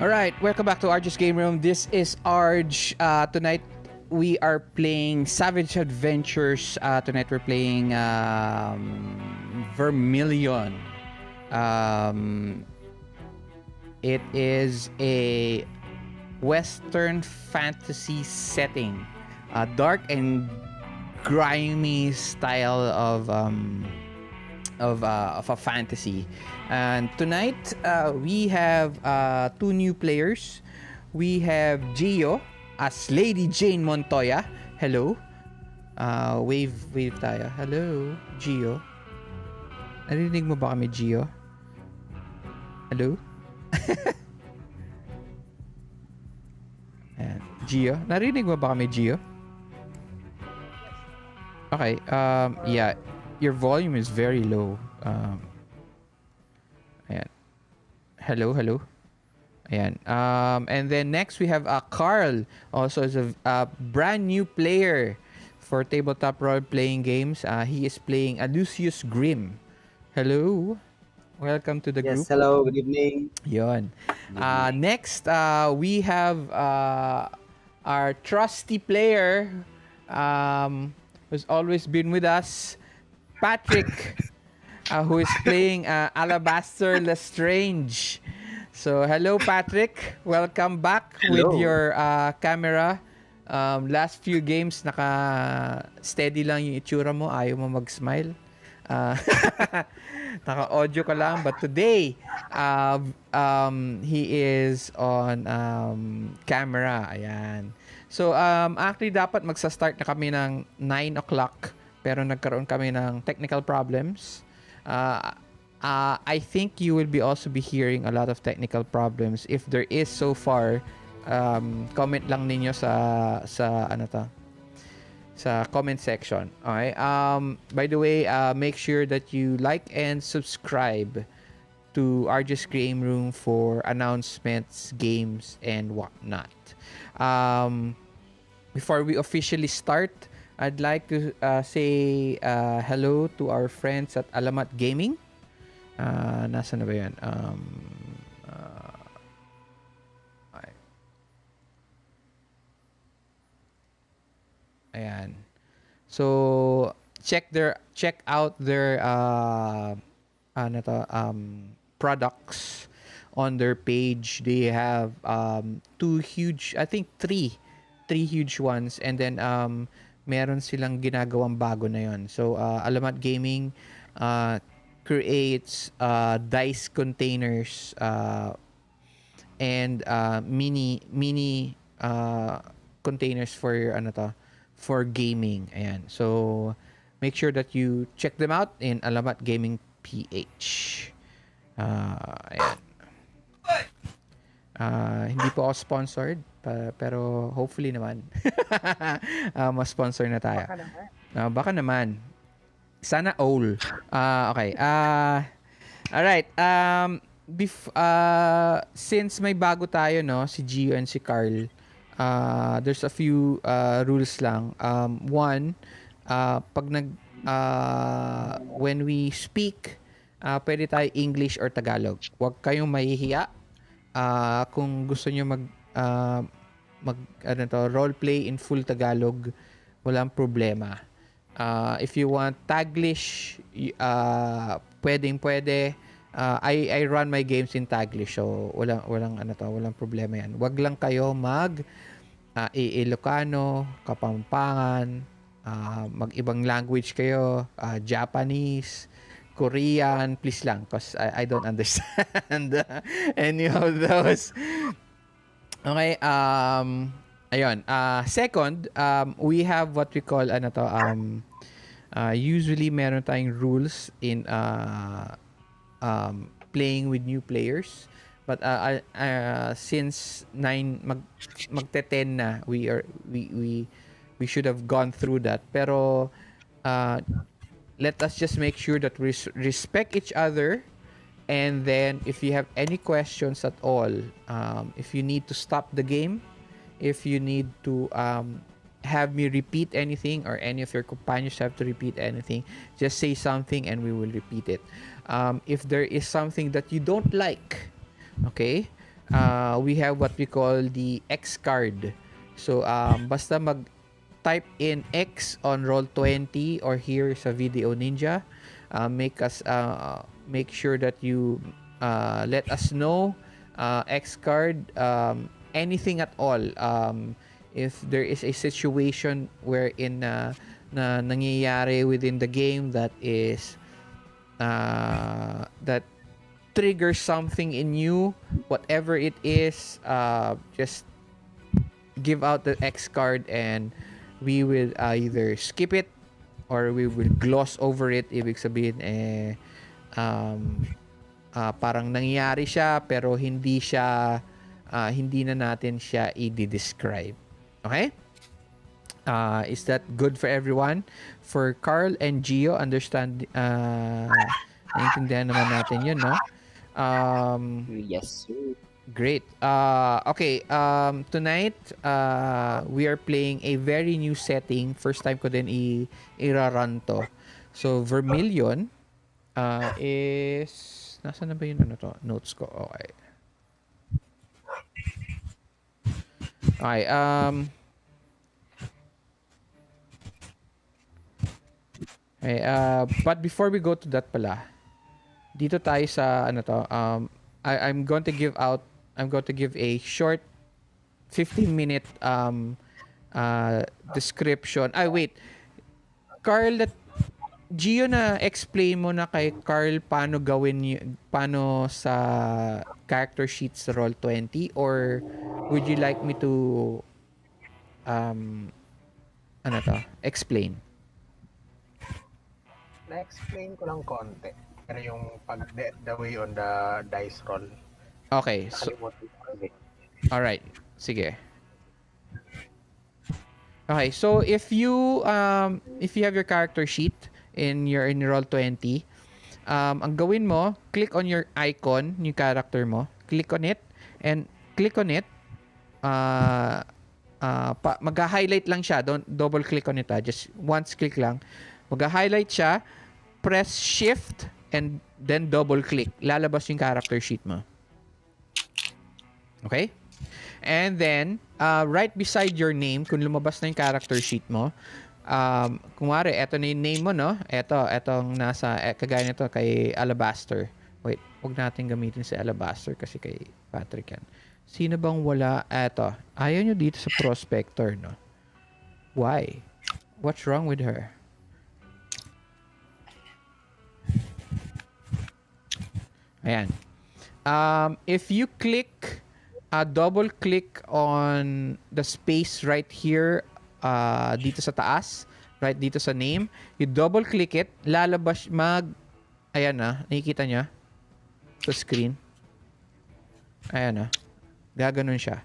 Alright, welcome back to Arj's Game Room. This is Arj. Tonight, we are playing Savage Adventures. Tonight, we're playing Vermilion. It is a Western fantasy setting. Dark and grimy style of a fantasy. And tonight, we have two new players. We have Gio as Lady Jayne Montoya. Hello. Wave tayo. Hello, Gio. Narinig mo ba kami, Gio? Hello? Ayan. Gio? Narinig mo ba kami, Gio? Okay. Yeah. Your volume is very low. Ayan. Hello. Ayan. And then next we have Carl, also is a brand new player for tabletop role-playing games. He is playing Aloysius Grimm. Hello. Welcome to the group. Yes, hello. Good evening. Yon. Next, we have our trusty player who's always been with us, Patrick, who is playing Alabaster Lestrange. So, hello, Patrick. Welcome back with your camera. Last few games, naka-steady lang yung itsura mo. Ayaw mo mag-smile. Naka-audio ka lang. But today, he is on camera. Ayan. So, actually, dapat magsa-start na kami ng 9 o'clock. Pero nagkaroon kami ng technical problems. I think you will also be hearing a lot of technical problems. If there is so far, comment lang ninyo sa comment section. Okay? By the way, make sure that you like and subscribe to Arj's Game Room for announcements, games, and whatnot. Before we officially start, I'd like to say hello to our friends at Alamat Gaming. Nasaan na ba yan? Ayan. So, check out their products on their page. They have three huge ones, and then meron silang ginagawang bago na yon. So, Alamat Gaming creates dice containers and mini containers for gaming. Ayan. So, make sure that you check them out in Alamat Gaming PH. Ayan. Hindi po ako sponsored, pero hopefully naman ma-sponsor na tayo. Baka naman. Sana all. Okay. Alright. Since may bago tayo, no, si Gio and si Carl, there's a few rules lang. One, when we speak, pwede tayo English or Tagalog. Huwag kayong mahihiya. Kung gusto nyo roleplay in full Tagalog, walang problema. If you want Taglish, pwede. I run my games in Taglish, so walang problema yan. Wag lang kayo Ilocano, Kapampangan, mag-ibang language kayo, Japanese, Korean, please lang, because I don't understand any of those. Okay, ayun. Second, we have what we call usually meron tayong rules in playing with new players, but since 9 magte-10 na, we should have gone through that, pero let us just make sure that we respect each other. And then if you have any questions at all, if you need to stop the game, if you need to have me repeat anything, or any of your companions have to repeat anything, just say something and we will repeat it. If there is something that you don't like, okay, we have what we call the X card. So, basta type in X on Roll20 or here sa Video Ninja. Make sure that you let us know X card, anything at all. If there is a situation wherein na nangyayari within the game that is that triggers something in you, whatever it is, just give out the X card and we will either skip it or we will gloss over it. Ibig sabihin parang nangyayari siya pero hindi na natin siya i-describe. Okay? Is that good for everyone? For Carl and Gio, naintindihan naman natin yun, no? Yes, sir. Great. Okay, tonight, we are playing a very new setting. First time ko din i-run to. So, Vermilion is... Nasaan na ba yun notes ko? Okay. Okay, okay, but before we go to that pala, dito tayo sa I'm going to give a short 15-minute description. Wait. Carl, Gio, na explain mo na kay Carl paano sa character sheets sa Roll20, or would you like me to explain? Na-explain ko lang konti. Pero yung the way on the dice roll. Okay. So, alright. Sige. Okay, so if you have your character sheet in Roll20, ang gawin mo, click on your icon, yung character mo, click on it, and click on it. Mag-highlight lang siya. Don't double click on it. Just once click lang. Mag-highlight siya, press shift, and then double click. Lalabas yung character sheet mo. Okay? And then, right beside your name, kung lumabas na yung character sheet mo, kumari, eto na yung name mo, no? Etong nasa, kagaya nito kay Alabaster. Wait, huwag natin gamitin si Alabaster kasi kay Patrick yan. Sino bang wala? Eto, ayaw nyo dito sa Prospector, no? Why? What's wrong with her? Ayan. If you click, double click on the space right here, dito sa taas, right dito sa name, you double click it, lalabas, ayan na, nakikita niya sa screen. Ayan na. Gaganon siya.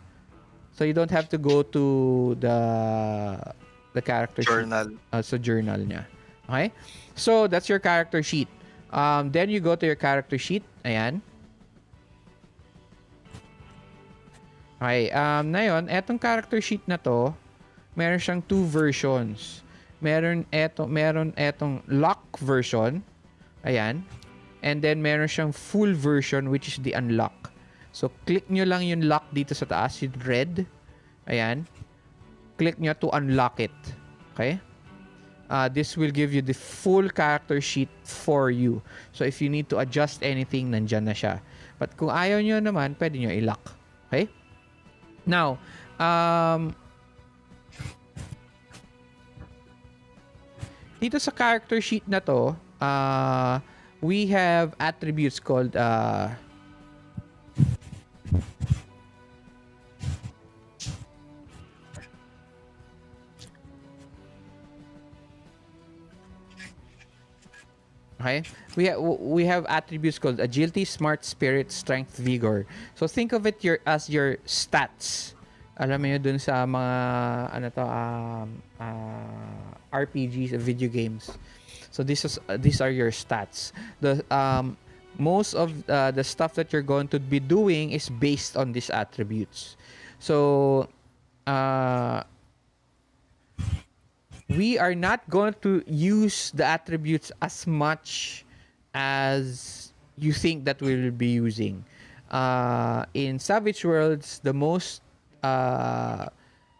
So you don't have to go to the character journal sheet. Sa journal niya. Okay? So that's your character sheet. Then you go to your character sheet. Ayan. Okay. Ngayon, etong character sheet na to, meron siyang two versions. Meron etong lock version. Ayan. And then meron siyang full version, which is the unlock. So, click nyo lang yung lock dito sa taas, yung red. Ayan. Click nyo to unlock it. Okay? This will give you the full character sheet for you. So, if you need to adjust anything, nandyan na siya. But kung ayaw nyo naman, pwede nyo i-lock. Okay? Now, dito sa character sheet na to, we have attributes called okay? We have attributes called agility, smart, spirit, strength, vigor. So think of it as your stats. Alam mo yun dun sa mga RPGs, video games. So these are your stats. The most of the stuff that you're going to be doing is based on these attributes. So we are not going to use the attributes as much as you think that we will be using. In Savage Worlds, the most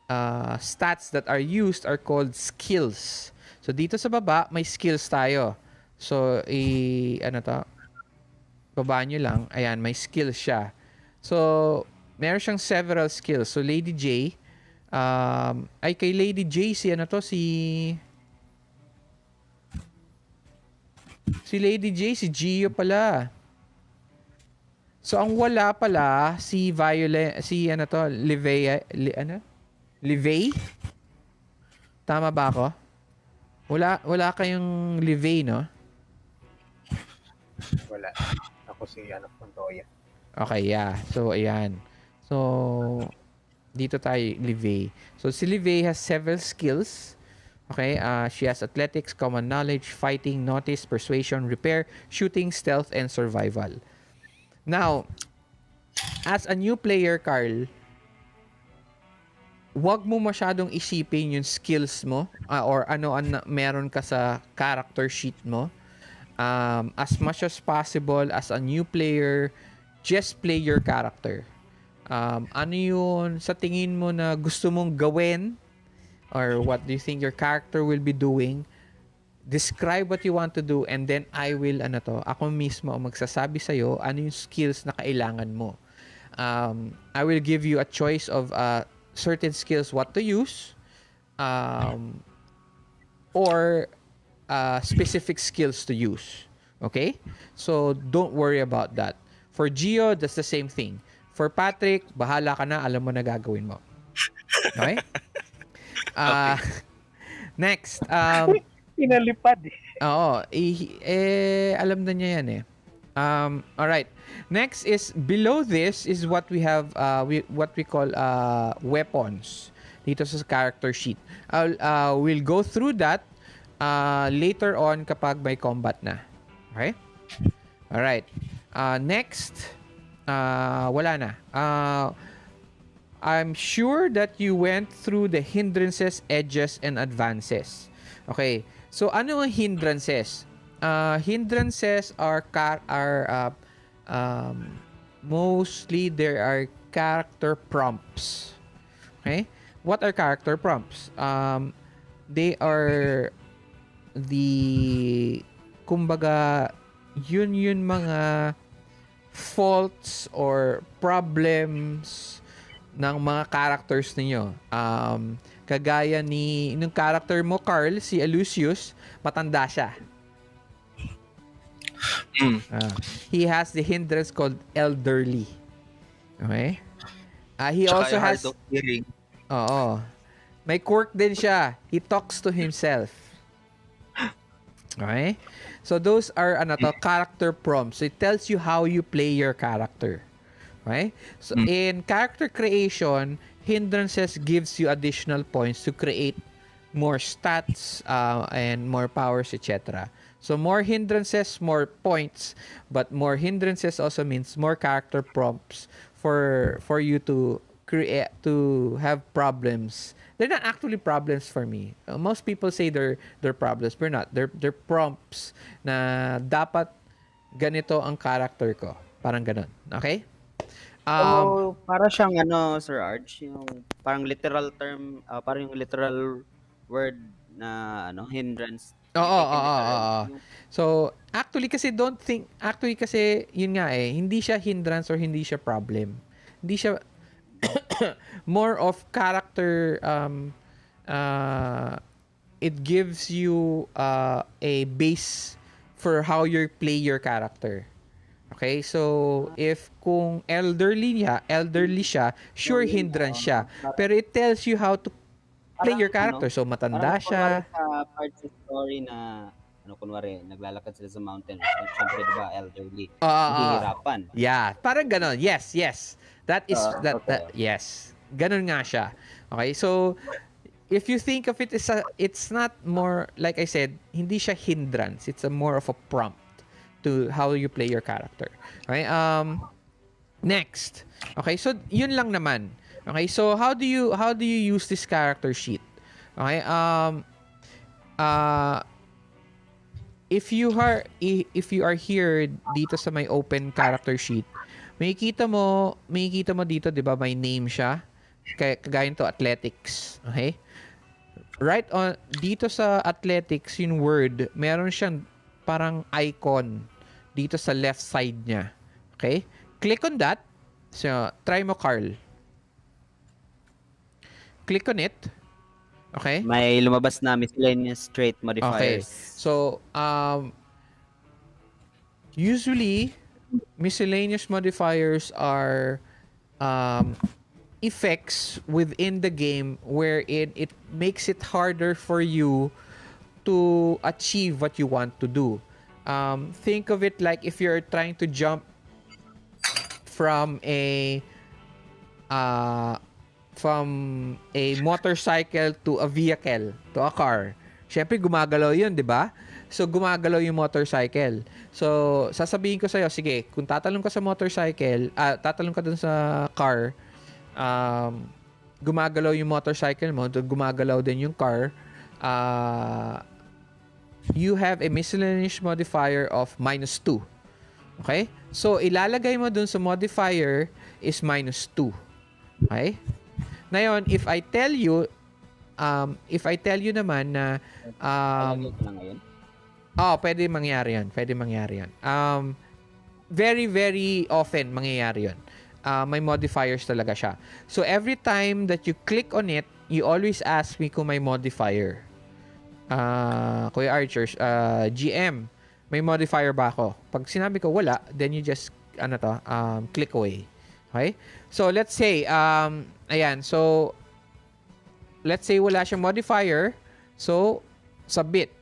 stats that are used are called skills. So dito sa baba, may skills tayo. So, ano to? Baba nyo lang. Ayan, may skills siya. So, meron siyang several skills. So, Lady J, ay kay Lady J, si ano to? Si Lady J, si Gio pala. So, ang wala pala, si Violet, si ano to, Livea, ano? Livey? Tama ba ako? Wala kayong Livey, no? Wala. Ako si Montoya. Okay, yeah. So, ayan. So, dito tayo, Livey. So, si Livey has several skills. Okay, she has athletics, common knowledge, fighting, notice, persuasion, repair, shooting, stealth, and survival. Now, as a new player, Carl, wag mo masyadong isipin yung skills mo or ano ang meron ka sa character sheet mo. As much as possible, as a new player, just play your character. Ano yun sa tingin mo na gusto mong gawin or what do you think your character will be doing? Describe what you want to do and then ako mismo ang magsasabi sa'yo ano yung skills na kailangan mo. I will give you a choice of certain skills what to use or specific skills to use. Okay? So, don't worry about that. For Gio, that's the same thing. For Patrick, bahala ka na, alam mo na gagawin mo. Okay? Okay. Next, Pinalipad eh. oo, alam na niya yan eh. Alright. Next is, below this is what we have, what we call weapons. Dito sa character sheet. We'll go through that later on kapag may combat na. Okay? Alright. Next, wala na. I'm sure that you went through the hindrances, edges, and advances. Okay. So, ano ang hindrances? Hindrances are mostly there are character prompts. Okay? What are character prompts? They are kumbaga, yun mga faults or problems ng mga characters ninyo. Kagaya nung character mo, Carl, si Aloysius, matanda siya. He has the hindrance called elderly. Okay? He Tsaka also yung has... hard of hearing. Oo. May quirk din siya. He talks to himself. Okay? So, those are character prompts. So, it tells you how you play your character. Okay? So, in character creation, hindrances gives you additional points to create more stats and more powers, etc. So, more hindrances, more points. But more hindrances also means more character prompts for you to create, to have problems. They're not actually problems for me. Most people say they're problems. But not. They're prompts na dapat ganito ang character ko. Parang ganun. Okay? So, para siyang Sir Arch, yung parang literal term, parang yung literal word na hindrance. Oo. Yung, So, actually kasi yun nga hindi siya hindrance or hindi siya problem. Hindi siya more of character it gives you a base for how you play your character. Okay? So, if kung elderly siya, sure hindrance siya. Pero it tells you how to play your character. So, matanda siya. Sa part sa story na kunwari, naglalakad sila sa mountain. Siyempre, di ba, elderly. Hihirapan. Yeah, parang ganon. Yes. That is okay. yes. Ganon nga siya. Okay? So, if you think of it as it's not more, like I said, hindi siya hindrance. It's a more of a prompt to how you play your character. Okay? Next. Okay, so yun lang naman. Okay, so how do you use this character sheet? Okay? If you are here dito sa may open character sheet, Makikita mo dito, 'di ba? May name siya. Kagaya to athletics. Okay? Right on dito sa athletics, yung word, meron siyang parang icon dito sa left side niya. Okay? Click on that. So, try mo, Carl. Click on it. Okay? May lumabas na miscellaneous trait Okay. modifiers. So, usually, miscellaneous modifiers are effects within the game wherein it makes it harder for you to achieve what you want to do. Think of it like if you're trying to jump from a motorcycle to a vehicle, to a car. Syempre gumagalaw 'yun, 'di ba? So gumagalaw yung motorcycle. So sasabihin ko sa iyo, sige, kung tatalon ka sa motorcycle, tatalon ka dun sa car, gumagalaw yung motorcycle mo, gumagalaw din yung car, you have a miscellaneous modifier of -2. Okay? So, ilalagay mo dun sa modifier is -2. Okay? Ngayon, if I tell you naman na pwede mangyari yan. Very, very often mangyayari yun. May modifiers talaga siya. So, every time that you click on it, you always ask me kung may modifier. Kuya Archers, GM, may modifier ba ako? Pag sinabi ko wala, then you just, click away. Okay? So, let's say, ayan, so, let's say wala siyang modifier. So, submit.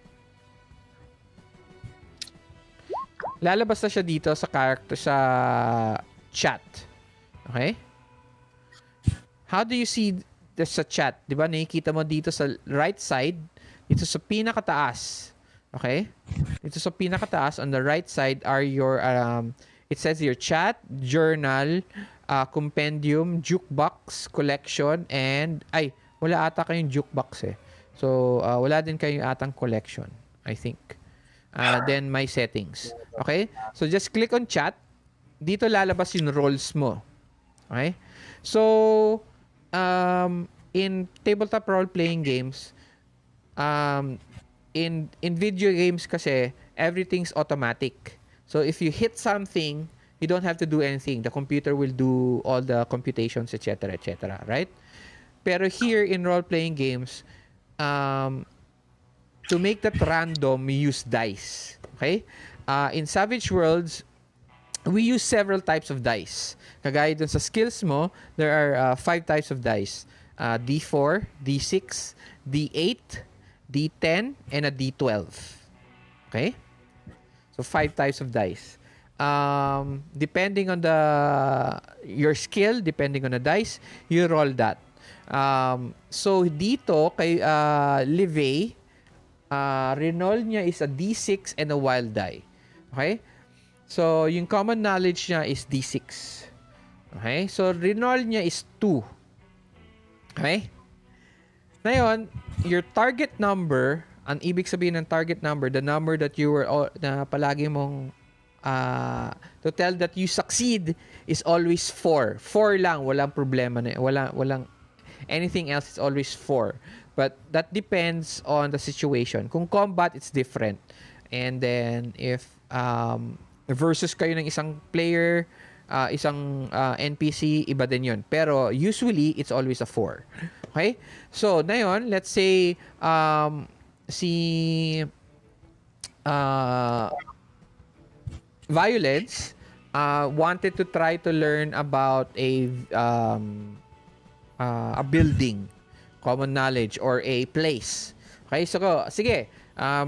Lalabas na siya dito sa character, sa chat. Okay? How do you see this sa chat? Diba, nakikita mo dito sa right side, dito sa pinakataas. Okay? Dito sa pinakataas, on the right side are your, it says your chat, journal, compendium, jukebox, collection, and, wala ata kayong jukebox eh. So, wala din kayong atang collection, I think. Then, my settings. Okay? So, just click on chat. Dito lalabas yung roles mo. Okay? So, in tabletop role-playing games, in video games kasi, everything's automatic. So, if you hit something, you don't have to do anything. The computer will do all the computations, etc., etc., right? Pero here in role-playing games, to make that random, we use dice. Okay? In Savage Worlds, we use several types of dice. Kagaya dun sa skills mo, there are 5 types of dice. D4, D6, D8, D10, and a D12. Okay? So, 5 types of dice. Depending on your skill, depending on the dice, you roll that. So, dito, kay Livey, Renol niya is a D6 and a wild die. Okay? So, yung common knowledge niya is D6. Okay? So, Renol niya is 2. Okay? Ngayon, your target number, ang ibig sabihin ng target number, the number that you were, na palagi mong, to tell that you succeed is always 4. 4 lang, walang problema na, walang, anything else is always 4. But that depends on the situation. Kung combat, it's different. And then, if versus kayo ng isang player, isang NPC, iba din yun. Pero usually, it's always a 4. Okay? So, na yun, let's say, si Violence wanted to try to learn about a building, common knowledge, or a place. Okay? So, sige,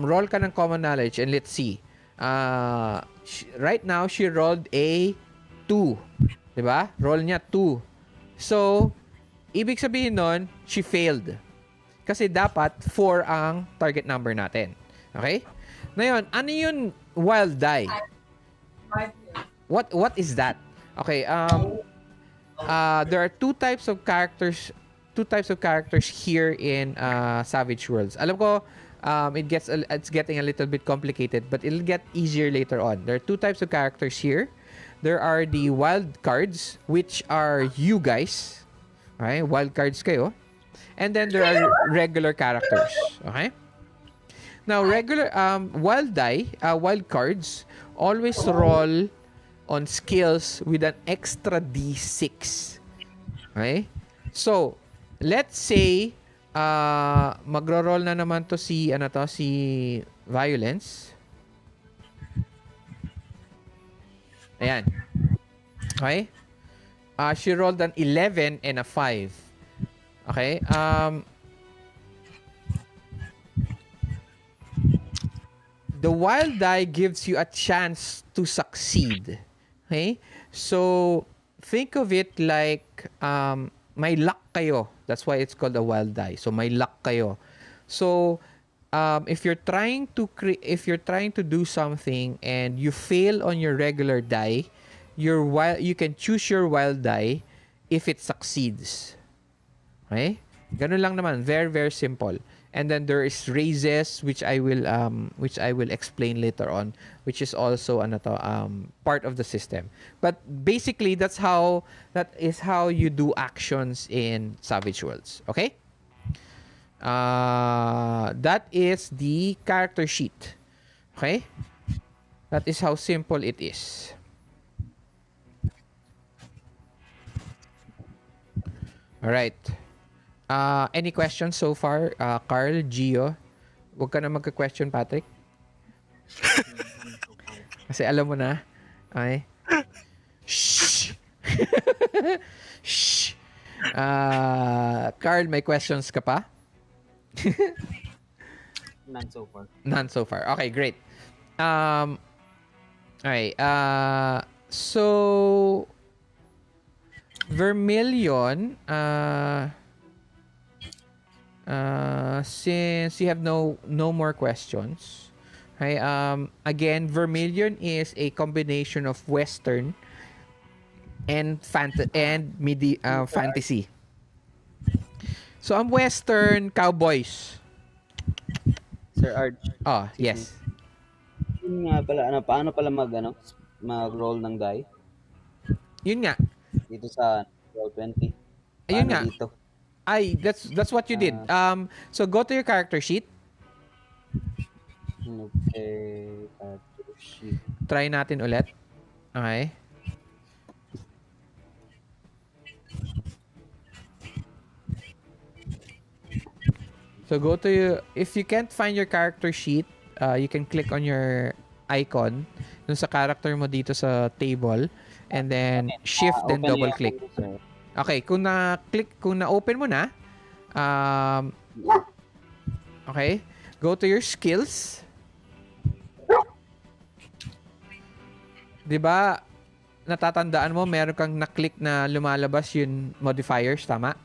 roll ka ng common knowledge and let's see. Right now, she rolled a 2. Diba? Roll niya 2. So, ibig sabihin nun, she failed. Kasi dapat 4 ang target number natin. Okay? Ngayon, ano yung wild die? What is that? Okay, there are two types of characters here in Savage Worlds. Alam ko, it's getting a little bit complicated, but it'll get easier later on. There are 2 types of characters here. There are the wild cards, which are you guys. Okay? Wild cards kayo. And then there are regular characters. Okay? Now, regular wild cards always roll on skills with an extra D6. Okay? So, let's say magro-roll na naman to si Violence. Ayan. Okay? She rolled an 11 and a 5. Okay? The wild die gives you a chance to succeed. Okay? So, think of it like may luck kayo. That's why it's called a wild die. So, may luck kayo. So, if you're trying to do something and you fail on your regular die, you can choose your wild die if it succeeds. Okay? Ganun lang naman, very very simple. And then there is raises which I will explain later on, which is also part of the system. But basically that is how you do actions in Savage Worlds. Okay? That is the character sheet. Okay? That is how simple it is. All right. Any questions so far? Carl, Gio? Huwag ka na magka-question, Patrick. Kasi alam mo na. Okay? Shh! Shh! Carl, may questions ka pa? None so far. None so far. Okay, great. Okay. So, Vermilion, since you have no more questions, okay, again, Vermilion is a combination of Western and fantasy. So, ang Western, cowboys. Sir Arch. Oh, yes. Yun nga pala, paano pala mag-roll ng die? Yun nga. Dito sa Roll20. Ayun Paano nga. dito? That's what you did. So go to your character sheet. Okay, character sheet. Try natin ulit. Okay. So go to if you can't find your character sheet, you can click on your icon dun sa character mo dito sa table and then shift then double click. Okay, kung na-open mo na, okay, go to your skills. 'Di ba? Natatandaan mo meron kang na-click na lumalabas yung modifiers, tama?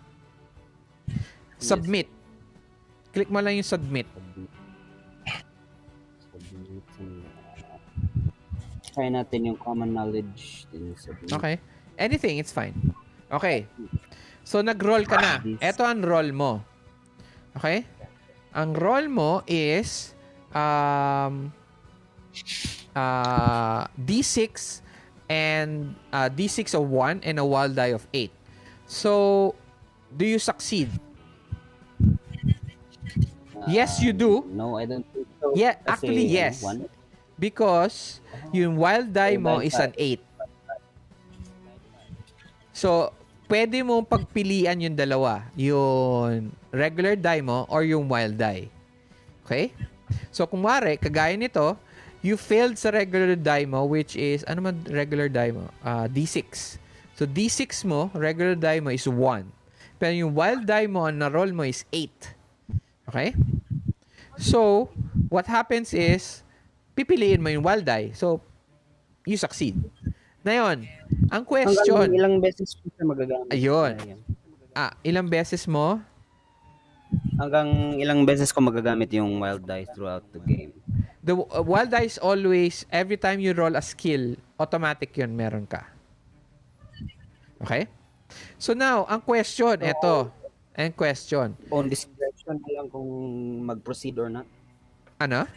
Yes. Submit. Click mo lang yung submit. Try natin yung common knowledge. Okay. Anything, it's fine. Okay. So, nag-roll ka na. Ito ang roll mo. Okay? Ang roll mo is D6 and D6 of 1 and a wild die of 8. So, do you succeed? Yes, you do. No, I don't think so. Yeah, actually, yes. Because yung wild die mo is an 8. So, pwede mong pagpilian yung dalawa. Yung regular die mo or yung wild die. Okay? So, kumare, kagaya nito, you failed sa regular die mo, which is, ano man regular die mo? D6. So, D6 mo, regular die mo is 1. Pero yung wild die mo, ang na-roll mo is 8. Okay? So, what happens is, pipiliin mo yung wild die. So, you succeed. Ngayon, ang question... Hanggang ilang beses mo siya magagamit? Ayun. Ilang beses mo? Hanggang ilang beses ko magagamit yung wild die throughout the game? The wild die is always, every time you roll a skill, automatic yun, meron ka. Okay? So now, ang question, eto. Ang question. On discretion na lang kung mag-proceed or not. Ano?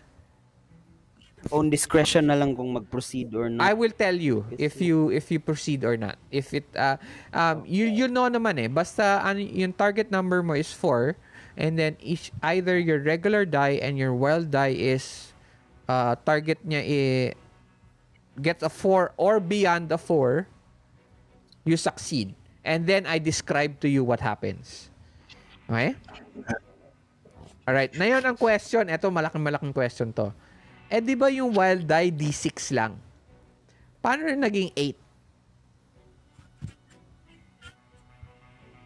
own discretion na lang kung mag-proceed or I not. will tell you if you proceed or not. If it you know naman basta yung target number mo is 4 and then either your regular die and your wild die is target niya gets a 4 or beyond the 4, you succeed. And then I describe to you what happens. Okay? Alright, na yun ang question. Ito, malaking question to. Di ba yung wild die D6 lang? Paano rin naging 8?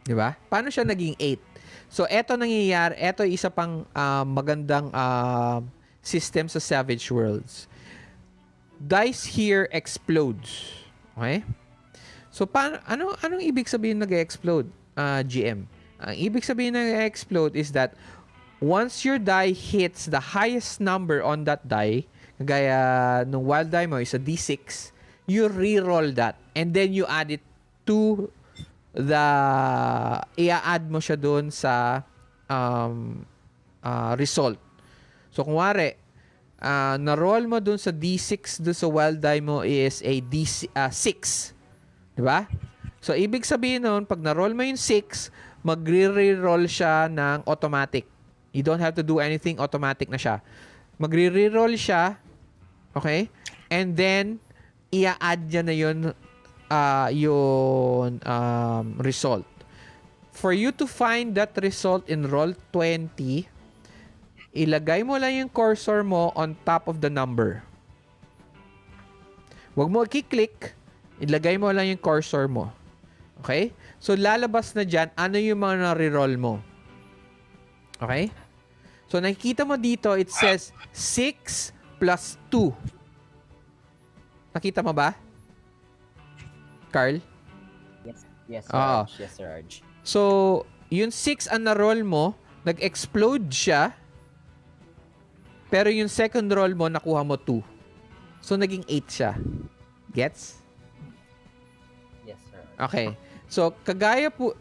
Di ba? Paano siya naging 8? So, eto nangyayari. Eto isa pang magandang system sa Savage Worlds. Dice here explodes. Okay? So, anong ibig sabihin nag-explode, GM? Ang ibig sabihin nag-explode is that once your die hits the highest number on that die, gaya nung wild die mo is a D6, you re-roll that and then you add it to i-add mo siya doon sa result. So, kung wari, na-roll mo doon sa D6 doon sa wild die mo is a D6. Diba? So, ibig sabihin nun, pag na-roll mo yung 6, magre-reroll siya ng automatic. You don't have to do anything, automatic na siya. Magre-reroll siya, okay? And then, i-add niya na yun, yung result. For you to find that result in roll 20, ilagay mo lang yung cursor mo on top of the number. Huwag mo i-click, ilagay mo lang yung cursor mo. Okay? So, lalabas na dyan, ano yung mga na-reroll mo. Okay? So, nakikita mo dito, it says 6 plus 2. Nakita mo ba? Carl? Yes, Sir Oo. Arj. Yes, Sir Arj. So, yung 6 ang na-roll mo, nag-explode siya, pero yung second roll mo, nakuha mo 2. So, naging 8 siya. Gets? Yes, Sir Arj. Okay. So, kagaya po,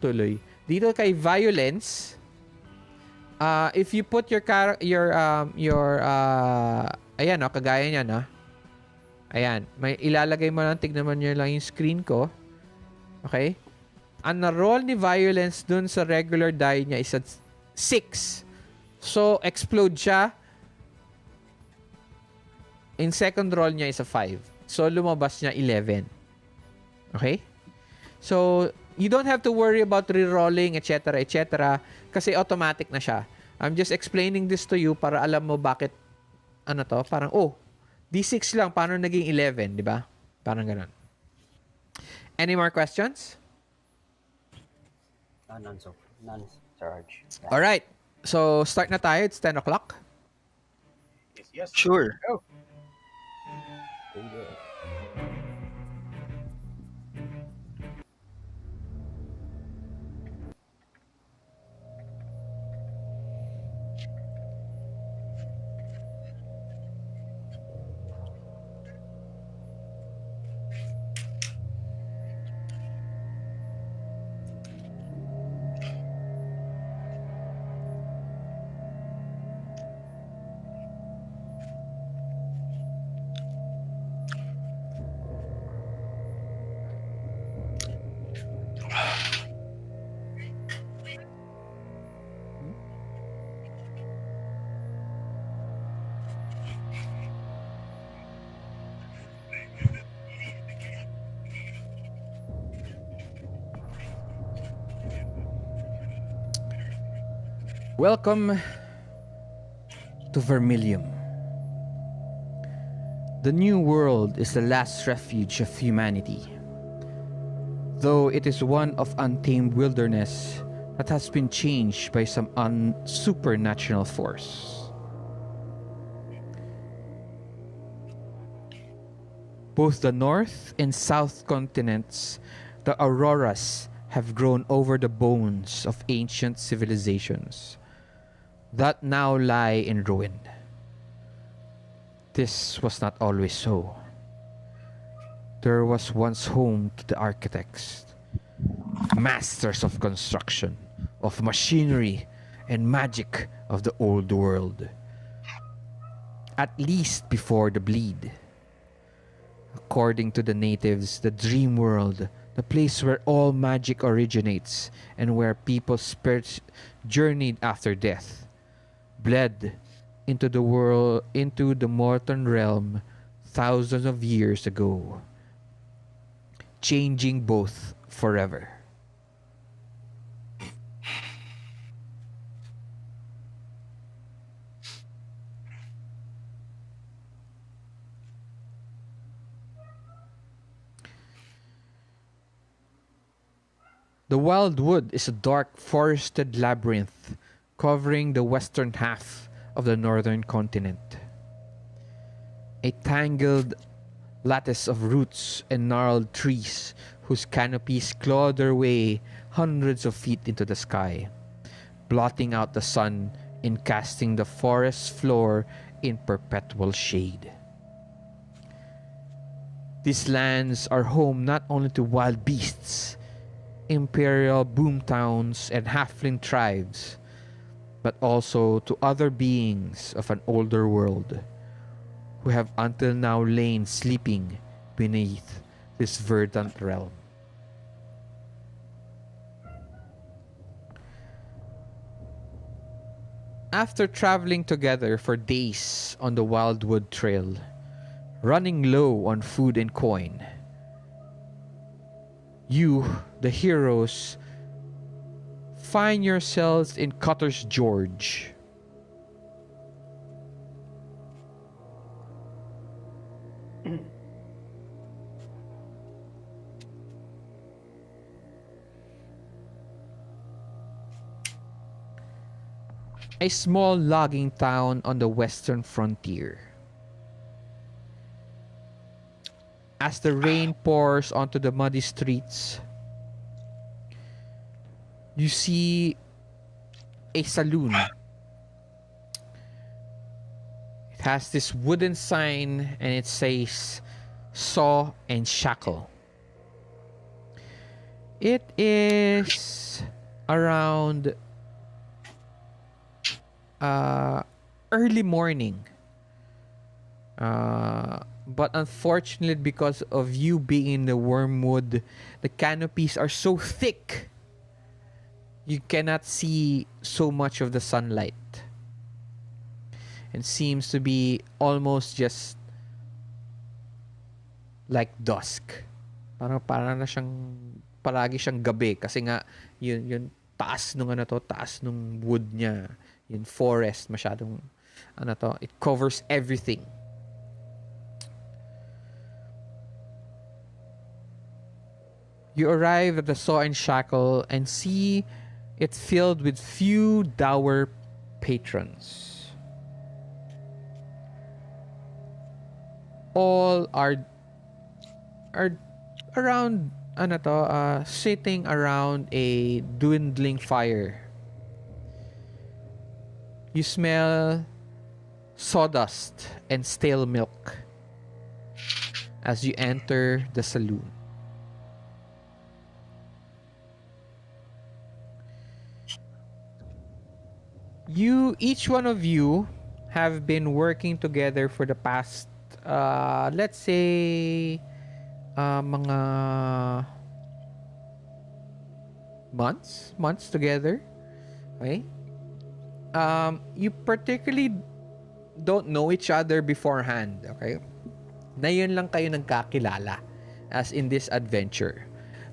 tuloy. Dito kay violence, if you put ayan, kagaya niya na. Ayan, may ilalagay mo lang, tignan mo nyo lang yung screen ko. Okay? Ang na-roll ni violence dun sa regular die niya is at 6. So, explode siya. In second roll niya is a 5. So, lumabas niya 11. Okay? So, you don't have to worry about re-rolling, etc., etc., kasi automatic na siya. I'm just explaining this to you para alam mo bakit, parang, D6 lang, paano naging 11, di ba? Parang ganun. Any more questions? None, Sir Arj. Yeah. Alright. So, start na tayo. It's 10 o'clock. Yes. Sure. Go. Welcome to Vermilium. The New World is the last refuge of humanity, though it is one of untamed wilderness that has been changed by some supernatural force. Both the North and South continents, the auroras have grown over the bones of ancient civilizations that now lie in ruin. This was not always so. There was once home to the architects, masters of construction, of machinery and magic of the old world. at least before the bleed. According to the natives, the dream world, the place where all magic originates and where people's spirits journeyed after death, bled into the mortal realm thousands of years ago, changing both forever. The Wildwood is a dark forested labyrinth covering the western half of the northern continent. A tangled lattice of roots and gnarled trees whose canopies claw their way hundreds of feet into the sky, blotting out the sun and casting the forest floor in perpetual shade. These lands are home not only to wild beasts, imperial boomtowns, and halfling tribes, but also to other beings of an older world who have until now lain sleeping beneath this verdant realm. After traveling together for days on the Wildwood Trail, running low on food and coin, you, the heroes, find yourselves in Cutter's Gorge. A small logging town on the western frontier. As the rain pours onto the muddy streets, you see a saloon. It has this wooden sign and it says Saw and Shackle. It is around early morning. But unfortunately, because of you being in the wormwood, the canopies are so thick, you cannot see so much of the sunlight. It seems to be almost just like dusk. Parang na siyang palagi siyang gabi kasi nga yun taas nung taas nung wood niya, yung forest masyadong it covers everything. You arrive at the Saw and Shackle and see it filled with few dour patrons. All are around sitting around a dwindling fire. You smell sawdust and stale milk as you enter the saloon. Each one of you have been working together for the past, let's say, mga months together. Okay? You particularly don't know each other beforehand. Okay? Na yun lang kayo nagkakilala as in this adventure.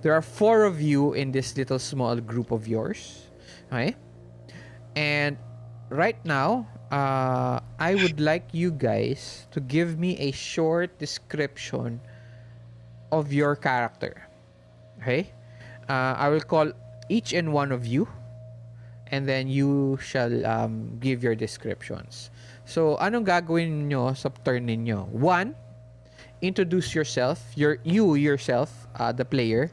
There are 4 of you in this little small group of yours. Okay? And right now, I would like you guys to give me a short description of your character. Okay? I will call each and one of you, and then you shall give your descriptions. So, anong gagawin nyo sa turn ninyo? 1, introduce yourself, you yourself, the player,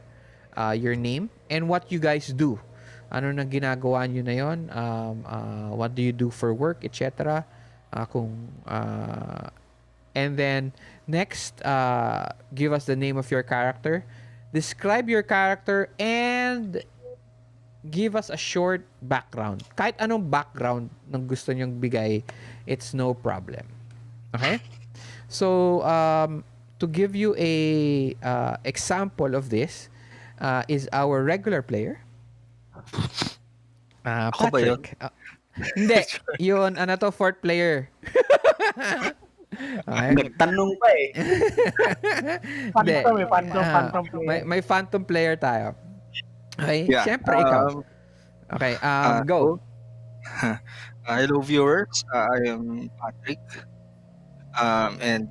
your name, and what you guys do. Ano na ginagawa nyo na yun? What do you do for work, etc. And then, next, give us the name of your character. Describe your character and give us a short background. Kahit anong background ng gusto nyong bigay, it's no problem. Okay? So, to give you a example of this, is our regular player, Ako ba yun? Patrick. Hindi, yun, ano to, fourth player. Okay? Nagtanong pa eh. Hindi. Phantom eh, phantom, Ah, phantom may, player. may phantom player tayo. Okay? Yeah. Siyempre, ikaw. Okay, go. So, hello viewers. I am Patrick. And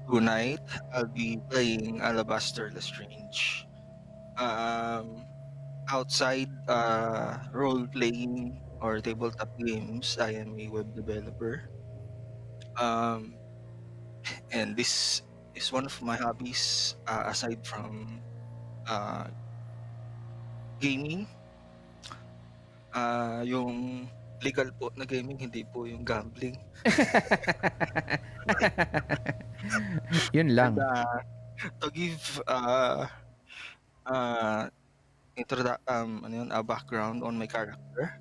tonight I'll be playing Alabaster Lestrange. Um, Outside role playing or tabletop games, I am a web developer. Um, and this is one of my hobbies aside from uh, gaming. Yung legal po na gaming, hindi po yung gambling. Yun And lang. to give uh, a background on my character.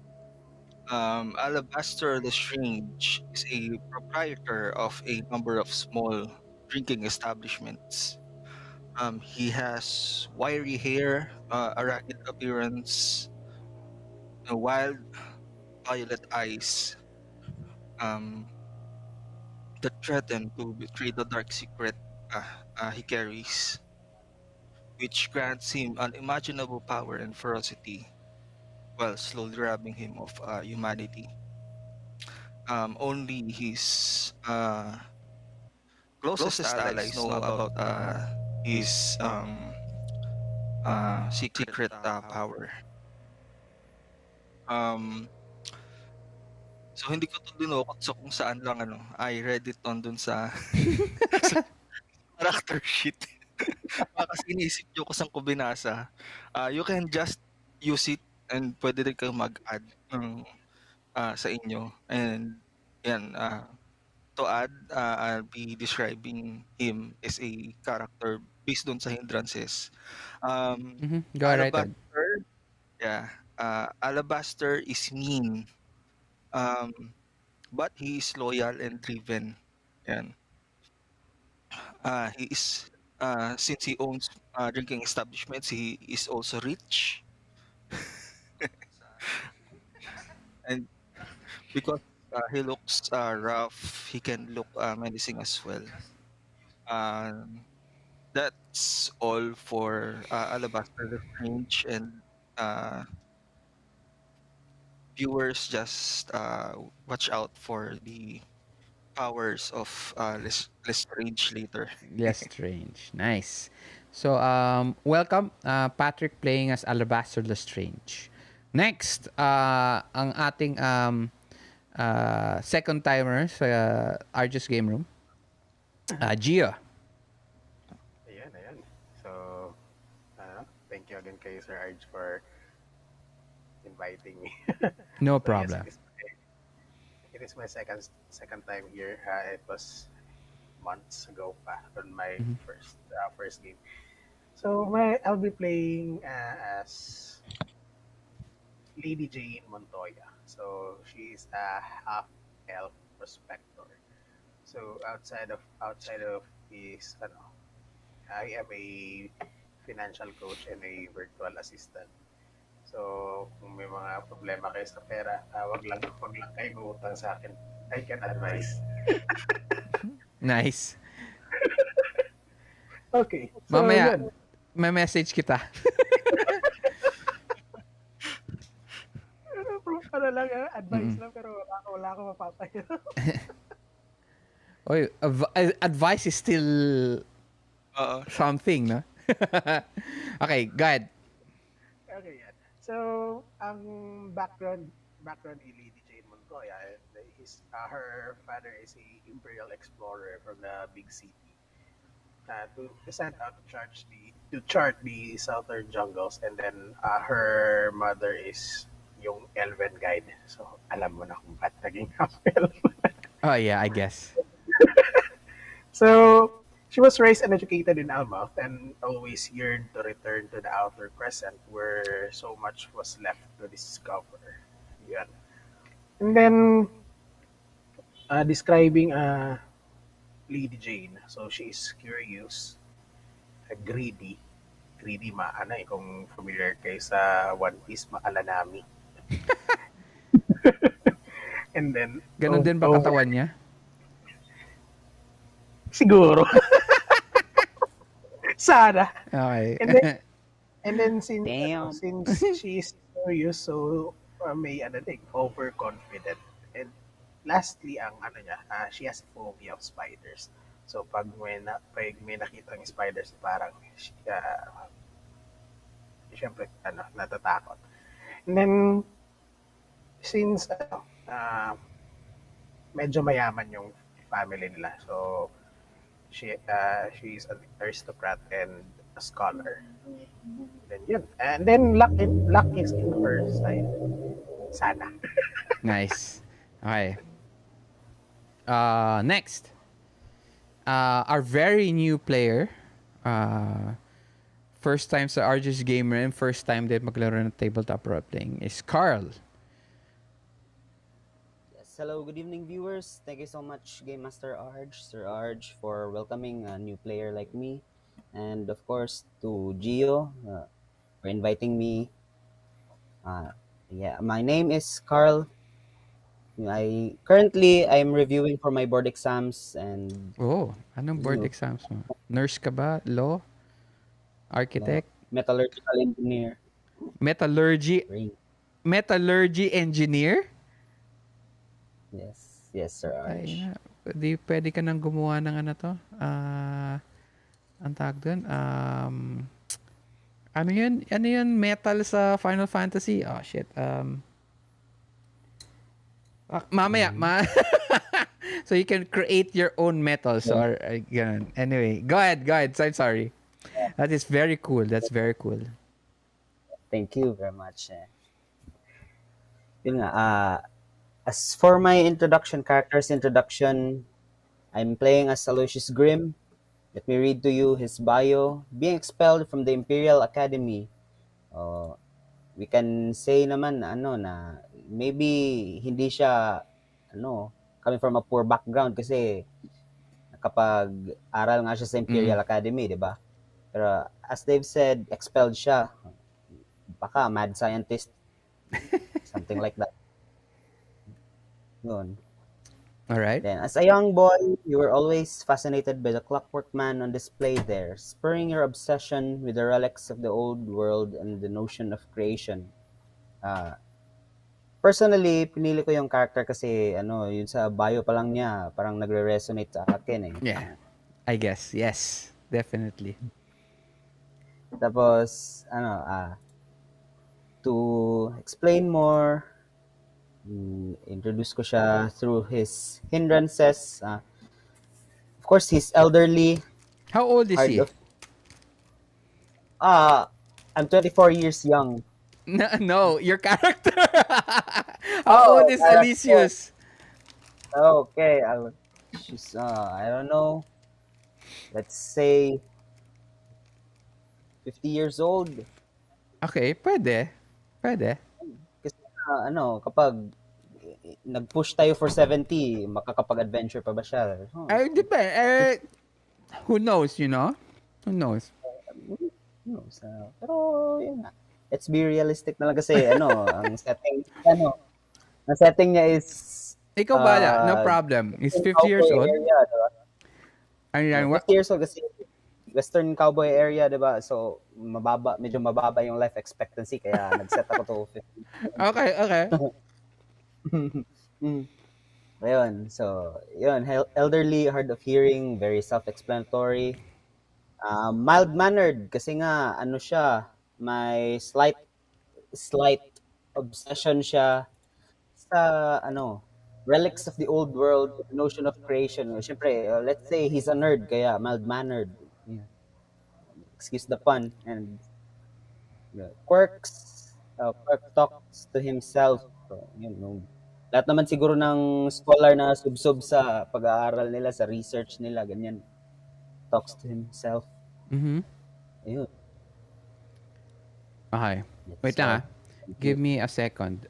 Alabaster Lestrange is a proprietor of a number of small drinking establishments. He has wiry hair, a ragged appearance, wild violet eyes um, that threaten to betray the dark secret he carries, which grants him unimaginable power and ferocity while slowly robbing him of humanity. Only his closest allies know about his secret power. Um, so hindi ko to dinukot sa kung saan lang I read it on dun sa, sa character sheet. Baka kasi iniisip nyo kung saan ko binasa. You can just use it and pwede rin kayong mag-add ng sa inyo. And yan, to add, I'll be describing him as a character based dun sa hindrances. Go right ahead. Alabaster, yeah. Alabaster is mean, um, but he is loyal and driven. Yan. He is, since he owns drinking establishments, he is also rich. And because he looks rough, he can look menacing as well. Um, that's all for Alabaster the Strange, and uh, viewers just watch out for the powers of Lestrange later. Yes, Strange. Nice. So, welcome, Patrick playing as Alabaster Lestrange. Next, ang ating second timer sa Argus Game Room, Gia. Ayan. So, thank you again kay Sir Arj for inviting me. No So, yes, problem. it is my second time here. It was months ago pa on my Mhm. first game. So, I'll be playing as Lady Jayne Montoya. So, she's a half elf prospector. So, outside of this, I am a financial coach and a virtual assistant. So, kung may mga problema kayo sa pera, wag lang kayo mangutang sa akin. I can advise. Nice. Okay. So, Mamaya, yun. may message kita. Ano lang, advice Mm. lang, pero wala akong mapapayo. Oy, advice is still Uh, something, no? Okay, go ahead. Okay, yan. So, ang background ni Lady Jane Montoya, her father is a imperial explorer from the big city. To set out to chart the southern jungles, and then her mother is yung elven guide. So, alam mo na kung ba't naging half-elf. Oh, yeah, I guess. So, she was raised and educated in Almouth and always yearned to return to the Outer Crescent where so much was left to discover. Yan. And then, describing Lady Jane. So she is curious, greedy. Greedy ano eh, kung familiar kayo sa One Piece, maalanami. And then, Ganon din ba over, katawan niya? siguro, sana. Okay. And then, and then Damn. since she is curious, so may ano din, overconfident. And lastly, ang ano niya, she has a phobia of spiders. So pag may nakitang spiders, parang syempre natatakot. And then since medyo mayaman yung family nila. So she's an aristocrat and a scholar. Then yun. And then luck is in her side. Sana. Nice. Okay. Next. Our very new player. First time sa RG's Gamer and first time din maglaro ng tabletop role-playing is Carl. Yes, hello, good evening, viewers. Thank you so much, Game Master Arj, Sir Arj, for welcoming a new player like me, and of course to Gio for inviting me. Yeah, my name is Carl. I'm reviewing for my board exams and Oh, anong board you exams mo? Nurse ka ba? Law? know, Architect? metallurgical engineer. Metallurgy? Ring. Metallurgy engineer? Yes, yes, Sir Ay, Arj. di pwede ka nang gumawa ng ano to? Ang tawag dun? Ano yun? Ano yun? Metal sa Final Fantasy? Oh, shit. Mamaya. So you can create your own metals or ganun. Anyway, go ahead. So I'm sorry. That is very cool. That's very cool. Thank you very much. Yun nga, as for my character's introduction, I'm playing as Aloysius Grimm. Let me read to you his bio. Being expelled from the Imperial Academy, uh, we can say naman na maybe hindi siya coming from a poor background kasi nakapag-aral nga siya sa Imperial Academy, di ba? Pero as they've said, expelled siya. Baka mad scientist, something like that. Yun. All right. Then, as a young boy, you were always fascinated by the clockwork man on display there, spurring your obsession with the relics of the old world and the notion of creation. Personally, pinili ko yung character kasi yun sa bio pa lang niya, parang nagre-resonate sa akin eh. Yeah. I guess. Yes. Definitely. Tapos, to explain more, introduce ko siya through his hindrances. Of course, he's elderly. How old is Hard he? of... I'm 24 years young. No, your character. How old is character. Aloysius? Okay, she's, I don't know. Let's say 50 years old. Okay, pwede. Kasi kapag nag-push tayo for 70, makakapag-adventure pa ba siya? Depende. Who knows, you know? Who knows? Pero yun nga. Let's be realistic na lang kasi ang setting niya is Ikaw bala, no problem. He's 50 years cowboy old. area, diba? Ayan, 50 years old kasi Western cowboy area, diba? So, medyo mababa yung life expectancy kaya nag-set ako to 50. Okay. Ayun, so, yun, elderly, hard of hearing, very self-explanatory. Mild-mannered kasi nga, siya, may slight obsession siya sa, relics of the old world, the notion of creation. Siyempre, let's say he's a nerd, kaya mild-mannered. Yeah. Excuse the pun. And quirk talks to himself. So, lahat naman siguro ng scholar na sub sa pag-aaral nila, sa research nila, ganyan. Talks to himself. Ayun. Okay. Wait lang Give me a second.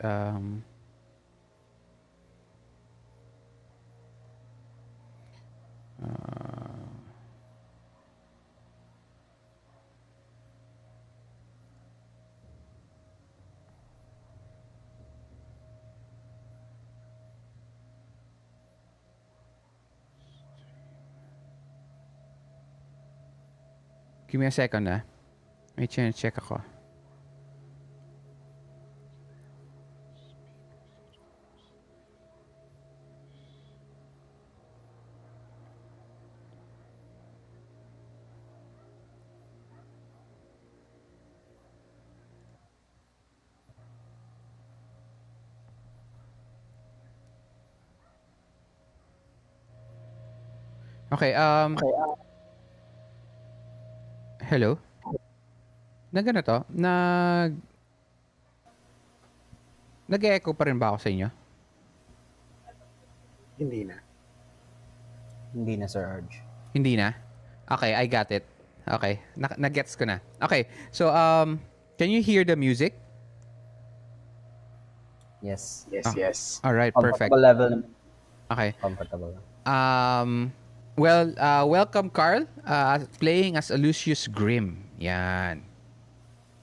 Give me a second, May check ako. Okay, hello? Na ganito, nag-echo pa rin ba ako sa inyo? Hindi na. Hindi na, Sir Arj. Hindi na? Okay, I got it. Okay, na-gets ko na. Okay, so, can you hear the music? Yes. Yes, Ah. yes. All right, perfect. Comfortable level naman. Okay. Comfortable. Well, welcome Carl, playing as Aloysius Grimm. Yan.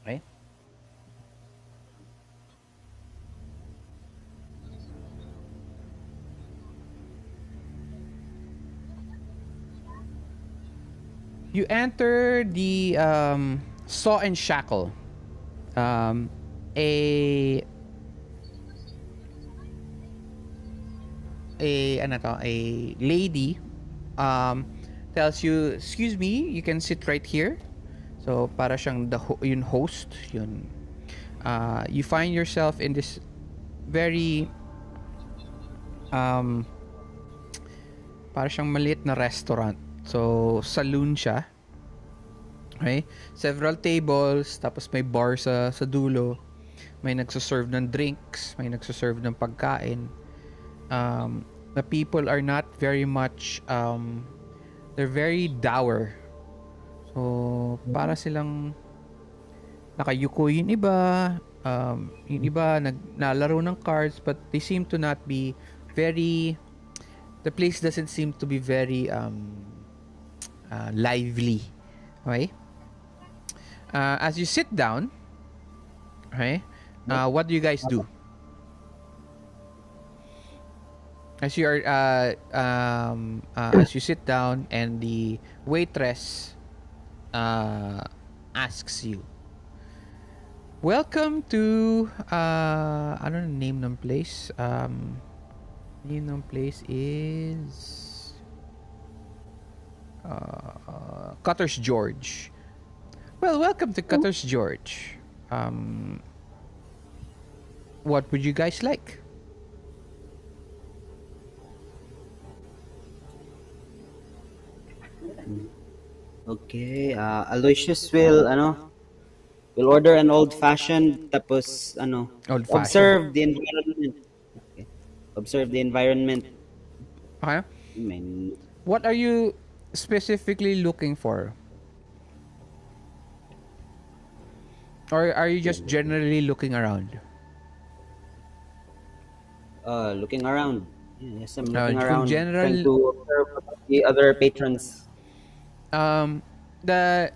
Okay. You enter the Saw and Shackle. A lady tells you, excuse me, you can sit right here. So para siyang yung host, yun. You find yourself in this very para siyang maliit na restaurant. So saloon siya. Okay? Several tables, tapos may bar sa dulo. May nagsaserve ng drinks, may nagsaserve ng pagkain. The people are not very much they're very dour. So para silang nakayuko yung iba, yung iba naglalaro ng cards, but they seem to not be very, the place doesn't seem to be very lively. Okay? As you sit down, okay, what do you guys do? As you are as you sit down and the waitress asks you, welcome to I don't know the name ng place. Name ng place is Cutter's George. Well, welcome to Cutter's George. What would you guys like? Okay, Aloysius will order an old fashioned, tapos Old-fashioned. observe the environment. Okay. Observe the environment. Okay. I mean, What are you specifically looking for? Or are you just generally looking around? looking around. Yes, I'm Uh, looking kung around, general- trying to observe the other patrons. The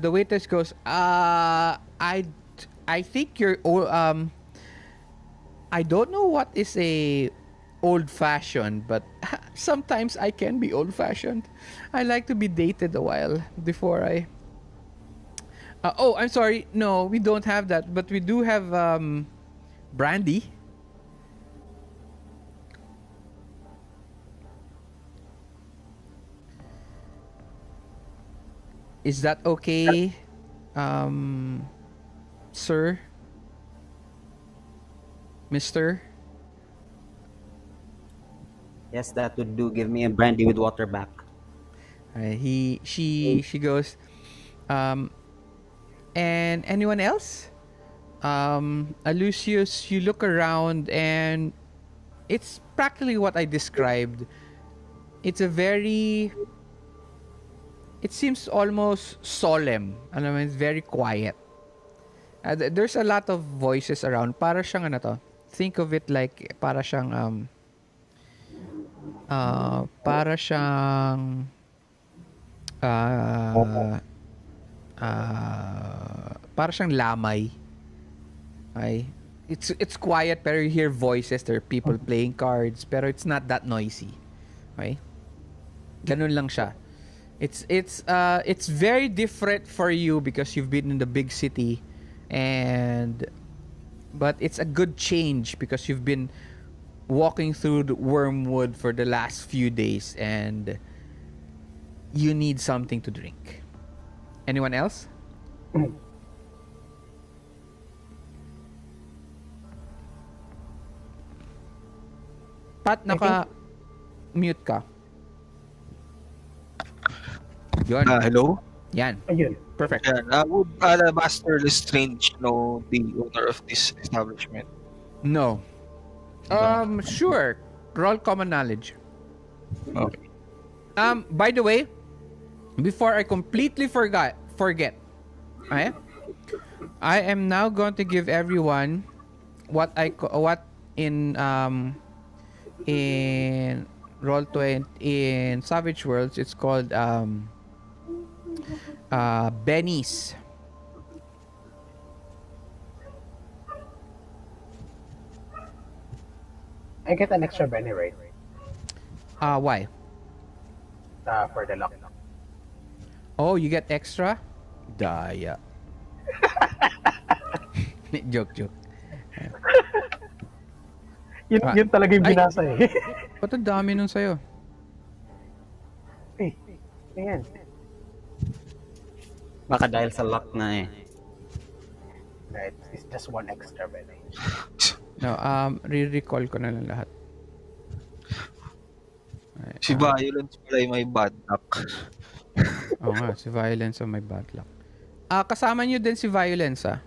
waitress goes, I think you're I don't know what is a old fashioned, but sometimes I can be old fashioned. I like to be dated a while before I oh, I'm sorry. No, we don't have that, but we do have brandy. Is that okay, sir? Mister? Yes, that would do. Give me a brandy with water back. She goes, and anyone else? Aloysius, you look around and it's practically what I described. It's a very, it seems almost solemn. Alam mo, it's very quiet. There's a lot of voices around. Para siyang ano to. Think of it like para siyang para siyang para siyang lamay. Okay? It's quiet pero you hear voices, there are people playing cards pero it's not that noisy. Okay? Ganun lang siya. It's very different for you because you've been in the big city, and but it's a good change because you've been walking through the Wormwood for the last few days and you need something to drink. Anyone else? Pat, I think naka-mute ka. Yun. Hello? Yan. ayun. Perfect. Yan. Would Alabaster Lestrange know the owner of this establishment? No. No. Sure. Roll common knowledge. Okay. By the way, before I completely forget, okay? I am now going to give everyone what in roll 20 in Savage Worlds it's called bennies. I get an extra Benny, right? Why? For the lock. Oh, you get extra? Daya. Joke. Yun, Ah. yun talaga yung Ay. binasa eh. Ba't ang dami nun sa'yo? Eh, ayan. Baka dahil sa luck na eh. Right, it's just one extra Benny. No, re-recall ko na lang lahat. Ay, Si Violence pala yung may bad luck. Oo nga, si Violence ang may bad luck. Kasama nyo din si Violence, ah.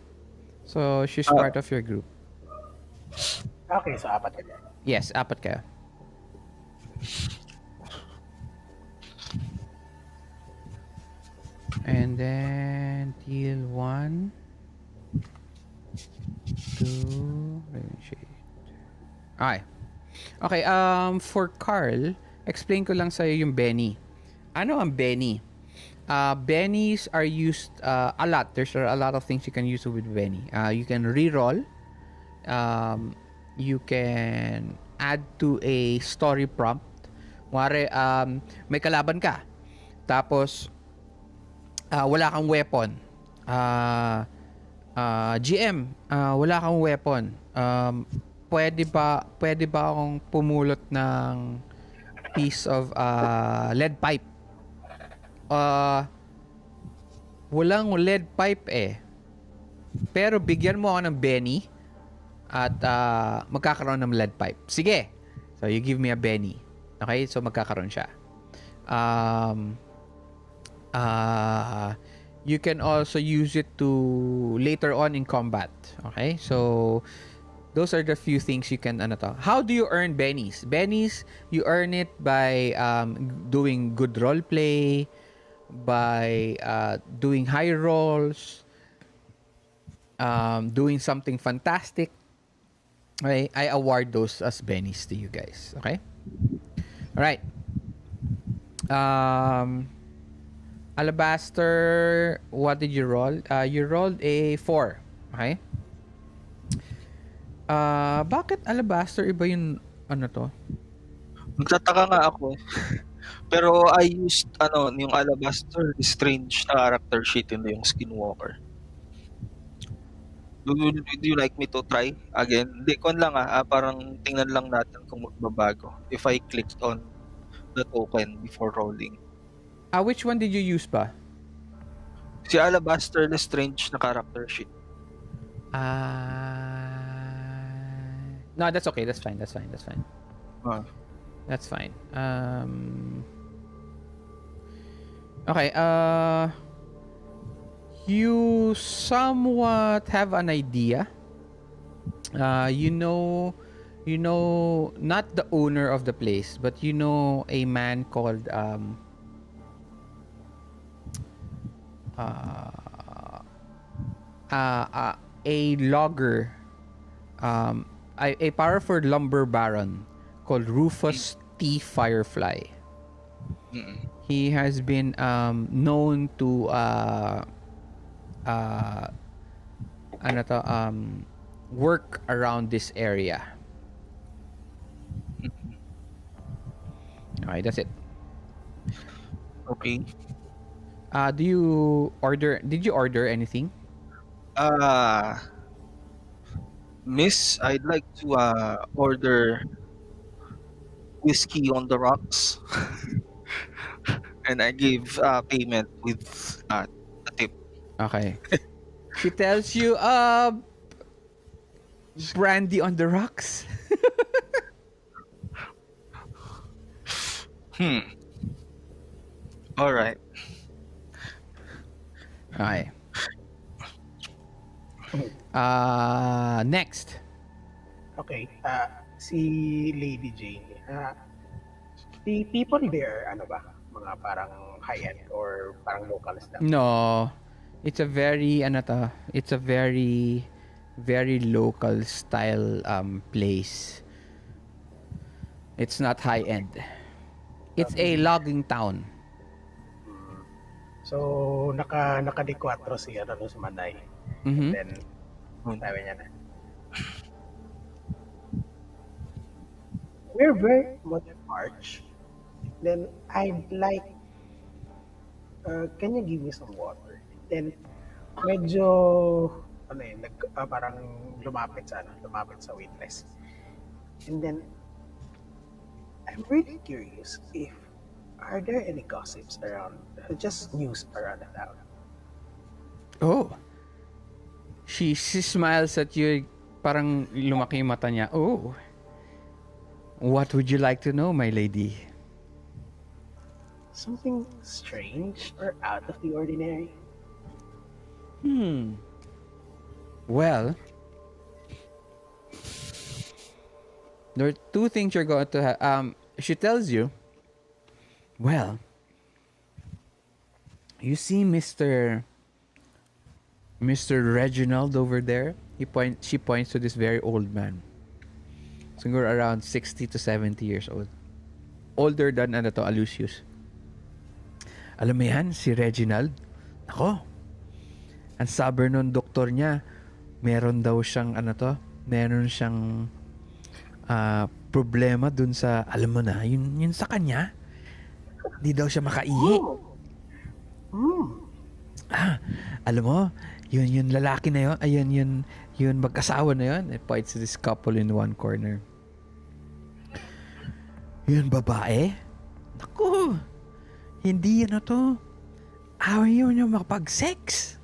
So, she's part of your group. Okay, so apat ka dyan. Yes, apat kayo. And then, deal 1, 2, Okay, for Carl, explain ko lang sa'yo yung Benny. Ano ang Benny? Bennies are used a lot. There's a lot of things you can use with Benny. You can reroll. You can add to a story prompt. Kunwari, may kalaban ka. Tapos, wala kang weapon. GM, wala kang weapon. Pwede ba akong pumulot ng piece of lead pipe? Walang lead pipe eh. Pero bigyan mo ako ng Benny at magkakaroon ng lead pipe. Sige. So you give me a Benny. Okay? So magkakaroon siya. You can also use it to later on in combat. Okay? So those are the few things you can How do you earn bennies? Bennies, you earn it by doing good role play, by doing high rolls, doing something fantastic. Okay? I award those as bennies to you guys. Okay? All right. Alabaster, what did you roll? You rolled a 4. Okay? Bakit Alabaster iba yung to? Nagtataka nga ako eh. Pero I used yung Alabaster strange na character sheet yung Skinwalker. Do you like me to try again? Hindi, kon lang parang tingnan lang natin kung magbabago if I clicked on the token before rolling. Which one did you use ba? Si Alabaster na strange na character sheet. No, that's okay. That's fine. That's fine. That's fine. Okay. You somewhat have an idea. You know, not the owner of the place, but you know a man called a logger, a powerful lumber baron called Rufus T. Firefly. Mm-mm. He has been known to work around this area. Okay, that's it. Okay. Do you order? Did you order anything? Uh, Miss, I'd like to order whiskey on the rocks, and I give payment with a tip. Okay. She tells you, brandy on the rocks. Hmm. All right. Okay. Next. Okay. Si Lady Jane. The people there, ano ba? Mga parang high-end or parang locals lang? No, it's a very ano to, it's a very very local style place. It's not high Okay. end. It's a Hindi. logging town. Mm. So, naka di 4 si ano no, si Manay. And Mhm. then sabi niya na, we're very much parched. Then I'd like, can you give me some water? Then medyo ano eh, parang lumapit sa waitress. And then I'm really curious if are there any gossips around, just news around the town? Oh, she smiles at you, parang lumaki yung mata niya. Oh, what would you like to know, my lady? Something strange or out of the ordinary? Hmm. Well, there are two things you're going to have. She tells you, well, you see Mr. Reginald over there. She points to this very old man. Siguro around 60 to 70 years old. Older than ano to, Aloysius. Alam mo yan, si Reginald? Ako, ang sabi nung doktor niya, meron daw siyang ano to, meron siyang problema dun sa, alam mo na, yun sa kanya. Di daw siya makaihi. Alam mo, yun lalaki na yun, ayun yun mag-asawa na yun. It points to this couple in one corner. Yun babae? Naku, hindi yun na to. Ayaw yun yung makapag-sex.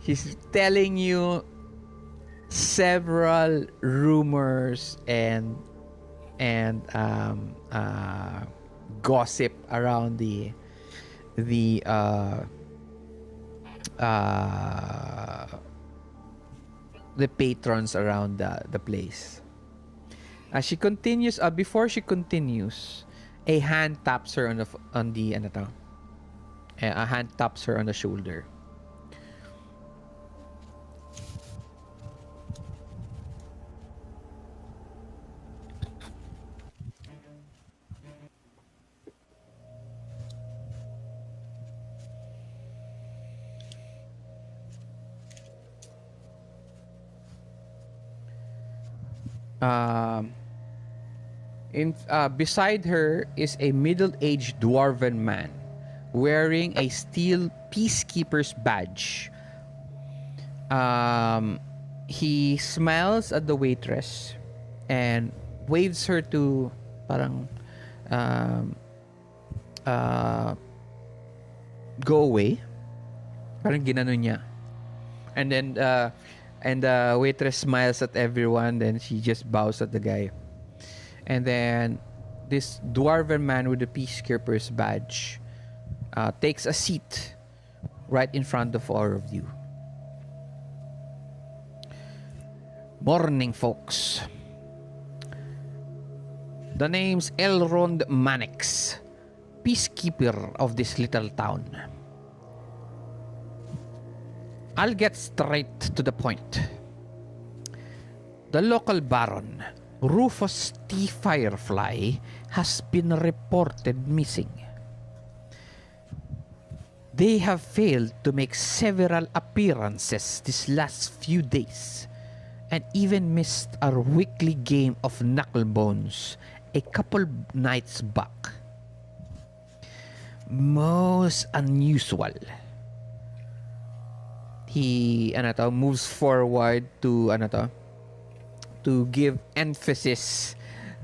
She's telling you several rumors and gossip around the uh, the patrons around the place. As she continues, before she continues, a hand taps her on the ano to, a hand taps her on the shoulder. Um, Beside her is a middle-aged dwarven man wearing a steel peacekeeper's badge. He smiles at the waitress and waves her to parang um, go away. Parang ginanon niya. And then the waitress smiles at everyone, then she just bows at the guy. And then this dwarven man with the peacekeeper's badge takes a seat right in front of all of you. Morning, folks. The name's Elrond Mannix, peacekeeper of this little town. I'll get straight to the point. The local baron, Rufus T. Firefly, has been reported missing. They have failed to make several appearances these last few days, and even missed our weekly game of knucklebones a couple nights back. most unusual. He moves forward to to give emphasis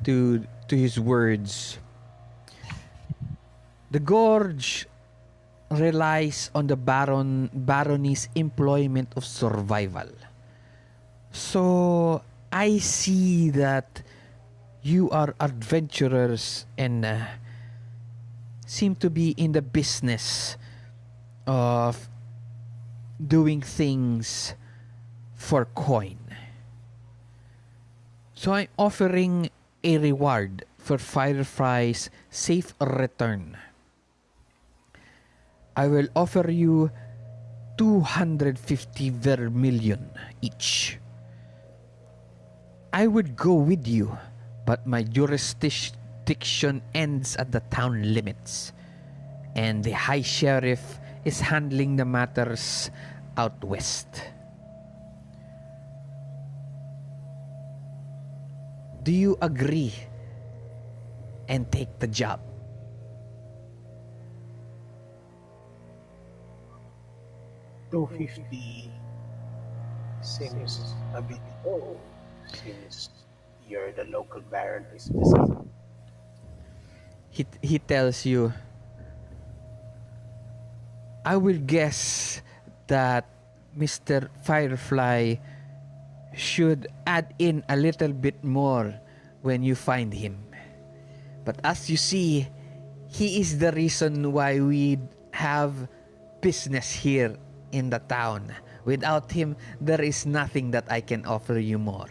to his words. The gorge relies on the barony's employment of survival. So I see that you are adventurers and seem to be in the business of doing things for coin. So I'm offering a reward for Firefly's safe return. I will offer you 250 vermilion each. I would go with you, but my jurisdiction ends at the town limits, and the High Sheriff is handling the matters out west. Do you agree and take the job? 250 seems a bit low since you're the local baron is missing. He tells you, I will guess that Mr. Firefly should add in a little bit more when you find him. But as you see, he is the reason why we have business here in the town. Without him, there is nothing that I can offer you more.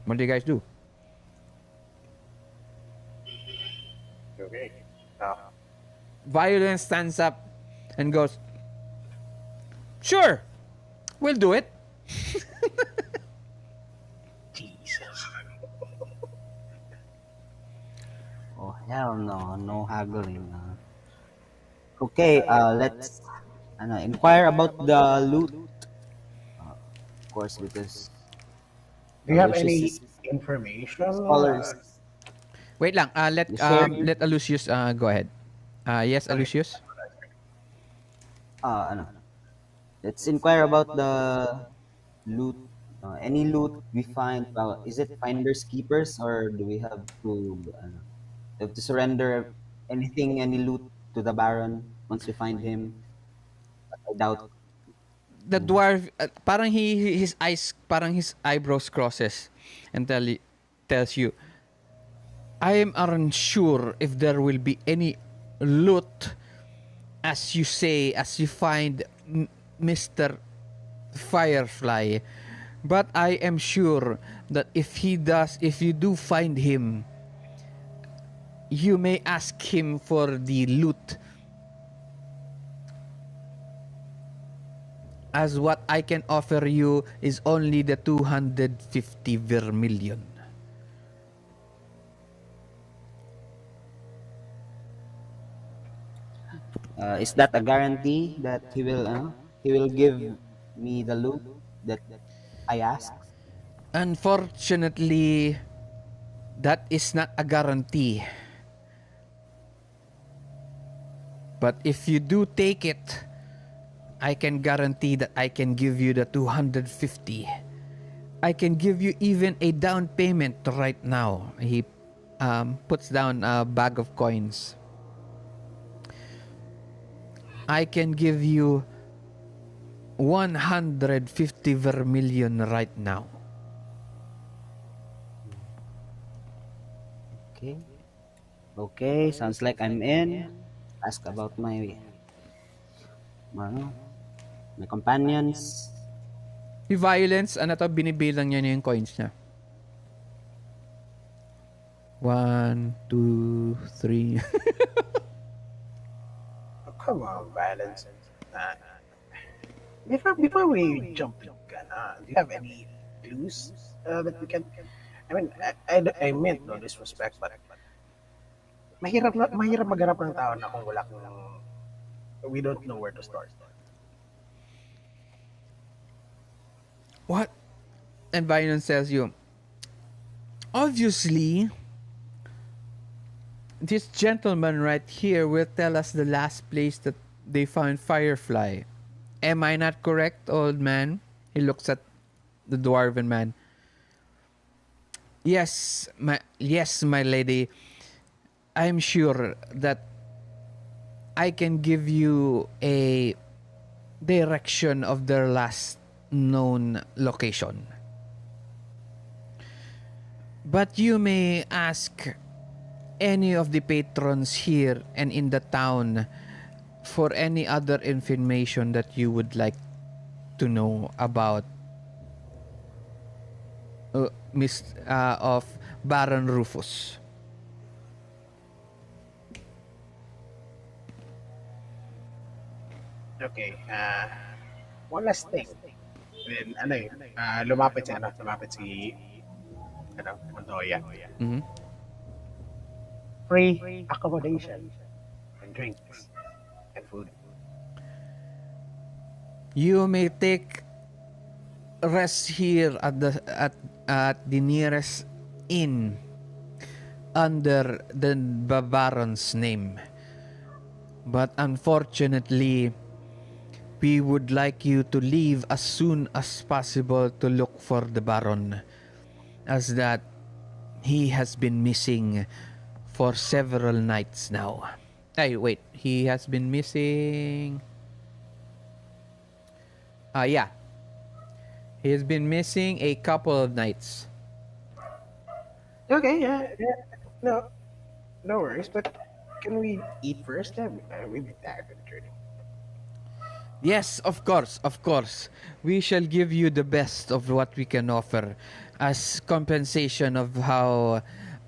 What do you guys do? Okay. Violence stands up and goes, sure, we'll do it. Jesus. Oh hell no, no haggling. Okay, let's inquire about the loot. Of course, because Do you have Aloysius any is information? scholars. Wait lang, You shared. let Aloysius go ahead. Yes, Okay. Aloysius? Ano, let's inquire about the loot. Any loot we find, is it finders keepers, or do we have to surrender anything, any loot to the Baron once we find him? I doubt. The dwarf, parang parang his eyebrows crosses and tells you, I am unsure if there will be any loot, as you say, as you find Mr. Firefly. But I am sure that if you do find him, you may ask him for the loot. As what I can offer you is only the 250 vermilion. Is that a guarantee that he will give me the loot that I asked? Unfortunately, that is not a guarantee. But if you do take it, I can guarantee that I can give you the 250. I can give you even a down payment right now. He puts down a bag of coins. I can give you 150 vermilion right now. Okay. Okay, sounds like I'm in. Ask about ano, my companions. Yung violence, binibilang niya yung coins niya. 1, 2, 3. Oh, come on, Valence. Before we jump the gun, do you have any clues that we can? I mean, I meant no disrespect, but mahirap maghanap ng tao na kung wala kang we don't know where to start. What? And Violence tells you, obviously, this gentleman right here will tell us the last place that they found Firefly. Am I not correct, old man? He looks at the dwarven man. Yes, my lady. I'm sure that I can give you a direction of their last known location. But you may ask any of the patrons here and in the town for any other information that you would like to know about of Baron Rufus. Okay, one last thing. Then, ano yun, lumapit si, Montoya. Mhm. Free accommodation and drinks and food. You may take rest here at the nearest inn under the Baron's name. But unfortunately, we would like you to leave as soon as possible to look for the Baron, as that he has been missing for several nights now. Hey, wait, he has been missing. Yeah, he has been missing a couple of nights. Okay, yeah. No, no worries. But can we eat first? Then we'll be tired of the journey. Yes, of course, of course. We shall give you the best of what we can offer as compensation of how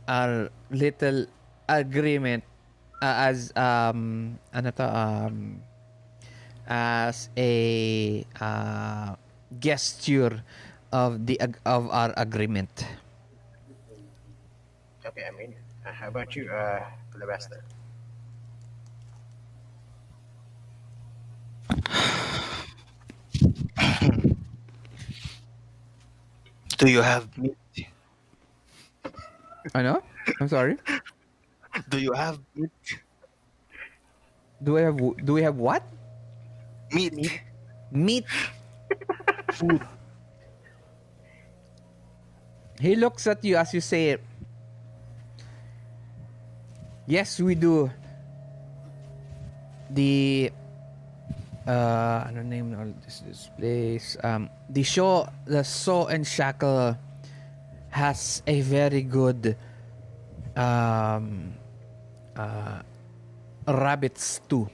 our little agreement as ano to, as a gesture of of our agreement. Okay, I mean, how about you, Alabaster? Do you have meat? Ano? I'm sorry. Do you have meat? Do we have what? Meat. Meat? Meat. He looks at you as you say it. Yes, we do. The ano name of this place? The Saw and Shackle has a very good um rabbit stew.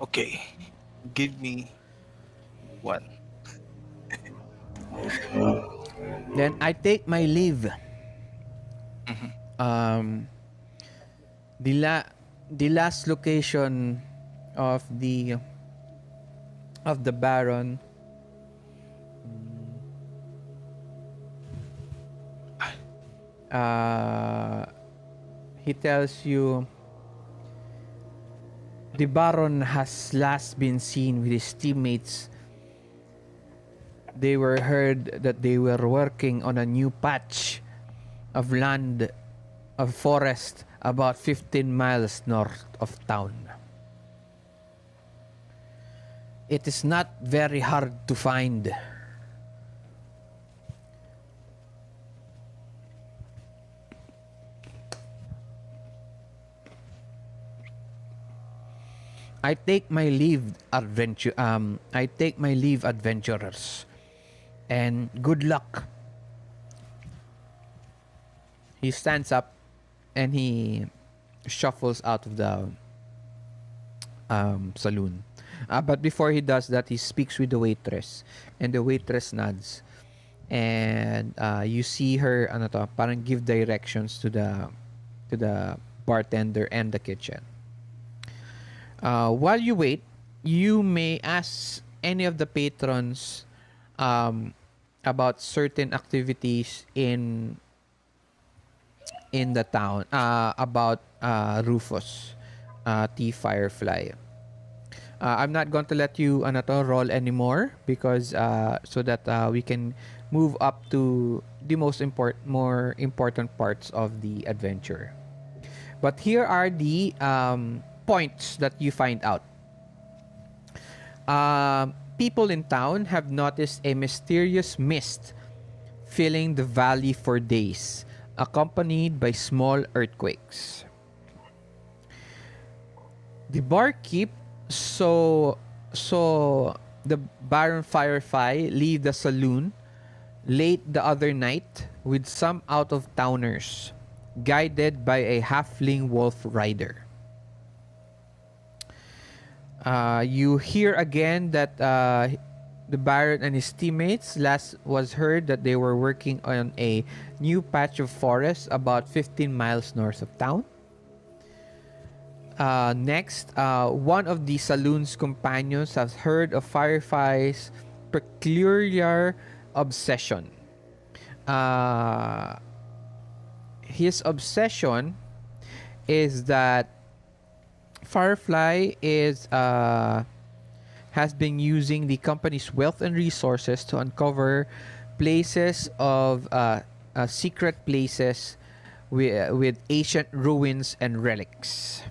Okay. Give me one. Then I take my leave. Mhm. Um, the last location of the Baron. He tells you the Baron has last been seen with his teammates. They were heard that they were working on a new patch of land, of forest, about 15 miles north of town. It is not very hard to find. I take my leave, adventurers, and good luck. He stands up and he shuffles out of the saloon. But before he does that, he speaks with the waitress, and the waitress nods. And you see her, ano to, parang give directions to the bartender and the kitchen. While you wait, you may ask any of the patrons about certain activities in the town, about Rufus, T. Firefly. I'm not going to let you roll anymore because so that we can move up to the more important parts of the adventure. But here are the points that you find out. People in town have noticed a mysterious mist filling the valley for days, accompanied by small earthquakes. The barkeep saw the Baron Firefly leave the saloon late the other night with some out of towners, guided by a halfling wolf rider. You hear again that the Baron and his teammates last was heard that they were working on a new patch of forest about 15 miles north of town. Next, one of the saloon's companions has heard of Firefly's peculiar obsession. His obsession is that Firefly has been using the company's wealth and resources to uncover places of secret places with ancient ruins and relics.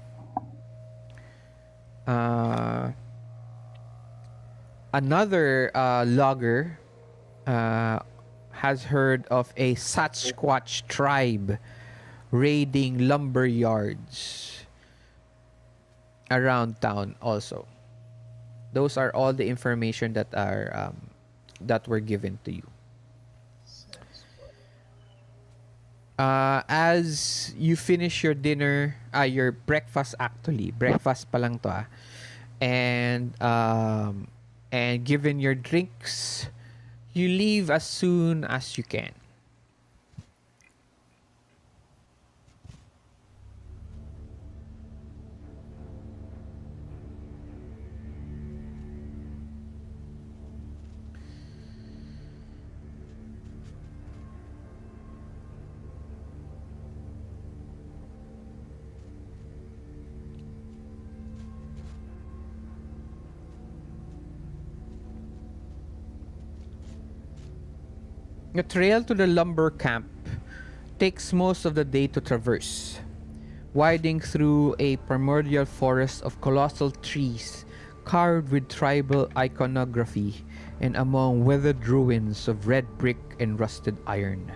Another logger has heard of a Sasquatch tribe raiding lumber yards around town also. Those are all the information that were given to you. As you finish your dinner, your breakfast actually, breakfast pa lang to and given your drinks, you leave as soon as you can. The trail to the lumber camp takes most of the day to traverse, winding through a primordial forest of colossal trees carved with tribal iconography and among weathered ruins of red brick and rusted iron.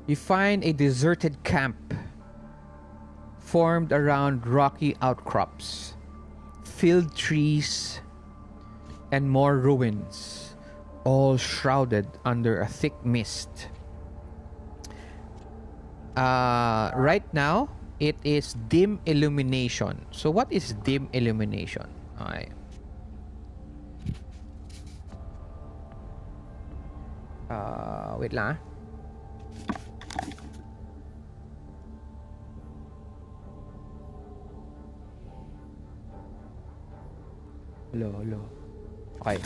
You find a deserted camp formed around rocky outcrops, filled trees, and more ruins, all shrouded under a thick mist. Right now, it is dim illumination. So what is dim illumination? Okay. Wait lang. Hello. Okay.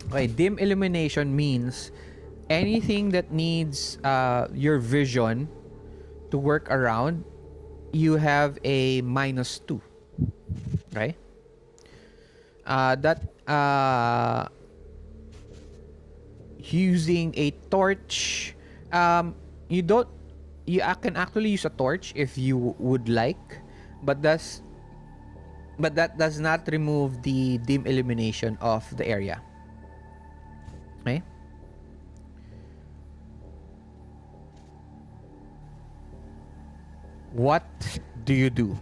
Okay, dim illumination means anything that needs your vision to work around, you have a -2. Okay? That using a torch, you can actually use a torch if you would like, but that does not remove the dim illumination of the area. Okay? What do you do?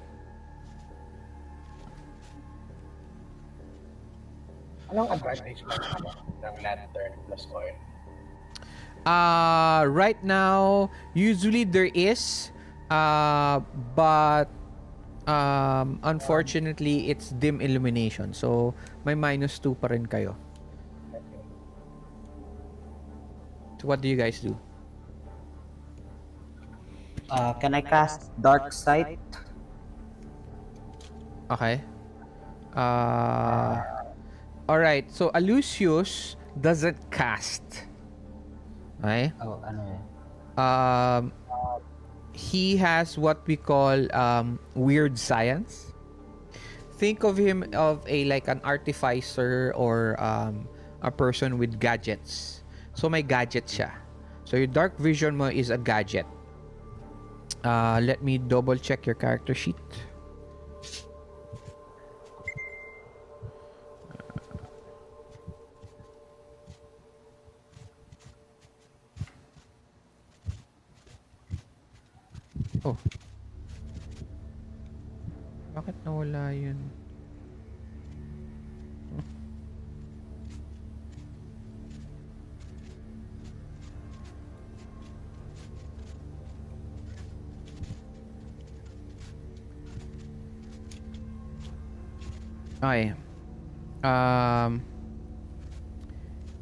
Anong advantage ng lantern plus coin? Right now, usually there is, but unfortunately, it's dim illumination. So, may -2 pa rin kayo. What do you guys do? Can I cast Dark Sight? Okay. Uh, all right. So Aloysius doesn't cast. Okay. Oh, ano eh? Um, he has what we call weird science. Think of him of a like an artificer or a person with gadgets. So may gadget siya. So your dark vision mo is a gadget. Let me double check your character sheet. Oh. Bakit nawala yun? Okay.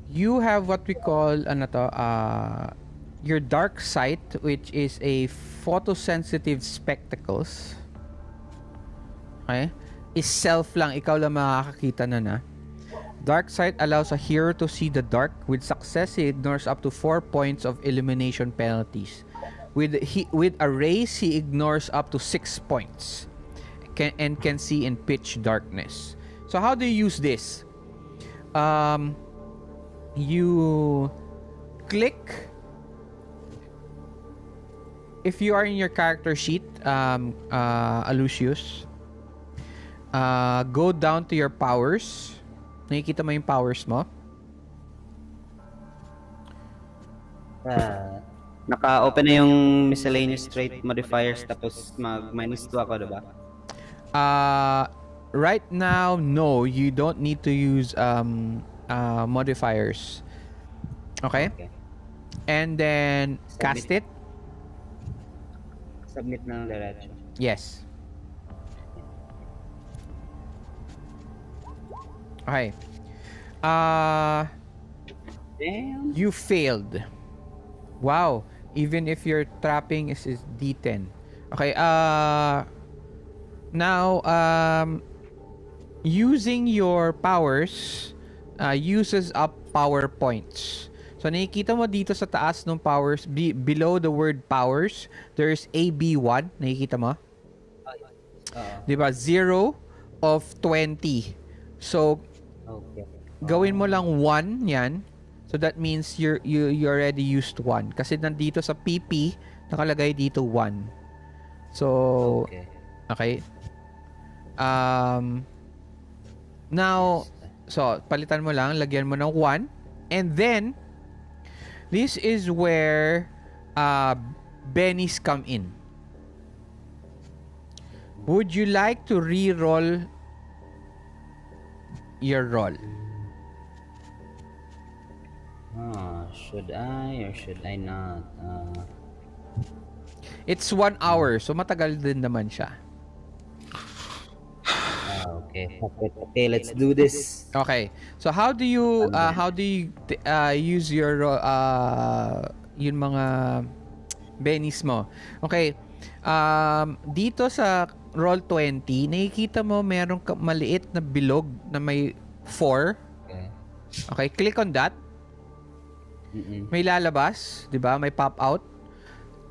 You have what we call ano to, your dark sight, which is a photosensitive spectacles. Okay? Is self lang, ikaw lang makakakita na. Dark sight allows a hero to see the dark. With success, he ignores up to 4 points of illumination penalties. With a raise, he ignores up to 6 points. And can see in pitch darkness. So how do you use this? You click. If you are in your character sheet, Aloysius, go down to your powers. Nakikita mo yung powers mo? Naka-open na yung miscellaneous trait modifiers tapos mag-minus 2 ako, diba? Right now, no. You don't need to use modifiers. Okay? And then, cast it. Submit ng diretso. Yes. Okay. Damn. You failed. Wow. Even if your trapping is D10. Okay. Now, using your powers uses up power points. So, nakikita mo dito sa taas ng powers, below the word powers, there's AB1. Nakikita mo? Diba? 0 of 20. So, gawin mo lang 1 yan. So, that means you already used 1. Kasi nandito sa PP, nakalagay dito 1. So, okay. Now, so, palitan mo lang, lagyan mo ng 1. And then, this is where bennies come in. Would you like to re-roll your roll? Should I or should I not? It's 1 hour, so matagal din naman siya. Okay, let's do this. Okay. So how do you use your yung mga bennies mo? Okay. Dito sa Roll20, nakikita mo merong maliit na bilog na may 4. Okay, click on that. May lalabas, 'di ba? May pop out.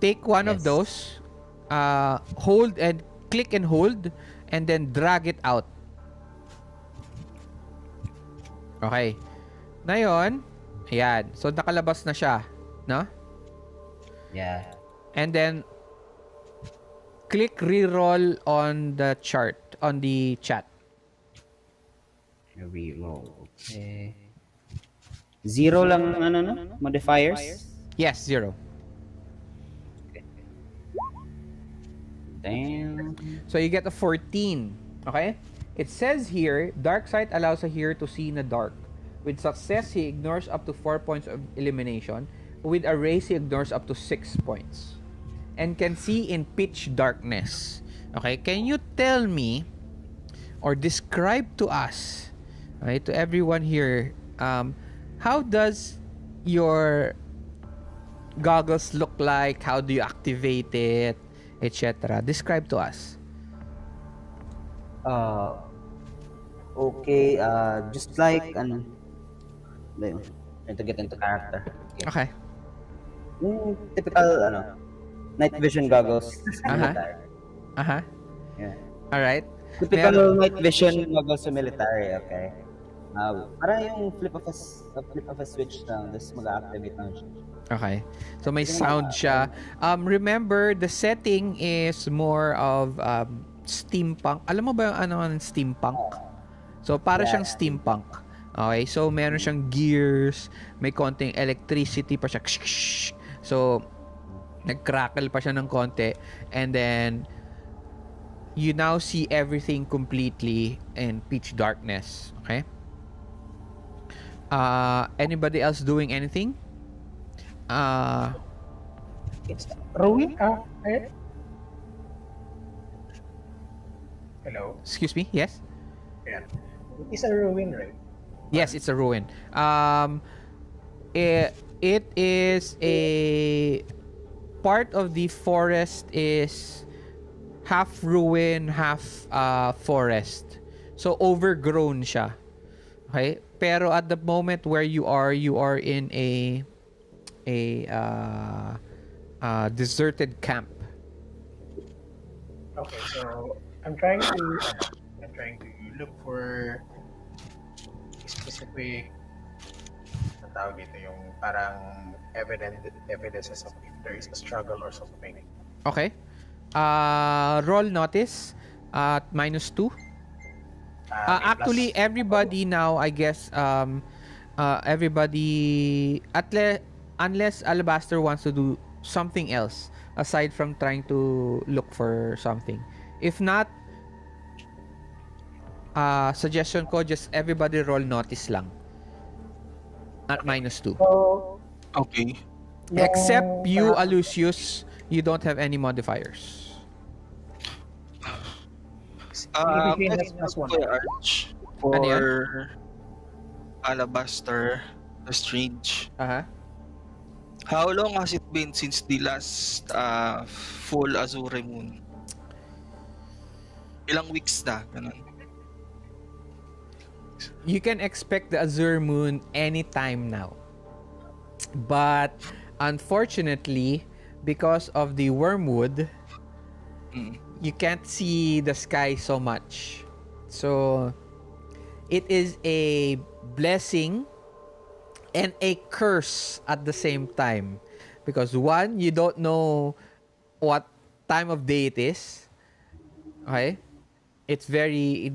Take one of those. Hold and click and hold and then drag it out. Okay. Ngayon, ayan. So, nakalabas na siya. No? Yeah. And then, click reroll on the chart, on the chat. Reroll. Okay. 0 lang, modifiers? Yes, 0. Damn. So, you get a 14. Okay? It says here, dark sight allows a hero to see in the dark. With success, he ignores up to 4 points of elimination. With a raise, he ignores up to 6 points. And can see in pitch darkness. Okay? Can you tell me or describe to us, right, to everyone here, how does your goggles look like? How do you activate it, etc.? Describe to us. Uh, okay. Just like trying to get into character. Okay. Okay. Typical night vision goggles sa Uh-huh. military. Uh-huh. Yeah. All right. Typical night vision goggles sa military. Okay. Para yung flip of a switch lang, this mag-activate lang siya. Okay. So may Sige na. sound siya. Remember, the setting is more of steampunk. Alam mo ba yung ano ang steampunk? So para Yeah, siyang yeah. steampunk. Okay, so meron siyang gears, may konting electricity pa siya. So nag-crackle pa siya ng konti, and then you now see everything completely in pitch darkness. Okay? Anybody else doing anything? It's ruin. Hello. Excuse me? Yes? Yeah. It is a ruin, right? Yes, it's a ruin. It is a part of the forest is half ruin, half forest. So overgrown siya. Okay? Pero at the moment where you are in a deserted camp. Okay, so I'm trying to look for specific ang tawag dito, yung parang evidences of if there is a struggle or something. Okay? Roll notice at -2. Actually, Plus, everybody now, I guess, everybody, unless Alabaster wants to do something else aside from trying to look for something. If not, suggestion ko, just everybody roll notice lang at -2. so, Okay. Except you, parang- Aloysius, you don't have any modifiers. Between May us plus one. Kuya Arch Ano yan? for Alabaster, the Strange. Aha. How long has it been since the last full Azure Moon? Ilang weeks na? Ganun. You can expect the Azure Moon anytime now. But unfortunately, because of the wormwood, Mm. you can't see the sky so much. So it is a blessing and a curse at the same time. Because one, you don't know what time of day it is. Okay? It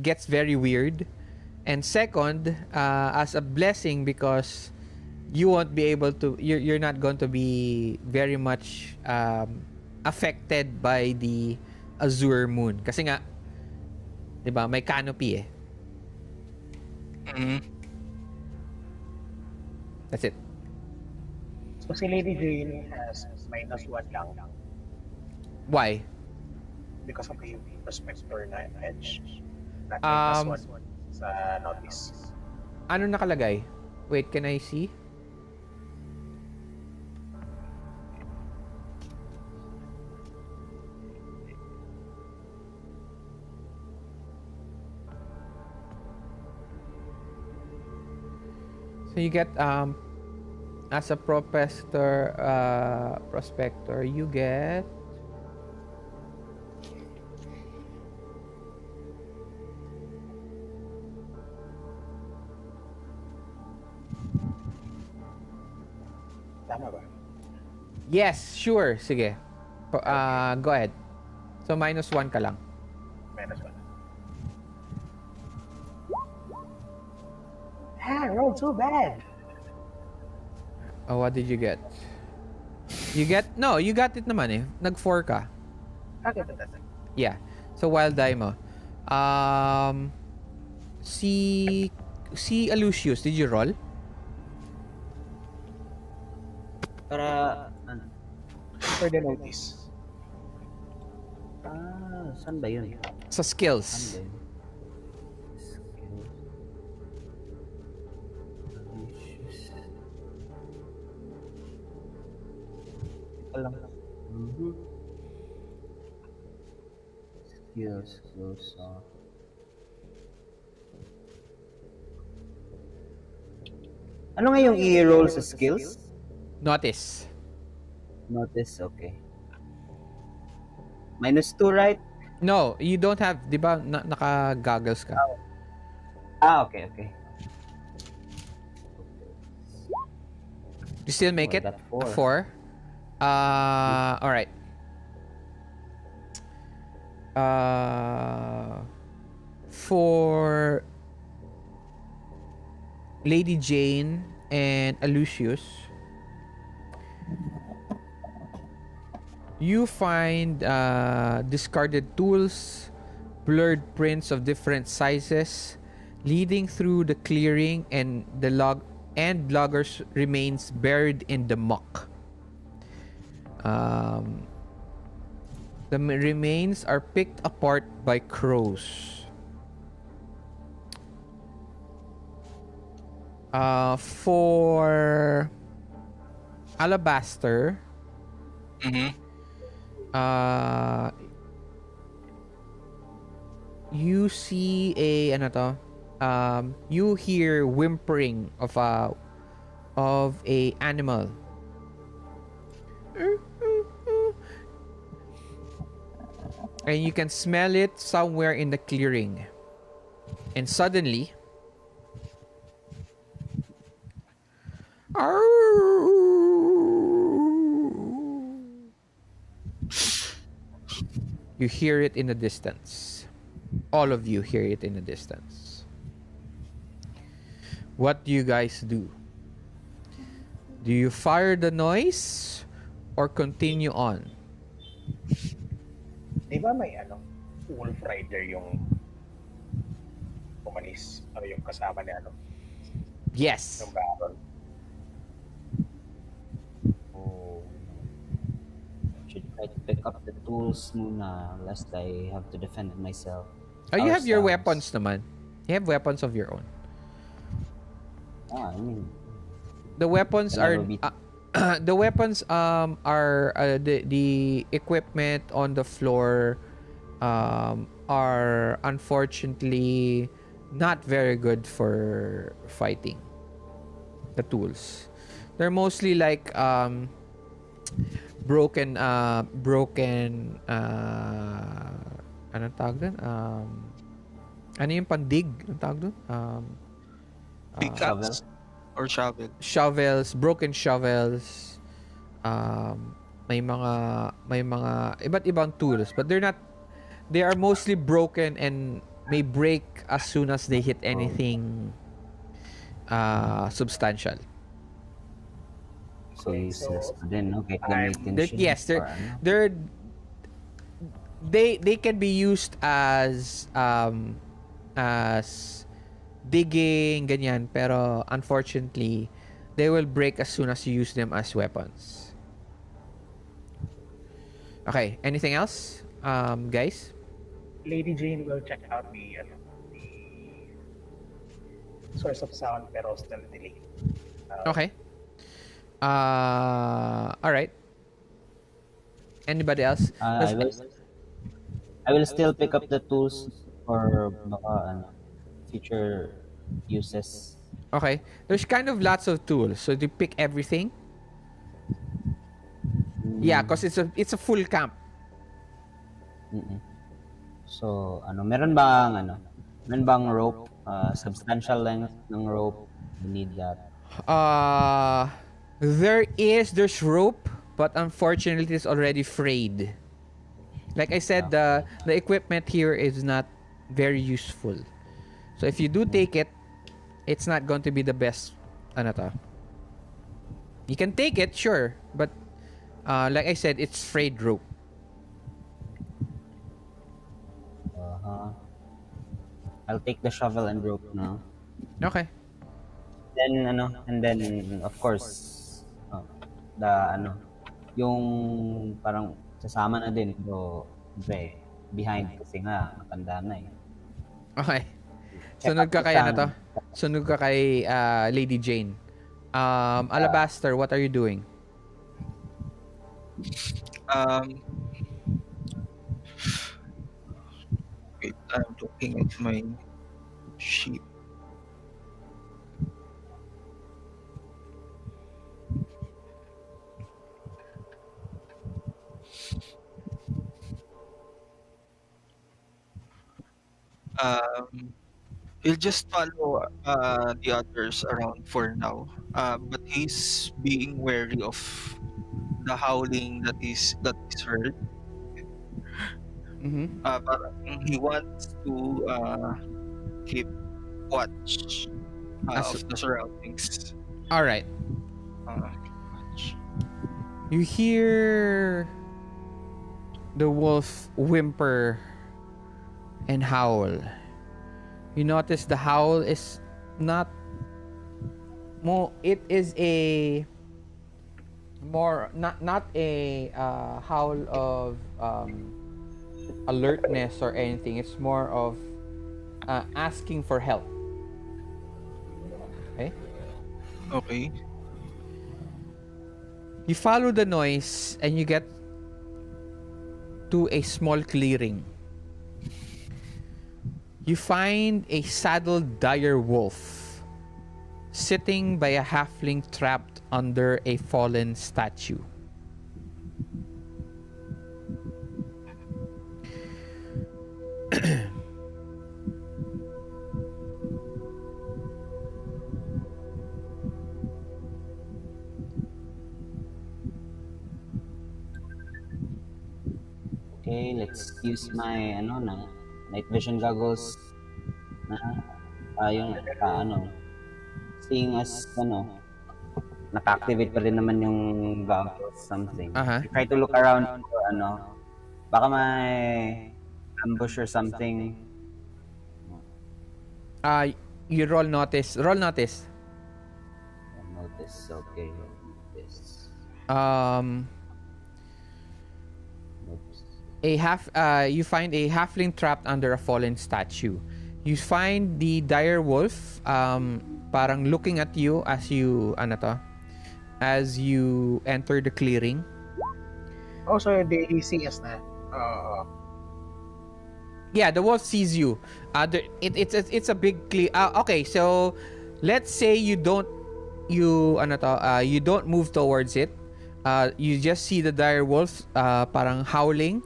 gets very weird. And second, as a blessing, because you won't be able to, you're not going to be very much affected by the azure moon. Kasi nga, di ba, may canopy eh. Mm. That's it. So si Lady Jayne has -1 lang Why? because of the prospector na edge. Not Um, -1 sa notice. Ano nakalagay? Wait, can I see? So you get as a prospector you get Tama ba? yes, sure, sige. Go ahead. So -1 ka lang. -1. I rolled so bad. Oh, what did you get? You got it naman eh. Nag-4 ka. Okay, fantastic. Yeah. So wild die mo. Si Aloysius, did you roll? Para, For the notice. saan ba yun? Sa Saan skills. ba yun? lang. Mhm. Skills. Ano nga yung i-roll sa skills? Notice. Notice, okay. -2, right? No, you don't have, di ba, naka-goggles ka? Okay. You still make I it? got A 4. 4? Alright. For Lady Jayne and Aloysius, you find discarded tools, blurred prints of different sizes, leading through the clearing, and loggers' remains buried in the muck. The remains are picked apart by crows. For Alabaster, Mm-hmm. you see you hear whimpering of a animal. And you can smell it somewhere in the clearing. And suddenly, you hear it in the distance. All of you hear it in the distance. What do you guys do? Do you fire the noise or continue on? Di ba may Wolf Rider yung umalis, yung kasama ni Yes. yung Baron. Oh, should try to pick up the tools muna lest I have to defend myself. Oh, you have your Ourselves. weapons naman. You have weapons of your own. I mean, The weapons can are never be the weapons are the equipment on the floor are unfortunately not very good for fighting. The tools, they're mostly like broken anong tawag dun? Ano yung pandig? Anong tawag dun? Pickaxe or shovel. Shovels, broken shovels. May mga iba't ibang tools, but they are mostly broken and may break as soon as they hit anything substantial. so useless. But then, okay, I'm- gamitin They're, siya. yes, Or ano. they can be used as digging ganyan, pero unfortunately they will break as soon as you use them as weapons. Okay, anything else, guys? Lady Jayne will check out the source of sound pero still delay. Okay. All right. Anybody else? I will still pick up the tools for future uses. Okay. There's kind of lots of tools. So do you pick everything? Yeah, because it's a full camp. Mm-mm. So, meron bang rope? Substantial length ng rope. We need that. There's rope, but unfortunately it's already frayed. Like I said, the equipment here is not very useful. So if you do take it, it's not going to be the best. You can take it, sure, but like I said, it's frayed rope. I'll take the shovel and rope now. Okay. Then and then of course yung parang sasama na din pero siyempre behind kasi nga matanda na eh. Okay. Check Sunod ka out kay the ano to? sound. Sunod ka kay Lady Jayne. Alabaster, what are you doing? Um, wait, I'm looking at my sheet. Um, he'll just follow the others around for now. But he's being wary of the howling that is heard. Mm-hmm. Parang he wants to keep watch As of the surroundings. all right, Keep watch. you hear the wolf whimper and howl. You notice the howl is not more. It is a more not a howl of alertness or anything. It's more of asking for help. Okay. Okay. You follow the noise and you get to a small clearing. You find a saddled dire wolf sitting by a halfling trapped under a fallen statue. Okay, let's use my night vision goggles na yung seeing as naka-activate pa rin naman yung goggles something. Uh-huh. I try to look around for baka may ambush or something. You roll notice. Roll notice. Notice, okay. Notice. Oops. You find a halfling trapped under a fallen statue. You find the dire wolf parang looking at you as you as you enter the clearing. Also, he sees us na. Yeah, the wolf sees you. It's a big okay, so let's say you don't move towards it. You just see the dire wolf parang howling,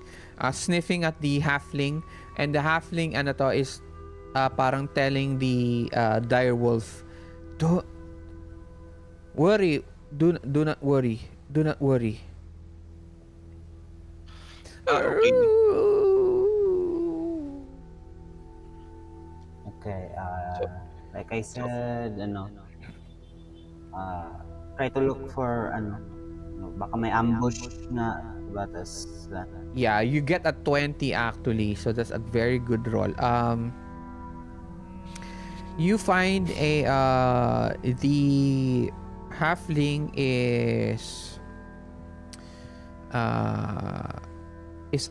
sniffing at the halfling, and the halfling is parang telling the dire wolf, don't worry, do not worry, do not worry. Okay. Okay, So, like I said, try to look for baka may ambush na diba, Yeah, you get a 20 actually, so that's a very good roll. You find the halfling is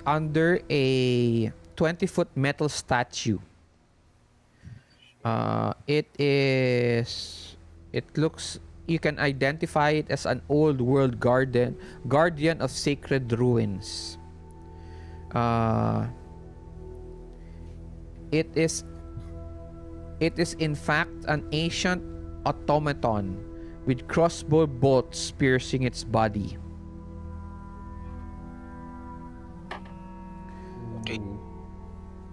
under a 20-foot metal statue. It looks, you can identify it as an old world guardian of sacred ruins. It is in fact an ancient automaton with crossbow bolts piercing its body. okay.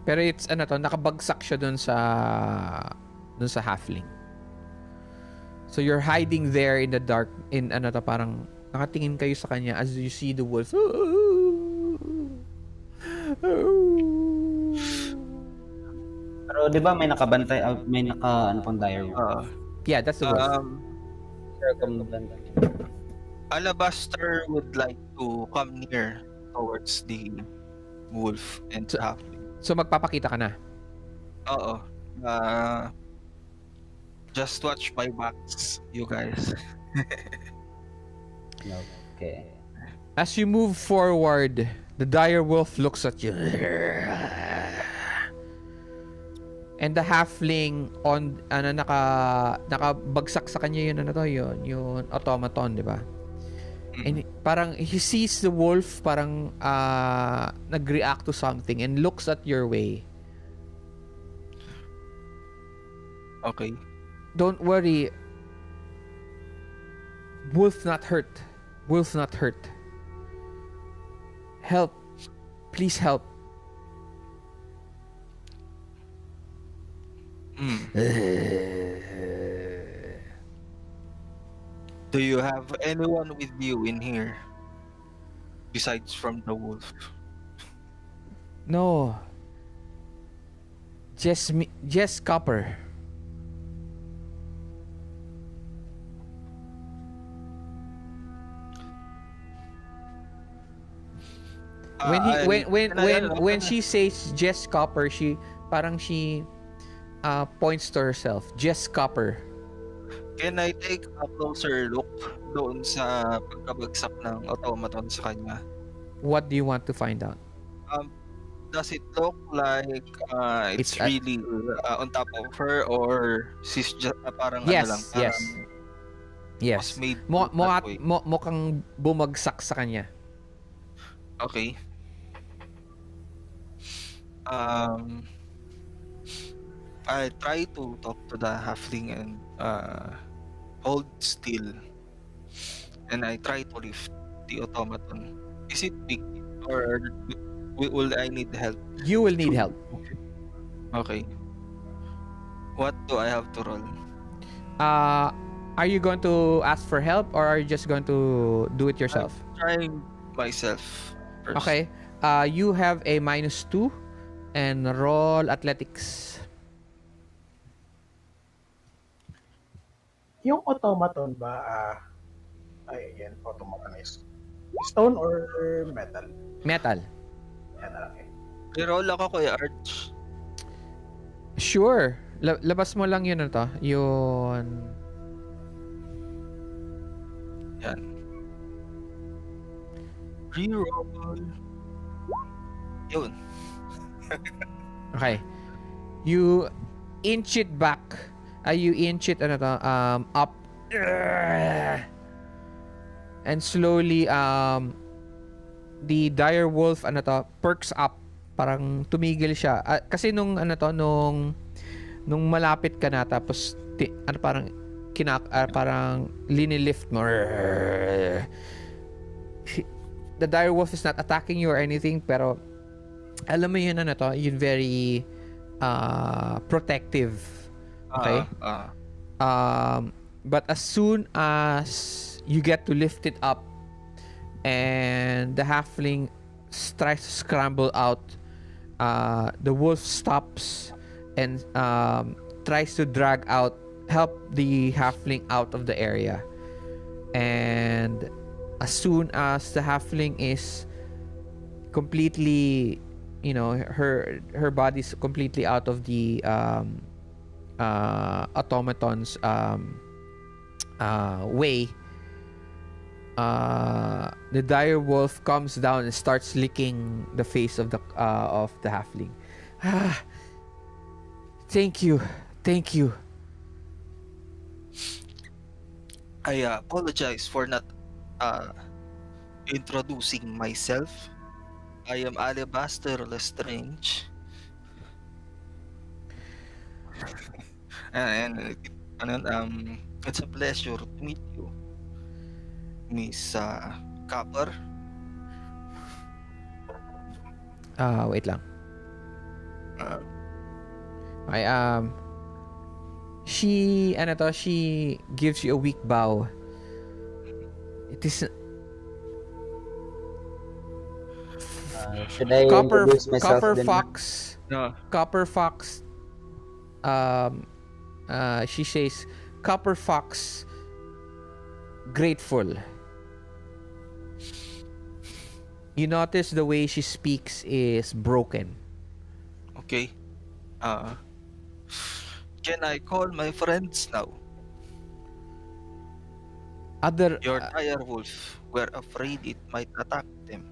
Pero it's nakabagsak siya dun sa halfling. So you're hiding there in the dark, in parang nakatingin kayo sa kanya as you see the wolf. Pero 'di ba may nakabantay, may pang dire wolf? Yeah, that's the wolf. Alabaster would like to come near towards the wolf and halfling. So magpapakita ka na. Oo. Just watch my backs, you guys. Okay. As you move forward, the dire wolf looks at you. And the halfling nakabagsak sa kanya yun automaton, di ba? And parang he sees the wolf parang nag-react to something and looks at your way. Okay. Don't worry. Wolf not hurt. Wolf not hurt. Help. Please help. Mm. Do you have anyone with you in here besides from the wolf? No. Just me, just Copper. When he I can I ano, when can I, she says just Copper, she points to herself. Just Copper. can I take a closer look doon sa pagkabagsak ng automaton sa kanya? What do you want to find out? Um, does it look like It's it's really on top of her, or she's just parang ano lang, yes, yes. parang was Yes. made that way? Mukhang bumagsak sa kanya. Okay. Um, I try to talk to the halfling and hold still, and I try to lift the automaton. Is it big, or will I need help? You will need help. Okay. What do I have to roll? Are you going to ask for help or are you just going to do it yourself? Trying myself first. Okay. You have a -2 and roll athletics. Yung automaton ba, ay, yan, automaton is stone or metal? Metal. Yan na lang eh. Pero roll ako Kuya Arch. Sure. Labas mo lang yun to. Yun. Yan. Reroll. Yun. Okay. You inch it back. You inch it up. And slowly the dire wolf perks up. Parang tumigil siya. Kasi nung malapit ka na tapos parang linilift mo. The dire wolf is not attacking you or anything, pero alam mo yun yun very protective. Okay? But as soon as you get to lift it up and the halfling tries to scramble out, the wolf stops and tries to help the halfling out of the area. And as soon as the halfling is completely, her body's completely out of the automaton's way, the dire wolf comes down and starts licking the face of the halfling. Thank you. I apologize for not introducing myself. I am Alabaster Lestrange. And it's a pleasure to meet you, Miss Copper. Wait lang. She gives you a weak bow. It is Should I introduce myself Copper then? Fox. No. Copper Fox. She says, Copper Fox, grateful. You notice the way she speaks is broken. Okay. Can I call my friends now? Your dire wolf were afraid it might attack them.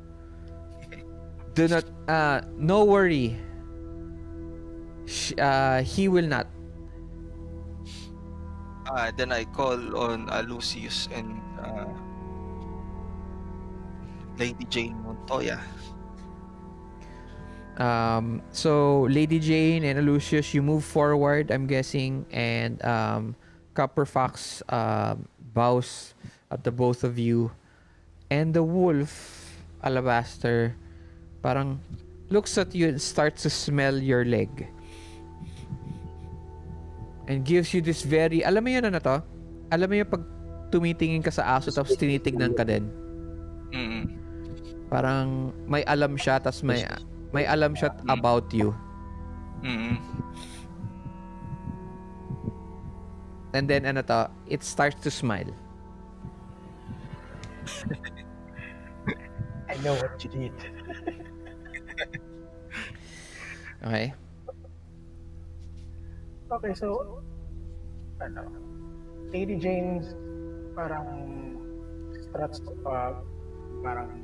Do not. No worry. He will not. Then I call on Aloysius and Lady Jayne Montoya. So Lady Jayne and Aloysius, you move forward, I'm guessing, and Copper Fox bows at the both of you, and the wolf, Alabaster, parang looks at you and starts to smell your leg, and gives you this very, alam mo yun ano to? Alam mo yung pag tumitingin ka sa aso tapos Suspicious tinitignan ka din? Mm, Parang may alam siya tapos suspicious. may alam siya mm, about you. mm. And then ano to, it starts to smile. I know what you did. Okay? Okay, so, ano, Lady Jane's parang struts, parang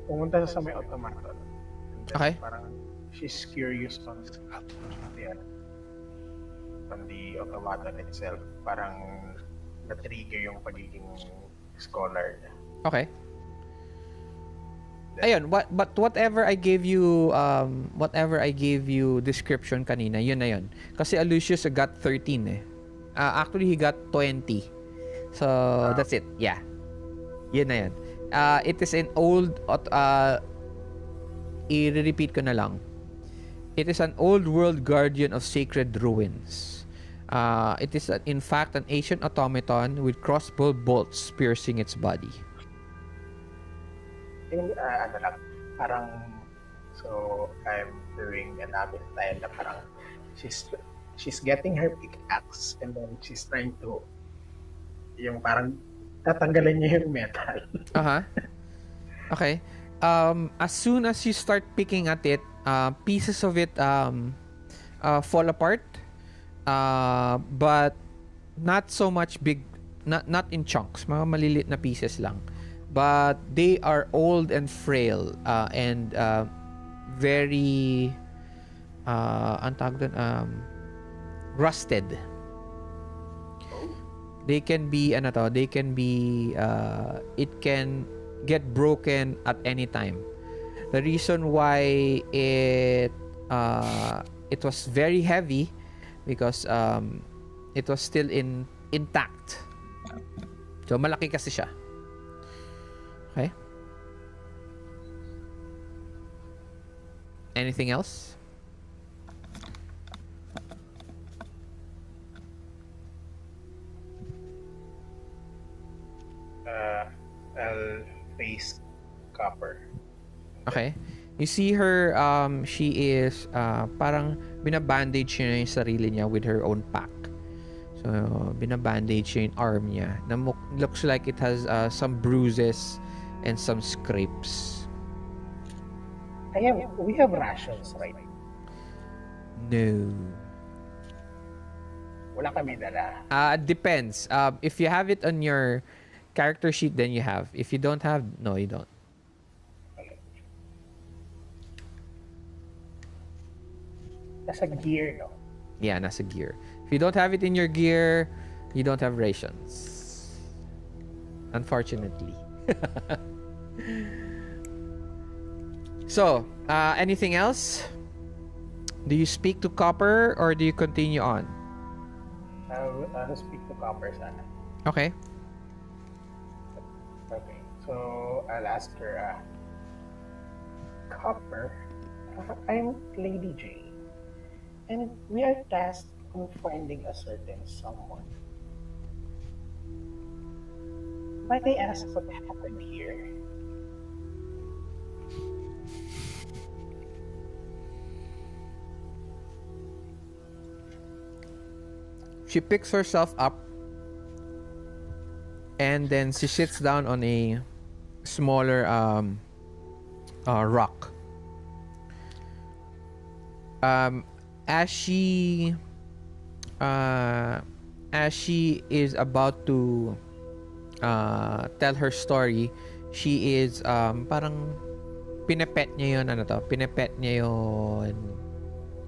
pumunta sa may automaton. And then Okay. parang she's curious on the automaton itself. Parang na-trigger yung pagiging scholar niya. Okay. Ayun, but whatever I gave you description kanina, yun na yun. Kasi Aloysius got 13 eh. Actually he got 20. So that's it. Yeah. Yun na yun. It is an old i-repeat ko na lang. It is an old world guardian of sacred ruins. It is in fact an ancient automaton with crossbow bolts piercing its body. Yung ano lang, parang, so I'm doing an Abby style na parang she's getting her pickaxe and then she's trying to, yung parang tatanggalin niya yung metal. Uh-huh. Okay. As soon as you start picking at it, pieces of it fall apart. But not so much big, not in chunks, mga maliliit na pieces lang. But they are old and frail and very ang tawag doon, rusted. They can be it can get broken at any time. The reason why it was very heavy because it was still intact. So malaki kasi siya. Okay? Anything else? I'll face Copper. Okay. You see her, she is parang binabandage niya yung sarili niya with her own pack. So, binabandage niya yung arm niya. Looks like it has some bruises and some scrapes. We have rations, right? No. Wala kami dala. Depends. If you have it on your character sheet, then you have. If you don't have, no, you don't. Nasa gear, no? Yeah, nasa gear. If you don't have it in your gear, you don't have rations. Unfortunately. So, anything else? Do you speak to Copper or do you continue on? I'll speak to Copper sana. Okay. Okay, so I'll ask her, Copper, I'm Lady Jayne, and we are tasked with finding a certain someone. Might I ask what happened here? She picks herself up and then she sits down on a smaller rock. As she is about to tell her story, she is parang pinepet niya yun, pinepet niya yun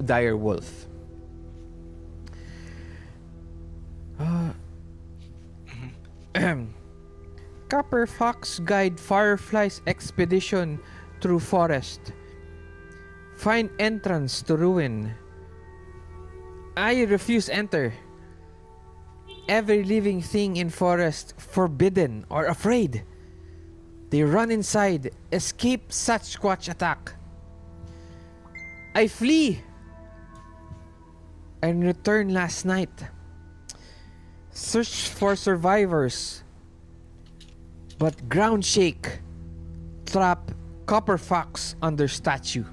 dire wolf. Copper Fox guide Firefly's expedition through forest. Find entrance to ruin. I refuse enter. Every living thing in forest forbidden or afraid. They run inside, escape Sasquatch attack. I flee and return last night. Search for survivors. But ground shake. Trap Copper Fox under statue.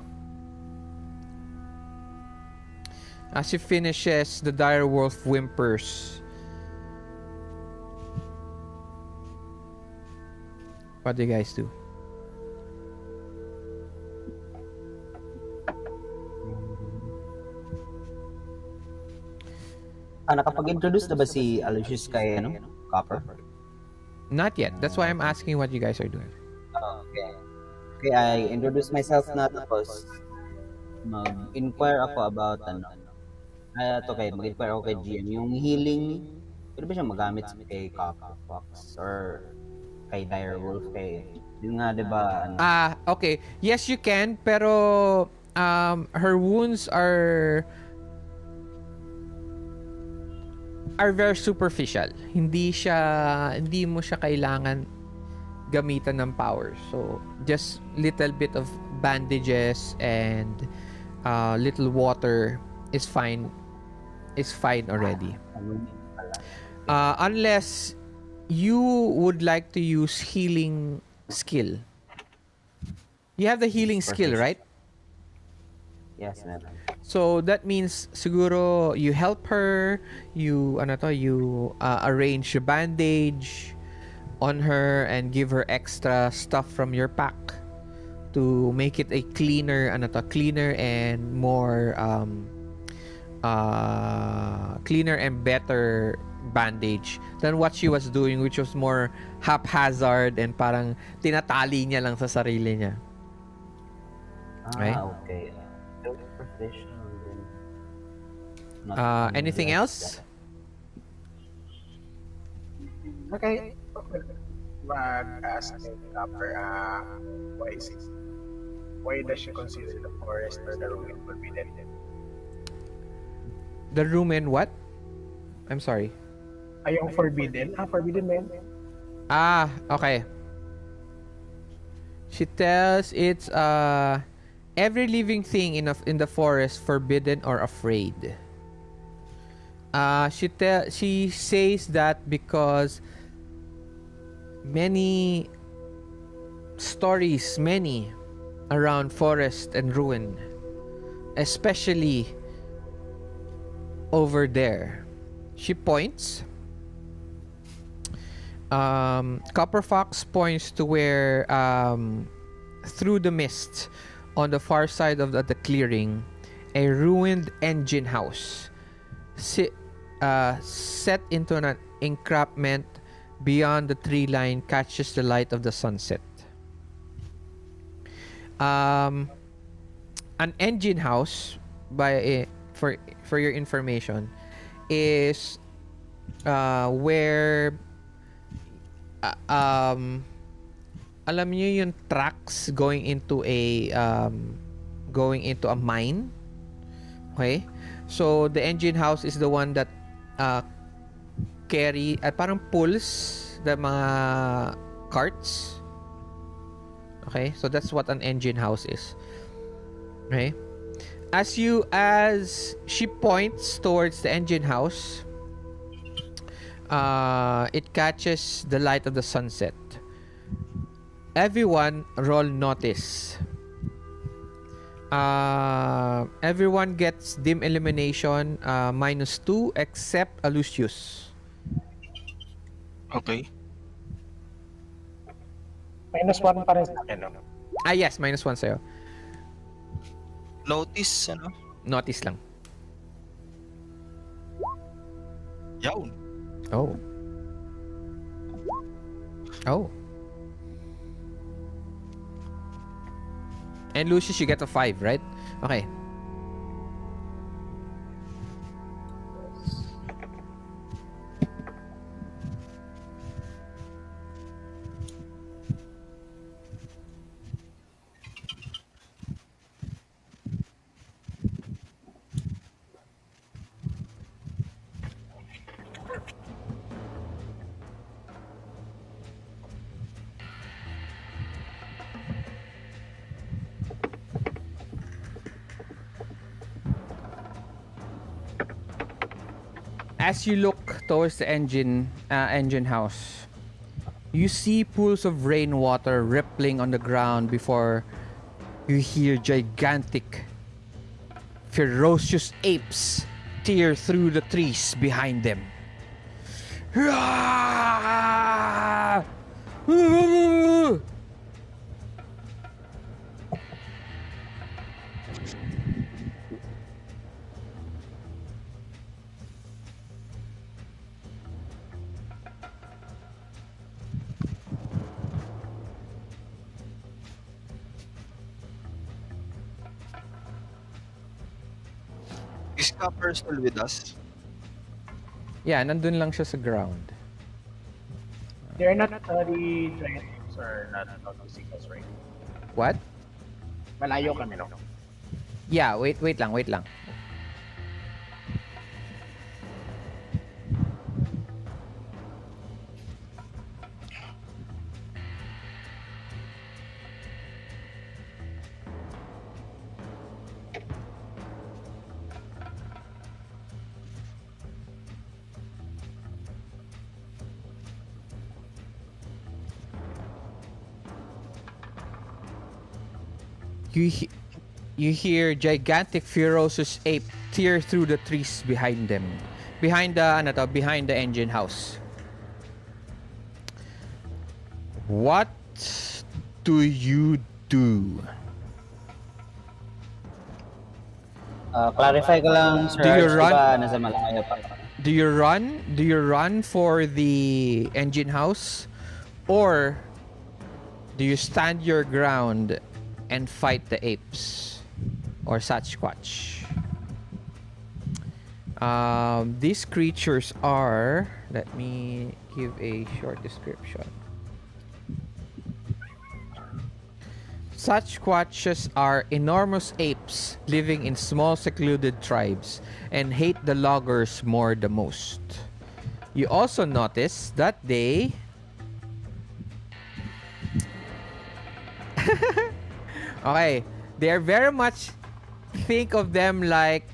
As she finishes, the dire wolf whimpers. What do you guys do? Nakapag-introduce na ba si Aloysius kay Copper? Not yet. That's why I'm asking what you guys are doing. Okay. Okay, I introduce myself na tapos mag-inquire ako about mag-inquire ako kay GM. Yung healing, pwede ba siya magamit kay Copper Fox or kay Dire Wolf yun nga, di ba? Okay. Yes, you can, pero her wounds are very superficial. Hindi mo siya kailangan gamitan ng power. So, just little bit of bandages and little water is fine. Is fine already. Unless you would like to use healing skill. You have the healing skill, right? Yes, ma'am. So that means siguro you help her, you arrange a bandage on her and give her extra stuff from your pack to make it a cleaner and more cleaner and better bandage than what she was doing, which was more haphazard and parang tinatali niya lang sa sarili niya. Right? Okay. Professional then. Anything else? Okay. Mag-ask kay Copper, why does she consider the forest or the ruin forbidden? The room and what? I'm sorry. Yung forbidden? Forbidden ba yun? Okay. She tells it's every living thing in the forest forbidden or afraid. She says that because many stories around forest and ruin, especially over there. She points. Copper Fox points to where through the mist on the far side of the clearing, a ruined engine house set into an encampment beyond the tree line catches the light of the sunset. An engine house, for your information, is where alam niyo yung tracks going into a mine. Okay? So the engine house is the one that carry at parang pulls the mga carts. Okay? So that's what an engine house is. Okay? As she points towards the engine house, it catches the light of the sunset. Everyone roll notice. Everyone gets dim illumination -2 except Aloysius. Okay. -1 pa rin sa akin, no? Yes, -1 sa'yo. Notice, Notice lang. Yawn. Oh. And Lucius, you get a 5, right? Okay. As you look towards the engine house, you see pools of rainwater rippling on the ground before you hear gigantic, ferocious apes tear through the trees behind them. Is Copper still with us? Yeah, nandun lang siya sa ground. They're not the giant apes are not noticing us, right? What? Malayo kami, no? Yeah, wait lang. You hear gigantic ferocious ape tear through the trees behind them. Behind the engine house. What do you do? Clarify ko lang, Sir Do you Arch, run? diba nasa malayo pa? Do you run? Do you run for the engine house? Or do you stand your ground and fight the apes or Sasquatch? These creatures are, let me give a short description. Sasquatches are enormous apes living in small secluded tribes and hate the loggers more the most. You also notice that they okay, they're very much, think of them like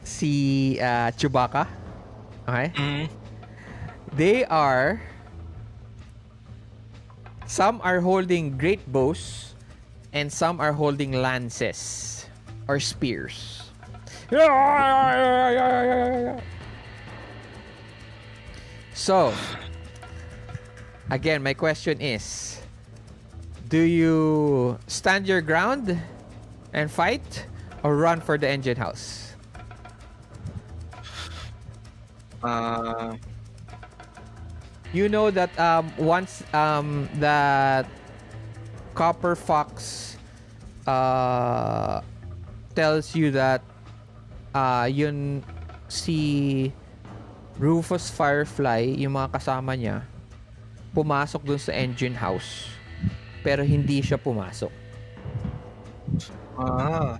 si Chewbacca. Okay? Mm-hmm. They are, some are holding great bows and some are holding lances or spears. So, again, my question is, do you stand your ground and fight or run for the engine house? You know that once that Copper Fox tells you that yun si Rufus Firefly, yung mga kasama niya, pumasok dun sa engine house. Pero hindi siya pumasok. Ah.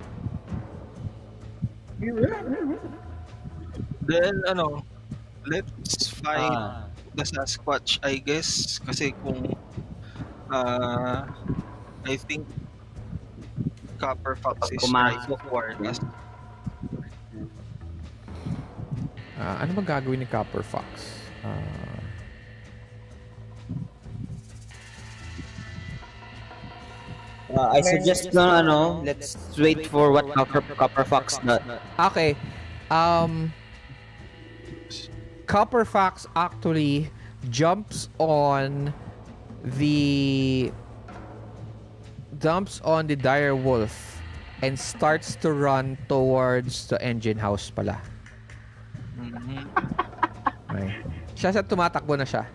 Then, let's find the Sasquatch, I guess. Kasi kung, I think Copper Fox is trying to warn us. Ano ba gagawin ni Copper Fox? I suggest let's wait for what Copper Fox does. Okay. Copper Fox actually jumps on the dire wolf and starts to run towards the engine house pala. Okay. Siya tumatakbo na siya.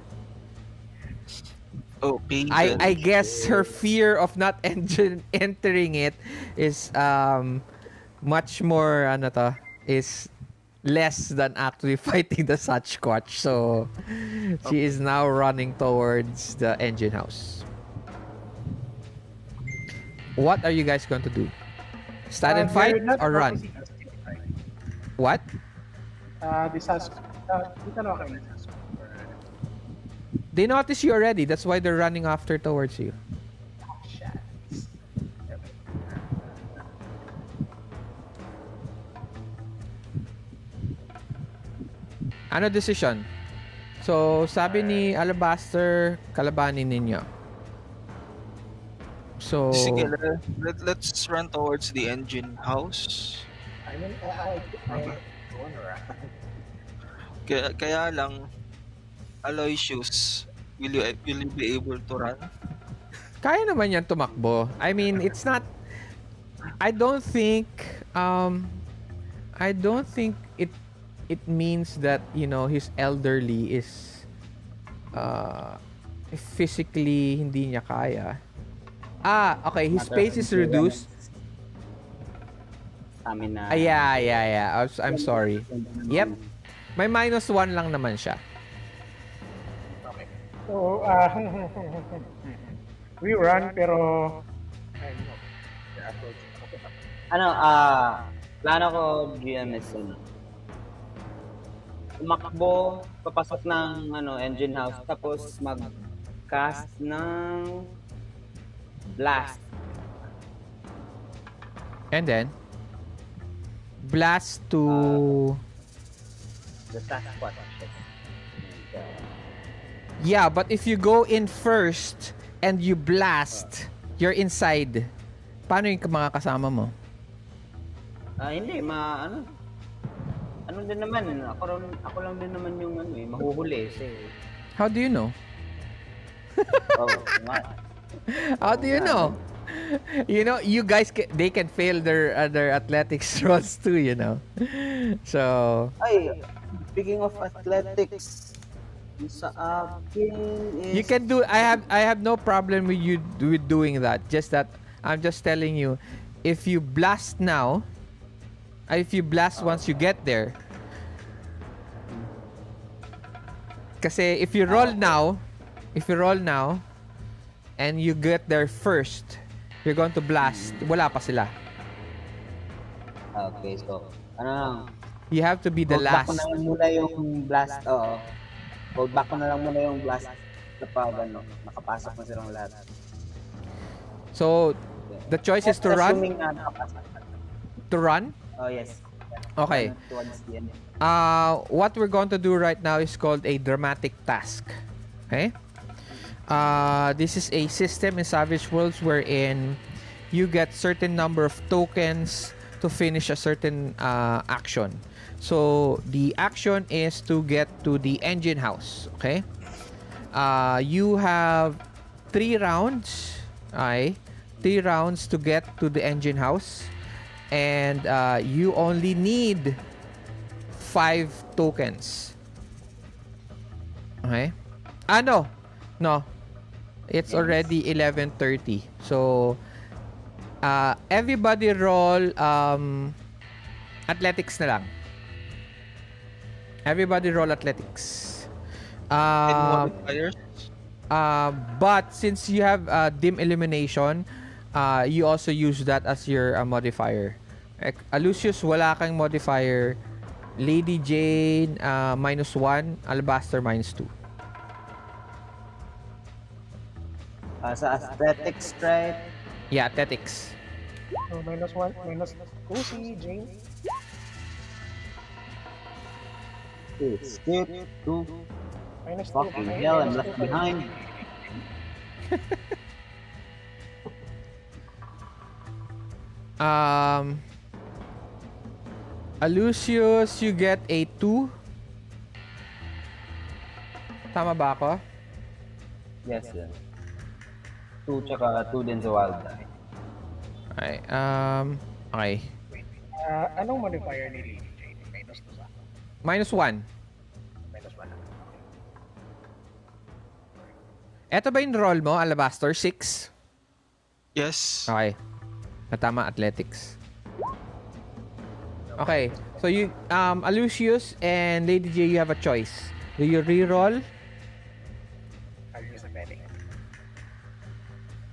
Oh, pagan. I guess her fear of not entering it is much more is less than actually fighting the Sasquatch. So she is now running towards the engine house. What are you guys going to do? Stand and fight or run? What? The Sasquatch. They notice you already. That's why they're running after towards you. Ano decision? So, sabi ni Alabaster, kalabanin ninyo. Sige, So, let's run towards the engine house. I mean, Uh, I wanna run. kaya lang, Aloysius, will you be able to run? kaya naman yan tumakbo. I mean, it's not, I don't think, I don't think it means that, his elderly is, uh, physically hindi niya kaya. Okay, his Matter of pace is reduced. endurance, stamina. Yeah. I'm sorry. Yep. May -1 lang naman siya. Okay. So, we run, pero I know. The approach. Okay. Ano, plano ko, GM is tumakbo, papasok ng engine house, tapos mag-cast ng blast. And then, blast to... The Sasquatch. Yeah, but if you go in first and you blast, you're inside. Paano yung mga kasama mo? Hindi, ano din naman, ako lang din naman yung mahuhuli. How do you know? Oh, nga. How do you know? You guys, they can fail their athletics rolls too, So, Ay, speaking of athletics, yung sa akin is... you can do. I have no problem with you with doing that. Just that I'm just telling you, if you blast now, if you blast once you get there. Kasi if you roll now, and you get there first, you're going to blast. Wala pa sila. Okay, so, ano, You have to be the hold back ko last. na lang muna yung blast, oo. Hold back ko na lang muna yung blast kapag nakapasok na silang lahat. So, the choice is to run. Assuming na nakapasok. To run? Oh, yes. Okay. Towards the end. What we're going to do right now is called a dramatic task. Okay? This is a system in Savage Worlds wherein you get certain number of tokens to finish a certain action. So, the action is to get to the engine house. Okay? You have 3 rounds. Okay? 3 rounds to get to the engine house. And you only need 5 tokens. Okay? No. It's already 11:30. So, everybody roll athletics na lang. Everybody roll athletics. Any modifiers? But since you have dim illumination, you also use that as your modifier. Aloysius, wala kang modifier. Lady Jayne, -1. Alabaster, -2. Sa athletics, right? Yeah, athletics. So, -1, -2 si Jayne. Skip to -2. fucking hell, I'm left behind. Aloysius, you get a 2. Tama ba ako? Yes, yes. 2 tsaka 2 din sa wild die. Okay. Okay. Anong modifier ni Lady Jayne? -2 ba? -1. -1 lang. Eto ba yung roll mo, Alabaster? 6? Yes. Okay. Tama, athletics. Okay. So, you, Aloysius and Lady J, you have a choice. Do you re-roll? I'll use a penny.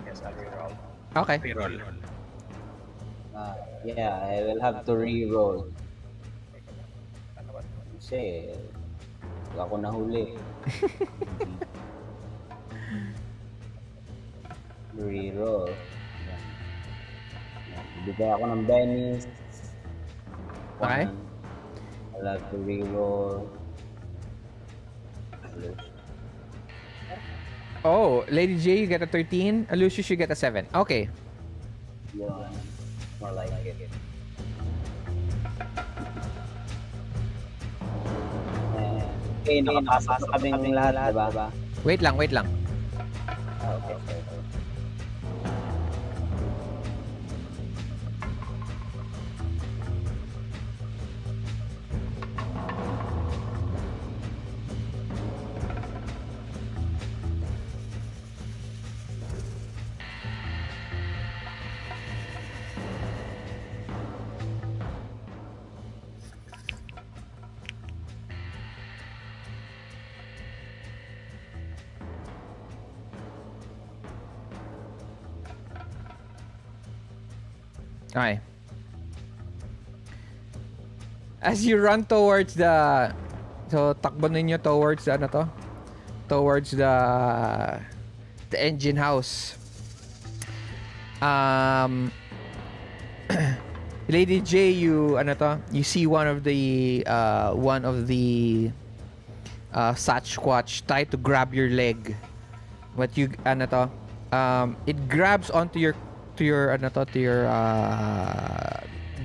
Yes, I'll reroll. Okay. Reroll. Yeah, I will have to re-roll. Kasi, ako nahuli. Re-roll. Bigay ako ng bennies. Okay. I'll have to re-roll. Oh, Lady J, you get a 13. Aloysius, you get a 7. Okay. Yun. More like it. Okay, nakapasok na kaming lahat, diba? Wait lang, wait lang. Okay. Okay. As you run towards the... So, takbo ninyo towards ano to? Towards the engine house. Lady J, you ano to? You see one of the Sasquatch try to grab your leg. But you ano to? It grabs onto your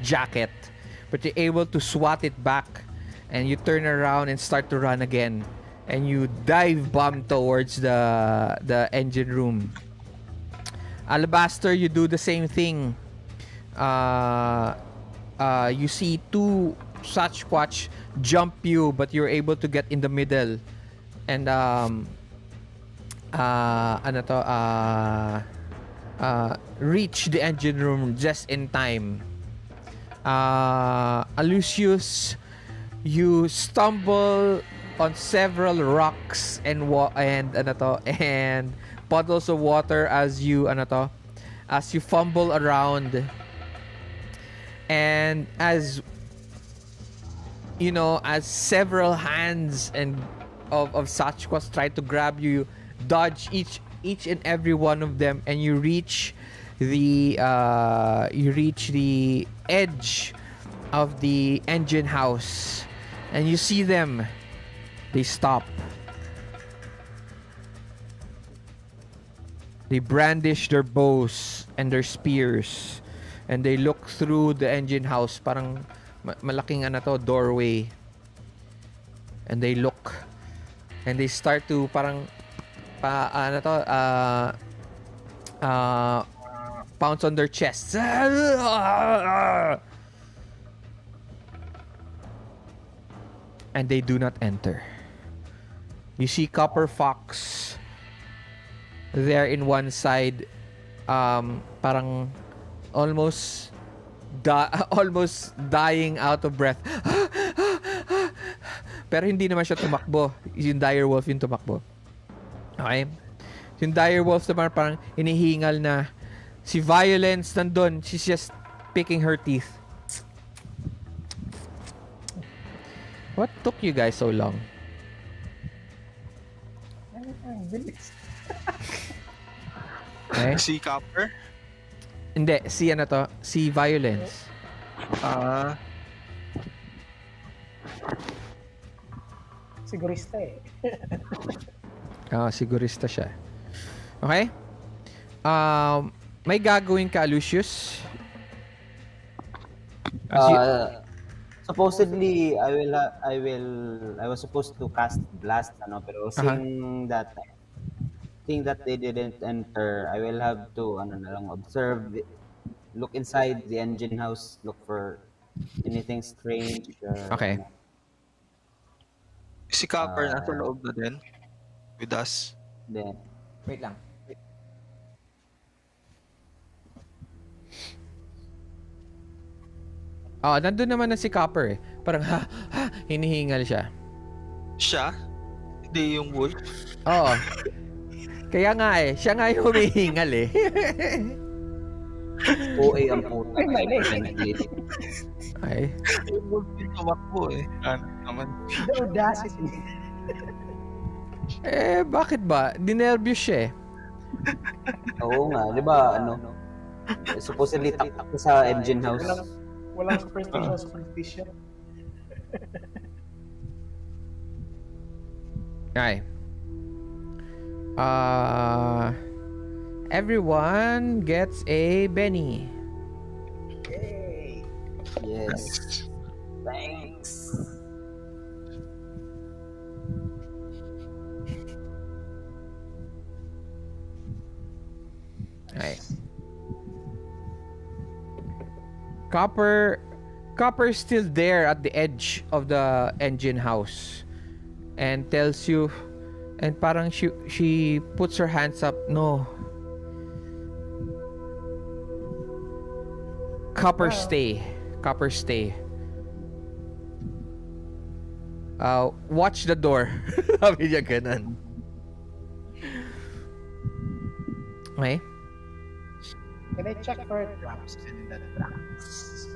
jacket, but you're able to swat it back, and you turn around and start to run again, and you dive bomb towards the engine room. Alabaster, you do the same thing. You see two Sasquatch jump you, but you're able to get in the middle, and reach the engine room just in time. Aloysius, you stumble on several rocks and puddles of water as you fumble around, and as several hands of Sasquatch try to grab you, dodge each and every one of them, and you reach the edge of the engine house, and you see them. They stop. They brandish their bows and their spears, and they look through the engine house. Parang malaking doorway. And they look, and they start to parang pounce on their chests. And they do not enter. You see Copper Fox there in one side, parang almost dying out of breath. Pero hindi naman siya tumakbo. Yung direwolf yung tumakbo. Okay? Yung direwolf naman parang inihingal na. Si Violence nandun. She's just picking her teeth. What took you guys so long? Bilis. Okay? Si Copper? Hindi, si Violence. Sigurista eh. Sigurista siya. Okay? May gagawin ka, Aloysius? Supposedly, I was supposed to cast blast, pero seeing that they didn't enter, I will have to observe, look inside the engine house, look for anything strange. Okay. Si Copper nasa loob na din with us. Then, Wait lang. Nandun naman na si Copper eh. Parang hinihingal siya. Siya? Hindi yung wolf? Oo. Kaya nga eh, siya nga yung humihingal eh. OA ang puta. Ay. Yung wolf yung tumakbo eh. Ano naman? The audacity. Bakit ba? Dinervyos siya eh. Oo nga, di ba, supposedly taktak sa engine house. Walang superstition. Okay. Uh, everyone gets a Benny. Yay! Yes. Nice. Thanks. Okay. Nice. Copper Copper's still there at the edge of the engine house and tells you, and parang she puts her hands up. No, Copper Well, stay. Copper stay. Watch the door. Sabi niya ganun. Okay. can I check for traps in the tracks?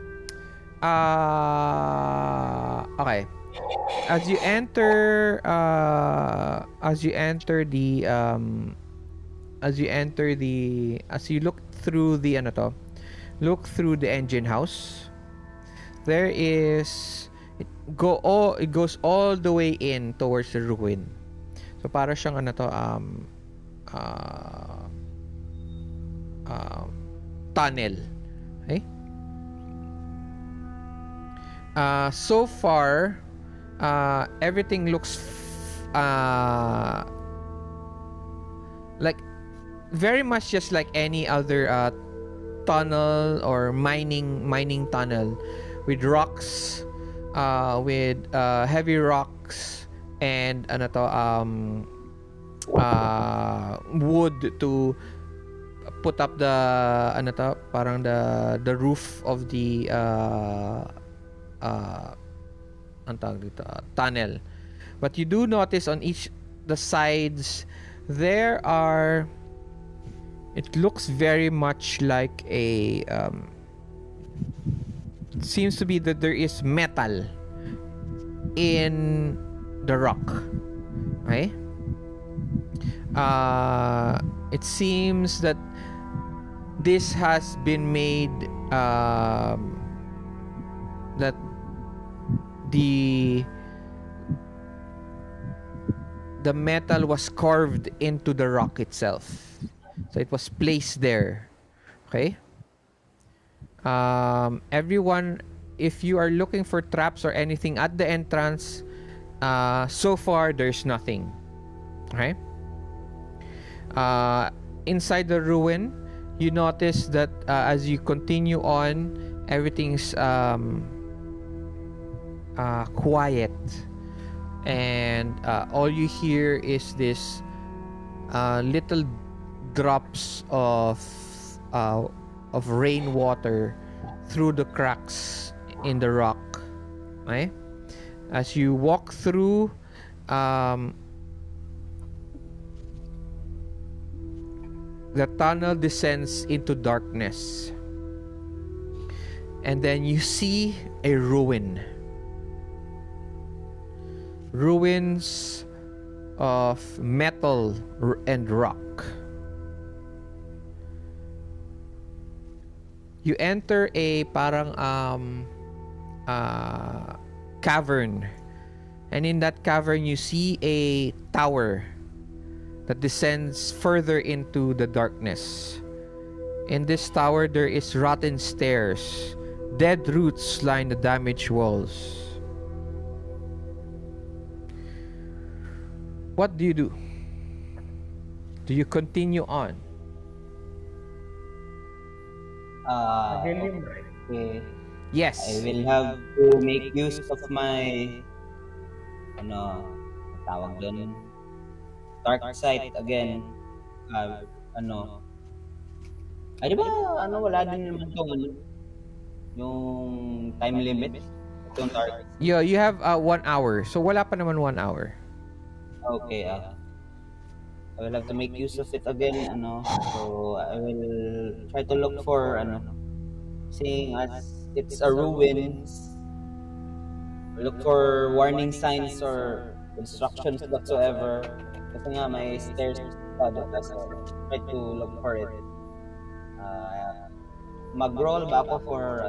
Okay. As you enter as you look through the look through the engine house, there is it goes all the way in towards the ruin. So para siyang uh, uh, tunnel. Okay? So far, everything looks like very much just like any other tunnel or mining tunnel with rocks, with heavy rocks and wood to put up the parang the roof of the ang tawag dito, tunnel. But you do notice on each the sides there are, it looks very much like a it seems to be that there is metal in the rock. Okay? It seems that this has been made that the metal was carved into the rock itself. So it was placed there. Okay? Everyone, if you are looking for traps or anything at the entrance, so far there's nothing. Okay? Inside the ruin, you notice that as you continue on, everything's quiet, and all you hear is this little drops of rainwater through the cracks in the rock. Okay? As you walk through, the tunnel descends into darkness, and then you see a ruins of metal and rock. You enter a parang cavern, and in that cavern you see a tower that descends further into the darkness. In this tower there is rotten stairs, dead roots line the damaged walls. What do you do? Do you continue on? Vermilium, right? Okay. Yes. I will have to make use of my ano tawag doon, dark sight again. Ano ay di ba wala din naman tong yung time limit itong dark. You have 1 hour. So wala pa naman 1 hour. Okay, I will have to make use of it again, so I will try to look for, seeing as it's a ruins, look for warning signs or instructions whatsoever. Kasi nga may stairs pa, diba? So try to look for it. Mag-roll ba ako for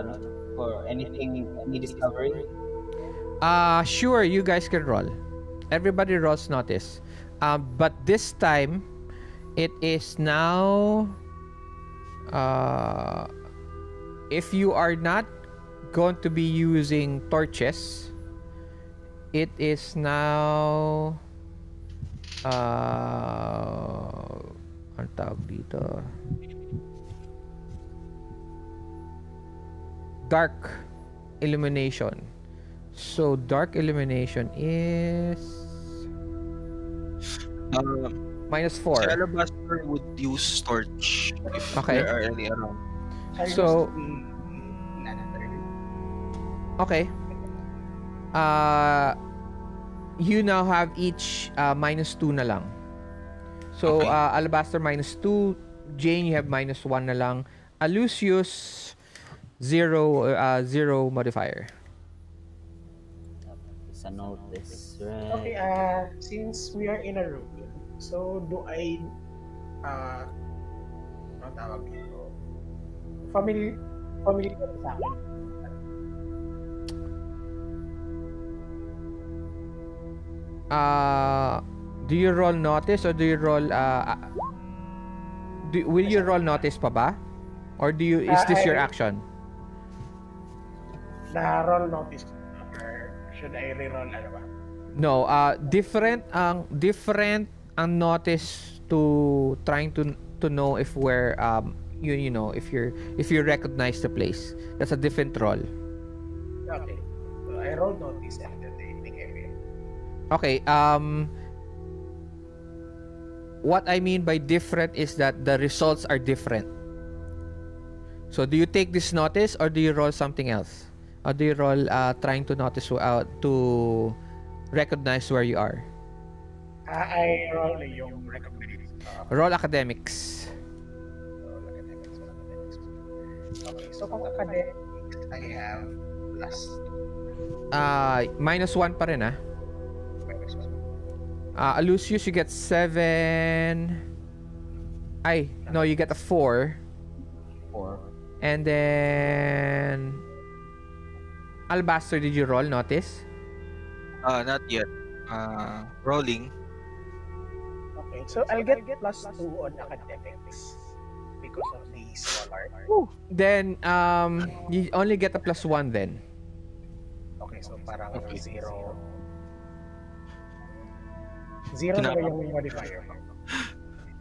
anything, any discovery? Sure, you guys can roll. Everybody rolls notice. But this time, it is now. Uh, if you are not going to be using torches, it is now. Ang tawag dito? Dark illumination. So dark illumination is minus Si 4. Alabaster would use torch if Okay. there are any around. I'll So- use the lantern. Okay. You now have each minus 2 na lang. So Okay. Alabaster minus 2, Jayne you have minus 1 na lang. Aloysius 0 modifier. It's a notice, right? Okay, since we are in a room, so do I, ano tawag dito? Familiar sa akin. Do you roll notice or do you roll will you roll notice pa ba? Or do you is this your action? Na-roll notice or should I re-roll ano ba? No, different ang notice to trying to know if where you know if you recognize the place. That's a different roll. Okay. So I roll notice and then I think I will. Okay, what I mean by different is that the results are different. So do you take this notice or do you roll something else? Or do you roll trying to notice to recognize where you are? I roll yung recognize. Roll academics. Roll academics. Okay, so pang academics, I have plus Minus 1 pa rin minus 1. Aloysius, you get 7. Ay, no, you get a 4. 4. And then Alabaster, did you roll notice? Not yet. Rolling. Okay, so I'll get plus 2 on academics because of the scholar. Then you only get a plus 1 then. Okay, so parang Okay. 0. 0 na ba yung modifier?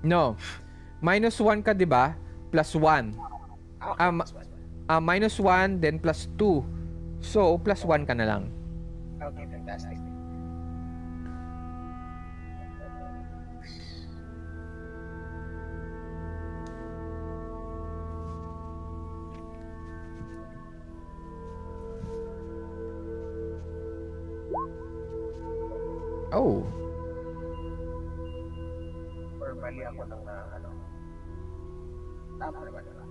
No. Minus 1 ka, 'di ba? Plus 1. Okay, Um, plus 1. Minus 1 then plus 2. So plus 1 ka na lang. Okay, fantastic. Oh. Or mali ako ng ano. Tama naman diba?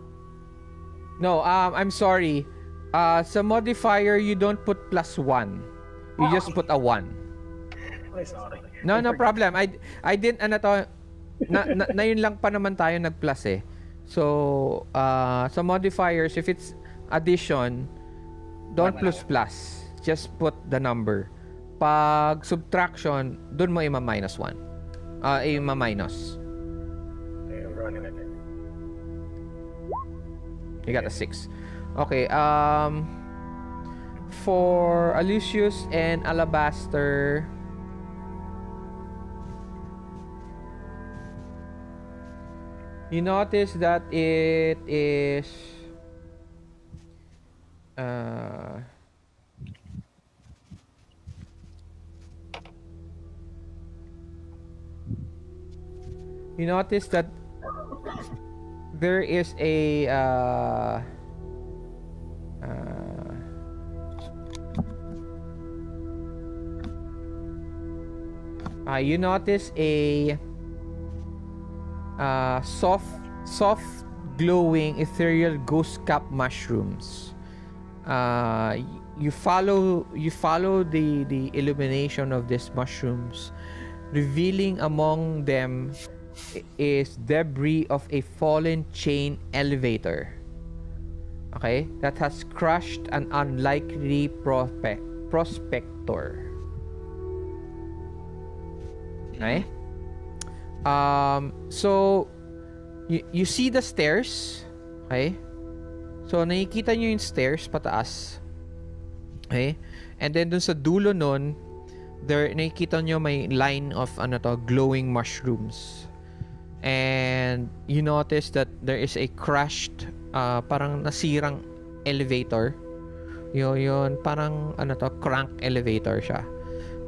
No, I'm sorry. Sa modifier you don't put plus 1. You just put a 1. Okay, sorry. No, no problem. I didn't ano to na yun lang pa naman tayo nag-plus eh. So, sa modifiers if it's addition, don't plus. Just put the number. Pag subtraction, doon mo ima-minus 1. Ima-minus. Okay, rolling again. You got a 6. Okay, for Aloysius and Alabaster, you notice that it is you notice that there is a you notice a soft glowing ethereal ghost cap mushrooms. You follow the illumination of these mushrooms, revealing among them is debris of a fallen chain elevator. Okay, that has crushed an unlikely prospector. Okay? So, you see the stairs. Okay? So, nakikita nyo yung stairs pataas. Okay? And then, dun sa dulo nun, nakikita nyo may line of, glowing mushrooms. And, you notice that there is a crushed, parang nasirang elevator. Yun, parang, crank elevator siya.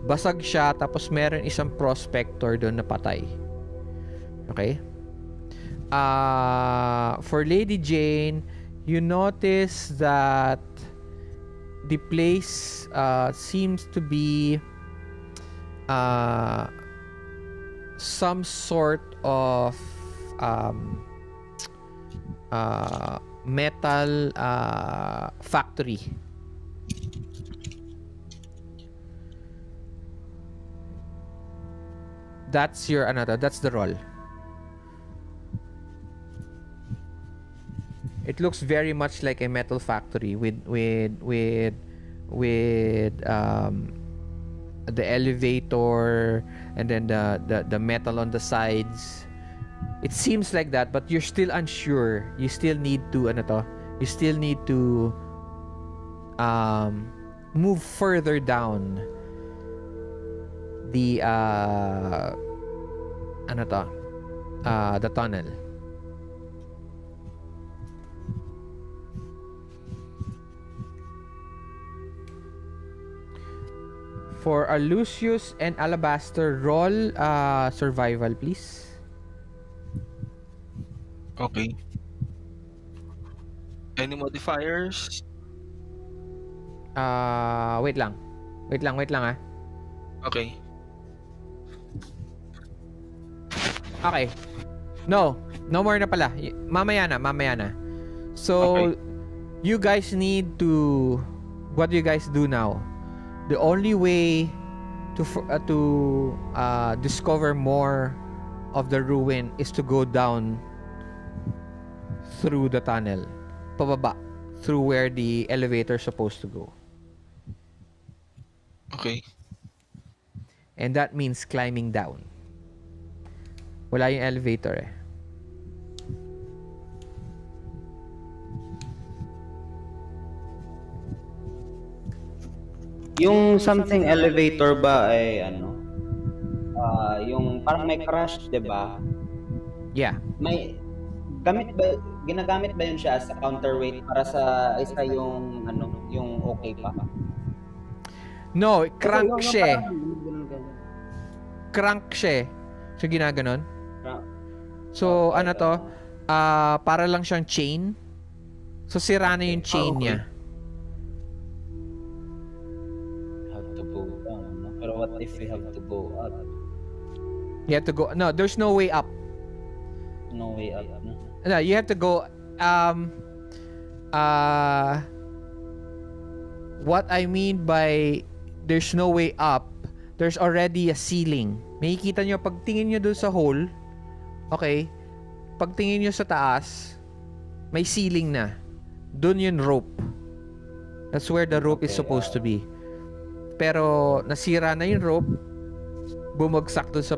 Basag siya, tapos meron isang prospector doon na patay. Okay? For Lady Jayne, you notice that the place seems to be some sort of metal factory. That's your that's the roll. It looks very much like a metal factory with the elevator and then the metal on the sides. It seems like that, but you're still unsure. You still need to you still need to move further down the the tunnel. For Aloysius and Alabaster, roll survival, please. Okay. Any modifiers? Wait lang. Wait lang ah. Okay. Okay. No more na pala. Mamaya na. So, Okay. you guys need to, what do you guys do now? The only way to discover more of the ruin is to go down through the tunnel. Pababa. Through where the elevator is supposed to go. Okay. And that means climbing down. Wala yung elevator eh. Yung something elevator ba ay yung parang may crash, 'di ba? Yeah. May ginagamit ba yun siya as a counterweight para sa isa yung yung okay pa? No, crank Yung siya. parang ganun. Crank siya. So, ginaganon. Crank. So, Okay, para lang siyang chain. So, sira na yung chain okay. niya. Have to go down, no? Pero what if we have to go up? You have to go, no, there's no way up. No way up, no? No, you have to go, what I mean by there's no way up, there's already a ceiling. Makikita nyo, pag tingin nyo doon sa hole, okay, pag tingin nyo sa taas, may ceiling na. Doon yung rope. That's where the rope is supposed to be. Pero, nasira na yung rope, bumagsak doon sa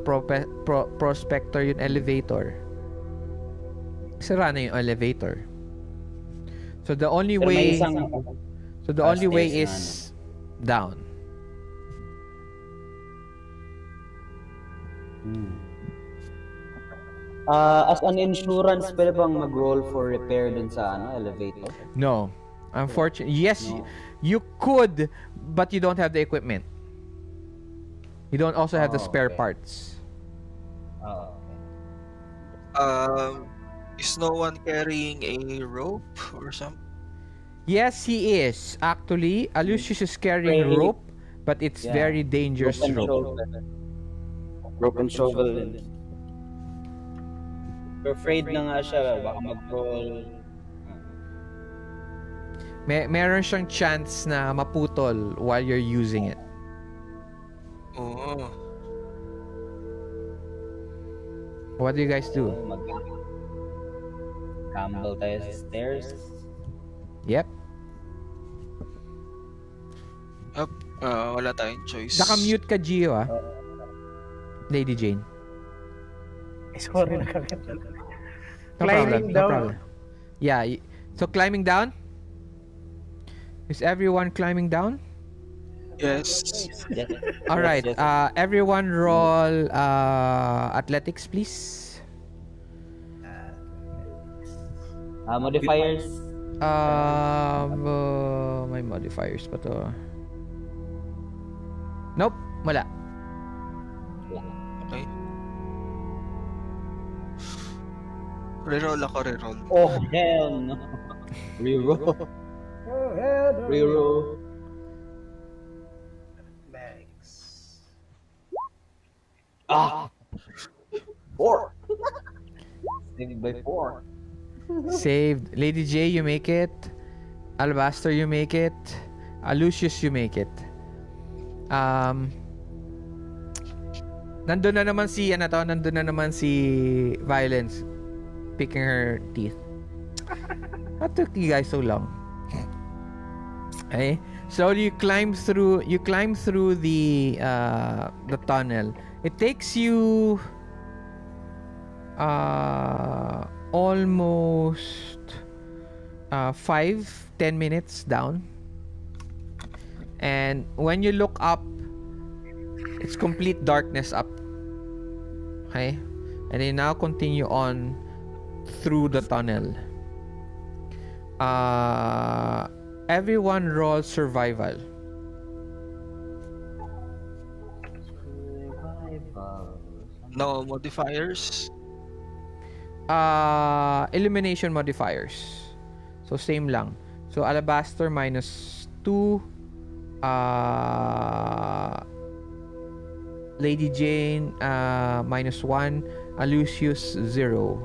prospector yung elevator. Sira na yung elevator. So, the only Pero may way... isang So, the only way stairs is down. As an insurance, pwede bang mag-roll for repair dun sa elevator? No. Unfortunately, yes, No. you could, but you don't have the equipment. You don't also have the spare Okay. parts. Oh, okay. Is no one carrying a rope or something? Yes, he is. Actually, Aloysius is carrying Right. rope, but it's Yeah. very dangerous Rope and rope. shovel. Rope and shovel. Pero afraid na nga siya, baka mag-roll. Meron siyang chance na maputol while you're using it. Oh. What do you guys do? Gamble tayo sa stairs. Yep. Wala tayong choice. Naka-mute ka, Gio, ah. Lady Jane. Sorry, nakagat. No problem. Climbing No down. problem. Yeah. So climbing down. Is everyone climbing down? Yes. Yes, All yes, right. yes. Everyone roll athletics, please. Modifiers. My modifiers pa to. Nope. Wala. Okay. Reroll ako, reroll. Oh, hell no. Reroll. Oh, hell no. Reroll. Legs. Ah, 4. Saved by 4. Saved. Lady J, you make it. Alabaster, you make it. Aloysius, you make it. Nandun na naman si Violence picking her teeth. What took you guys so long? Okay. Slowly you climb through the tunnel. It takes you almost 5-10 minutes down. And when you look up, it's complete darkness up. Okay? And you now continue on through the tunnel. Everyone roll survival. Survival. No modifiers. Elimination modifiers. So same lang. So Alabaster -2. Lady Jane -1. Aloysius 0.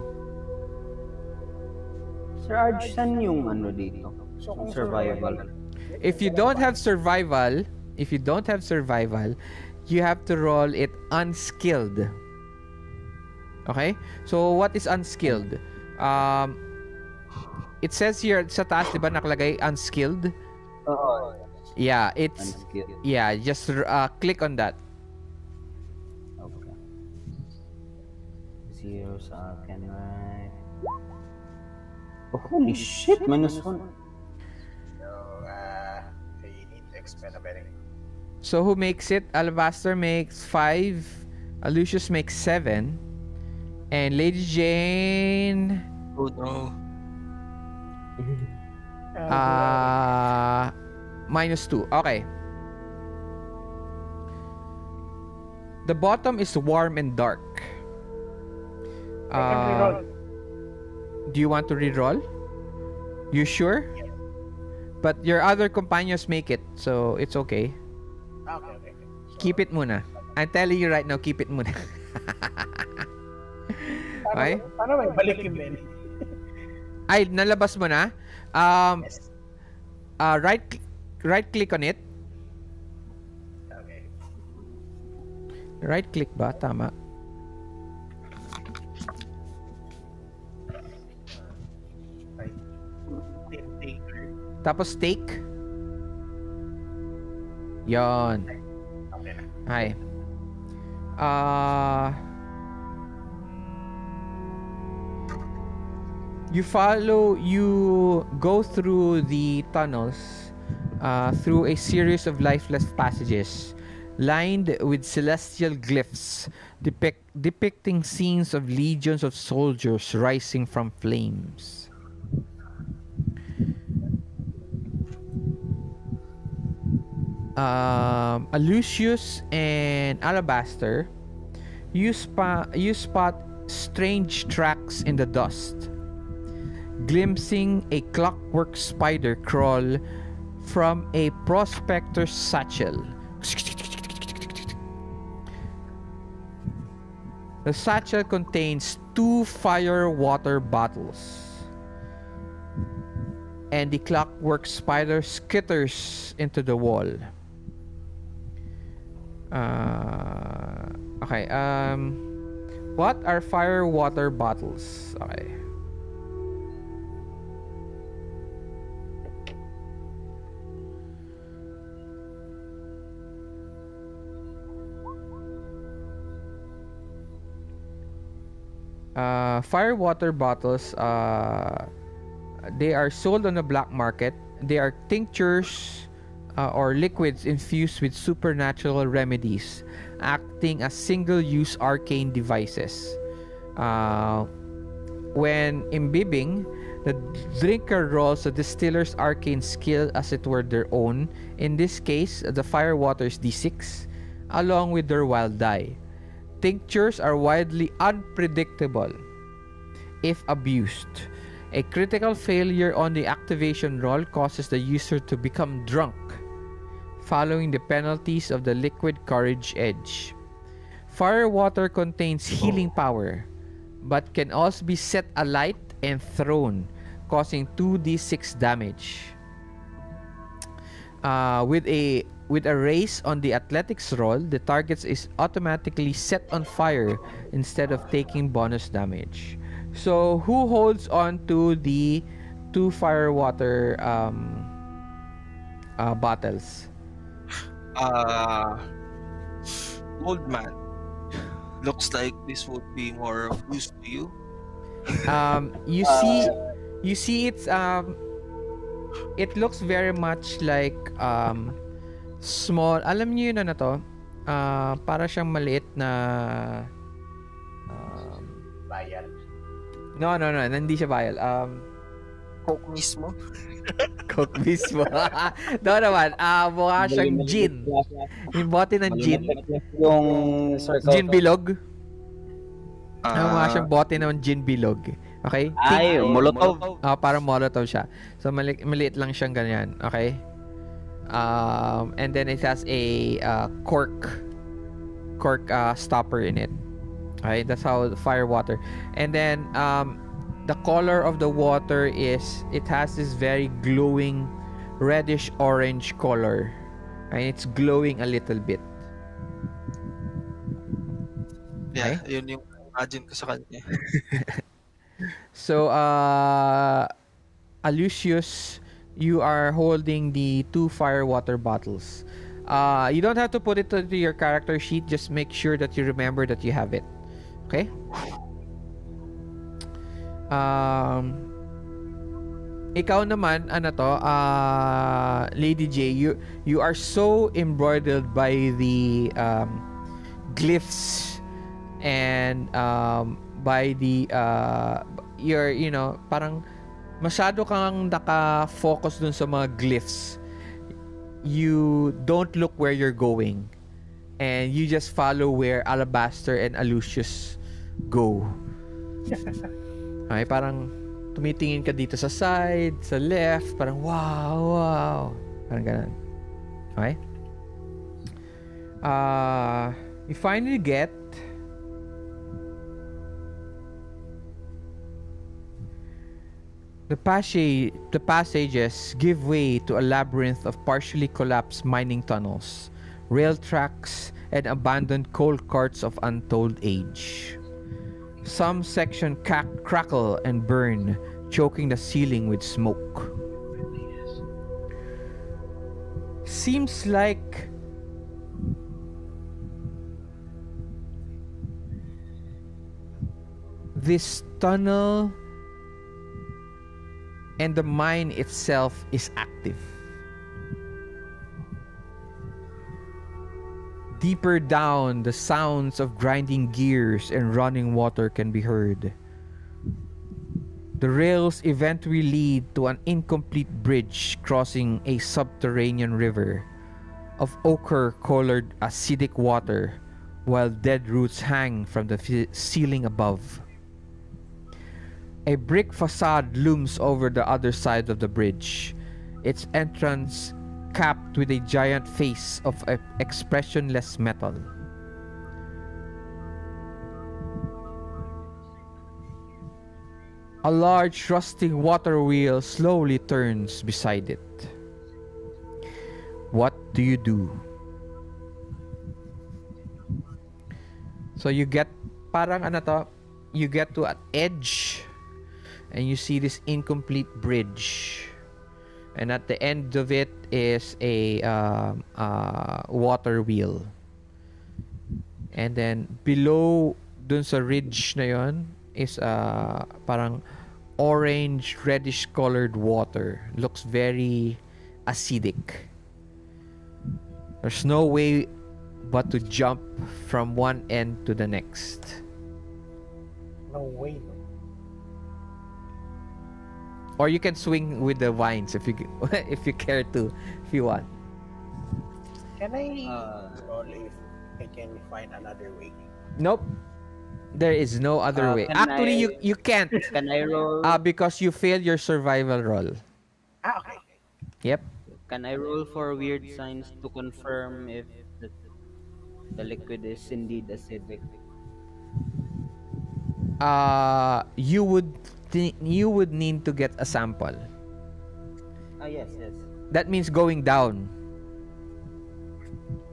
Sir Arj, saan yung ano dito? So, kung Survival. If you don't have survival, you have to roll it unskilled. Okay? So what is unskilled? It says here sa taas, 'di ba, nakalagay unskilled? Oo. Yeah, it's Unskilled. just click on that. Okay. 0 sa akin, right? Oh, holy shit, -1. So, I need to expend a betting. So who makes it? Alabaster makes 5, Aloysius makes 7, and Lady Jane Oh no. -2. Okay. The bottom is warm and dark. I can reroll. Do you want to reroll? You sure? But your other companions make it, so it's okay. Okay. So, Keep it muna. I'm telling you right now, keep it muna. Okay? Paano may balik yung belly? Ay, nalabas mo na? Yes. Right click on it. Okay. Right click ba? Tama. Right. Taker. Tapos take. Yon. Okay na. Hi. You go through the tunnels through a series of lifeless passages lined with celestial glyphs depicting scenes of legions of soldiers rising from flames. Aloysius and Alabaster, you spot strange tracks in the dust, glimpsing a clockwork spider crawl from a prospector's satchel. The satchel contains 2 fire water bottles, and the clockwork spider skitters into the wall. Okay. What are fire water bottles? Okay. Fire water bottles, they are sold on the black market. They are tinctures or liquids infused with supernatural remedies, acting as single-use arcane devices. Uh, when imbibing, the drinker rolls the distiller's arcane skill as it were their own. In this case, the fire water's d6, along with their wild die. Tinctures are widely unpredictable if abused. A critical failure on the activation roll causes the user to become drunk, following the penalties of the liquid courage edge. Fire water contains healing power, but can also be set alight and thrown, causing 2d6 damage. With a raise on the athletics roll, the target is automatically set on fire instead of taking bonus damage. So, who holds on to the 2 fire water bottles? Uh, Old man. Looks like this would be more of use to you. You see, it looks very much like small. Alam niyo yun na to? Para siyang maliit na Vial. no, hindi siya vial. Coke mismo. Coke mismo. No naman, mukha siyang gin. Yung bote ng gin. Yung circle. Gin bilog. Mukha Ah, siyang bote ng gin bilog. Okay? Ay, molotov. Parang molotov siya. So, maliit lang siyang ganyan. Okay? And then it has a cork stopper in it. Okay? That's how fire water. And then, the color of the water is, it has this very glowing reddish orange color. And it's glowing a little bit. yeah, yun yung imagine ko sa kanya. So, Aloysius, you are holding the 2 fire water bottles. You don't have to put it into your character sheet. Just make sure that you remember that you have it. Okay? Ikaw naman, Lady J, you are so embroidered by the glyphs and by the parang masyado kang naka-focus dun sa mga glyphs. You don't look where you're going, and you just follow where Alabaster and Aloysius go. Okay, parang tumitingin ka dito sa side, sa left, parang wow. Parang ganun. Okay? You finally get the passages give way to a labyrinth of partially collapsed mining tunnels, rail tracks, and abandoned coal carts of untold age. Some sections crackle and burn, choking the ceiling with smoke. Seems like this tunnel and the mine itself is active. Deeper down, the sounds of grinding gears and running water can be heard. The rails eventually lead to an incomplete bridge crossing a subterranean river of ochre-colored acidic water, while dead roots hang from the ceiling above. A brick facade looms over the other side of the bridge, its entrance capped with a giant face of expressionless metal. A large rusting water wheel slowly turns beside it. What do you do? So you get you get to an edge and you see this incomplete bridge. And at the end of it is a water wheel. And then below dun sa ridge na yon, is parang orange reddish colored water. Looks very acidic. There's no way but to jump from one end to the next. No way, no. Or you can swing with the vines if you if you care to, if you want. Can I Uh, roll if I can find another way? Nope. There is no other way. can Actually, I you can't. can I roll Because you failed your survival roll. Okay. Yep. can I roll for weird signs to confirm if the liquid is indeed acidic? You would need to get a sample. Ah, yes, yes. That means going down.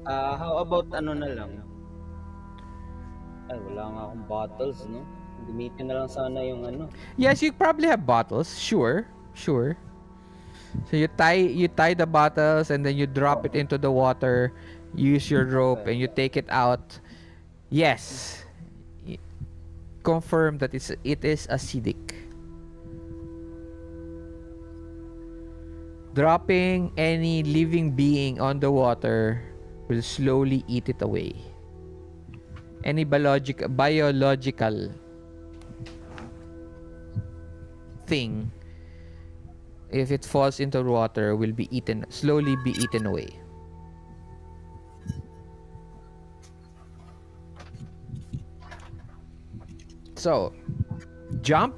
How about ano na lang? Ay, wala nga akong bottles, no? Gamitin na lang sana yung ano. Yes, you probably have bottles. Sure. So you tie the bottles and then you drop it into the water. Use your rope and you take it out. Yes. Confirm that it is acidic. Dropping any living being on the water will slowly eat it away. Any biological thing, if it falls into water, will slowly be eaten away. So, jump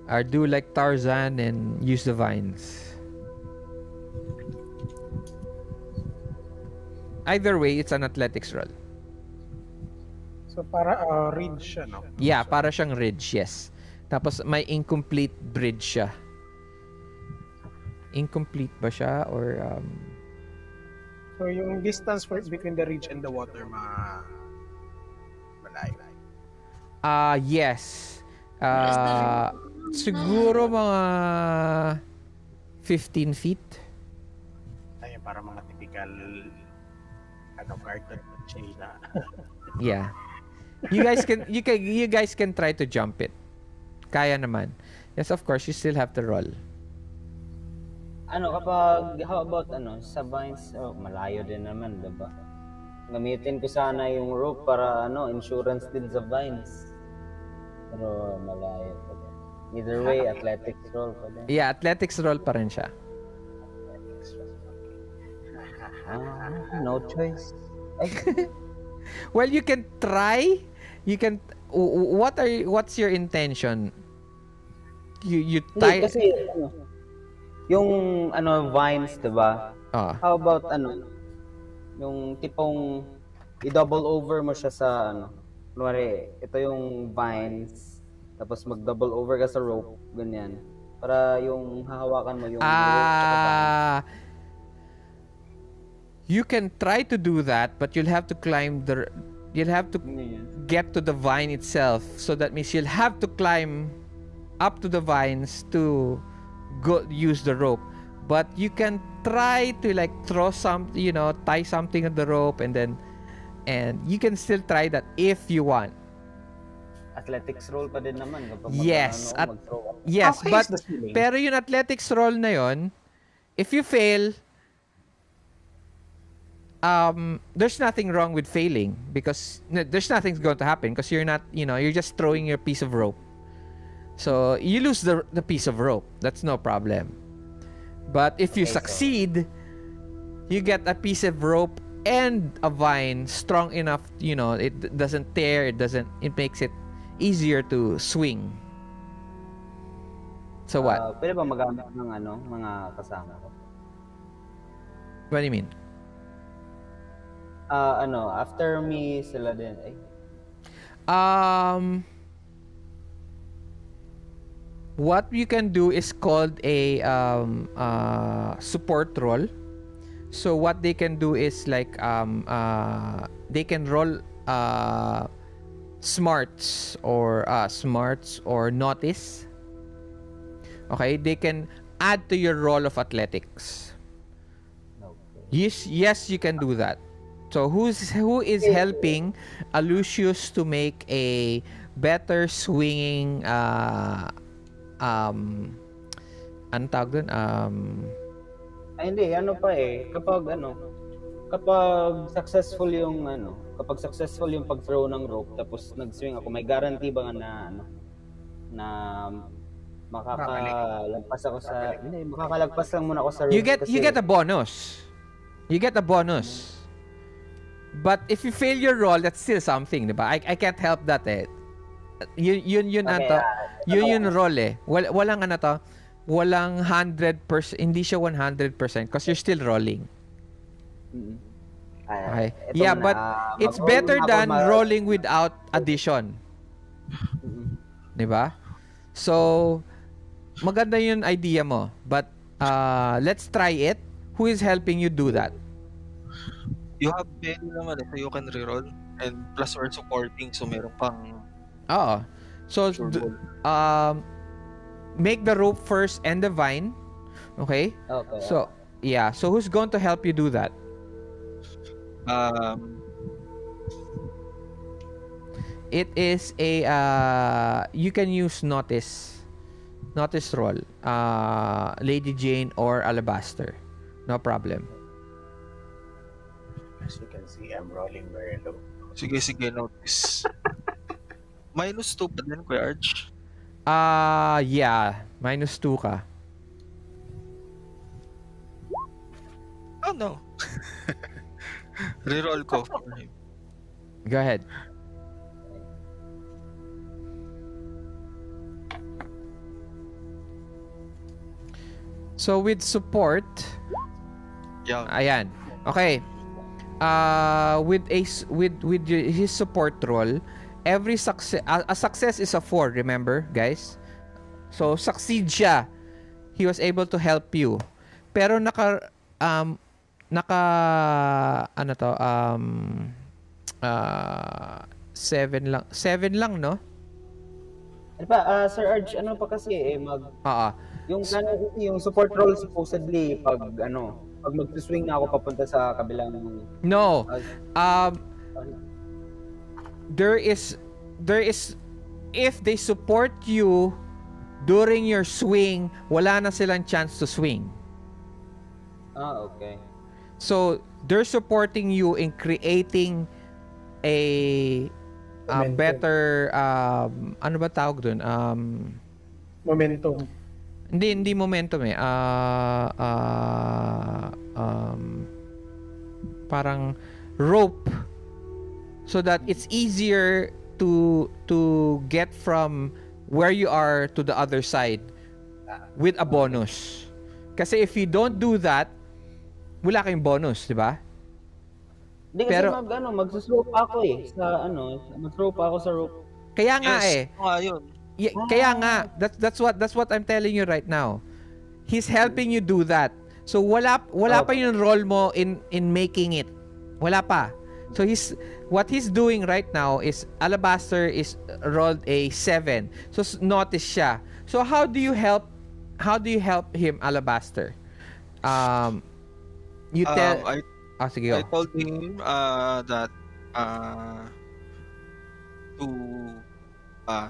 or do like Tarzan and use the vines. Either way, it's an athletics roll. So para ridge siya, no? Yeah, para siyang ridge, yes. Tapos may incomplete bridge siya. Incomplete ba siya or So yung distance between the ridge and the water malayo. Yes. Siguro mga 15 feet. Ayun, para mga typical carton chain na. Yeah. You guys can try to jump it. Kaya naman. Yes, of course, you still have to roll. How about sa vines, malayo din naman, diba? Gamitin ko sana yung rope para insurance din sa vines. Pero malayo pa din. Either way, athletics roll pa din. Yeah, athletics roll pa rin siya. No choice. Well, you can try. You can. What's your intention? You tie. Kasi yung vines, 'di ba? How about yung tipong i-double over mo siya sa kunwari, ito yung vines, tapos mag-double over ka sa rope, ganyan. Para yung hahawakan mo yung rope tsaka vines. You can try to do that, but you'll have to get to the vine itself. So that means you'll have to climb up to the vines to use the rope. But you can try to like throw tie something on the rope and you can still try that if you want. Athletics roll pa din naman kapag yes, mag-throw up. Yes, Okay, but is the ceiling. pero yung athletics roll na yon, if you fail, there's nothing wrong with failing because there's nothing's going to happen because you're not, you're just throwing your piece of rope. So you lose the piece of rope. That's no problem. But if you succeed, you get a piece of rope and a vine strong enough, it doesn't tear, it makes it easier to swing. So what? Pwede ba magamit ng mga kasama ko? What do you mean? After me sila din. What you can do is called a support roll. So what they can do is like they can roll smarts or notice. Okay, they can add to your roll of athletics. Okay. Yes, you can do that. So who is helping Aloysius to make a better swinging ano tawag dun? Ay, hindi, ano pa eh, kapag successful yung pag-throw ng rope, tapos nag-swing ako, may guarantee ba nga na, na Babalik. makakalagpas ako sa, Babalik. hindi, makakalagpas lang muna ako sa rope. You get a bonus. You get a bonus. But if you fail your roll, that's still something, di ba? I can't help that eh. Yun Okay, ato. Yun roll eh. Walang ano to. Walang 100%, hindi siya 100% because you're still rolling. Okay. Eto Yeah, muna, but it's mag-roll better muna ako, than rolling without addition. Di ba? So, maganda yung idea mo. But, let's try it. Who is helping you do that? You have many naman so you can reroll. And plus we're supporting, so meron pang Oo. So, sure roll. make the rope first and the vine. Okay? Okay. So, yeah. So, who's going to help you do that? It is a, you can use notice roll. Lady Jayne or Alabaster. No problem. As you can see, I'm rolling very low. Sige, notice. -2 pa din, Kuya Arch. Yeah. -2 ka. Oh, no. Reroll ko for him. Go ahead. So with support, Yeah. ayan. Okay. With his support roll, every success, a success is a 4, remember, guys? So succeed siya. He was able to help you. Pero naka 7 lang, no? Ano pa, Sir Arj, ano pa kasi yung support role supposedly pag mag-swing na ako papunta sa kabilang No. There is if they support you during your swing, wala na silang chance to swing. Okay. So, they're supporting you in creating a Momentum. better ano ba tawag dun? Momentum. Hindi momentum eh. Parang rope so that it's easier to get from where you are to the other side with a bonus. Kasi if you don't do that, wala kayong bonus, di ba? Hindi kasi Pero- magsuslope ako mag-throw pa ako sa rope. Kaya nga Yes, eh. yun. Kaya nga, that's what I'm telling you right now. He's helping you do that. So wala pa yung role mo in making it. Wala pa. So what he's doing right now is Alabaster is rolled a 7. So notice siya. So how do you help him, Alabaster? You tell sige, I go. told him that to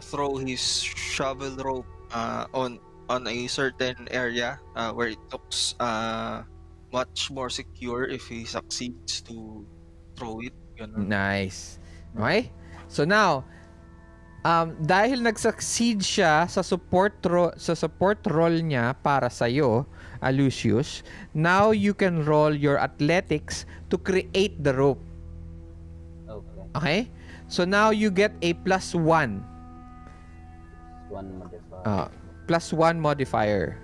throw his shovel rope on a certain area where it looks much more secure if he succeeds to throw it. Ganun. Nice. Okay? So now, dahil nag-succeed siya sa support role niya para sa iyo, Aloysius, now you can roll your athletics to create the rope. Okay. Okay? So now you get a +1. One modifier. +1 modifier.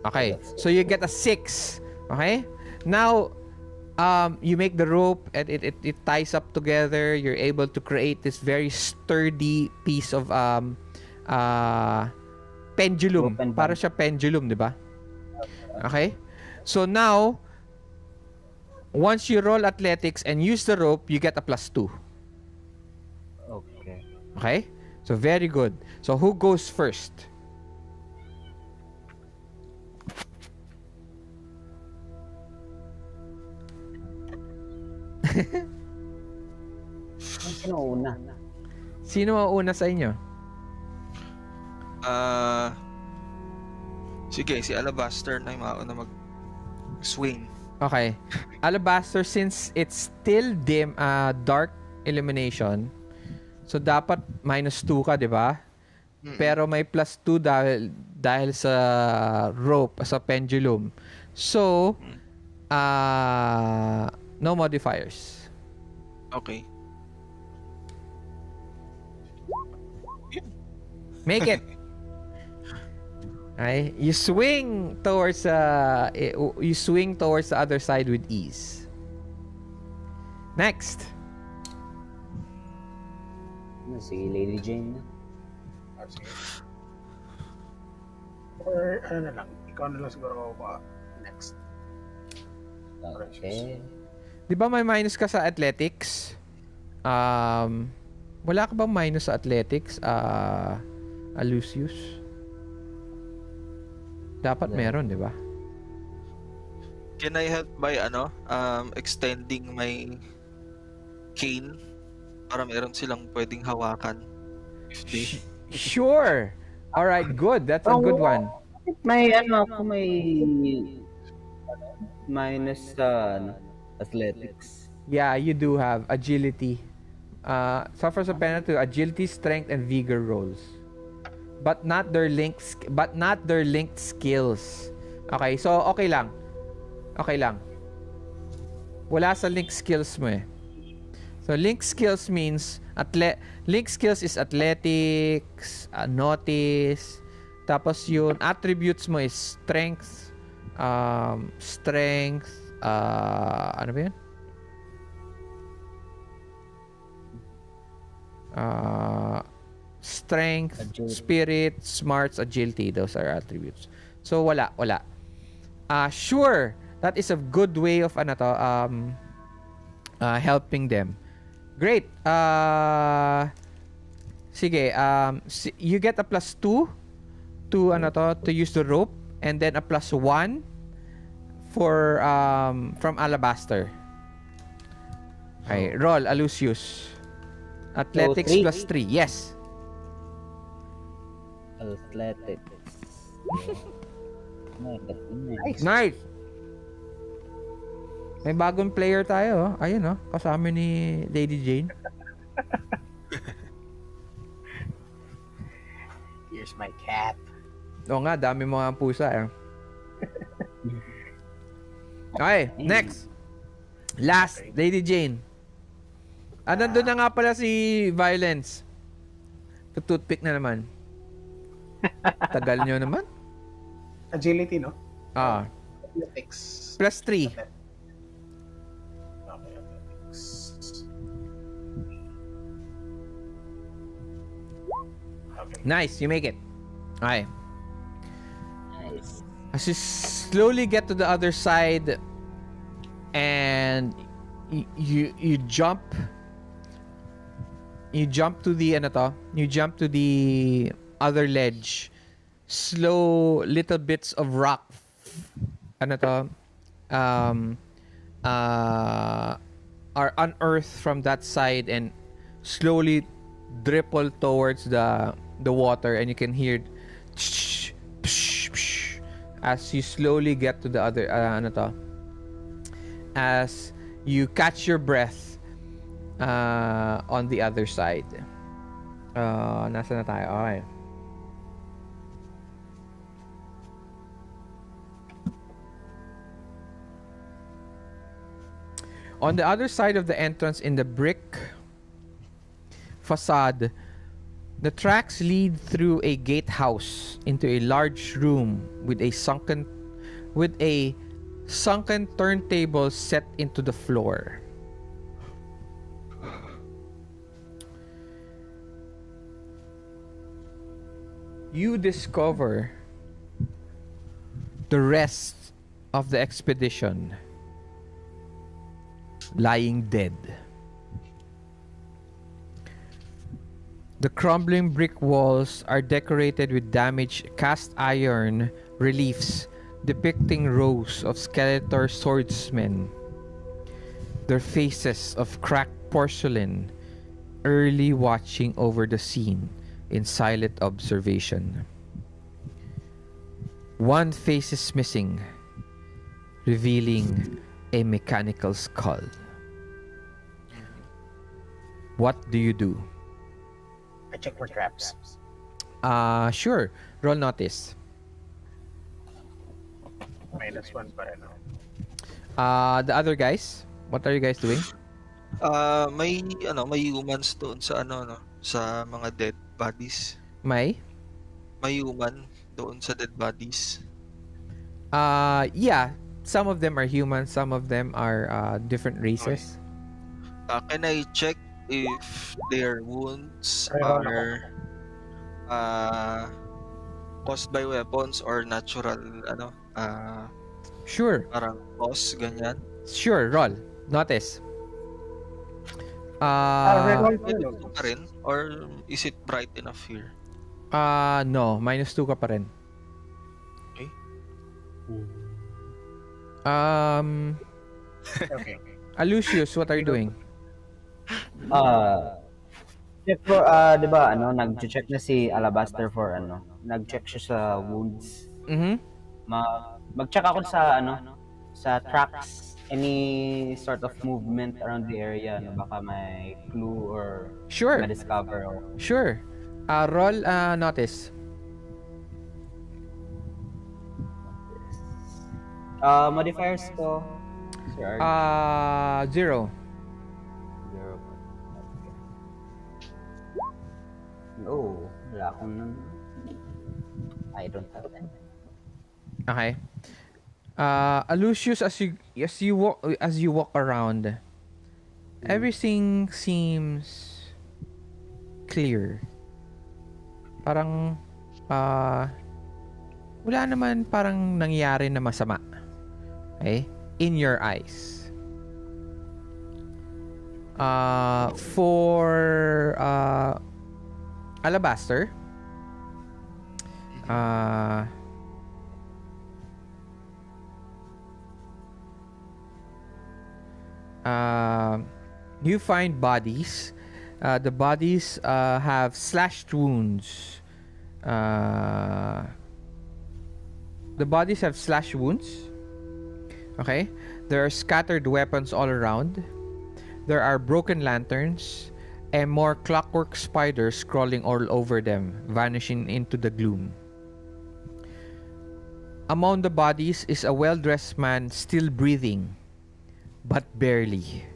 Okay. So you get a 6. Okay? Now, you make the rope and it ties up together. You're able to create this very sturdy piece of pendulum. Para siya pendulum, di ba? Okay? So now, once you roll athletics and use the rope, you get a +2. Okay. Okay? So very good. So who goes first? Sino una? Sino ang una sa inyo? Ah, sige, si Alabaster na yung mauna mag-swing. Okay. Alabaster, since it's still dim, dark illumination, so dapat -2 ka, di ba? Mm-mm. Pero may +2 dahil sa rope, sa pendulum. So, Mm. no modifiers. Okay. Make it. Okay? You swing towards the other side with ease. Next. Si Lady Jayne. Sige. Or ano na lang, ikaw na lang siguro next. Okay. Di ba may minus ka sa athletics? Wala ka bang minus sa athletics? Aloysius? Dapat meron, di ba? Can I help by extending my cane para meron silang pwedeng hawakan if they Sure. All right, good. That's a good one. May ako may minus sa athletics. Yeah, you do have agility. Suffers a penalty to agility, strength, and vigor rolls. But not their linked skills. Okay, so okay lang. Okay lang. Wala sa linked skills mo eh. So linked skills means linked skills is athletics, notice, tapos yung attributes mo is strength, ano ba yun? Strength, Agility. spirit, smarts, agility. Those are attributes. So wala. Sure, that is a good way of helping them. Great. Sige, you get a +2 to use the rope, and then a +1 for from Alabaster. Okay, roll Aloysius. Athletics three. +3. Yes. Athletics. Nice. May bagong player tayo. Ayun, kasama ni Lady Jayne. Here's my cat. Oo nga, dami mga pusa eh. Okay, next. Last, Lady Jayne. Nandun na nga pala si Violence. Toothpick na naman. Tagal nyo naman. Agility, no? +3. Athletics. Okay, athletics. Okay. Nice, you make it. Okay. Nice. As you slowly get to the other side and you jump to the other ledge. Slow little bits of rock are unearthed from that side and slowly dribble towards the water, and you can hear as you slowly get to the other as you catch your breath on the other side. Nasa na tayo? Okay. On the other side of the entrance in the brick facade, the tracks lead through a gatehouse into a large room with a sunken turntable set into the floor. You discover the rest of the expedition lying dead. The crumbling brick walls are decorated with damaged cast iron reliefs depicting rows of skeletal swordsmen, their faces of cracked porcelain, early watching over the scene in silent observation. One face is missing, revealing a mechanical skull. Mhm. What do you do? I check for traps. Sure. Roll notice. -1 pa rin. No? The other guys, what are you guys doing? May humans doon sa no, sa mga dead bodies. May? May human doon sa dead bodies. Yeah. Some of them are human, some of them are different Okay. races. Can I check if their wounds Reroll ako. are uh, caused by weapons or natural Sure. parang cause ganyan? Sure, roll. Notice. Reroll ko Minus yun. 2 pa rin or is it bright enough here? No. -2 ka pa rin. Okay. Okay. Aloysius, what are you doing? Check for, di ba, nag-check na si Alabaster for, nag-check siya sa wounds. Mm-hmm. Mag-check ako sa, sa tracks, any sort of movement around the area, baka may clue or Sure. ma-discover. Or... Sure. Roll notice. Modifiers ko, Sir Arj. 0. Zero. Oh, wala akong I don't have that. Okay. Aloysius, as you walk around, everything seems clear. Parang wala naman parang nangyari na masama. Okay? In your eyes. For Alabaster, you find bodies. The bodies have slashed wounds. The bodies have slashed wounds. Okay? There are scattered weapons all around. There are broken lanterns and more clockwork spiders crawling all over them, vanishing into the gloom. Among the bodies is a well-dressed man still breathing, but barely.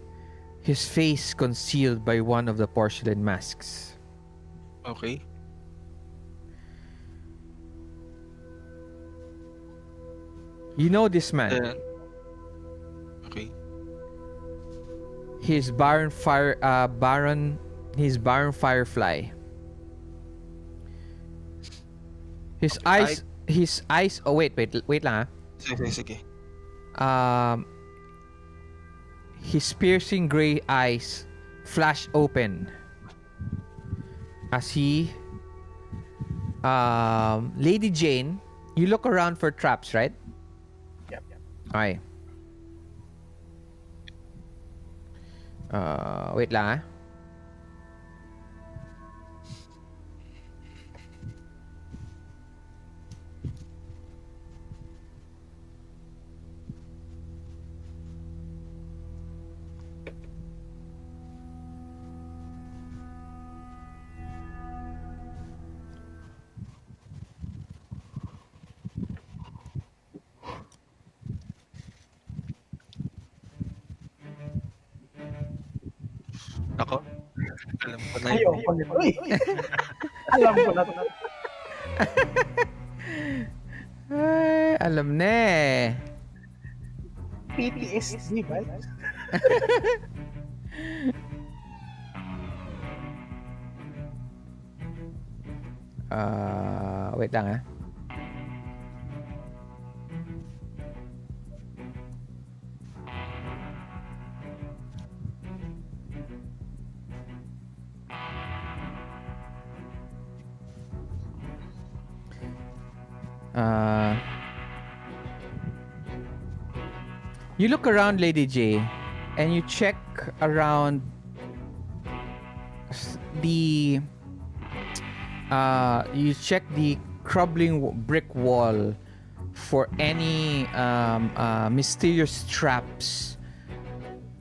His face concealed by one of the porcelain masks. Okay. You know this man. Then, okay. He's Baron Firefly. His eyes, oh wait lang Sige. his piercing gray eyes flash open as he Lady Jayne, you look around for traps, right? Yep. Okay. Wait lang. Ako, alam ko na Ayaw yun. ko nito eh. Alam ko na to. Ay, alam na eh. PTSD ba? Wait lang ah. Uh, you look around, Lady J, and you check around the you check the crumbling brick wall for any mysterious traps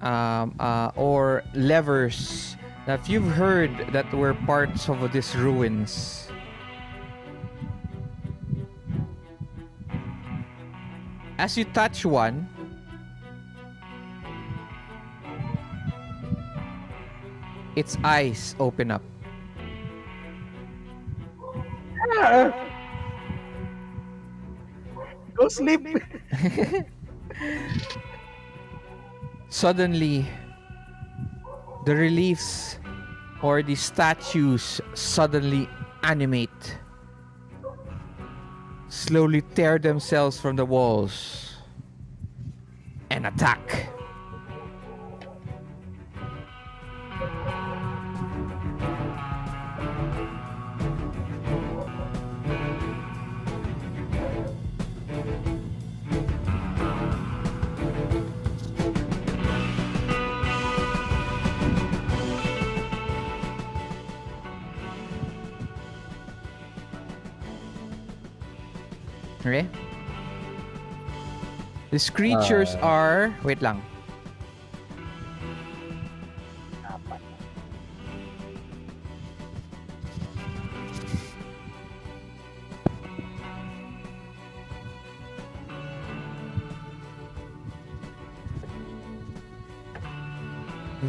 or levers that you've heard that were parts of these ruins. As you touch one, its eyes open up. Ah! Go sleep. Suddenly, the reliefs or the statues suddenly animate, slowly tear themselves from the walls, and attack. Okay? These creatures are... Wait lang. Apat.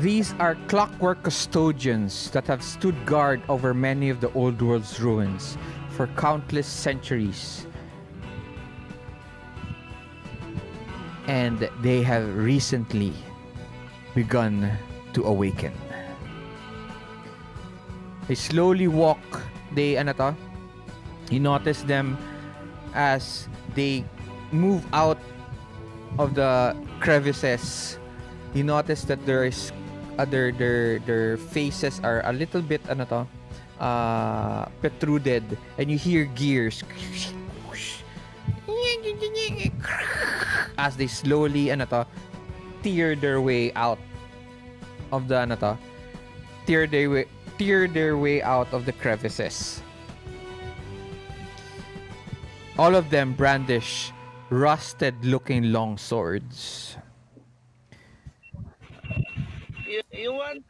These are clockwork custodians that have stood guard over many of the old world's ruins for countless centuries. And they have recently begun to awaken. They slowly walk. They, ano to? You notice them as they move out of the crevices. You notice that their faces are a little bit ano to, protruded, and you hear gears as they slowly ano to, tear their way out of the ano to, tear their way out of the crevices. All of them brandish rusted-looking long swords. You want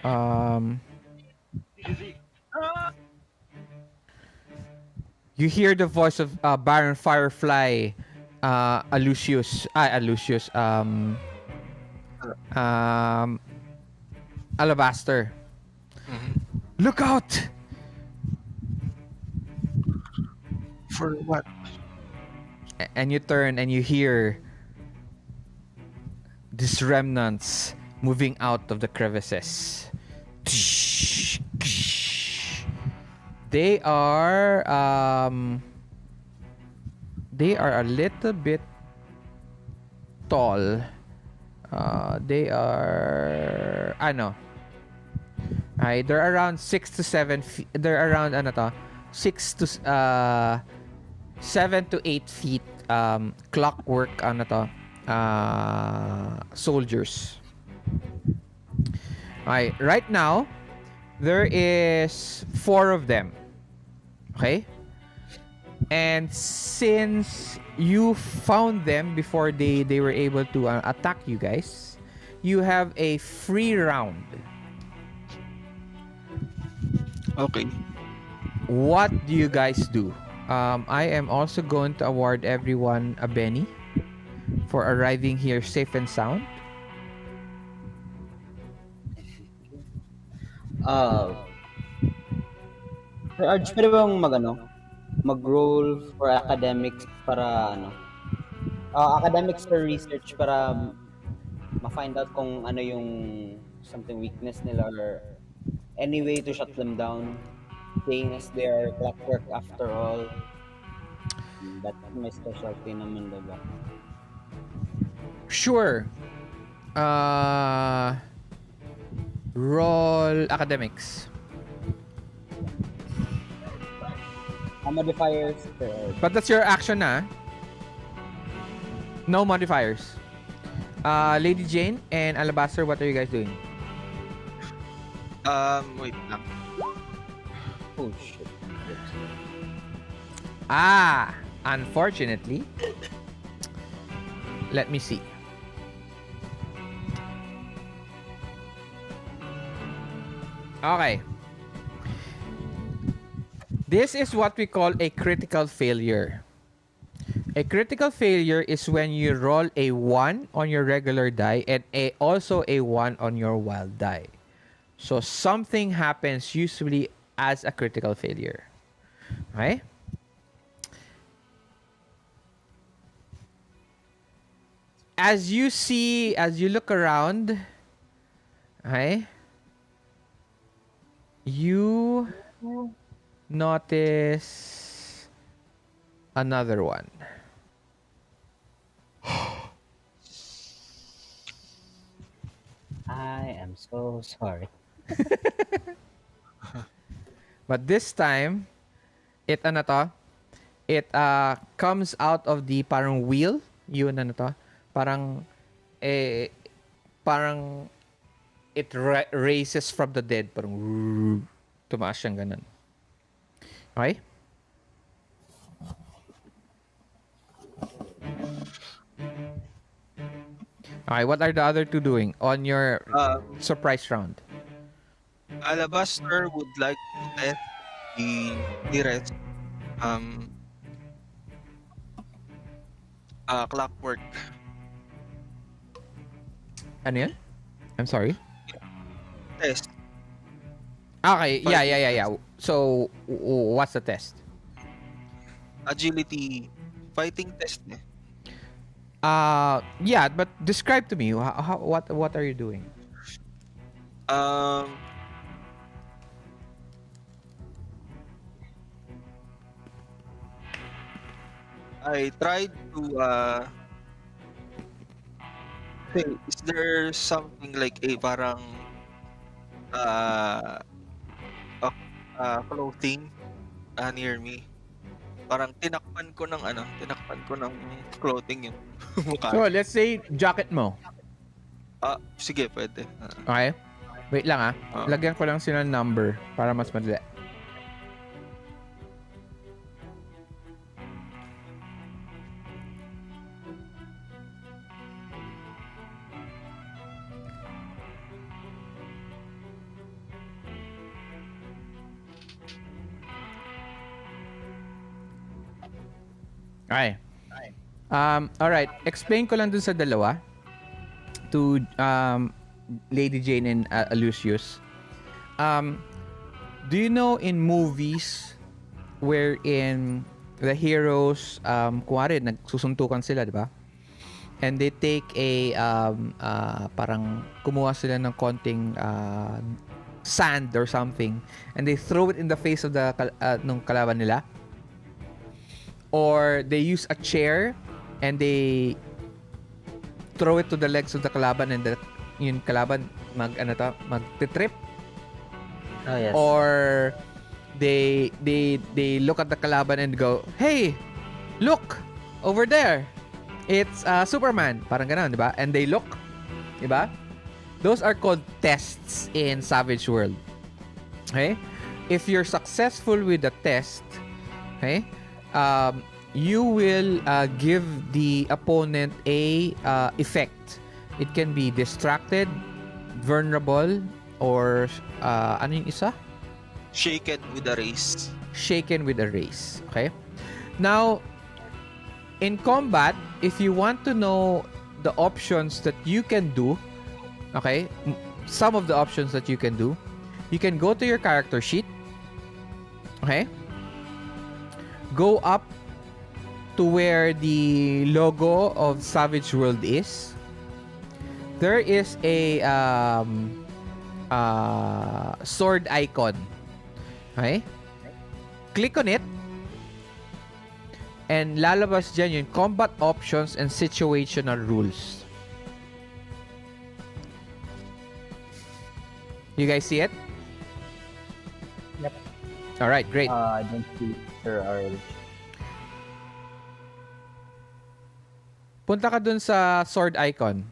Um, you hear the voice of Baron Firefly, Aloysius, Alabaster. mhm. Look out! For what? And you turn and you hear these remnants moving out of the crevices. They are a little bit tall. They are they're around 6 to 7 feet. They're around 6 to 7 to 8 feet clockwork soldiers. Right now there is 4 of them. Okay? And since you found them before they were able to attack you guys, you have a free round. Okay. What do you guys do? I am also going to award everyone a Benny for arriving here safe and sound. Arj, pwede bang mag-roll for academics para academics for research para ma-find out kung ano yung something weakness nila or any way to shut them down, seeing as they are clockwork after all. That's my specialty naman, diba? Sure. Roll academics. Modifiers. But that's your action na. No modifiers. Lady Jayne and Alabaster, what are you guys doing? Wait lang. Oh shit. Unfortunately. Let me see. Okay. This is what we call a critical failure. A critical failure is when you roll a 1 on your regular die and also a 1 on your wild die. So something happens usually as a critical failure. Okay? As you look around, okay, you notice another one. I am so sorry. But this time, it ano to? It comes out of the parang wheel. Yun ano to? Parang eh parang it raises from the dead. Parang tumaas siyang ganun. Okay? Okay, what are the other two doing on your surprise round? Alabaster would like to test the nearest um clockwork Ano yun? I'm sorry. test. Okay, yeah. Fighting So, what's the test? agility fighting test eh. Yeah, but describe to me what are you doing? Um, I tried to say, is there something like a parang uh, a, clothing near me? Parang tinakpan ko ng clothing yung mukha. So, let's say jacket mo. Sige, pwede. Okay? Wait lang Lagyan ko lang sila ng number para mas madali. Okay. Alright. Explain ko lang dun sa dalawa. To Lady Jayne and Aloysius. Do you know in movies wherein the heroes, kuwari, nagsusuntukan sila, di ba? And they take a, parang kumuha sila ng konting sand or something and they throw it in the face of the nung kalaban nila? Or they use a chair and they throw it to the legs of the kalaban and yung kalaban magtitrip. Oh yes. Or they look at the kalaban and go, "Hey, look over there. It's Superman." Parang gano'n, 'di ba? And they look, 'di ba? Those are called tests in Savage World. Okay? If you're successful with the test, okay? You will give the opponent a effect. It can be distracted, vulnerable, or ano yung isa? Shaken with a race. Shaken with a race. Okay? Now, in combat, if you want to know the options that you can do, okay, some of the options that you can do, you can go to your character sheet. Okay? Go up to where the logo of Savage World is. There is a sword icon. Okay? Click on it. And lalabas dyan yung combat options and situational rules. You guys see it? Yep. Alright, great. I don't see. Sir RL. Punta ka dun sa sword icon.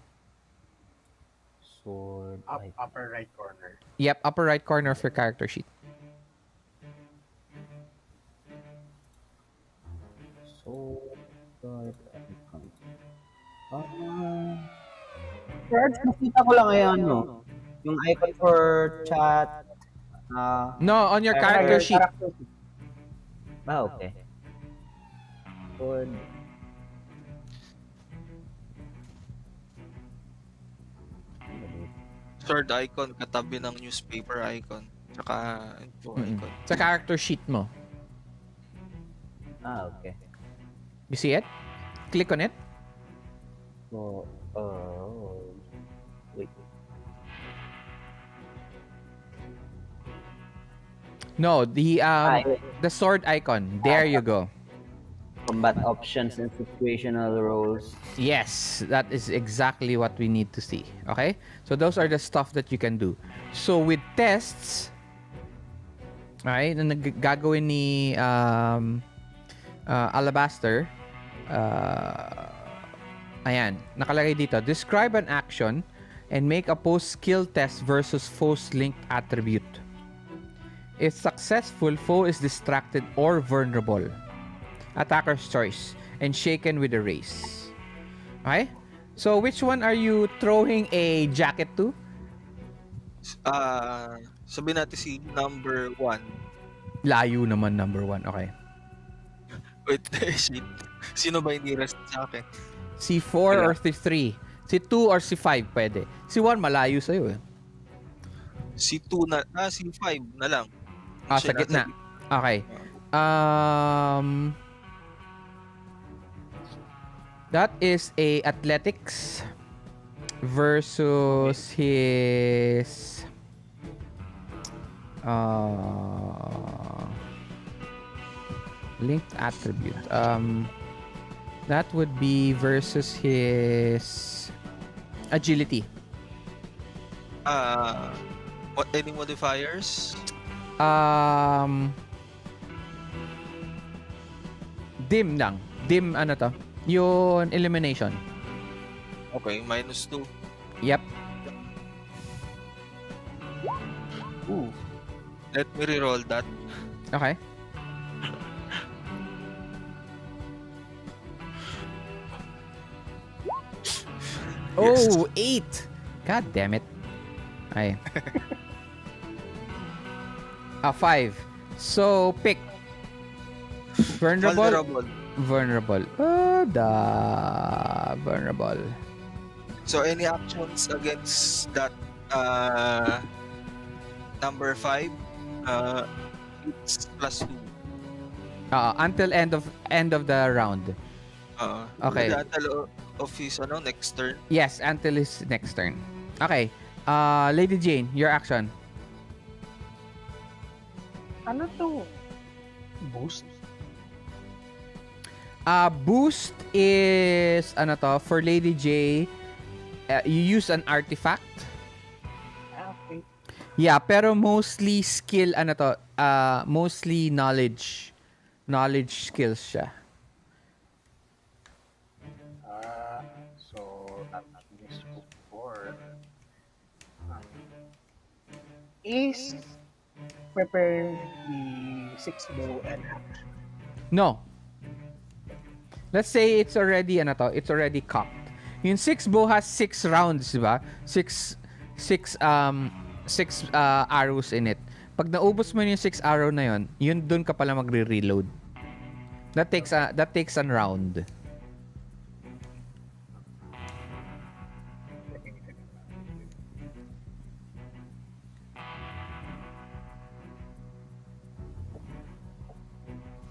Sword icon. Upper right corner. Yep, upper right corner of your character sheet. Sword icon. Cards, nakita ko lang yung ano, yung icon for chat. No, on your character Your sheet. character sheet. Okay. Sword. Sword icon katabi ng newspaper icon. Tsaka info icon. Sa character sheet mo. Okay. You see it? Click on it. So, wait. No, the sword icon. There you go. Combat options and situational roles. Yes, that is exactly what we need to see. Okay? So those are the stuff that you can do. So with tests, right, na gagawin ni Alabaster, ayan, nakalagay dito, describe an action and make a post skill test versus foe's linked attribute. If successful, foe is distracted or vulnerable. Attacker's choice and shaken with a race. Okay? So which one are you throwing a jacket to? Sabihin natin si number 1. Layo naman number 1. Okay. Wait, shit. Sino ba yung nearest sa akin? Si 4 or si 3? Si 2 or si 5 pwede. Si 1 malayo sa'yo eh. Si 2 na, si 5 na lang. Sa gitna. Okay. That is a athletics versus his linked attribute. That would be versus his agility. What any modifiers? Dim lang. Dim ano to? Yung elimination. Okay, -2. Yep. Ooh. Let me reroll that. Okay. Yes. Oh, 8. God damn it. Ay. 5. So, pick. Vulnerable. Vulnerable. Vulnerable. So, any actions against that number 5, it's +2. Until end of the round. Okay. Until of his next turn. Yes, until his next turn. Okay. Lady Jayne, your action. Ano to? Boost? Boost is for Lady J, you use an artifact. Okay. Yeah, pero mostly skill mostly knowledge skills siya. So that is for is prepare the 6 bow and hatch. No. Let's say it's already it's already cocked. Yung 6 bow has 6 rounds, di ba? 6 arrows in it. Pag naubos mo yung 6 arrow na yun dun ka pala magre-reload. That takes a round.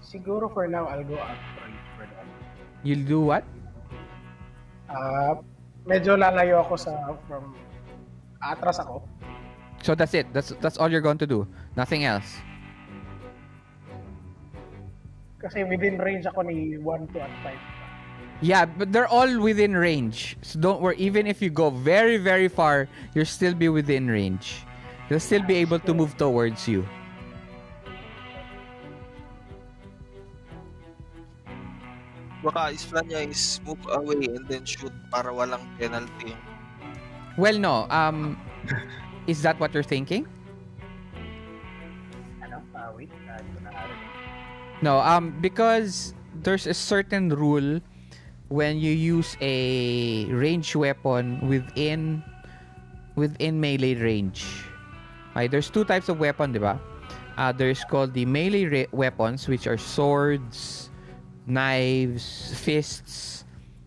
Siguro for now, I'll go upgrade for that. You'll do what? Medyo lalayo ako from atras ako. So that's it. That's all you're going to do. Nothing else. Kasi within range ako ni 1, 2, at 5. Yeah, but they're all within range. So don't worry. Even if you go very, very far, you'll still be within range. They'll still be able to move towards you. Baka is plan niya is move away and then shoot para walang penalty. Well, no. Is that what you're thinking? Ano? Wait, hindi ko nakarinig. No. Because there's a certain rule when you use a ranged weapon within melee range. Okay, there's two types of weapon, di ba? There's called the melee weapons, which are swords, knives, fists.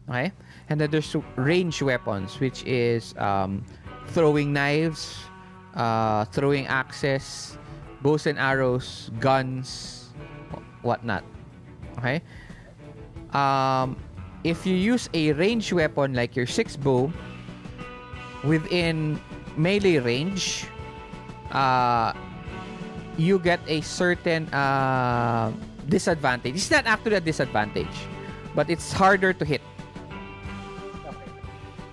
Okay? And then there's ranged weapons, which is throwing knives, throwing axes, bows and arrows, guns, whatnot. Okay? If you use a ranged weapon like your six bow within melee range, you get a certain disadvantage. It's not actually a disadvantage, but it's harder to hit. Okay.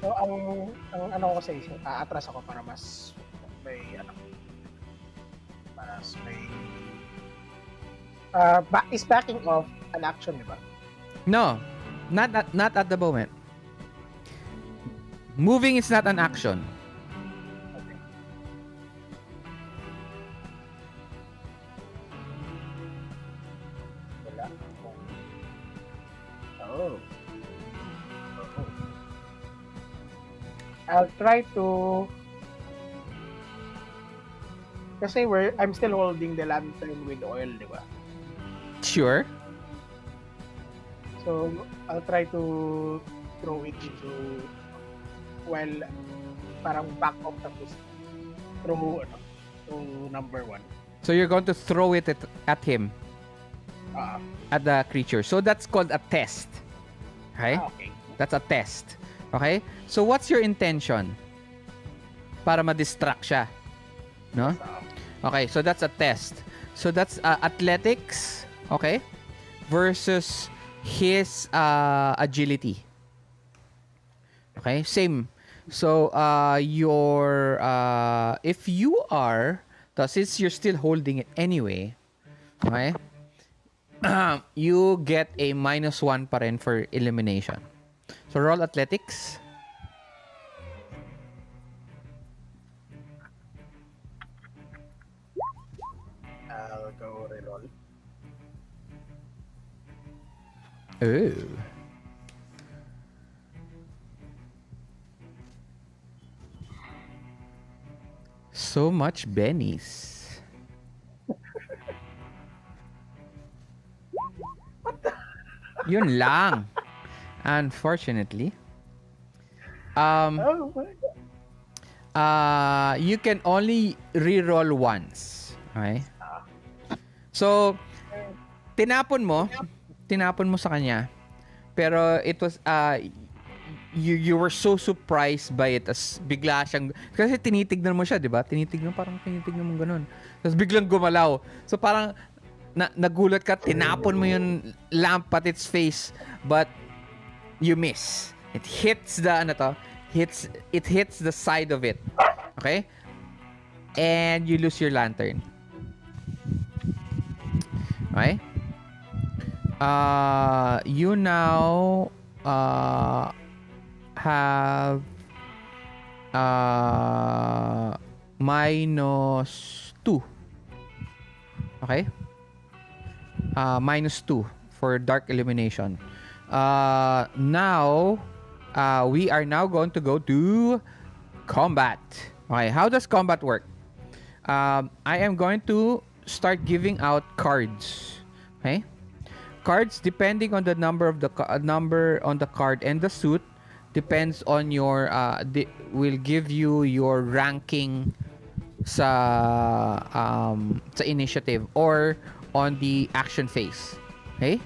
So, ang ano ko kasi, atras ako para mas may, mas may, is backing off an action, di ba? No, not at the moment. Moving is not an action. Okay. Wala. Oh. Oh. I'll try to... Kasi I'm still holding the lantern with oil, di ba? Sure. So, I'll try to throw it into... Well, parang back off tapos throw, throw number 1. So you're going to throw it at him, Ah, at the creature. So that's called a test. Okay? okay. That's a test. Okay? So what's your intention? Para ma-distract siya. No? Okay, so that's a test. So that's athletics, okay? Versus his agility. Okay? Same. So your if you are, since you're still holding it anyway, okay? You get a -1 pa rin for elimination. So roll athletics. I'll go reroll. Ooh. So much bennies. Yun lang. Unfortunately. Oh my God. You can only reroll once. Okay? So, tinapon mo sa kanya. Pero it was you were so surprised by it as bigla siyang, kasi tinitignan mo siya, 'di ba? Tinitignan mo ganun. Tapos biglang gumalaw. So parang nagulat ka, tinapon mo yung lamp at its face, but you miss. It hits the it hits the side of it. Okay? And you lose your lantern. Okay? You now have -2. Okay? -2 for dark illumination. Now we are now going to go to combat. Okay, how does combat work? I am going to start giving out cards. Okay? Cards, depending on the number of the number on the card and the suit, depends on your will give you your ranking sa initiative or on the action phase. Okay?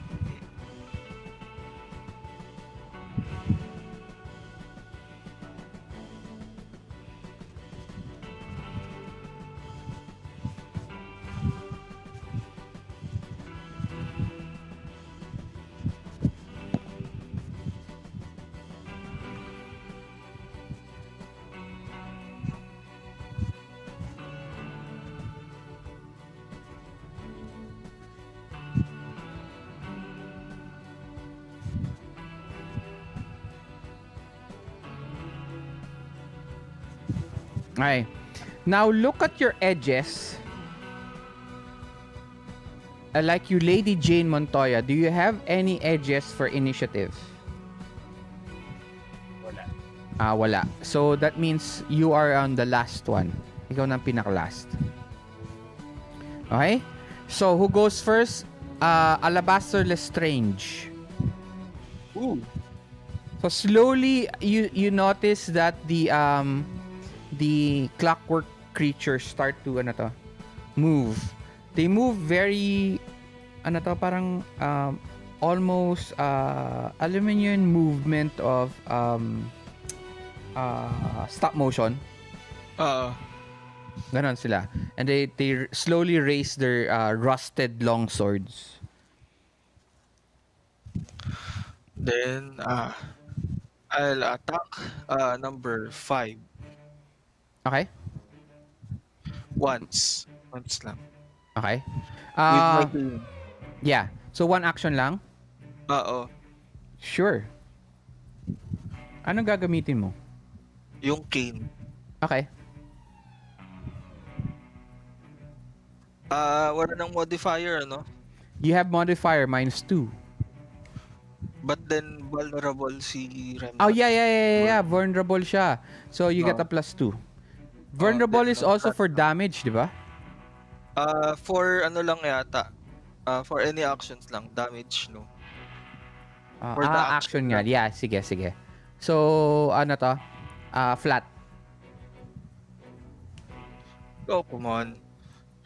Okay. Now look at your edges. Like you, Lady Jayne Montoya, do you have any edges for initiative? Wala. Wala. So that means you are on the last one. Ikaw na ang pinaka-last. Okay? So who goes first? Alabaster Lestrange. Ooh. So slowly you notice that the clockwork creatures start to move. They move very parang almost aluminum movement of stop motion. Ganon sila. And they slowly raise their rusted long swords. Then I'll attack number 5 Okay? once. Once lang. Okay. With my cane. Yeah. So one action lang? Oo. Sure. Anong gagamitin mo? Yung cane. Okay. Wala nang modifier, ano? You have modifier -2. But then, vulnerable si Rem. Oh, yeah. Vulnerable siya. So, you get a +2. Vulnerable then is also for that- damage, di ba? For ano lang yata. For any actions lang. Damage, no? For the Action action nga. lang. Yeah, sige. So, ano to? Flat. Oh, come on.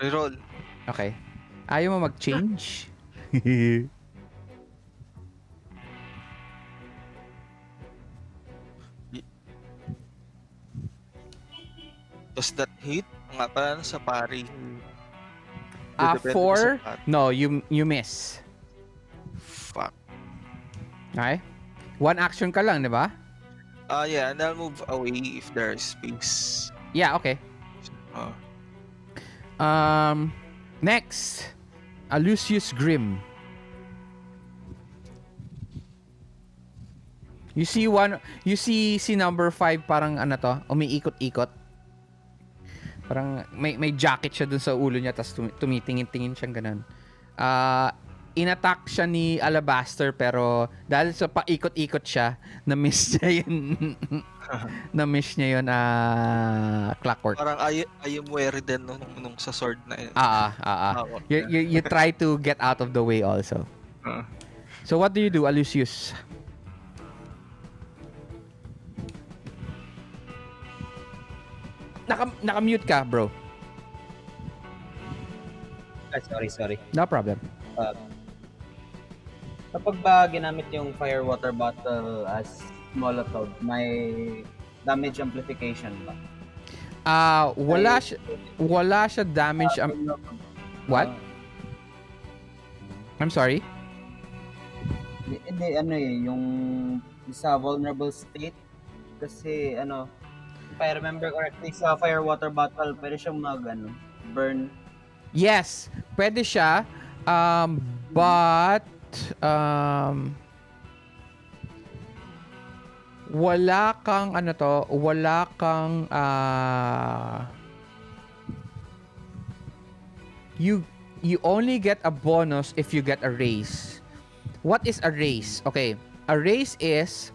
Reroll. Okay. Ayaw mo mag-change? Does that hit? Nga pala sa pari. Depende 4? sa pari. No, you miss. Fuck. Okay? One action ka lang, di ba? Yeah, and I'll move away if there's space. Yeah, okay. Next. Aloysius Grimm. You see si number 5 parang umiikot-ikot. Parang may jacket siya dun sa ulo niya tapos tumitingin-tingin siyang ganun. In-attack siya ni Alabaster pero dahil sa paikot-ikot siya, na-miss niya yun. Na-miss niya yun clockwork. Parang ayaw wary din nung sa sword na yun. Okay. You try to get out of the way also. So what do you do, Aloysius? Naka-mute ka, bro. Sorry. No problem. Kapag ba ginamit yung fire water bottle as molotov, may damage amplification ba? Wala siya damage. What? I'm sorry? Hindi, yung sa vulnerable state. Kasi, if I remember correctly, sa fire water bottle, pwede siyang burn. Yes, pwede siya. But wala kang you only get a bonus if you get a raise. What is a raise? Okay, a raise is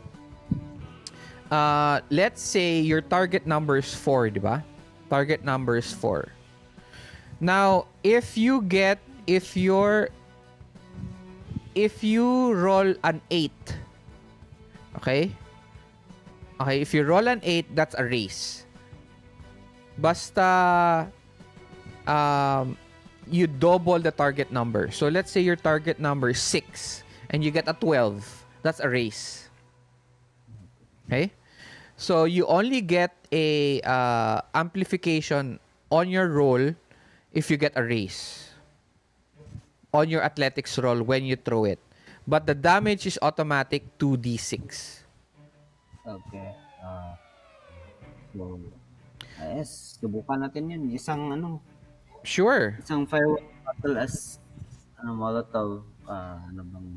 let's say your target number is 4, di ba? Target number is 4. Now, if you roll an 8, okay? Okay, if you roll an 8, that's a raise. Basta you double the target number. So let's say your target number is 6 and you get a 12. That's a raise. Okay? So you only get a amplification on your roll if you get a raise. On your athletics roll when you throw it. But the damage is automatic 2d6. Okay. So, yes, subukan natin yun. Sure. Isang fire water bottle as molotov. Ano bang...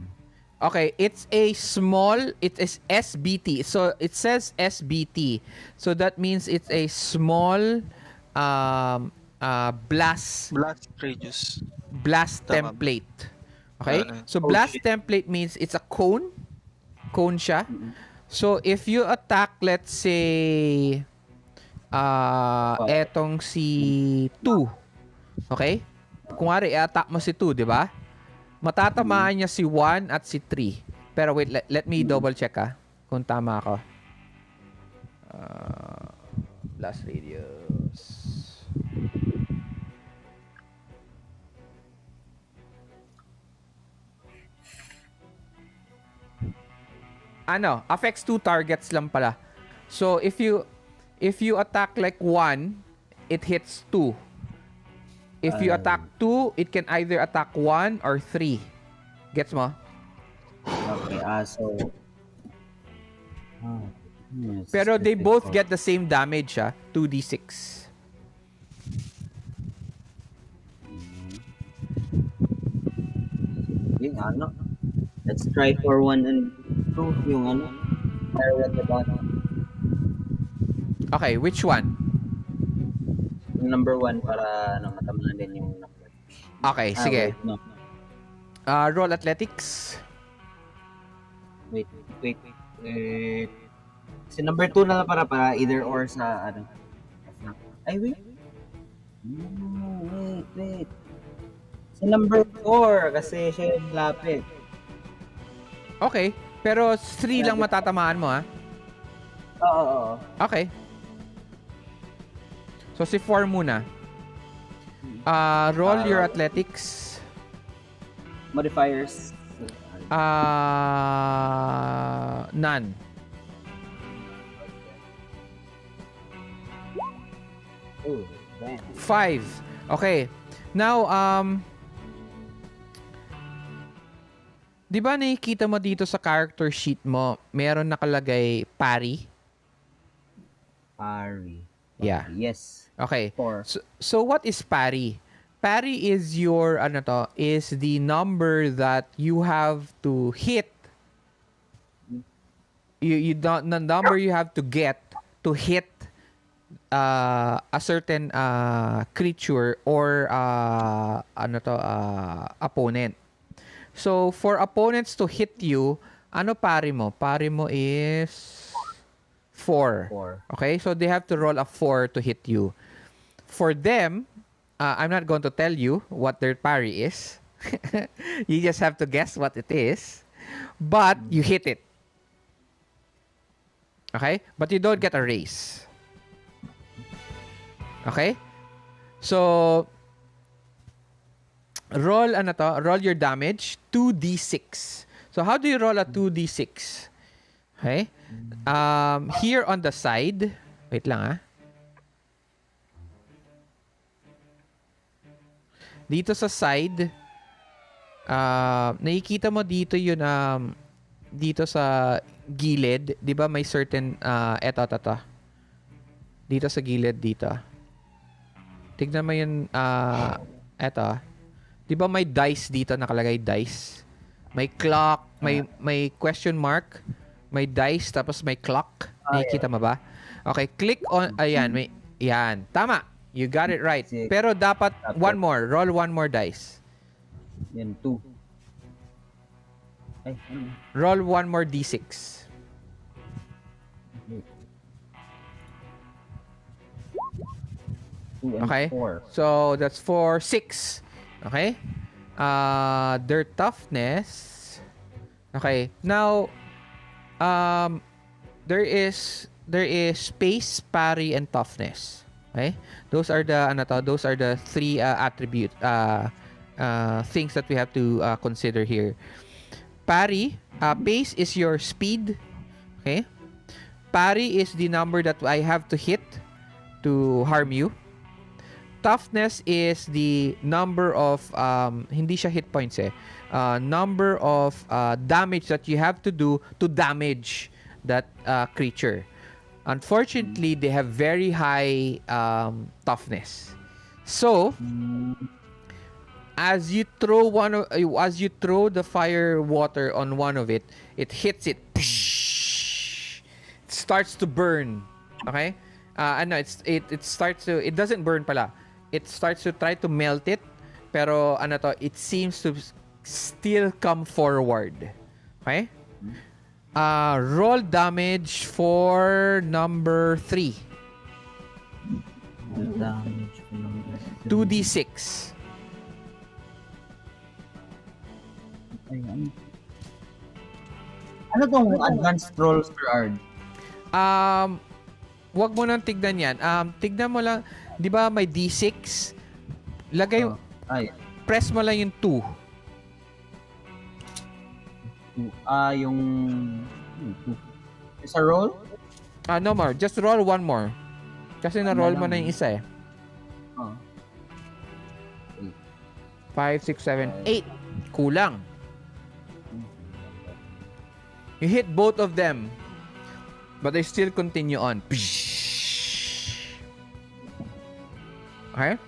Okay, it's a small, it is SBT. So it says SBT. So that means it's a small blast Blast radius. Tama ba? template. Okay? Uh, So Oh blast shit. template means it's a cone. Cone siya. Mm-mm. So if you attack, let's say, Uh, etong si 2. Okay? Kung i attack mo si 2, di ba? mm-mm. Matatamaan niya si 1 at si 3. Pero wait, let me Mm-mm. double check kung tama ako. Uh, blast radius. Ano, affects 2 targets lang pala. So if you attack like 1, it hits 2. If you Uh, attack 2, it can either attack 1 or 3. Gets mo? okay, so... Oh, yes, Pero they both difficult. get the same damage, 2d6. Mm. Yung ano, let's try for 1 and 2, yung ano, fire at the bottom. Okay, which one? Yung number 1 para ano, matamaan din yung number. Okay, sige. Wait, no. Roll athletics. Wait, wait, wait. Si number 2 na lang para either or sa ano. Ay, wait. No, wait. Si number 4 kasi siya yung lapit. Okay, pero 3 lang matatamaan mo, Oo. Okay. So si 4 muna. Roll your athletics. Modifiers. None. Oh, damn. 5. Okay. Now, di ba nakikita mo dito sa character sheet mo, meron nakalagay parry? Parry. Yeah. Yes. Okay. 4. So what is parry? Parry is your, is the number that you have to hit. The number you have to get to hit a certain creature or opponent. So for opponents to hit you, ano pari mo? Pari mo is 4. 4. Okay? So they have to roll a 4 to hit you. For them, I'm not going to tell you what their parry is. You just have to guess what it is. But you hit it. Okay? But you don't get a raise. Okay? So, roll your damage, 2d6. So, how do you roll a 2d6? Okay? Here on the side, wait lang Dito sa side, nakikita mo dito yun, dito sa gilid, di ba may certain, eto. Dito sa gilid, dito. Tignan mo yun, eto. Di ba may dice dito, nakalagay dice? May clock, may question mark, may dice, tapos may clock. Nakikita mo ba? Okay, click on, ayan, yan. Tama. You got it right. Pero dapat one more. Roll one more dice. Yan, 2. Ay, ano? Roll one more d6. Okay? 4. So, that's 4, 6. Okay? Their toughness. Okay. Now, there is space, parry, and toughness. Okay? Those are the 3 attribute things that we have to consider here. Parry, pace is your speed. Okay? Parry is the number that I have to hit to harm you. Toughness is the number of hindi siya hit points number of damage that you have to do to damage that creature. Unfortunately, they have very high toughness. So, as you throw as you throw the fire water on one of it, it hits it. It starts to burn. Okay? It starts to, it doesn't burn pala. It starts to try to melt it, pero it seems to still come forward. Okay? Roll damage for number 3. Damage for number 2d6. Ano tong advanced roll, Sir Ard? Wag mo nang tignan yan. Tignan mo lang, di ba may D6? Lagay, press mo lang yung 2. Yung sa roll? No more. Just roll one more. Kasi na-roll mo na yung isa eh. 5, 6, 7, 8. Kulang. You hit both of them. But they still continue on. Okay?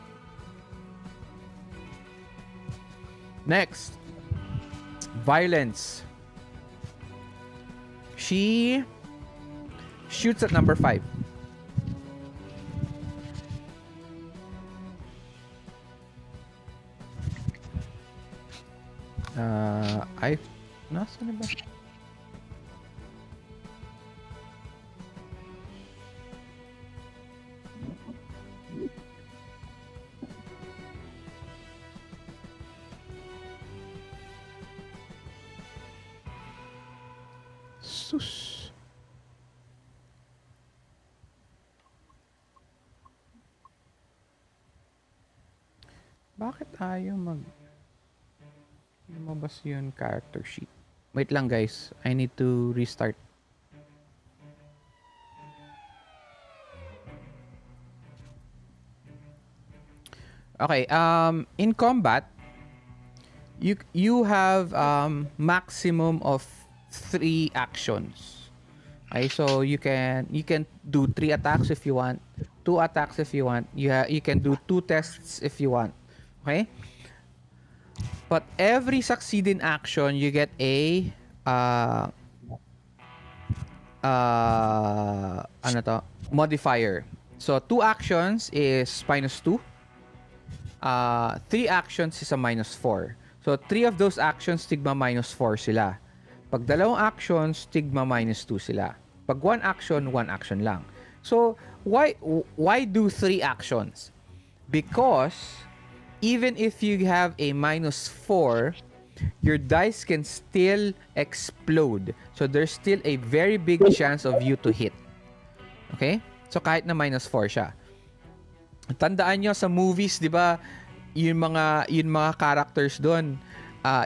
Next. Violence. She shoots at number 5. Nasaan na ba? Sus. Bakit ayaw lumabas yun character sheet? Wait lang guys, I need to restart. Okay, in combat, you have maximum of 3 actions. Okay, so you can do 3 attacks if you want, 2 attacks if you want. You can do 2 tests if you want. Okay? But every succeeding action, you get a modifier. So 2 actions is -2. 3 actions is a -4. So 3 of those actions tigma -4 sila. Pag 2 actions, tigma -2 sila. Pag 1 action lang. So why do 3 actions? Because even if you have a -4, your dice can still explode. So there's still a very big chance of you to hit. Okay? So kahit na -4 siya. Tandaan nyo sa movies, 'di ba? Yung mga characters doon,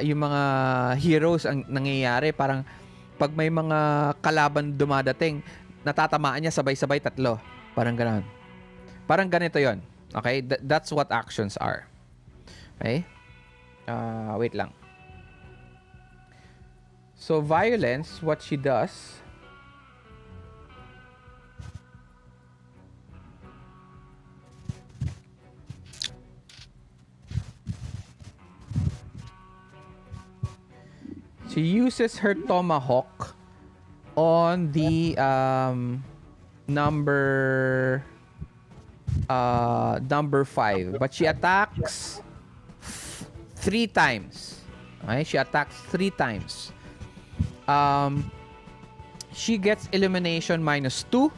yung mga heroes ang nangyayari, parang pag may mga kalaban dumadating, natatamaan niya sabay-sabay 3. Parang ganoon. Parang ganito 'yon. Okay? That's what actions are. Okay? Wait lang. So, violence, what she does, she uses her tomahawk on the number 5, but she attacks 3 times. Okay? She attacks 3 times. She gets elimination -2.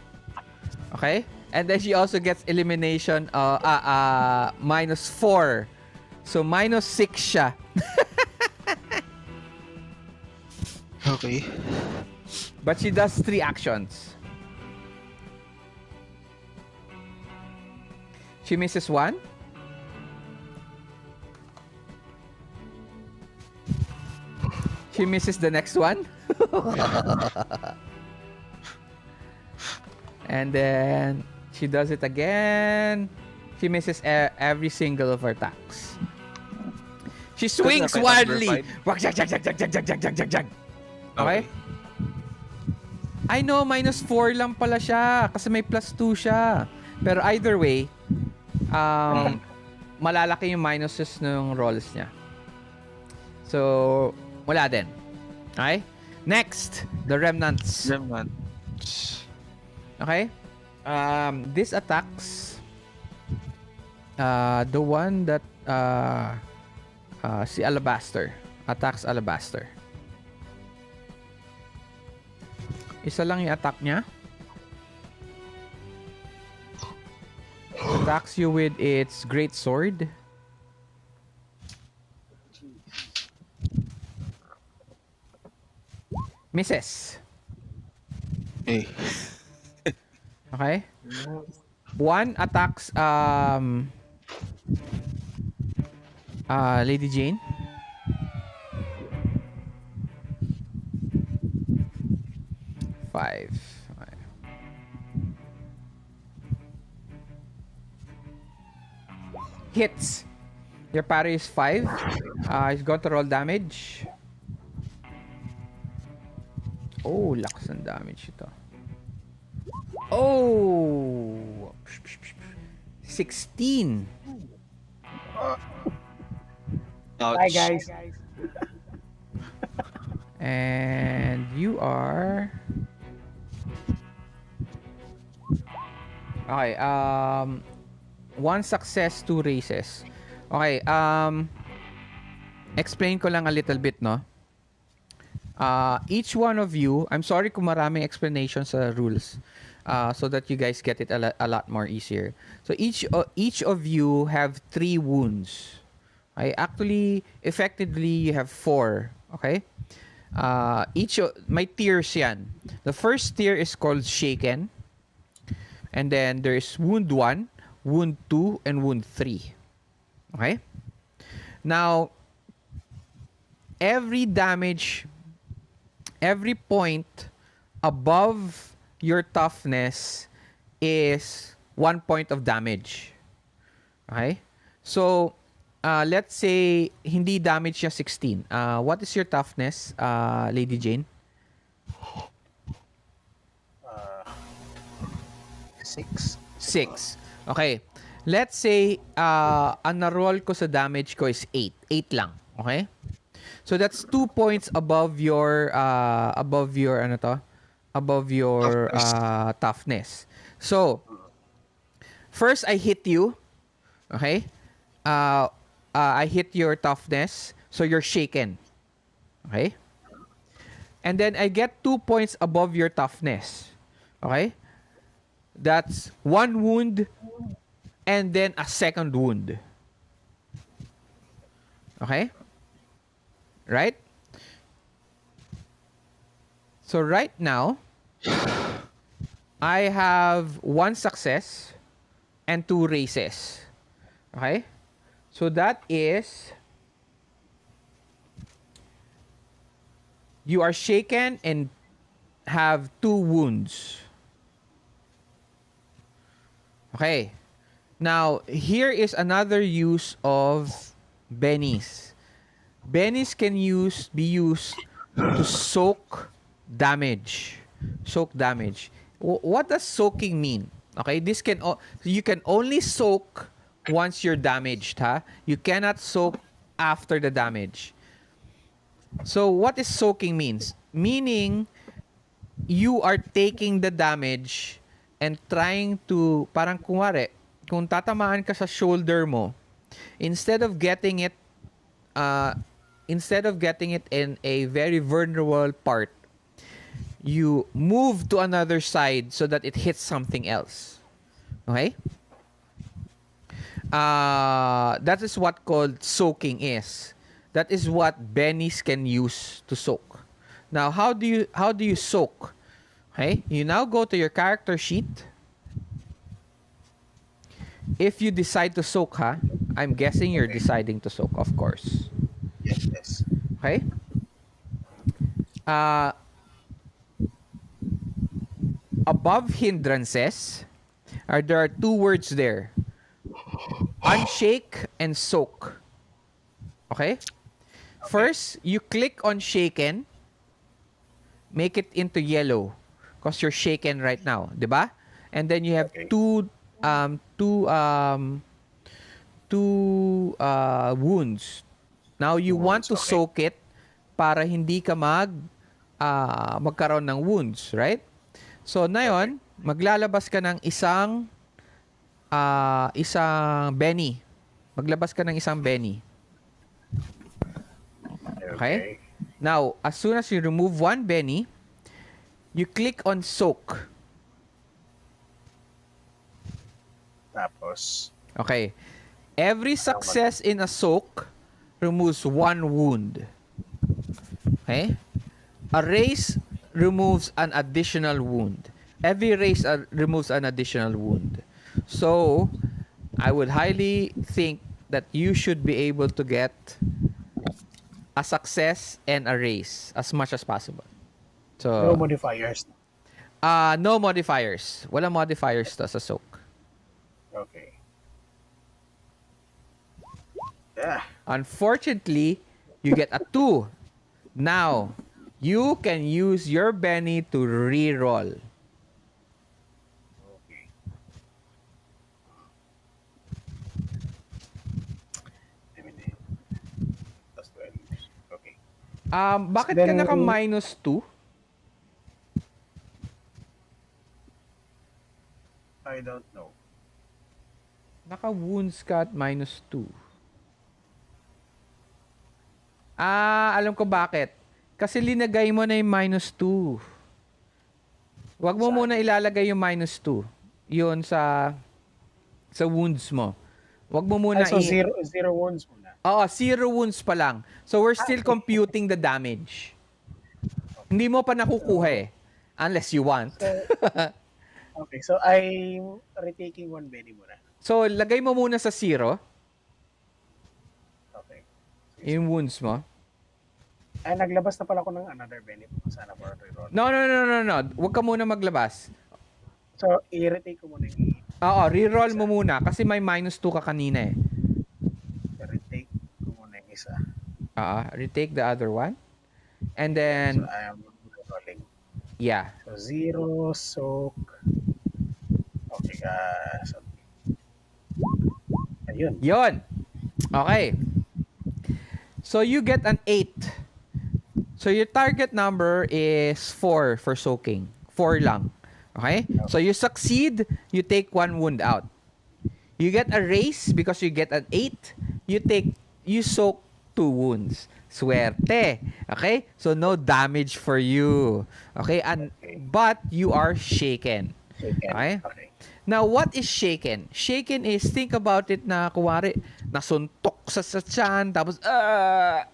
Okay? And then she also gets elimination -4. So -6 siya. Okay. But she does 3 actions. She misses 1. She misses the next one. And then she does it again. She misses every single of her attacks. She swings wildly. Okay? I know, -4 lang pala siya kasi may +2 siya. Pero either way, malalaki yung minuses ng rolls niya. So, wala din. Okay? Next, the remnants. Remnants. Okay? This attacks the one that si Alabaster. Attacks Alabaster. Isa lang yung attack niya. Attacks you with its great sword. Misses. Eh. Okay? One attacks Lady Jayne. Five. Okay. Hits. Your parry is 5. He's going to roll damage. Oh, lakas ng damage ito. Oh! 16. Ouch. Bye, guys. And you are... Okay, 1 success, 2 races. Okay, explain ko lang a little bit, no? Each one of you, I'm sorry kung maraming explanation sa rules, so that you guys get it a lot more easier. So each of you have 3 wounds. Okay, actually, effectively, you have 4. Okay? May tiers yan. The first tier is called Shaken. And then there's Wound 1, Wound 2, and Wound 3. Okay? Now, every point above your toughness is 1 point of damage. Okay? So, let's say, hindi damage niya 16. What is your toughness, Lady Jayne? 6. 6. Okay. Let's say, ang na-roll ko sa damage ko is 8. 8 lang. Okay? So that's 2 points above your toughness. So, first I hit you. Okay? I hit your toughness. So you're shaken. Okay? And then I get 2 points above your toughness. Okay? That's 1 wound and then a second wound. Okay? Right? So right now, I have 1 success and 2 races. Okay? So that is, you are shaken and have 2 wounds. Okay. Now, here is another use of bennies. Bennies can be used to soak damage. Soak damage. What does soaking mean? Okay, you can only soak once you're damaged, ha? You cannot soak after the damage. So, what is soaking means? Meaning, you are taking the damage and trying to, parang kunwari, kung tatamaan ka sa shoulder mo, instead of getting it in a very vulnerable part, you move to another side so that it hits something else. Okay? That is what called soaking is. That is what bennies can use to soak. Now, how do you soak? Okay? You now go to your character sheet. If you decide to soak, I'm guessing you're deciding to soak, of course. Yes. Okay? Above hindrances, there are 2 words there. Unshake and soak. Okay? First, you click on shaken, make it into yellow because you're shaken right now, diba? And then you have two 2 wounds. Now, you want Wounds, to okay. soak it para hindi ka magkaroon ng wounds, right? So, na Perfect. yun, maglalabas ka ng isang Benny. Maglabas ka ng isang Benny. Okay? Okay. Now, as soon as you remove one Benny, you click on soak. Tapos, Okay. Every success in a soak removes one wound. Okay? A raise removes an additional wound. Every raise removes an additional wound. So, I would highly think that you should be able to get a success and a raise as much as possible. no So, modifiers. no modifiers. Walang modifiers to sa soak. Okay. Yeah. Unfortunately, you get a 2. Now, you can use your Benny to re-roll. Okay. I mean, plus 12. Okay. Bakit ka Then, naka minus 2? I don't know. Naka wounds ka at minus 2. Alam ko bakit. Kasi linagay mo na yung minus 2. Huwag mo Saan? muna ilalagay yung minus 2. Yun sa wounds mo. Huwag mo muna So, zero wounds muna. Oo, 0 wounds pa lang. So we're still computing the damage. Hindi mo pa nakukuha eh. Unless you want. So, okay. So, I'm retaking one Benny muna. So, lagay mo muna sa 0 Okay. yung wounds mo. Ay, naglabas na pala ako ng another Benny. Sana for reroll. No. Huwag ka muna maglabas. So, i-retake ko muna yung Oo, reroll mo muna kasi may minus 2 ka kanina eh. retake ko muna yung isa. Retake the other one. And So, then, I am rolling. yeah. So, 0, soak. Okay, so, ayun. Yon. Okay. So, you get an 8. So, your target number is 4 for soaking. 4 lang. Okay? So, you succeed, you take 1 wound out. You get a raise because you get an 8. You soak 2 wounds. Swerte. Okay? So, no damage for you. Okay? But you are shaken. Okay? Okay. Now, what is shaken? Shaken is, think about it na, kuwari, nasuntok sa tiyan, tapos,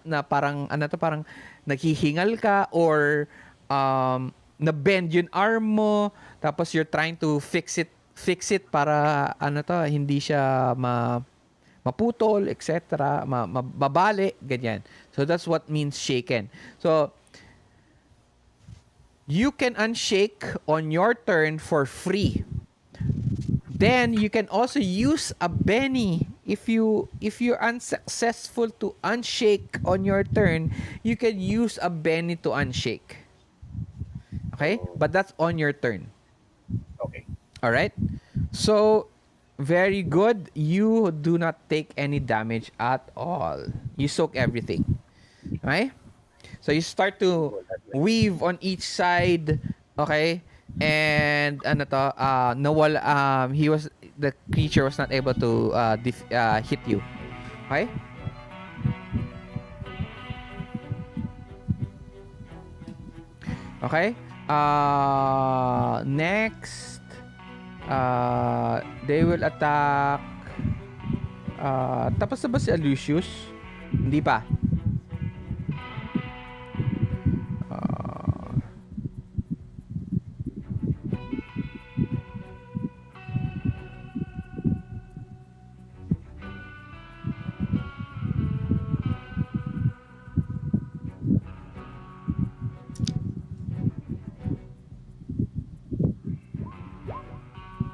na parang, parang, naghihingal ka, or, na-bend yung arm mo, tapos you're trying to fix it para, hindi siya maputol, etc., mabali, ganyan. So, that's what means shaken. So, you can unshake on your turn for free. Then you can also use a Benny. If you're unsuccessful to unshake on your turn, you can use a Benny to unshake. Okay? But that's on your turn. Okay. All right? So, very good. You do not take any damage at all. You soak everything. Okay? So, you start to weave on each side. Okay? And the creature was not able to hit you. Okay? Okay? Next, they will attack. Tapos na ba si Aloysius? Hindi pa.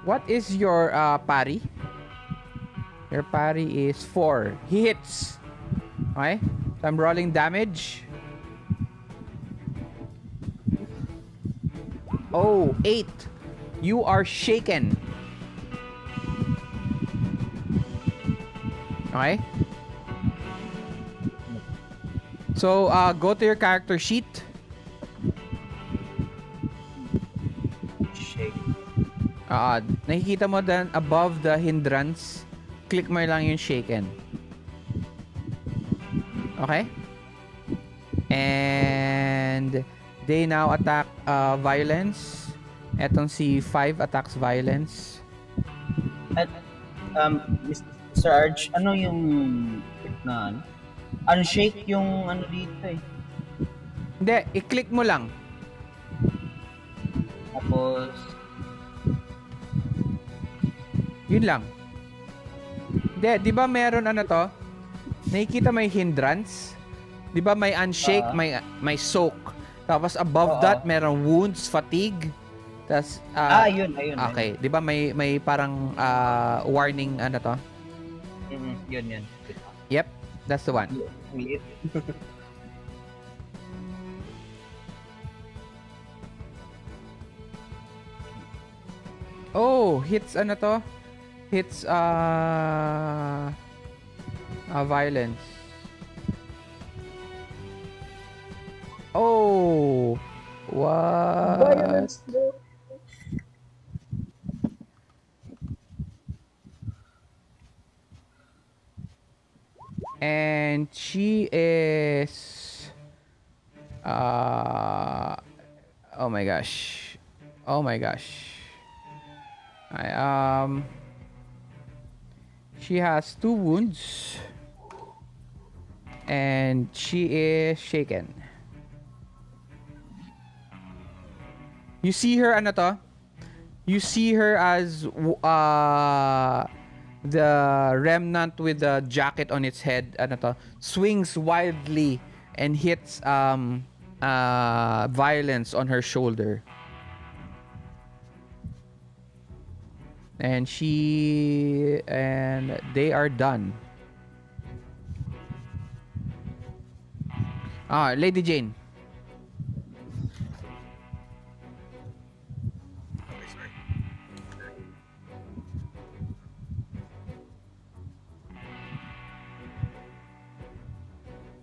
What is your parry? Your parry is 4. He hits. Okay? So I'm rolling damage. Oh, 8. You are shaken. Okay? So, go to your character sheet. Shake. Nakikita mo then above the hindrance, click mo lang yung shaken. Okay? And they now attack violence. Etong si 5 attacks violence. At, Mr. Arch, ano yung na ano? Unshake yung ano dito eh. Hindi, i-click mo lang. Tapos, Yun lang. Hindi, di ba meron ano to? Nakikita may hindrance? Di ba may unshake, may soak. Tapos above that, meron wounds, fatigue. Tapos, ayun. okay. Di ba may parang warning ano to? Yun. Yep, that's the one. Ulit. Oh, hits ano to? Hits violence. Oh, what? Violence, no. And she is oh my gosh. She has 2 wounds and she is shaken. You see her ano to? You see her as the remnant with the jacket on its head ano to, swings wildly and hits violence on her shoulder. And they are done. Lady Jayne. Okay, sorry.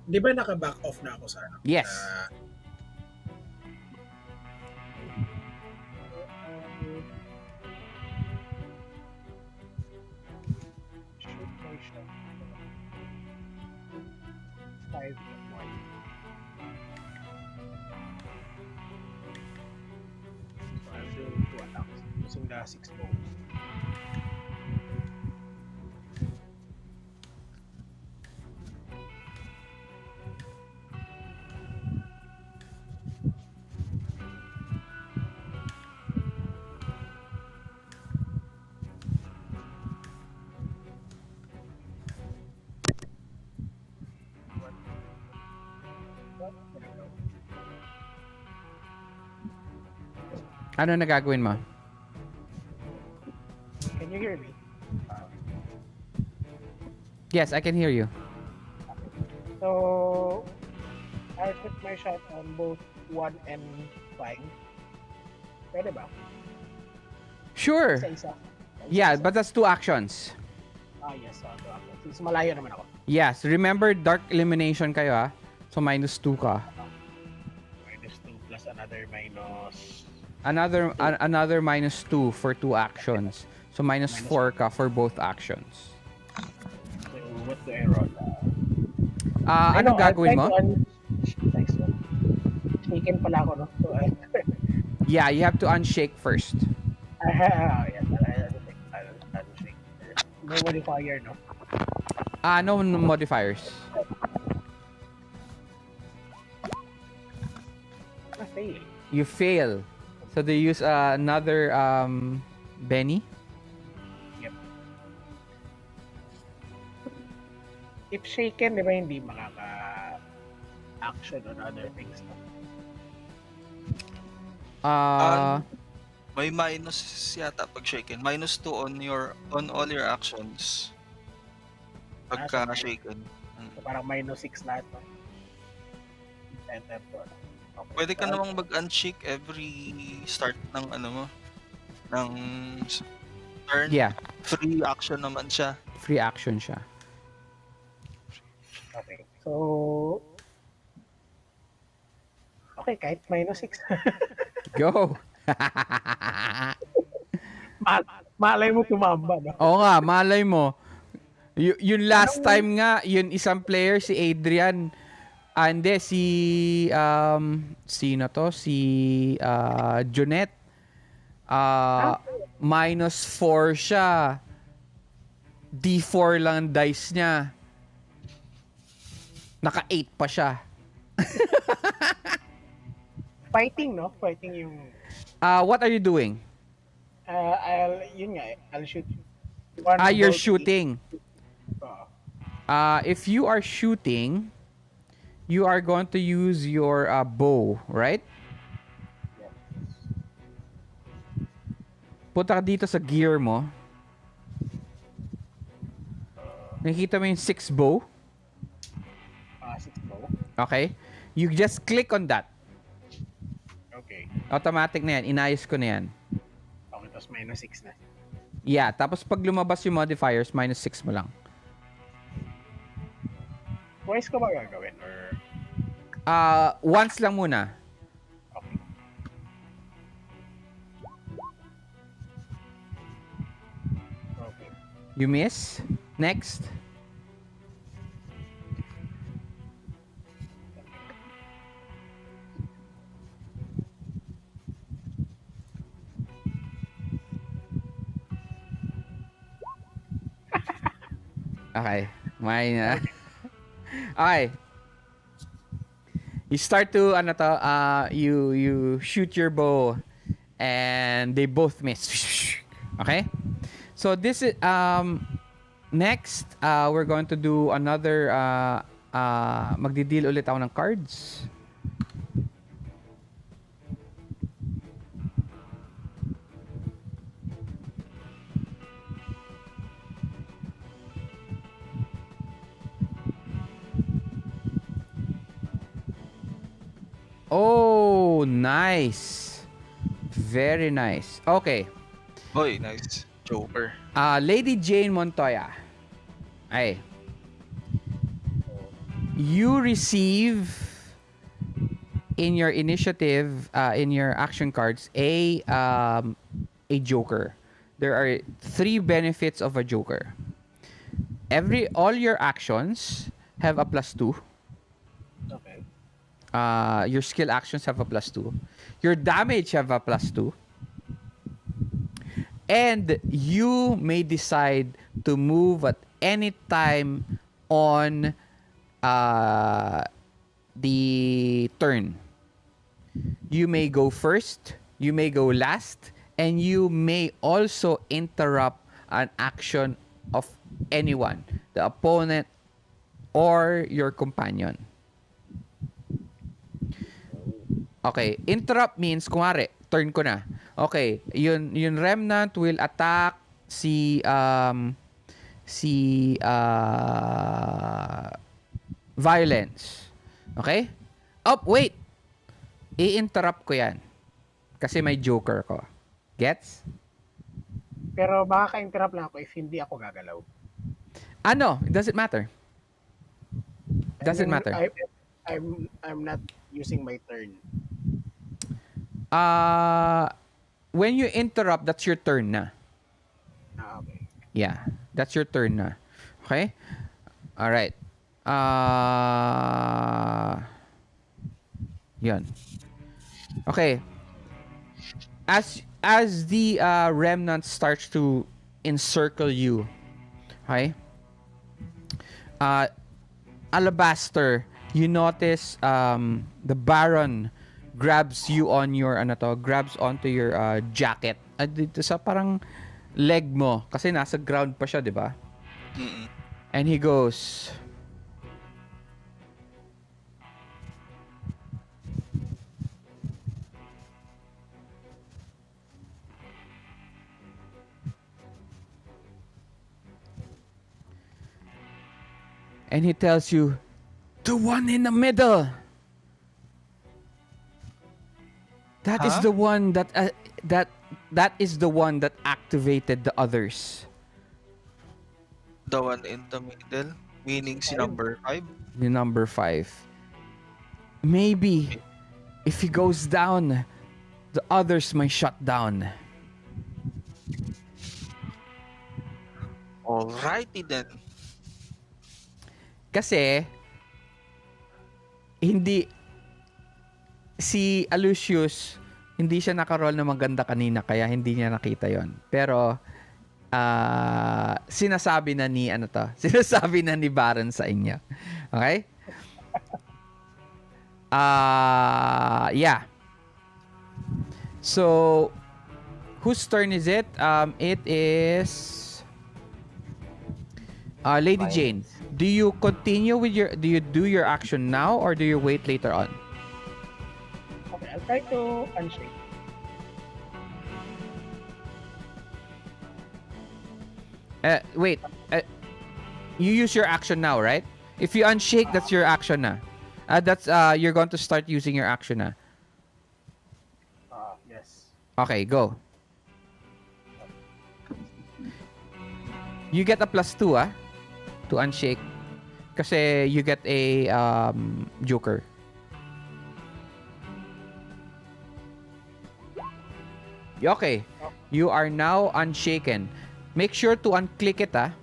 Di ba naka-back off na ako sa ano? Yes. Shoot my shot. 5 and 1. So I'll do 2 attacks. Using the 6 bow. Ano na gagawin mo? Can you hear me? Yes, I can hear you. So, I put my shot on both 1 and 5. Pwede ba? Sure. Isa-isa. Yeah, but that's 2 actions. Yes. Since malayo naman ako. Yes, remember dark elimination kayo So -2 ka. -2 plus another minus... Another -2 for 2 actions. So -4 ka for both actions. So, what do I roll? Anong gagawin mo? Thanks. Shaken pala ako, no? So, Yeah, you have to unshake first. yes, I'll shake. No modifier, no? No modifiers. Fail. You fail. So they use another Benny. Yep. If shaken, di ba hindi makaka-action on other things, no? May minus yata pag shaken. -2 on all your actions. Pagka shaken. So, parang -6 lahat, no? Enter to, no? Okay. Pwede ka namang mag-unshake every start ng ng turn. Yeah, Free action naman siya. free action siya. Okay. So, okay, kahit -6. Go. Ma- malay mo tumamba, no? Oo nga, malay mo. Yung last Anong, time nga, yun isang player, si Adrian, hindi, sino to? Si Jonette. ah, -4 siya. D4 lang ang dice niya. Naka-8 pa siya. fighting, no? Fighting yung, What are you doing? yun nga, I'll shoot one You're bolt each. shooting. Uh, If you are shooting, you are going to use your bow, right? yeah. Punta ka dito sa gear mo. Nakikita mo yung 6 bow? 6 bow. Okay? You just click on that. Okay. Automatic na yan. Inayos ko na yan. Okay, tapos -6 na. Yeah, tapos pag lumabas yung modifiers, -6 mo lang. Twice ko ba gagawin? Or, Once lang muna. okay. Okay. You miss. Next. Okay. May na. Okay. You start to you shoot your bow and they both miss. Okay? So this is next we're going to do another magdi-deal ulit ako ng cards. Oh, nice. Very nice. Okay. Boy, nice. Joker. Lady Jayne Montoya. Ay. You receive in your initiative, in your action cards, a joker. There are 3 benefits of a joker. All your actions have a +2. Okay. Your skill actions have a +2. Your damage have a +2. And you may decide to move at any time on the turn. You may go first, you may go last, and you may also interrupt an action of anyone, the opponent or your companion. Okay, interrupt means kunwari, turn ko na. Okay, yun remnant will attack si violence. Okay? Oh, wait. I-interrupt ko 'yan kasi may joker ko. Gets? Pero makaka-interrupt lang ako if hindi ako gagalaw. No, it doesn't matter. Doesn't And then matter. I'm not using my turn. When you interrupt, that's your turn na. Okay. Yeah, that's your turn na. Okay? All right. Yun. Okay. As the remnant starts to encircle you, okay? Alabaster, you notice the Baron grabs you on your grabs onto your jacket. Dito sa parang leg mo kasi nasa ground pa siya, 'di ba? Mm-mm. And he goes, and he tells you, the one in the middle. That is Huh? the one that is the one that activated the others. The one in the middle. Meaning si Five. number 5. Yung number 5. Maybe if he goes down, the others might shut down. Alrighty then. Kasi hindi si Aloysius hindi siya nakaroll na maganda kanina kaya hindi niya nakita yon. Pero sinasabi na ni ano to? Sinasabi na ni Baron sa inyo. Okay? Yeah. So whose turn is it? It is Lady Fine. Jayne. Do you continue with do you do your action now or do you wait later on? Okay, I'll try to unshake. Wait. You use your action now, right? If you unshake, that's your action na. That's you're going to start using your action na. Yes. Okay, go. You get a +2 to unshake. Kasi you get a joker. Okay. You are now unshaken. Make sure to unclick it Okay,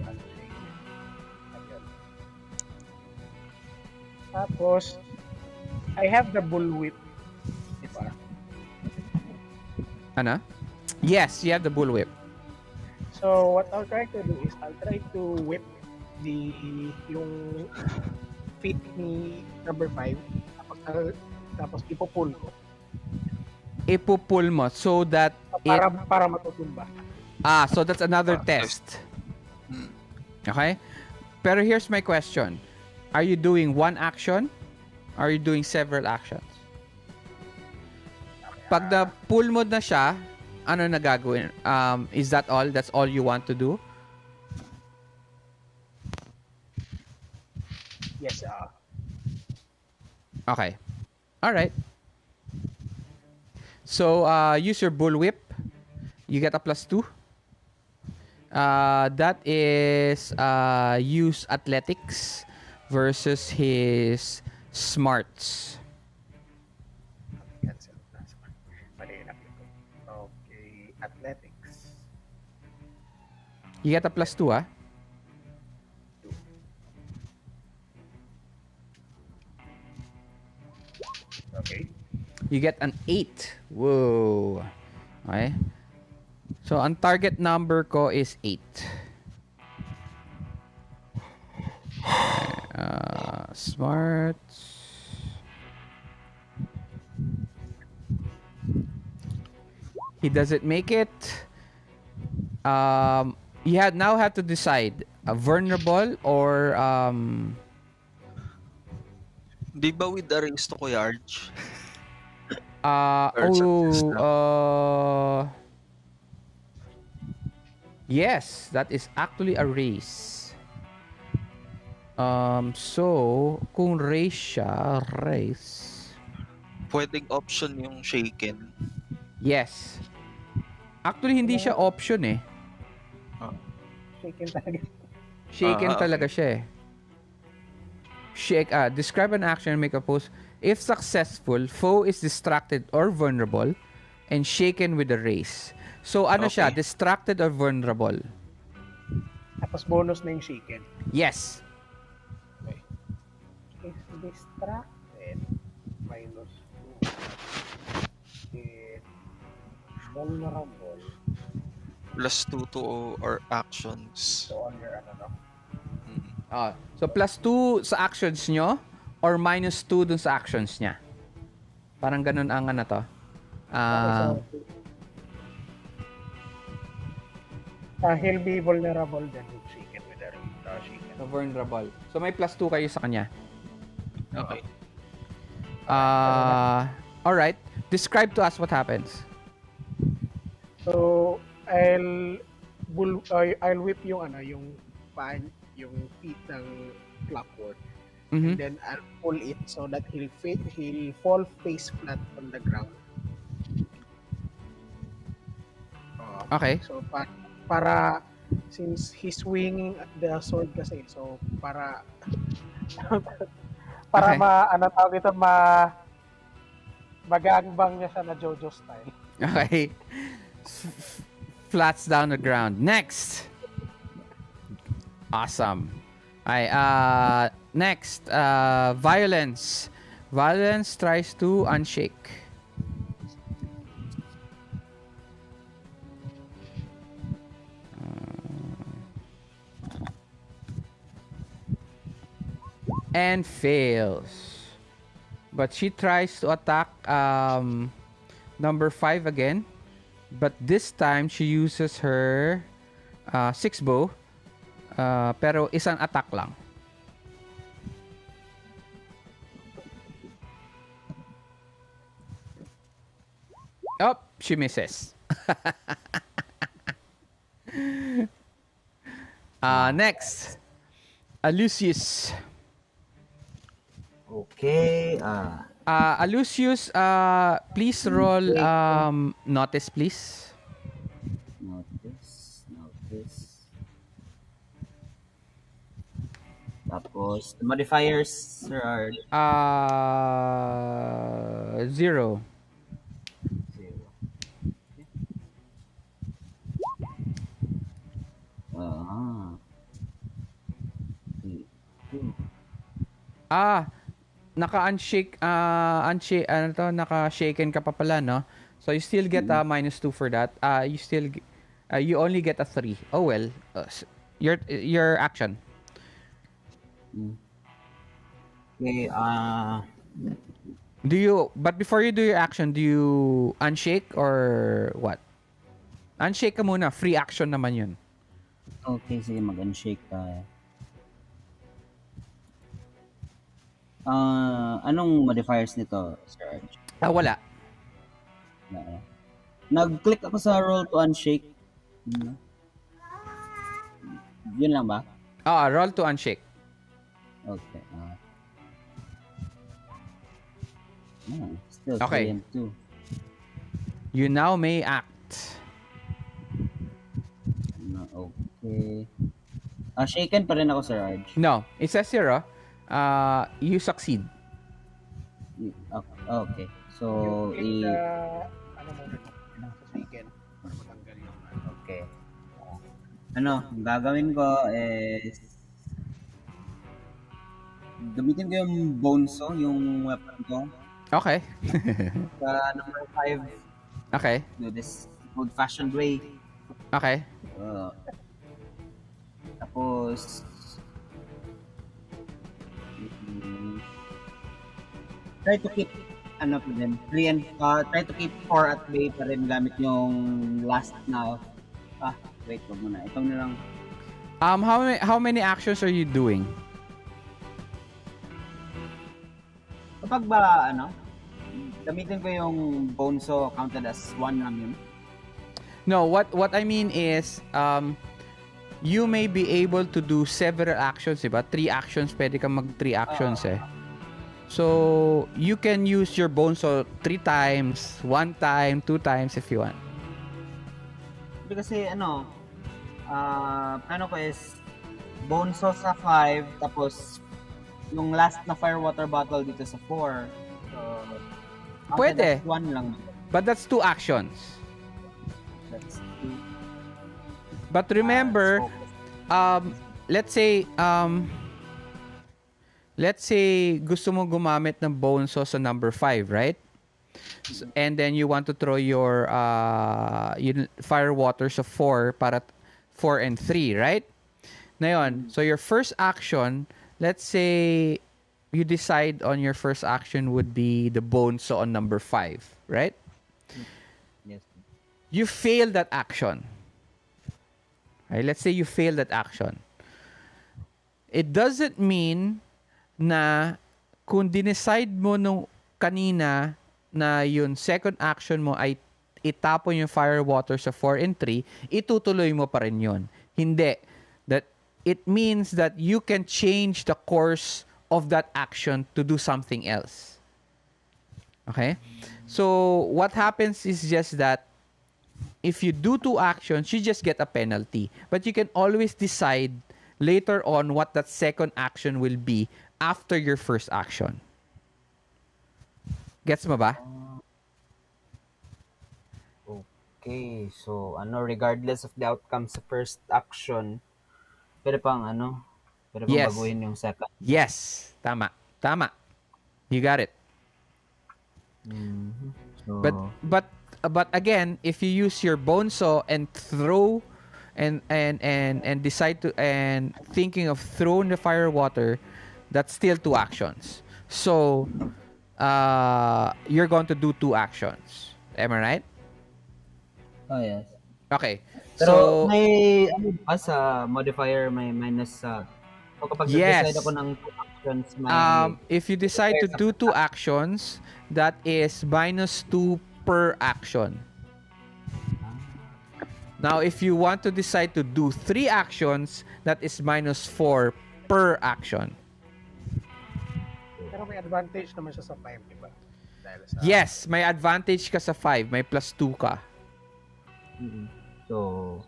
unshake. Ayan. Tapos, I have the bullwhip. Diba? Ano? Yes, you have the bullwhip. So, what I'll try to do is, I'll try to whip yung feet ni number 5. Tapos ipupull ko. Ipupull mo so that Para matutumba. so that's another test. Hmm. Okay? Pero here's my question. Are you doing one action? Are you doing several actions? Pag na-pull mo na siya, ano na gagawin? Is that all? That's all you want to do? Yes, Okay. Alright. So, use your bullwhip. You get a +2. That is use athletics versus his smarts. cancel. Mali na click ko. Okay, athletics. You get a +2, Okay. You get an 8. Whoa. Okay. So, ang target number ko is 8. Smarts. He doesn't make it. You now have to decide vulnerable or Di ba with the race to Kuya Arch? Or success na? Yes, that is actually a race. So kung race siya, race. Pwedeng option yung shaken. Yes. Actually hindi siya option eh. Shaken talaga. Shaken Okay. talaga siya eh. Describe an action and make a pose. If successful, foe is distracted or vulnerable and shaken with a race. So ano siya? Okay. Distracted or vulnerable? Tapos bonus na yung shaken. Yes. If distracted, minus 2. If vulnerable, +2 to our actions. so on your So +2 sa actions nyo or -2 dun sa actions niya. Parang ganun ang ano to. He'll be vulnerable then with shaken with the shaken. So vulnerable. So may +2 kayo sa kanya. Okay. Alright. Describe to us what happens. So I'll whip yung yung yung feet ng clockwork. And then I'll pull it so that he'll fall face flat on the ground. Okay. So para Since he's swinging the sword kasi, so para Okay. ano tawag ito, magangbang niya siya na Jojo style. Okay. Flats down the ground. Next. Awesome. Ay, next, violence. Violence tries to unshake. And fails. But she tries to attack number 5 again. But this time, she uses her 6 bow. Pero isang attack lang. Oh, she misses. Next, Aloysius. Okay. Aloysius, please roll notice, please. Notice. Tapos, the modifiers, sir, are 0. 0. Ah. Okay. Naka-unshake, ano to, naka-shaken ka pa pala, no? So you still get a -2 for that. You only get a 3. Oh well. Your action. Okay, But before you do your action, do you unshake or what? Unshake ka muna, free action naman yun. okay, sige, mag-unshake tayo. Anong modifiers nito, Sir Arch? Wala. Nag-click ako sa roll to unshake. Yun lang ba? Roll to unshake. Okay. Still Okay. 3 and 2. You now may act. Okay. Shaken pa rin ako, Sir Arch. No, it says here, you succeed. Okay. So, Yung click the, ano muna, sa second, para matanggal yung okay. Ang gagawin ko is gamitin ko yung bonso, yung weapon ko. Okay. Sa number 5, Okay. do this old-fashioned way. Okay. Tapos, try to keep pa din, 3 and try to keep 4 at bay pa rin gamit yung last na wait, wag muna. Itong na lang. How many actions are you doing? Kapag ba, gamitin ko yung bonso counted as 1 lang yun. No, what I mean is you may be able to do several actions, diba? 3 actions, pwede kang mag 3 actions eh. So, you can use your bonso 3 times, 1 time, 2 times if you want. Kasi plano ko is bonso sa 5, tapos yung last na fire water bottle dito sa 4. So, Pwede. 1 lang. But that's 2 actions. That's 2. But remember, let's say gusto mo gumamit ng bonso sa number 5, right? And then you want to throw your fire water sa 4 para 4 and 3, right? Ngayon, so your first action, let's say you decide on your first action would be the bonso on number 5, right? Yes. You fail that action. Right? Let's say you fail that action. It doesn't mean na kung dineside mo nung kanina na yung second action mo ay itapon yung fire water sa 4 and 3, itutuloy mo pa rin yun. Hindi. That it means that you can change the course of that action to do something else. Okay? So, what happens is just that if you do 2 actions, you just get a penalty. But you can always decide later on what that second action will be after your first action. Gets mo ba? Okay, so regardless of the outcome sa first action, pwede pang pwede pang Yes. baguhin yung second. Yes. Tama. Tama. You got it. Mhm. But So, but again, if you use your bone saw and throw and decide to and thinking of throwing the fire water, that's still 2 actions. So you're going to do 2 actions. Am I right? yes. Okay. Pero So may ba sa modifier may minus sa so kapag nag-decide ako yes. ng 2 actions may If you decide modifier to sa do first 2 action. actions, that is -2 per action. Now, if you want to decide to do 3 actions, that is -4 per action. Pero may advantage naman siya sa 5, di ba? Dahil sa... Yes, may advantage ka sa 5. May +2 ka. Mhm. So,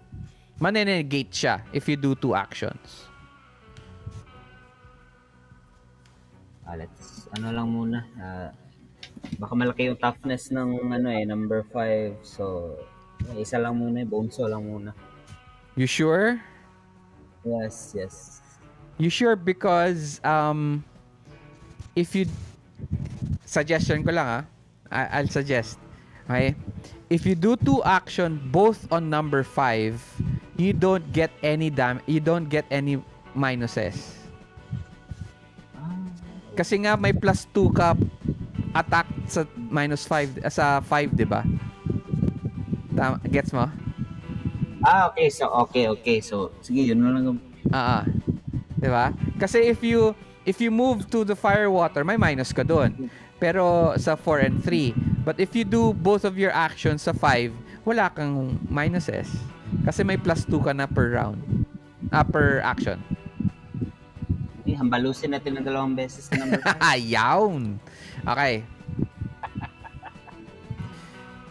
Manenegate siya if you do 2 actions. let's lang muna. Baka malaki yung toughness ng number 5. So, isa lang muna, bonso lang muna. You sure? Yes, yes. You sure? Because if you... Suggestion ko lang I'll suggest. Okay? If you do 2 action both on number 5, you don't get any you don't get any minuses. Kasi nga may +2 ka attack sa -5 sa 5, 'di ba? Gets mo? Okay. So, okay. So, sige, yun na lang. 'Di ba? Kasi if you move to the fire water, may minus ka doon. Pero sa 4 and 3. But if you do both of your actions sa 5, wala kang minuses. Kasi may +2 ka na per round. Per action. Hambalusin natin ng 2 beses sa number 5. Ayawn! Okay.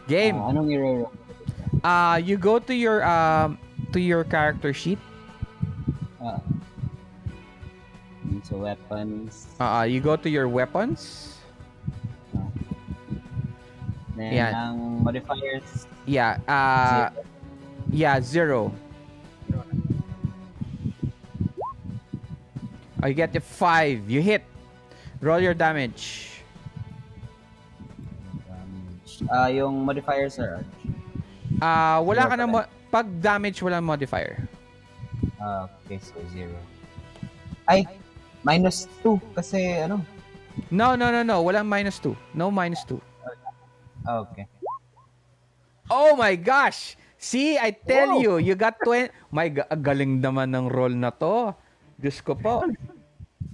Game. Anong i-roll? You go to your character sheet. So, weapons. You go to your weapons. Then, Yan. ang modifiers. Yeah. Yeah, 0. You get a 5. You hit. Roll your damage. Yung modifiers, sir. Wala Zero ka na pala. pag damage wala modifier. Okay, so 0. Ay, -2 kasi No. Walang -2. No -2. Okay. Oh my gosh! See, I tell you got 20. Galing naman ng roll na to. Diyos ko po.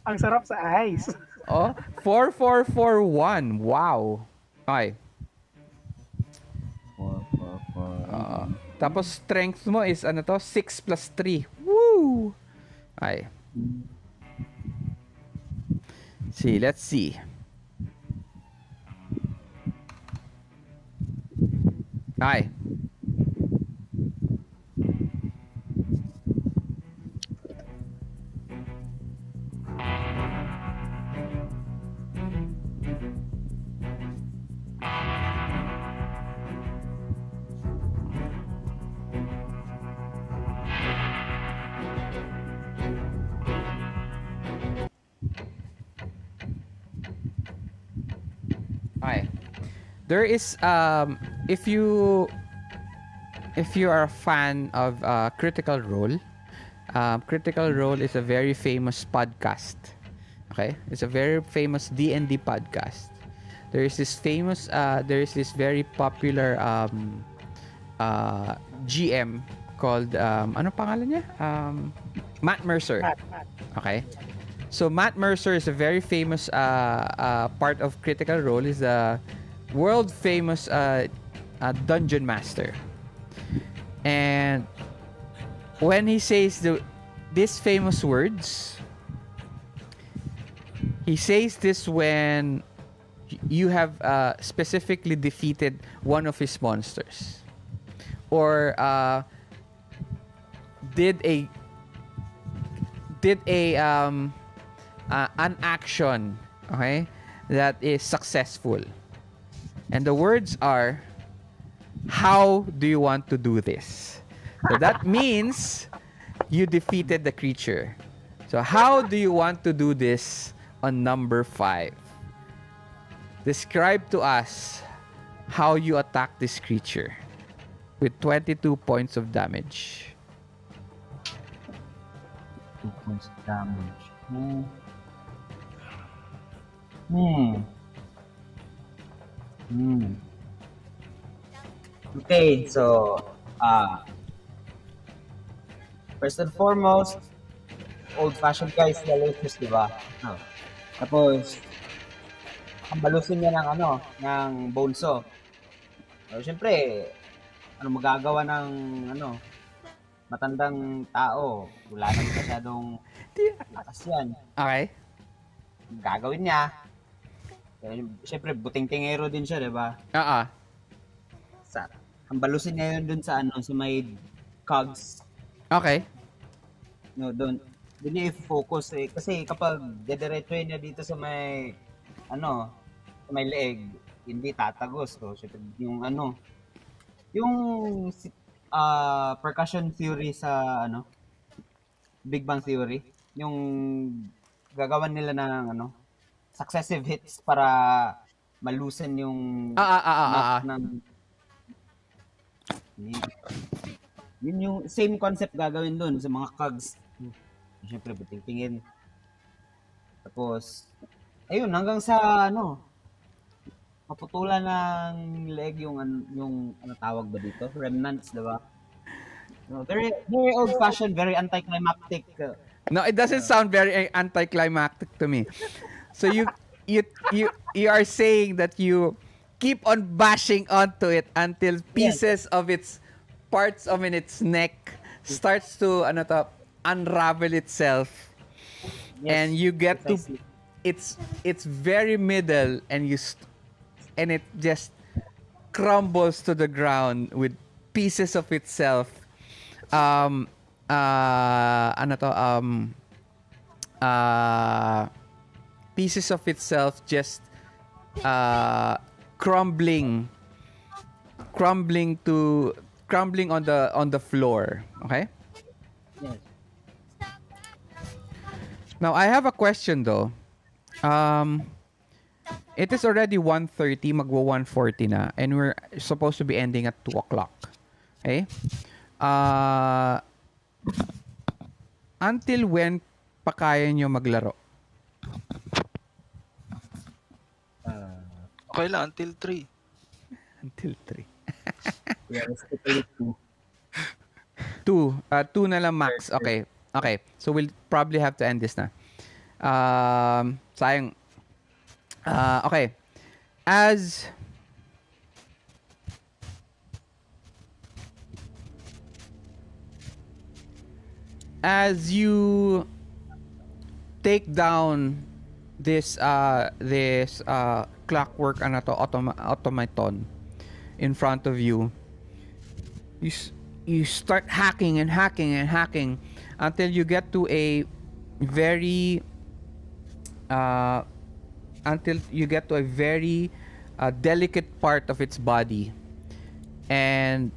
Ang sarap sa eyes. 4, 4, 4, 1. Wow. Okay. 4. Tapos strength mo is 6 + 3. Woo! Okay. See, let's see. Okay. Okay. There is if you are a fan of Critical Role, Critical Role is a very famous podcast. Okay? It's a very famous D&D podcast. There is this very popular GM called ano pangalan niya? Matt Mercer. Matt. Okay. So Matt Mercer is a very famous part of Critical Role. Is a world famous dungeon master. And when he says these famous words, he says this when you have specifically defeated one of his monsters. or did a an action, okay, that is successful. And the words are, how do you want to do this? So that means you defeated the creature. So how do you want to do this on number 5? Describe to us how you attack this creature with 22 points of damage. 2 points of damage. Hmm. Hmm. Okay, so first and foremost, old-fashioned guy si Aloysius, di ba? Oh. Tapos, hambalusin niya ng ng bonso. So, syempre, ano magagawa ng ano, matandang tao? Wala naman masyadong lakas yan. Okay? Gagawin niya. Syempre, buting-tingero din siya, di ba? Ah. Sa, hambalusin niya yun dun sa sa may cogs. Okay. No, doon niya i-focus eh. Kasi kapag dediretsuhin niya dito sa may sa may leeg, hindi tatagos. So, syempre, yung percussion theory sa Big Bang Theory, yung gagawan nila ng successive hits para malusen yung knot ng yun yung same concept gagawin dun sa mga cogs. Siyempre, buting-tingin. Tapos, ayun, hanggang sa maputulan ng leg yung tawag ba dito? Remnants, diba? No, very, very old-fashioned, very anticlimactic. No, it doesn't sound very anticlimactic to me. So you are saying that you keep on bashing onto it until pieces of its parts of its neck starts to unravel itself, and you get precisely. It's very middle, and and it just crumbles to the ground with pieces of itself pieces of itself just crumbling on the floor. Okay? Yes. Now I have a question though. It is already 1:30, magwo 1:40 na, and we're supposed to be ending at 2 o'clock. Okay? Until when pa kaya nyo maglaro? Okay lang, until 3. Until 3. Realistically, 2. 2 na lang max. Okay. Okay. So we'll probably have to end this na. Sayang. Okay. As you take down this clockwork automaton in front of you, you start hacking and hacking and hacking until you get to a very delicate part of its body, and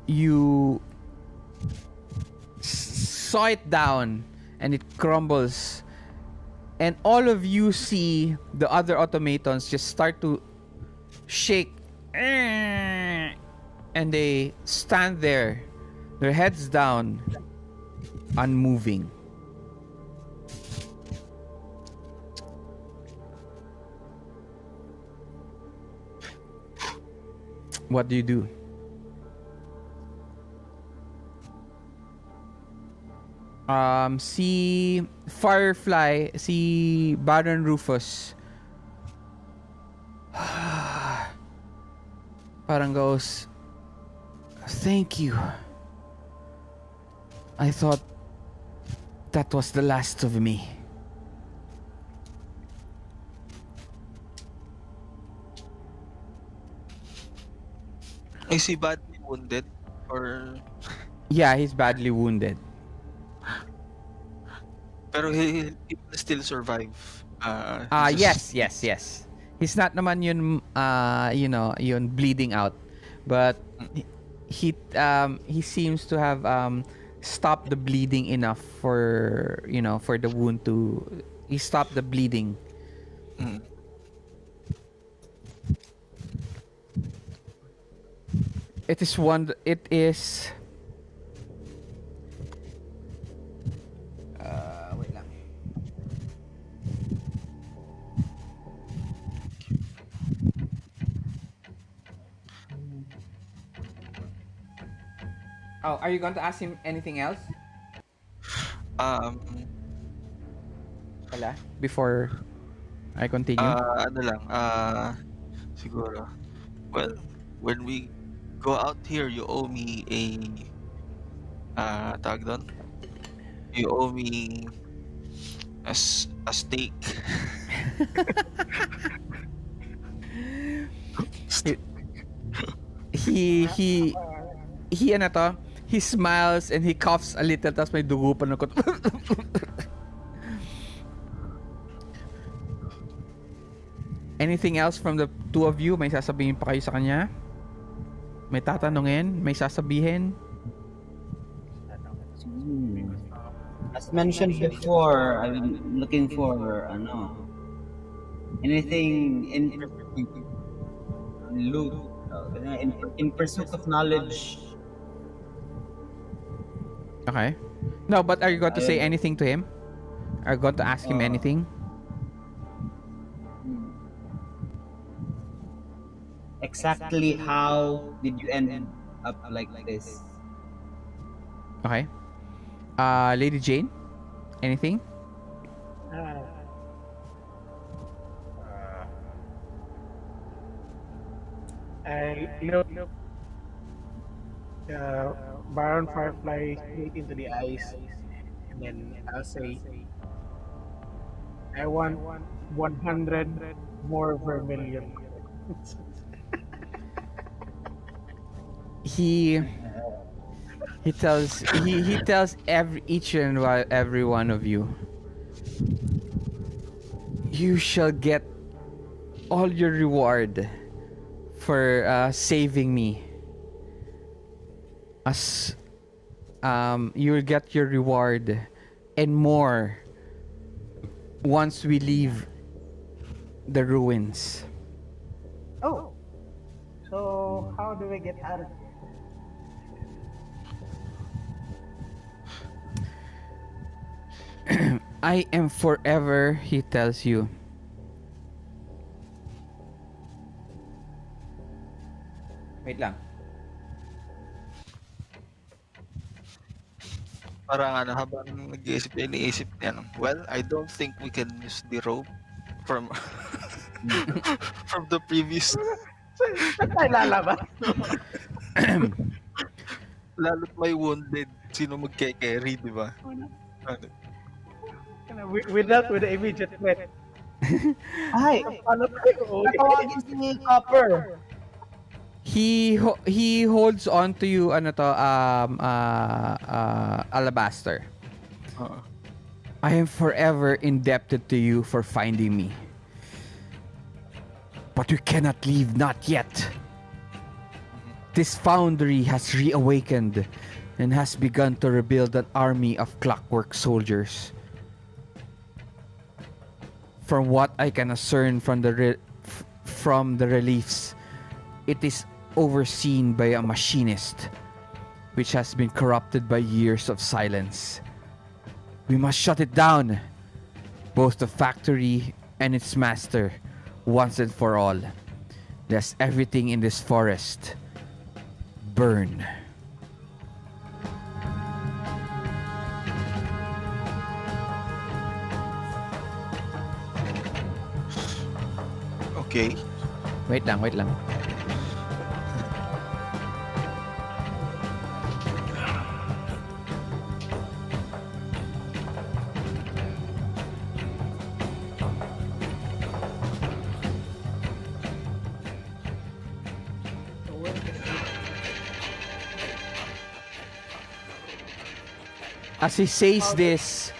you saw it down and it crumbles, and all of you see the other automatons just start to shake, and they stand there, their heads down, unmoving. What do you do? Si Firefly, si Baron Rufus parang goes, thank you. I thought that was the last of me. Ay, si Bad wounded, or Yeah, he's badly wounded. pero he will still survive. He just Yes, yes, needs. yes. He's not naman yun, yun bleeding out. But Mm, he seems to have stopped the bleeding enough for, for the wound to, he stopped the bleeding. mm. It is wait lang. Oh, are you going to ask him anything else? Um, Pala, before I continue? ano lang, siguro. Well, when we go out here, you owe me tawag doon? You owe me a steak. He he he, he ano to? He smiles and he coughs a little tapos may dugo pa ng Anything else from the two of you? May sasabihin pa kayo sa kanya? May tatanungin? May sasabihin? Hmm. As mentioned before, I'm looking for anything in loot, in pursuit of knowledge. Okay. No, but are you going to say I, anything to him? Are you going to ask him uh, anything? exactly how did you end up like this? Okay. Lady Jane? Anything? Uh, uh, I look Baron Firefly straight into the eyes, and then I'll say, I want 100 more Vermilium. He tells every one of you, you shall get all your reward for saving me. As you will get your reward and more once we leave the ruins. Oh, so how do we get out of here? I am forever, he tells you. Wait lang. Parang ano, habang nag-iisip, iniisip niya, no? Well, I don't think we can use the rope from from the previous. Saan tayo lalabas? Lalo't may wounded, sino magke-carry, di ba? Ano? Without with the immediate threat. Ay, Paano tayo uuwi? tatawagin si Copper. He holds on to you Alabaster. Oo. I am forever indebted to you for finding me. But we cannot leave, not yet. This foundry has reawakened and has begun to rebuild an army of clockwork soldiers. From what I can discern from the reliefs, it is overseen by a machinist, which has been corrupted by years of silence. We must shut it down, both the factory and its master, once and for all, lest everything in this forest burn. Okay. Wait lang. As he says this,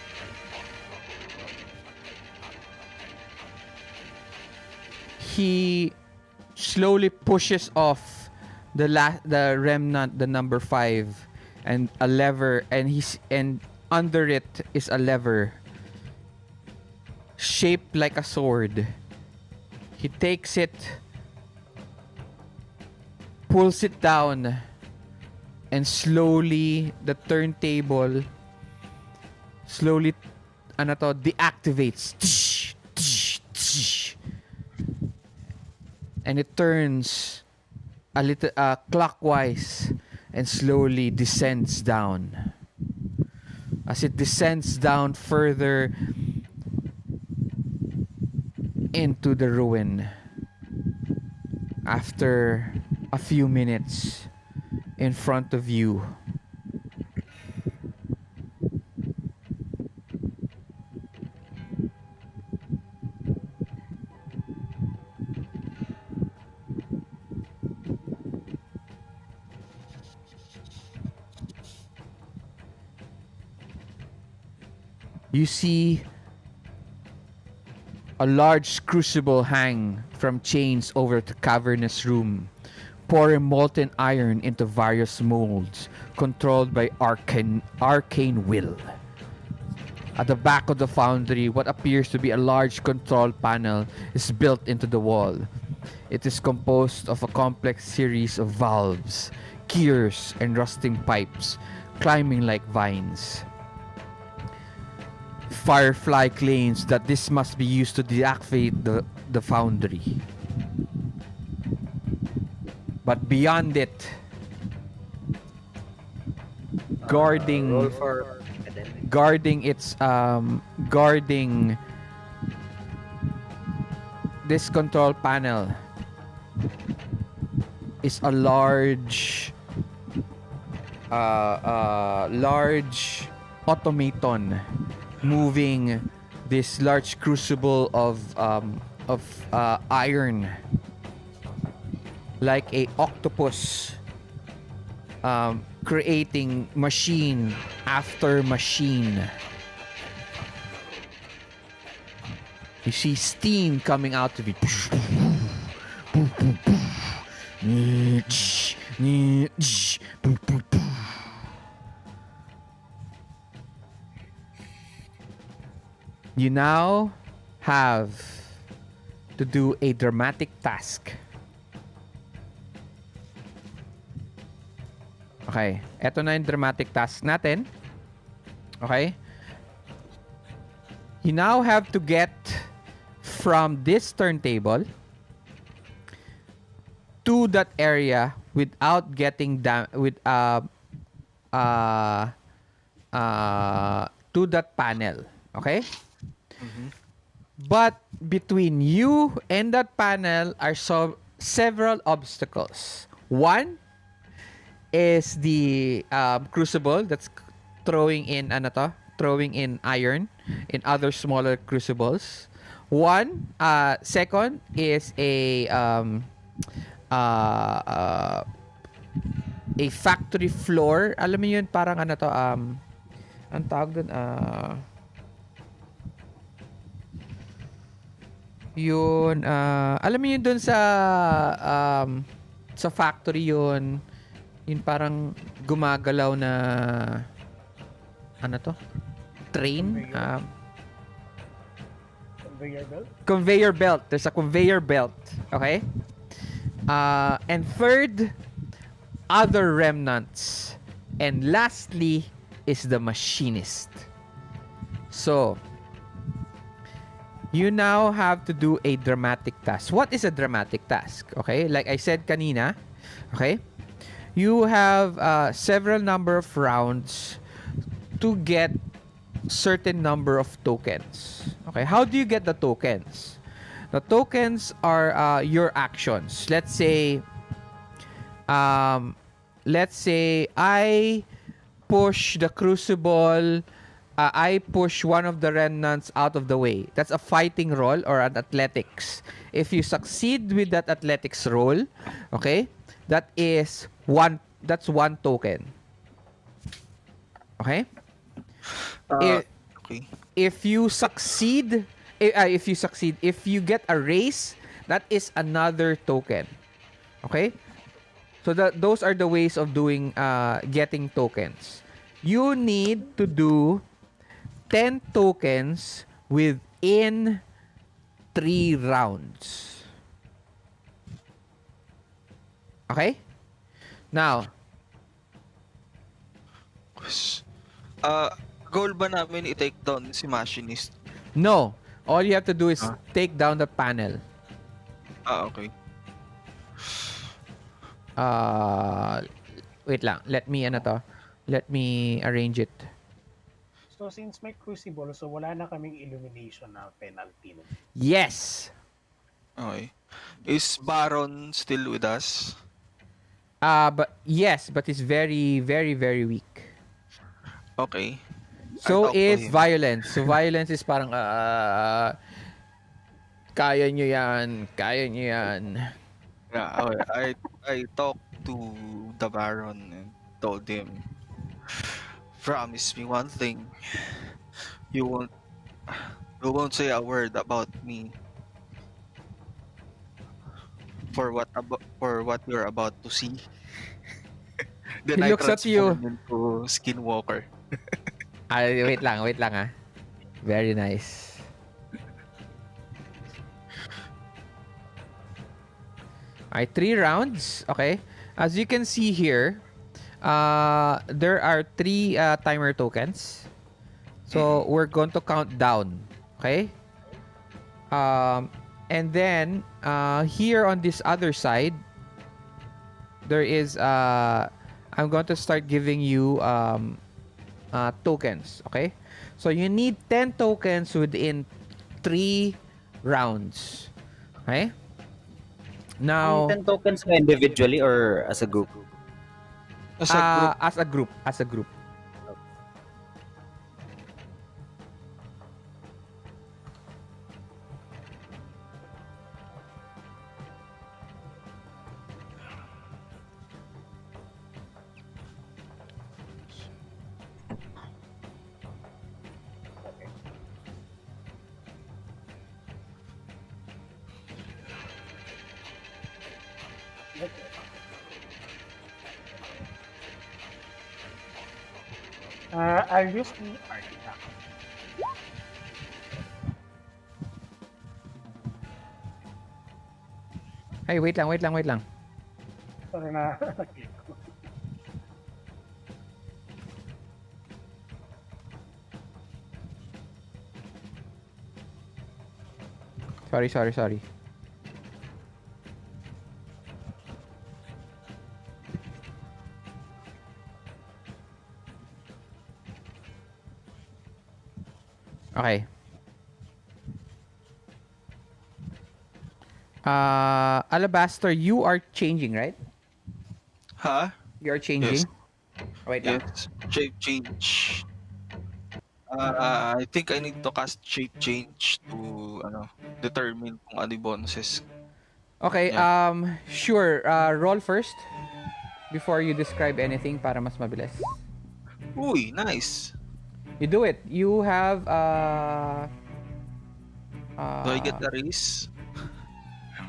he slowly pushes off the remnant, the number 5, and a lever, and under it is a lever shaped like a sword. He takes it, pulls it down, and slowly the turntable slowly deactivates. And it turns a little clockwise and slowly descends down. As it descends down further into the ruin, after a few minutes, in front of you, you see a large crucible hang from chains over the cavernous room, pouring molten iron into various molds controlled by arcane will. At the back of the foundry, what appears to be a large control panel is built into the wall. It is composed of a complex series of valves, gears, and rusting pipes climbing like vines. Firefly claims that this must be used to deactivate the foundry. But beyond it, guarding Roll for guarding this control panel is a large automaton moving this large crucible of iron like a octopus, creating machine after machine. You see steam coming out of it. You now have to do a dramatic task. Okay, eto na yung dramatic task natin. Okay? You now have to get from this turntable to that area without getting to that panel. Okay? Mm-hmm. But between you and that panel are several obstacles. One is the crucible that's throwing in iron in other smaller crucibles. Second is a factory floor. Alam mo yun, parang ang tawag dun, yun, alam mo yun dun sa factory yun parang gumagalaw na train, Conveyor belt? Conveyor belt. There's a conveyor belt. Okay? And third, other remnants. And lastly is the machinist. So, you now have to do a dramatic task. What is a dramatic task? Okay? Like I said kanina, okay? You have several number of rounds to get certain number of tokens. Okay, how do you get the tokens? The tokens are your actions. Let's say I push the crucible. I push one of the remnants out of the way. That's a fighting roll or an athletics. If you succeed with that athletics roll, okay, that's one token. Okay? Uh, If, okay. if you succeed, if you get a raise, that is another token. Okay? So those are the ways of doing getting tokens. You need to do 10 tokens within 3 rounds. Okay? Now, Yes. Uh, goal ba namin i-take down si Machinist? no. All you have to do is Ah, take down the panel. okay. Uh, wait lang. Let me, ano to? Let me arrange it. So since may crucible, so wala na kaming illumination na penalty. No? Yes! Okay. Is Baron still with us? But yes, but it's very, very, very weak. Okay. I So talk to is him. violence. So violence is parang, kaya nyo yan, kaya nyo yan. Yeah, okay. I talked to the Baron and told him, promise me one thing. You won't you won't say a word about me for what you're about to see. He Then I looks at you. transform into Skinwalker. Wait lang ah. Very nice. Alright, 3 rounds. Okay. As you can see here, there are 3 timer tokens. So Mm-mm. we're going to count down. Okay. Um, and then here on this other side, there is I'm going to start giving you tokens. Okay. So you need 10 tokens within 3 rounds. Okay. Ang Now, 10 tokens ba individually or as a group? As a group, as a group. Okay. Okay. I'll use the artifact. Hey, wait lang. Sorry na nag-click ko. Sorry. Okay. Alabaster, you are changing, right? huh? You are Yes, changing. Wait lang. yes. Shape change. I think I need to cast shape change to determine kung ano yung bonuses Okay, niya. sure. Roll first before you describe anything para mas mabilis. Uy, nice. You do it. You have Do I get uh a raise?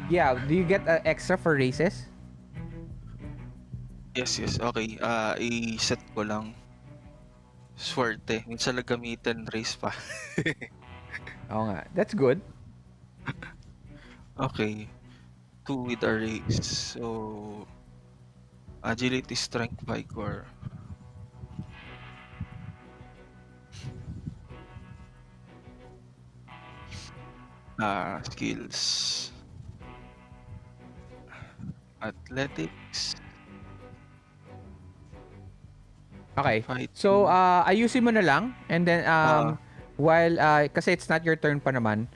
yeah, do you get extra for races? Yes. Okay. I-set ko lang. Swerte. Minsan lang gamitin raise pa. Oo nga. That's good. Okay. 2 with a raise. So, agility, strength, vigor. Skills. Athletics. Okay. So, Fighting. ayusin mo na lang and then Uh, while kasi it's not your turn pa naman,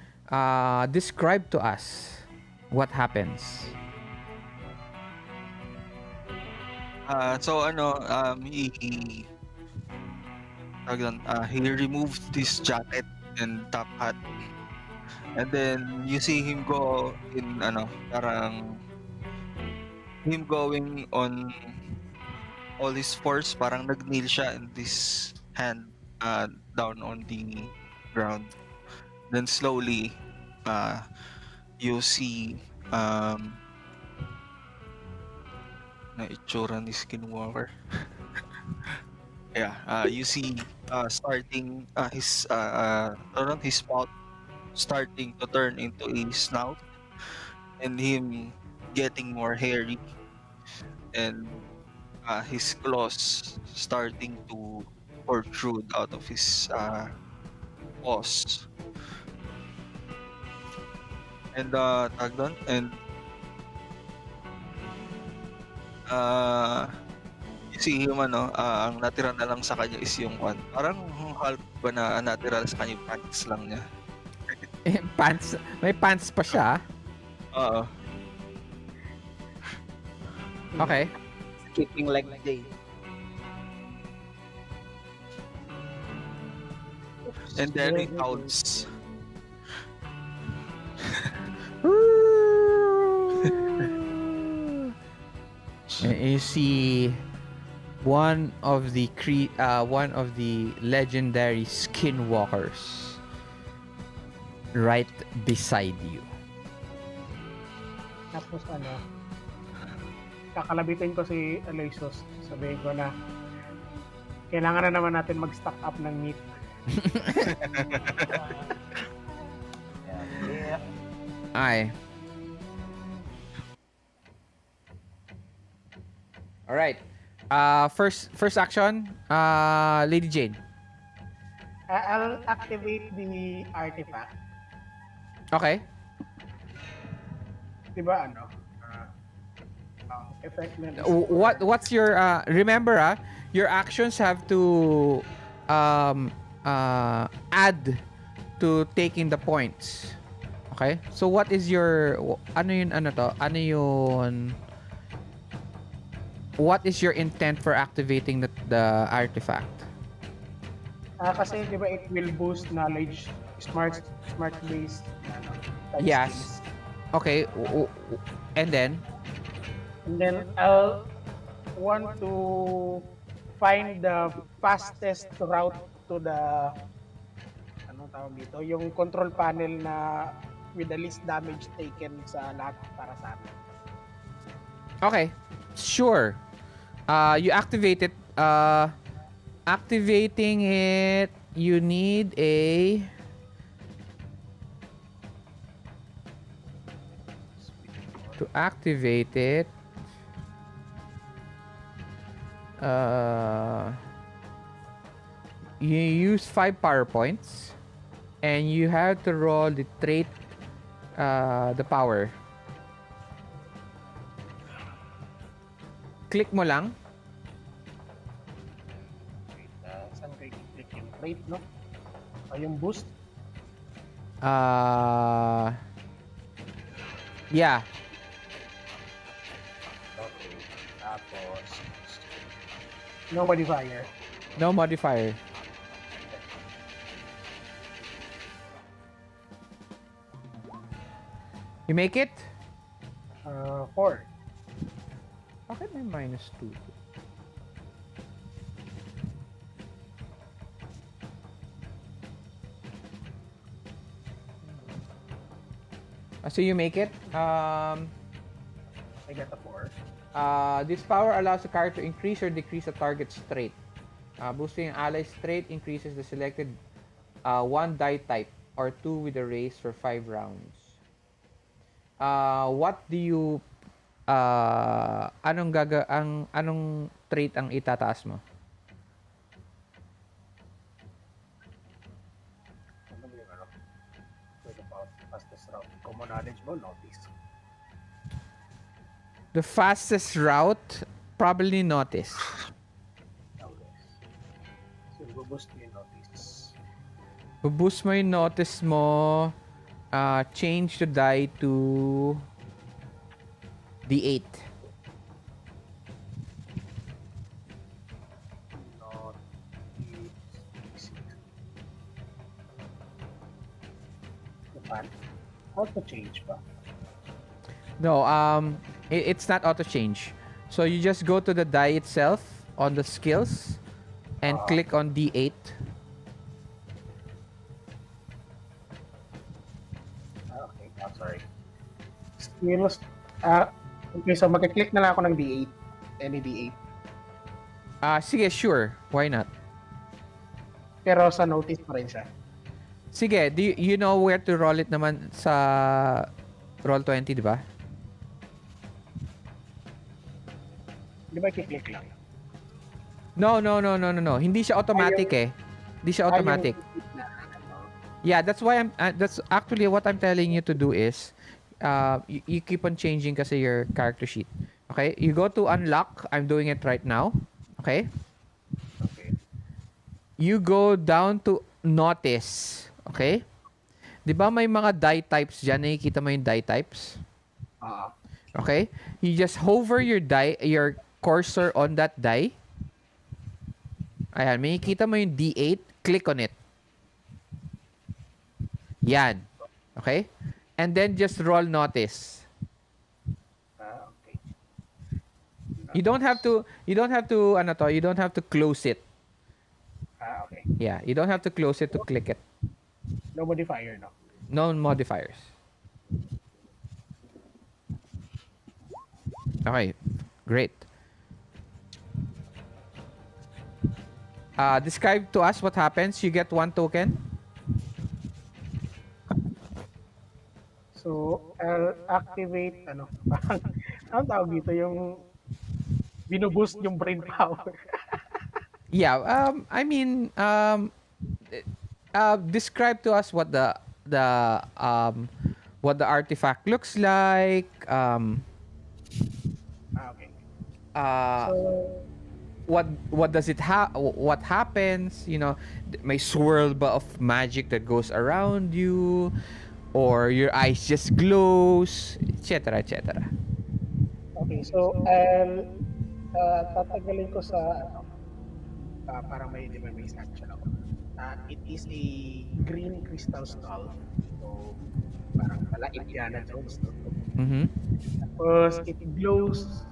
describe to us what happens. so he removed this jacket and top hat, and then you see him go in parang him going on all his force, parang nag-kneel siya in this hand down on the ground. Then slowly, uh, you see na itsura ni Skinwalker. Yeah, you see starting his mouth starting to turn into a snout, and him getting more hairy, and his claws starting to protrude out of his paws. And tag doon, and uh, you see him ang natira na lang sa kanya is yung parang Hulk ba na natira sa kanya yung pants lang niya. Pants. May pants pa siya. Oo. Okay. Skipping like Jayne. And then it counts. And you see one of the legendary skinwalkers right beside you. Tapos kakalabitin ko si Aloysius. Sabihin ko na, kailangan na naman natin mag-stock up ng meat. Yeah. Ay. All right. First action, Lady Jayne. I'll activate the artifact. Okay. Diba effect na What's your remember your actions have to add to taking the points. Okay? So what is your what is your intent for activating the artifact? kasi diba it will boost knowledge, smart based type Yes. skills. Okay. And then I'll want to find the fastest route to the tawag dito, yung control panel na with the least damage taken sa lahat para sa amin. okay. Sure. You activate it. Activating it, you need to activate it. You use 5 power points, and you have to roll the trait, the power. Click mo lang. Saan kayo click yung trait, no? Yung boost? Yeah. Okay. Tapos, no modifier. No modifier. You make it? 4. Bakit may -2? So you make it. I got a 4. This power allows the character to increase or decrease a target's trait. Boosting an ally's trait increases the selected 1 die type or 2 with a race for 5 rounds. What do you anong trait ang itataas mo? Ano ba yung Wait about fastest route. Common knowledge mo, notice. The fastest route, probably notice. Okay. So, boost mo yung notice. Boost mo yung notice mo. Change the die to D8. Auto change ba? No, it's not auto change. So you just go to the die itself on the skills and click on D8. Kilos, ah, okay, so magkiklik na lang ako ng D8. Any D8. Sige, sure. Why not? Pero sa notice pa rin siya. Sige, you know where to roll it naman sa Roll20, di ba? Di ba kiklik lang? No. Hindi siya automatic eh. Hindi siya automatic. Yung kiklik na, ano. Yeah, that's why that's actually what I'm telling you to do is you keep on changing kasi your character sheet. Okay? You go to unlock. I'm doing it right now. Okay? Okay. You go down to notice. Okay? 'Di ba may mga die types diyan? Nakikita mo yung die types? Ah, Okay? You just hover your cursor on that die. Ayan, makikita mo yung D8, click on it. Yan. Okay? And then just roll notice. okay. You don't have to you don't have to close it. Okay. Yeah, you don't have to close it to click it. No modifier, no? No modifiers. Okay. Great. Describe to us what happens. You get 1 token. So, I'll activate, parang, anong tawag dito, yung binuboost yung brain power. Yeah, I mean, describe to us what the artifact looks like. Okay. Uh, So, what does it what happens? You know, may swirl ba of magic that goes around you, or your eyes just glows, etc., etc. okay, so, I'll, tatagalin ko sa, parang di ba may section ako. It is a green crystal skull. So, parang pala Indiana Jones, no? Mm-hmm. Tapos, it glows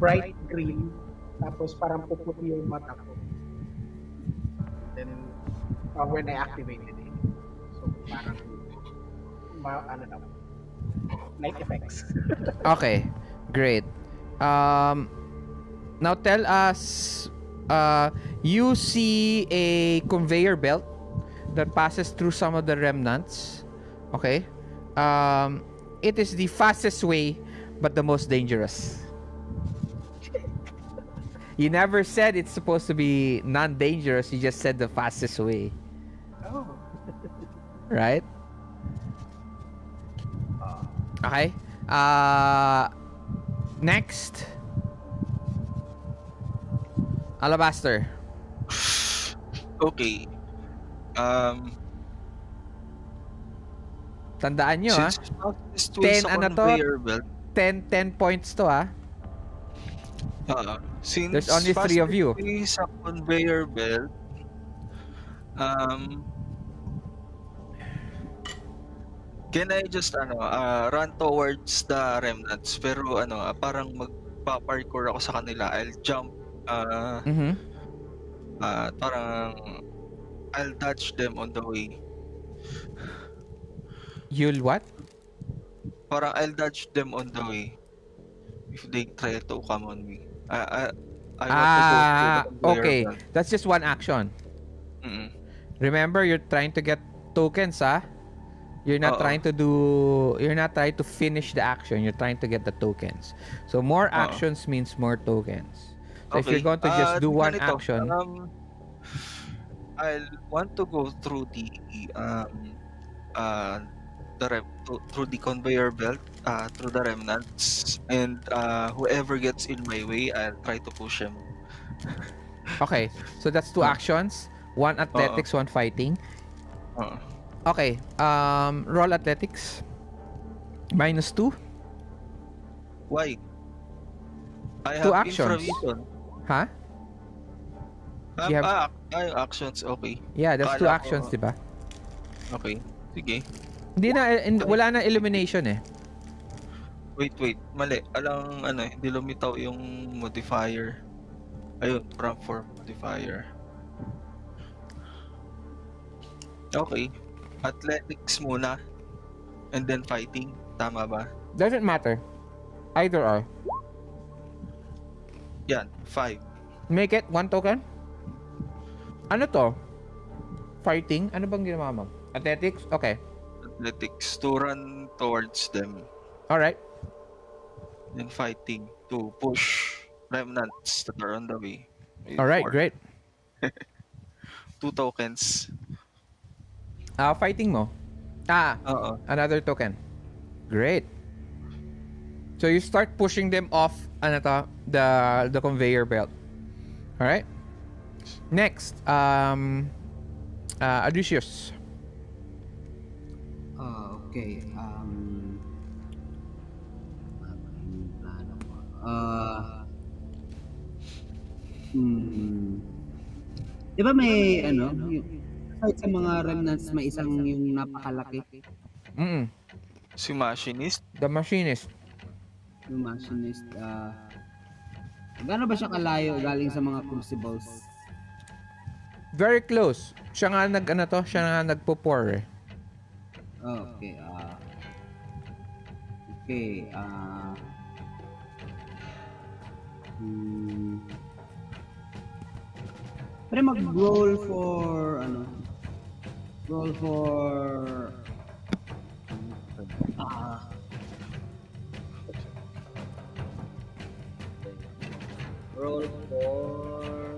bright green. Tapos, parang puputi yung mata ko. Then, when I activated it. So, parang, light effects. Okay, great. Now tell us, you see a conveyor belt that passes through some of the remnants. Okay. It is the fastest way, but the most dangerous. You never said it's supposed to be non-dangerous. You just said the fastest way. Oh. Right? Okay. Next. Alabaster. Okay. Tandaan nyo, ha? Since fastest 10, way sa ano to? conveyor belt, 10 points to, ha? since There's only 3 of you. fastest way sa conveyor belt, can I just run towards the remnants, pero parang magpa-parkour ako sa kanila. I'll jump, Mm-hmm. parang I'll dodge them on the way. You'll what? Parang I'll dodge them on the way if they try to come on me. I want to go through the conveyor Okay. belt. That's just one action. Mm-mm. Remember, you're trying to get tokens, ha? You're not trying to finish the action. You're trying to get the tokens. So more actions means more tokens. So if you're going to just do one ganito, action, I'll want to go through through the conveyor belt, through the remnants, and whoever gets in my way, I'll try to push him. okay. So that's 2 actions. 1 athletics, 1 fighting. Okay. Roll athletics. -2. Why? I 2 have actions. infravision. Huh? You have- Actions, okay. Yeah, that's 2 Kala ko- actions, di ba? Okay, sige. Hindi na, wala na illumination eh. Wait, mali. Hindi lumitaw yung modifier. Ayun, prompt for modifier. Okay. Athletics muna. And then fighting. Tama ba? Doesn't matter. Either or. Yan, 5. Make it 1 token. Ano to? Fighting? Ano bang ginawa mo? Athletics? Okay. Athletics to run towards them. Alright. Then fighting to push remnants that are on the way. Alright, 4. great. 2 tokens. Fighting mo. Oo. Another token. Great. So you start pushing them off the conveyor belt. Alright? Next, Aloysius. Okay. Yung plano ko. Di ba may aside sa mga remnants, may isang yung napakalaki, Si Machinist. The Machinist. yung machinist. Gaano ba siya kalayo galing sa mga crucibles? Very close. Siya nga siya nga nagpo-pour eh. Okay. Okay. Pero mag-roll for roll for roll for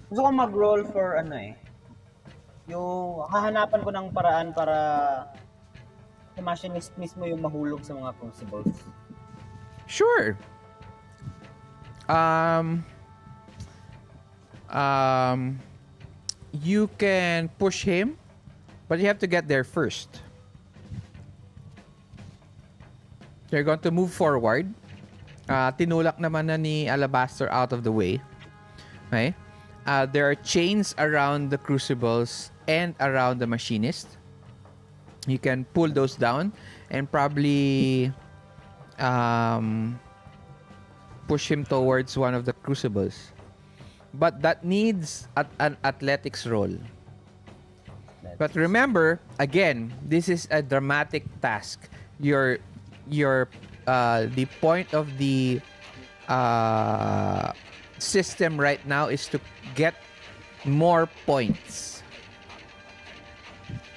gusto ko mag-roll for yung hahanapan ko ng paraan para yung machinist mismo yung mahulog sa mga crucibles. Sure. You can push him, but you have to get there first. You're going to move forward. Tinulak naman na ni Alabaster out of the way. Okay? There are chains around the crucibles and around the machinist. You can pull those down and probably push him towards one of the crucibles. But that needs an athletics roll. But remember, again, this is a dramatic task. The point of the system right now is to get more points.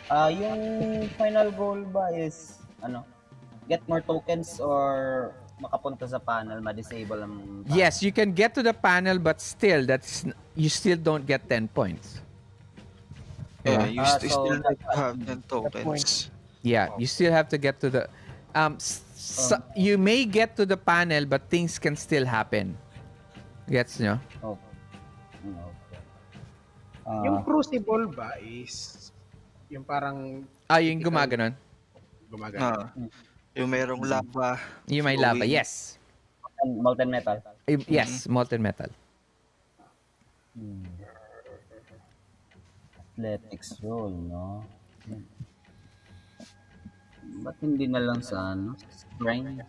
Yung final goal ba is get more tokens or makapunta sa panel, ma-disable ang panel? Yes, you can get to the panel, but still, you still don't get 10 points. Yeah, you so still need that's to have 10 tokens. Yeah, you still have to get to the... you may get to the panel, but things can still happen. Gets nyo? Okay. Yung crucible ba is yung parang Yung gumaganon. gumagana. Yung merong lava. Yung may lava, yes. Molten metal. Yes, molten metal. Athletics roll, no? Ba't hindi na lang sa strength?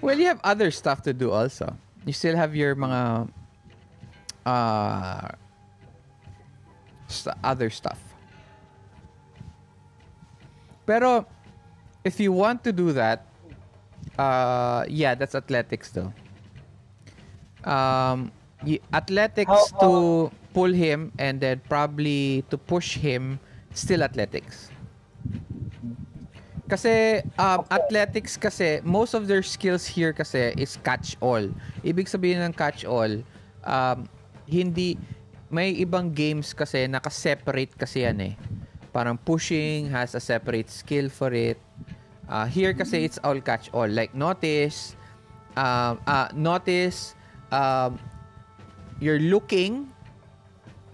Well, you have other stuff to do also. You still have your mga other stuff. Pero if you want to do that, yeah, that's athletics though. Athletics to pull him and then probably to push him, still athletics. Kasi athletics kasi most of their skills here kasi is catch all. Ibig sabihin ng catch all, hindi may ibang games kasi naka-separate kasi yan eh. Parang pushing has a separate skill for it. Here kasi it's all catch all. Like notice you're looking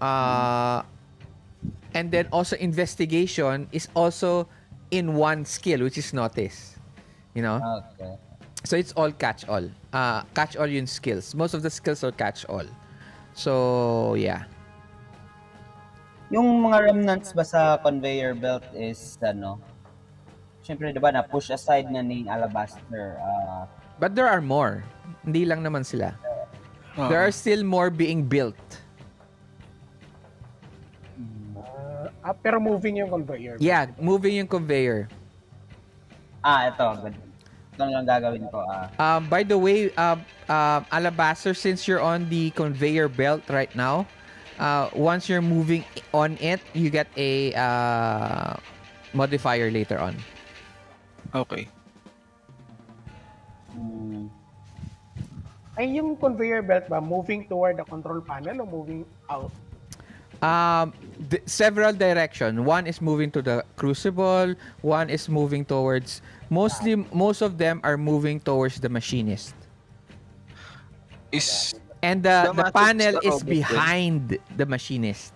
and then also investigation is also in one skill, which is notice. You know? Okay. So it's all catch all. Catch all yung skills. Most of the skills are catch all. So, yeah. Yung mga remnants ba sa conveyor belt is syempre 'di ba na push aside na ni Alabaster. But there are more. Hindi lang naman sila. There Oo. are still more being built. Pero moving yung conveyor. Yeah, moving yung conveyor. Ito. Ito na lang gagawin ko. By the way, Alabaster, since you're on the conveyor belt right now, once you're moving on it, you get a modifier later on. Okay. Ay, yung conveyor belt ba, moving toward the control panel o moving out? Several direction. One is moving to the crucible. One is moving towards. Most of them are moving towards the machinist. Is And the The machinist panel the is robot behind the machinist.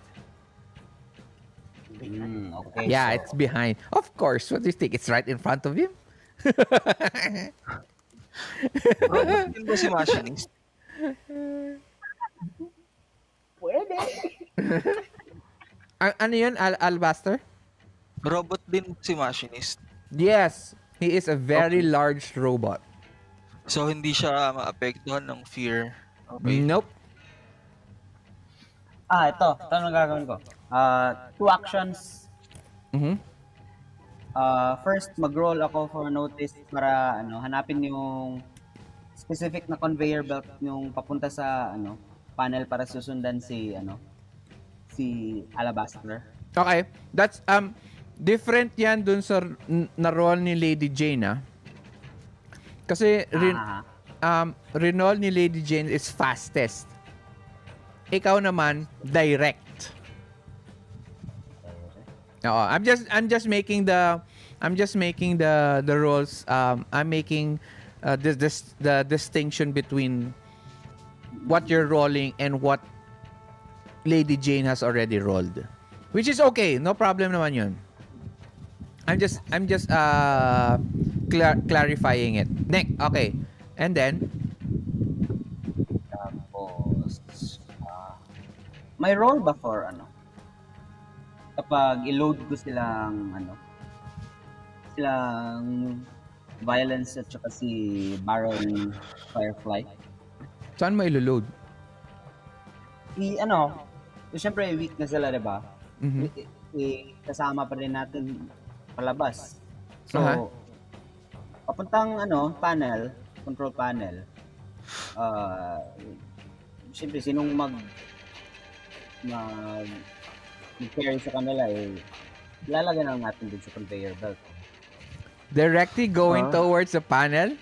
Okay. Yeah, so, it's behind. Of course. What do you think? It's right in front of him? robot din ba si machinist? Pwede. Ano yun, Alabaster? Robot din si machinist. Yes. He is a very Okay. large robot. So hindi siya maapektuhan ng fear. Okay. Nope. ito. Ito na gagawin ko. 2 actions. Mhm. First, mag-roll ako for notice para hanapin yung specific na conveyor belt yung papunta sa panel para susundan si Alabaster. Okay. That's different 'yan dun sa na role ni Lady Jayne, ah. Kasi renol ni Lady Jayne is fastest. Ikaw naman direct. Oo, I'm just making the roles, I'm making the distinction between what you're rolling and what Lady Jayne has already rolled. Which is okay, no problem naman 'yun. I'm just clarifying it. Next, okay. And then Tapos, may roll ba for kapag i-load ko silang Violence at saka si Baron Firefly? saan mo ilo-load? Siyempre weak na sila, diba? Mhm. Kasama pa rin natin palabas. So, Aha. papuntang control panel, siyempre sinong mag-carry sa kanila lalagyan lang natin din sa conveyor belt. Directly going towards the panel?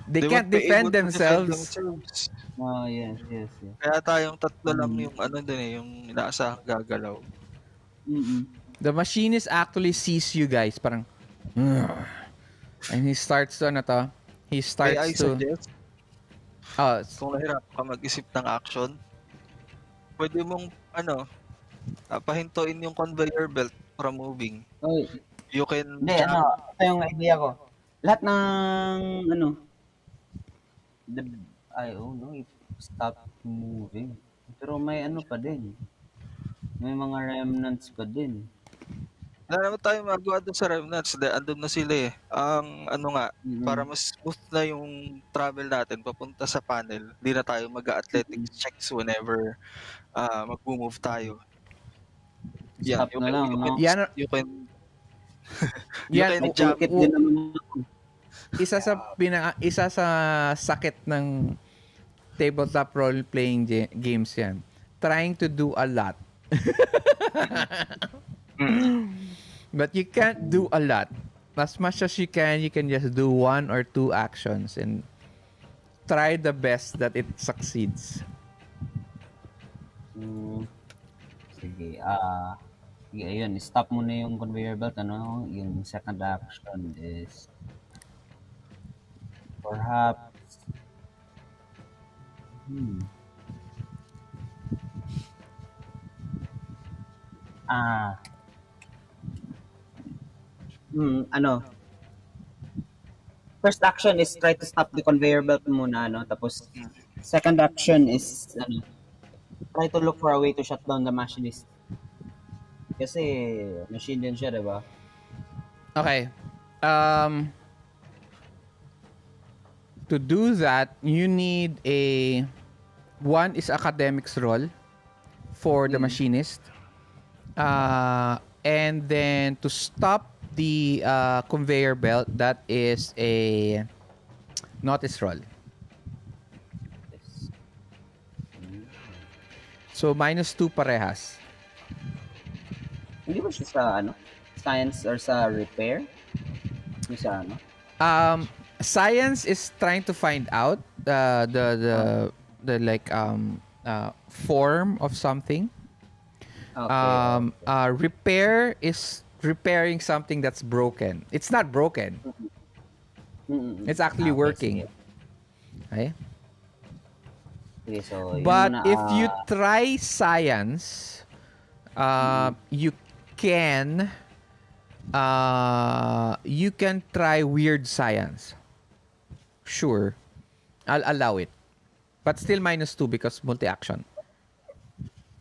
They can't would be defend able to defend themselves. themselves. Yes. Kaya tayong tatlo lang yung yung inaasahang gagalaw. The machinist actually sees you guys, parang, "Ugh." And he starts to, he May I starts to, suggest, kung nahirap ka mag-isip ng action, pwede mong pahintuin yung conveyor belt from moving. Oy, You can hindi, ito yung idea ko. Lahat ng stop moving. Pero may pa din. May mga remnants pa din. Wala naman tayo magawa doon sa remnants. Andun na sila eh. Ang para mas smooth na yung travel natin papunta sa panel, hindi na tayo mag-athletics checks whenever mag-move tayo. Yan, Stop na lang, no? you can Yan, May jump. toolkit din naman ako. isa sa sakit ng tabletop role-playing games yan. Trying to do a lot. But you can't do a lot. As much as you can just do 1 or 2 actions and try the best that it succeeds. Sige, sige, ayun, stop mo na yung conveyor belt, yung second action is perhaps first action is try to stop the conveyor belt muna, tapos second action is try to look for a way to shut down the machinist. Kasi machine din siya, diba? Okay. Um, to do that, you need a one is academics roll for the Mm. machinist. And then to stop the conveyor belt, that is a notice roll. Yes. Mm. So -2 parehas. Hindi ba siya sa ano? Science or sa repair? Yung sa ano? Um, Science is trying to find out Ah, the like form of something. okay, okay. Repair is repairing something that's broken. It's not broken. Mm. It's actually Okay, sige. working. Okay? Sige, so yun But muna, if you try science, mm, you can you can try weird science. Sure, I'll allow it. But still -2 because multi-action.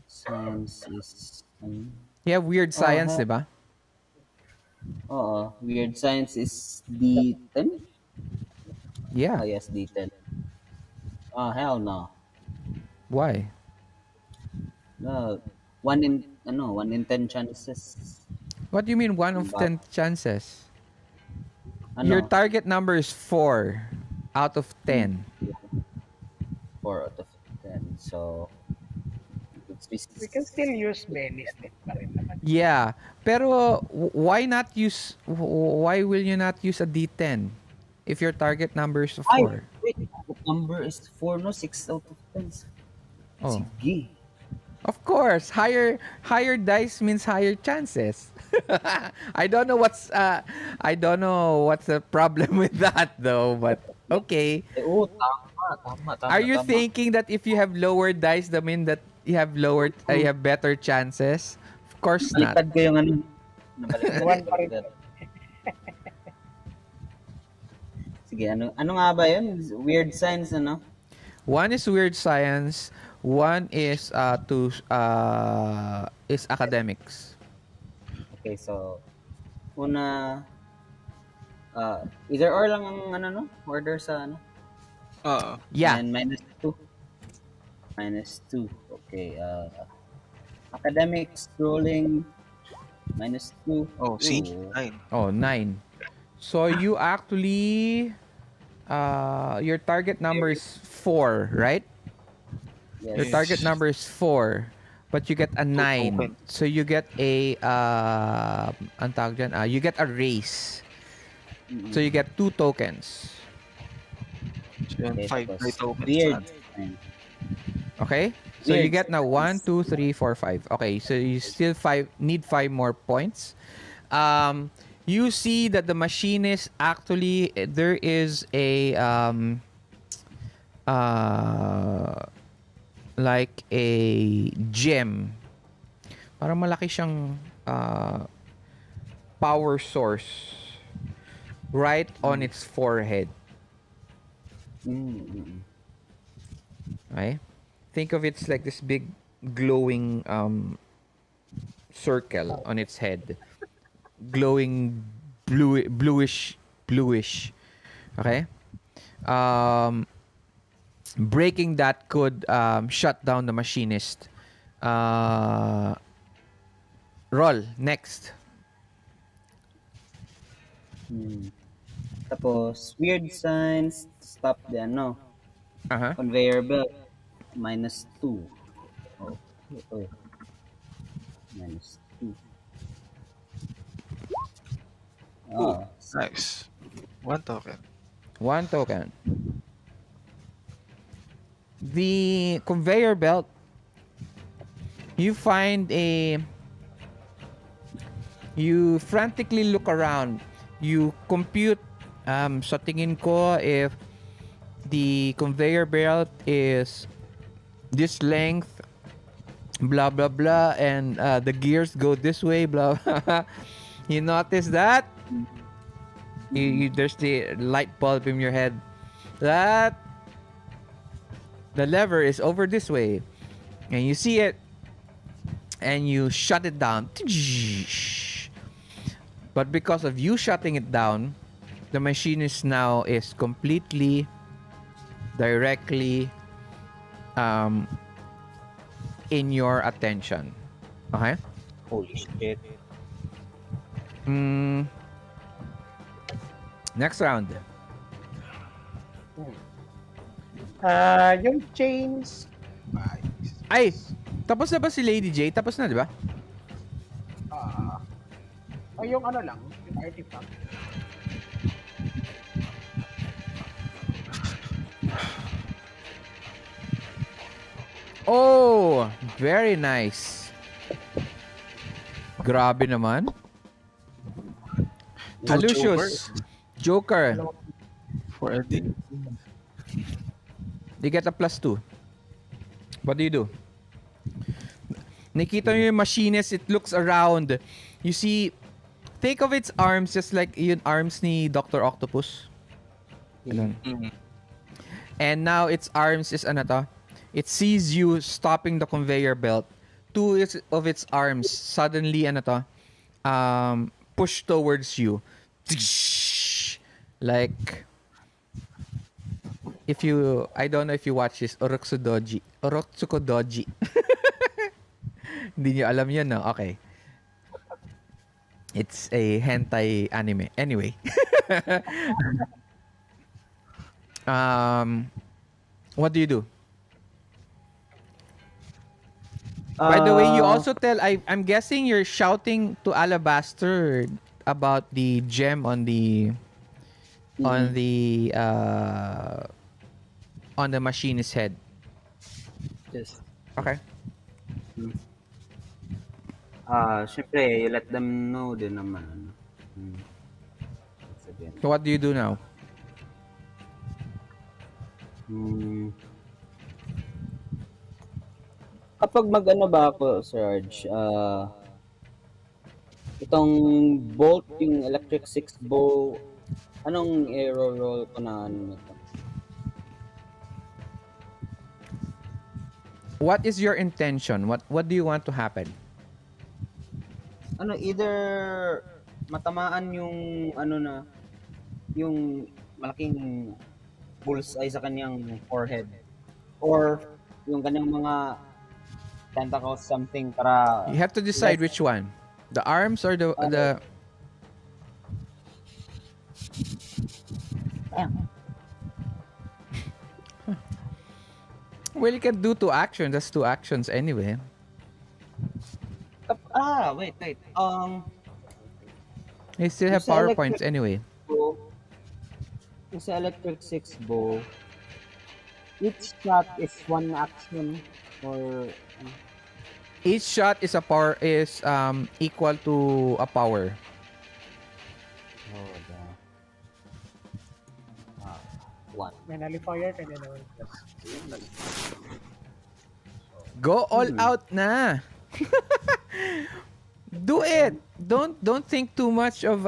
science is, You have weird oh, science, di ba? oo, weird science is D10? Yeah. Oh, yes, D10. Oh, hell no. Why? No, 1 in 10 chances. What do you mean 1 of Ba, 10 chances? Your ano, target number is 4 out of mm, 10. 4 out of 10. So, it's We can still use many step pa rin naman. Yeah. Pero why not use why will you not use a D10 if your target number is Ay, 4? wait, the number is 4, no? 6 out of 10. Oh. Sige. Of course, higher dice means higher chances. I don't know what's the problem with that though, but okay. Eh, oo, tama, tama, Are tama, you tama. thinking that if you have lower dice, that mean that you have better chances? Of course not. Baliktad ko yung ano. Nabaliktad, One pa rin. baliktad. Sige, ano nga ba yun? Weird signs, ano? One is weird science, one is is academics. Okay, so, una, either or lang ang ano, no? Order sa ano? Yeah. And -2. -2. Okay, academics, scrolling, -2. Oh, see? Ooh. 9. Oh, 9. So you actually your target number is 4, right? Your Yes. target number is 4, but you get a 9. token. So you get a ang tawag dyan, you get a race. So you get 2 tokens. So, yan, Okay, 5 tapos play tokens. weird. Okay? So you Weird get now 1, science. 2, 3, 4, 5. Okay, so you still need 5 more points. You see that the machinist actually there is a like a gem. Parang malaki siyang power source right on its forehead. Mm. Okay? Think of it's like this big glowing circle on its head. Glowing bluish. Okay? Breaking that could shut down the machinist. Roll. Next. Tapos, weird signs, stop the ano, Uh-huh. conveyor belt, -2. Oh, oh. -2. Ooh, Oh, nice. 1 token. 1 token. The conveyor belt, you frantically look around. You compute sa tingin ko if the conveyor belt is this length, blah blah blah, and the gears go this way, blah. You notice that? There's the light bulb in your head that the lever is over this way, and you see it, and you shut it down. But because of you shutting it down, the machinist now is completely, directly um, in your attention. Okay? Holy shit. Mm, next round. Hmm. Yung chains, Ay, tapos na ba si Lady J? Tapos na, di ba? ah, yung ano lang, yung artifact. Oh, very nice. Grabe naman. Two Aloysius, jokers Joker, Ano, for a day. you get a +2. What do you do? Nakita nyo yung machinist, it looks around. You see, think of its arms just like yung arms ni Dr. Octopus. Ganun. Mm. And now its arms is ano to? It sees you stopping the conveyor belt. Two of its arms suddenly ano to? Push towards you. Like if you, I don't know if you watch this, Orotsukodoji. Hindi nyo alam yun, no? Okay. It's a hentai anime. Anyway. What do you do? By the way, you also tell, I'm guessing you're shouting to Alabaster about the gem on the on the machinist's head. Yes. Okay. Syempre, you let them know din naman. Sabihin. So what do you do now? Kapag mag-ano ba ako, Sarge, itong bolt, yung electric 6 bow, anong i-roll ko na ano nito? What is your intention? What do you want to happen? Ano, either matamaan yung ano na, yung malaking bullseye sa kanyang forehead, or yung kanyang mga tentacles something para You have to decide which one. The arms or the Well, you can do 2 actions. That's 2 actions anyway. Wait. You still have Yung sa power electric points anyway. bow, yung sa electric 6 bow, each shot is one action or Each shot is a power is equal to a power. One. may nullifier ka din naman. Go all out na. Do it. Don't think too much of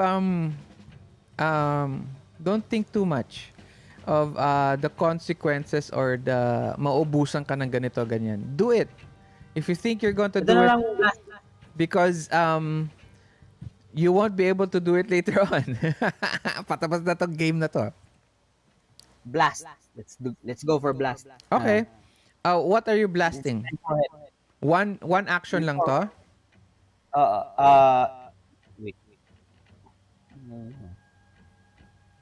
don't think too much of the consequences or the maubusan ka ng ganito ganyan. Do it. If you think you're going to Ito do na it lang last. because you won't be able to do it later on. Patapos na tong game na to. Blast. Let's go for blast. Okay. What are you blasting? One action lang to? Wait.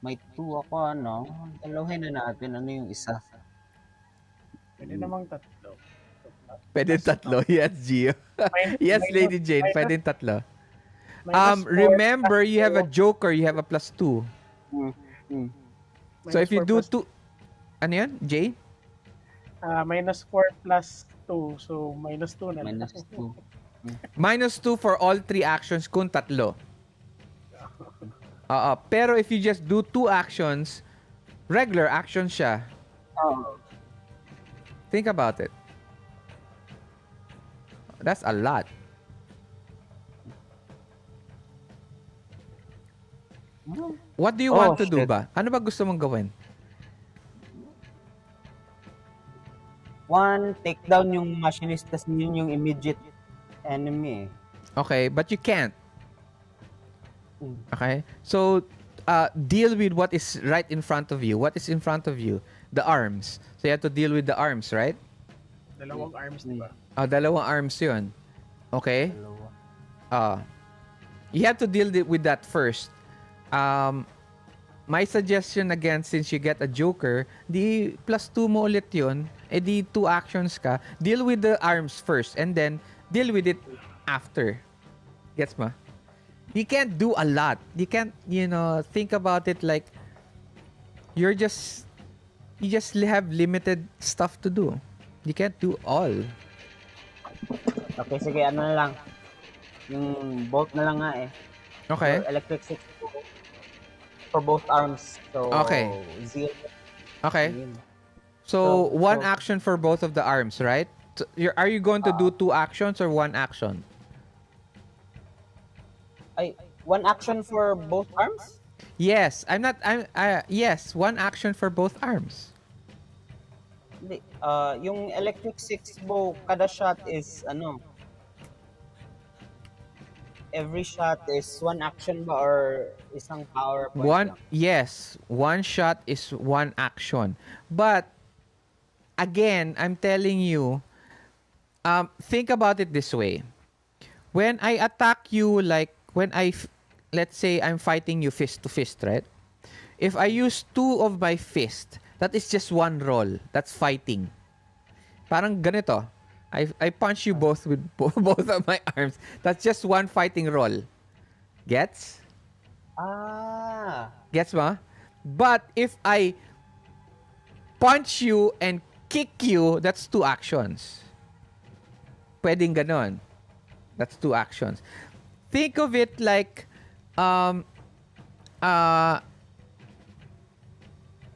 May 2 ako, ano? Dalahin na natin. Ano yung isa? Pwede namang tatlo. Pwede tatlo. Yes, Gio. Yes, Lady Jayne. Pwede tatlo. Minus 4 Remember, plus you have a 2. joker. You have a +2. So Minus if you 4 do plus- 2... Ano yan, Jay? minus 4 plus 2. So, minus 2 na lang. Minus 2. -2 for all 3 actions kung tatlo. Pero if you just do 2 actions, regular action siya. Think about it. That's a lot. What do you want to do shit. ba? Ano ba gusto mong gawin? One, take down yung machinist, tas yun yung immediate enemy. Okay, but you can't. Okay? So, deal with what is right in front of you. What is in front of you? The arms. So, you have to deal with the arms, right? Dalawang arms, di ba? Dalawang arms yun. Okay? Dalawa. Uh, you have to deal with that first. Um, my suggestion again, since you get a joker, di plus 2 mo ulit yun, di 2 actions ka, deal with the arms first and then deal with it after. Gets mo? You can't do a lot. You can't, think about it like you just have limited stuff to do. You can't do all. Okay, sige, ano na lang. Yung bolt na lang nga eh. Okay? Your electric 6 for both arms. So, Okay. 0. Okay. Yun. So, So- one so- action for both of the arms, right? So, are you going to do 2 actions or 1 action? Ay, 1 action for both arms? Yes, yes, 1 action for both arms. Hindi. Yung electric 6 bow, kada shot is every shot is 1 action ba or isang power point lang? Yes, 1 shot is 1 action. But again, I'm telling you, think about it this way. When I attack you, like let's say I'm fighting you fist to fist, right? If I use 2 of my fist, that is just 1 roll. That's fighting. Parang ganito. I punch you both with both of my arms. That's just 1 fighting roll. Gets? Gets mo? But if I punch you and kick you, that's 2 actions. Pwedeng ganon. That's 2 actions. Think of it like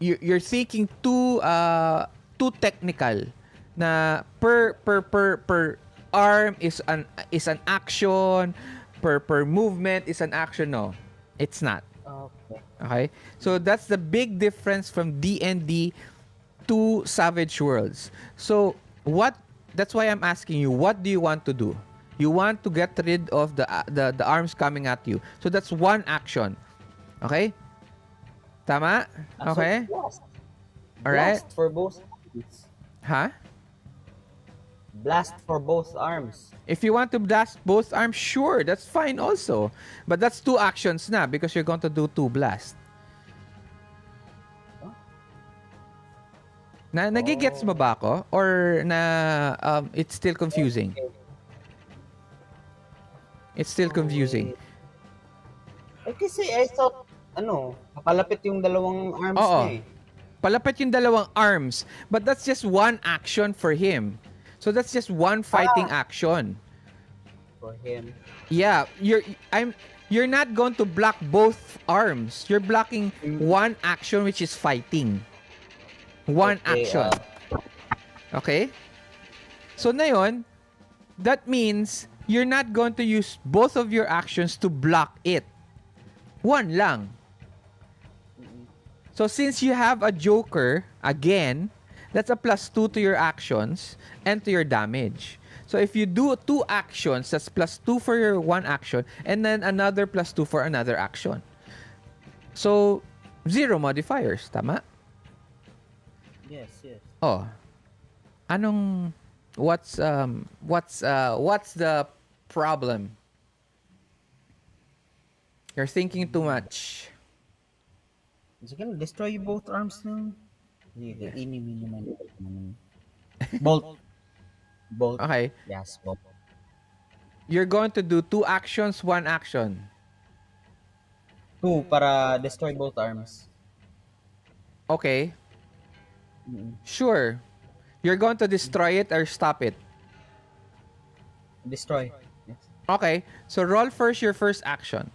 you're thinking too technical na per arm is an action, per movement is an action. No, it's not. Okay, so that's the big difference from D&D to Savage Worlds. So that's why I'm asking you, what do you want to do? You want to get rid of the arms coming at you. So that's 1 action. Okay? Tama? Okay? So blast. All right. Blast for both arms. Huh? Blast for both arms. If you want to blast both arms, sure, that's fine also. But that's 2 actions na because you're going to do 2 blast. Nagigets mo ba ako? Or it's still confusing? It's still confusing. Kasi I thought, papalapit yung dalawang arms Oo. niya eh. Palapit yung dalawang arms. But that's just 1 action for him. So that's just 1 fighting action. For him. Yeah, you're not going to block both arms. You're blocking 1 action, which is fighting. 1 action. Okay? So na yun, that means you're not going to use both of your actions to block it. 1 lang. So since you have a joker, again, that's a +2 to your actions and to your damage. So if you do 2 actions, that's +2 for your 1 action and then another +2 for another action. So 0 modifiers, tama? Yes. Oh. What's the problem? You're thinking too much. Sige, destroy both arms ng enemy naman. Bolt. Okay. Yes, bolt. You're going to do 2 actions, 1 action. 2 para destroy both arms. Okay. Sure. You're going to destroy it or stop it. Destroy. Yes. Okay. So roll first your first action.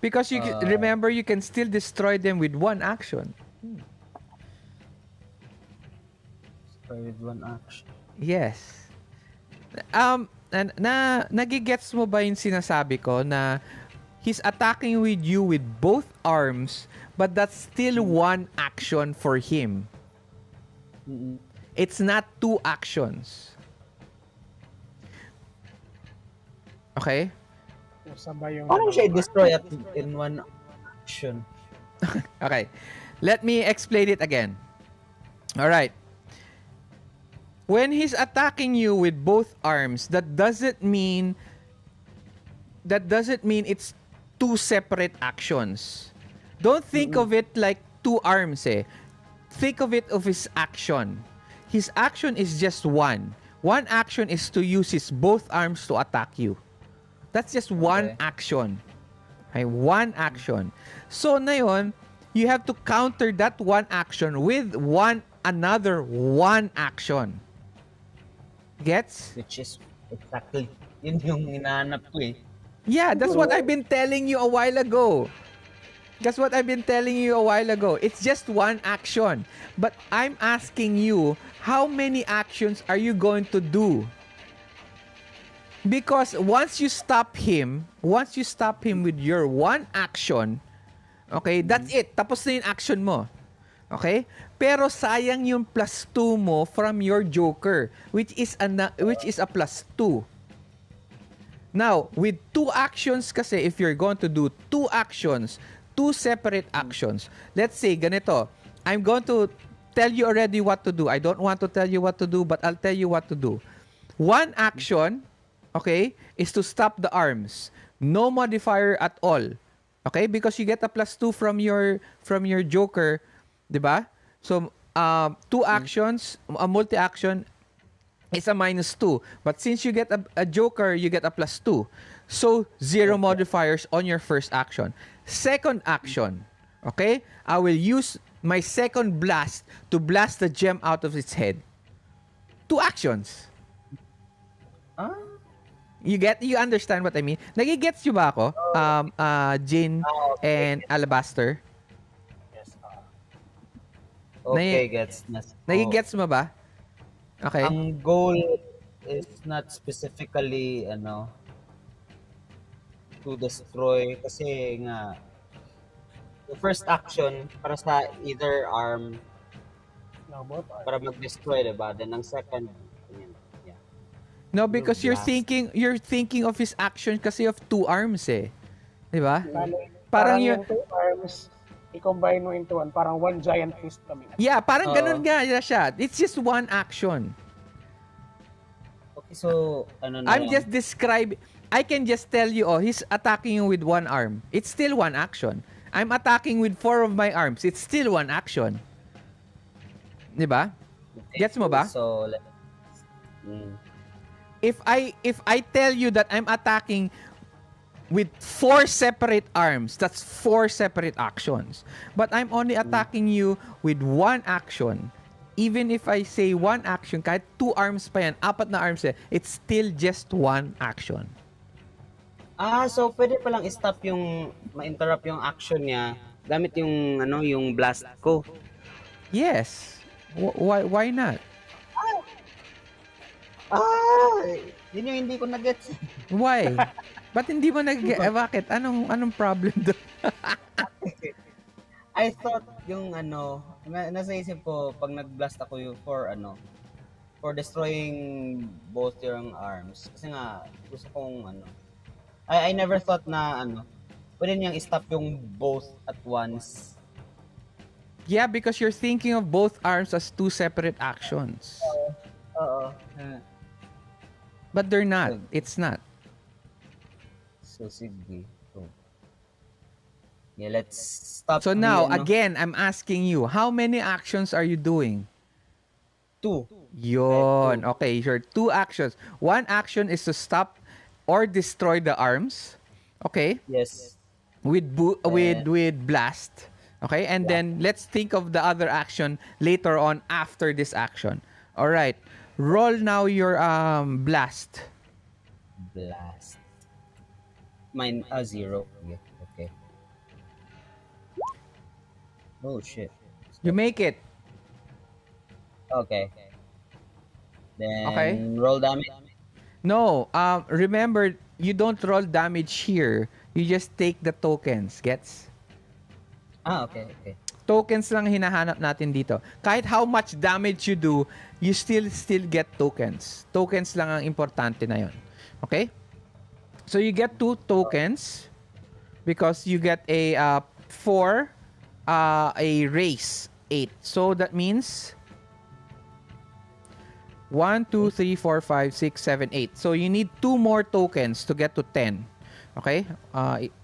Because remember, you can still destroy them with 1 action. Destroy with 1 action. Yes. Nagigets mo ba yung sinasabi ko na he's attacking with you with both arms, but that's still 1 action for him. It's not 2 actions. Okay? Sabay yung Paano mo siya dalawang i-destroy at in one action? Okay. Let me explain it again. All right. When he's attacking you with both arms, that doesn't mean it's two separate actions. Don't think of it like two arms eh. Think of it of his action. His action is just one. One action is to use his both arms to attack you. That's just one Okay. action. Okay, one action. So na yun, you have to counter that one action with another one action. Gets? Which is exactly yun yung hinahanap ko eh. Yeah, that's what I've been telling you a while ago. That's what I've been telling you a while ago. It's just one action. But I'm asking you, how many actions are you going to do? Because once you stop him with your one action, okay, that's it. Tapos na yung action mo. Okay? Pero sayang yung plus 2 mo from your joker, which is a plus 2. Now, with two actions kasi, if you're going to do two actions, two separate actions, let's say, ganito, I'm going to tell you already what to do. I don't want to tell you what to do, but I'll tell you what to do. One action, okay, is to stop the arms. No modifier at all. Okay? Because you get a plus 2 from your joker, di ba? So, two actions, a multi-action, is a minus 2. But since you get a joker, you get a plus 2. So, 0 modifiers on your first action. Second action, okay? I will use my second blast to blast the gem out of its head. Two actions. Ah? You understand what I mean? Nagigets nyo ba ako? Jayne and Alabaster? Yes. Okay, gets na. Nagigets mo ba? Okay. Ang goal is not specifically to destroy kasi nga the first action para sa either arm No, both are. para mag-destroy, diba? Then ang second, yeah. No, because you're blast. thinking of his action kasi of two arms eh. 'Di ba? Parang Parang yung two arms, i-combine mo into one. Parang one giant fist kami. Yeah, parang Oo. ganun nga siya. It's just one action. Okay, so ano na I'm lang? just describing. I can just tell you, he's attacking you with one arm. It's still one action. I'm attacking with 4 of my arms. It's still one action. 'Di ba? Gets mo ba? So, If I tell you that I'm attacking with 4 separate arms, that's 4 separate actions. But I'm only attacking you with one action. Even if I say one action, kahit 2 arms pa yan, 4 na arms eh, it's still just one action. so pwede palang i-stop yung ma-interrupt yung action niya gamit yung yung blast ko. Yes. Why not? Yun yung hindi ko na-gets. Why? Ba't hindi mo bakit? Anong problem doon? I thought yung nasa isip ko pag nag-blast ako yung for destroying both your arms. Kasi nga gusto kong I never thought na pwede niyang i-stop yung both at once. Yeah, because you're thinking of both arms as 2 separate actions. Oo. But they're not. It's not. So sige. So, yeah, let's stop. So now, again, I'm asking you, how many actions are you doing? 2. Yun. Okay, sure. 2 actions. One action is to stop or destroy the arms. Okay? Yes. With blast. Okay? And then let's think of the other action later on after this action. All right. Roll now your blast. Blast. Mine 0. Yeah, okay. Oh shit. You make it. Okay. Then Okay. roll damage. No, remember, you don't roll damage here. You just take the tokens. Gets? Okay. Tokens lang hinahanap natin dito. Kahit how much damage you do, you still get tokens. Tokens lang ang importante na yon. Okay? So you get 2 tokens because you get a 4, a race 8. So that means 1, 2, 3, 4, 5, 6, 7, 8. So you need 2 more tokens to get to 10. Okay?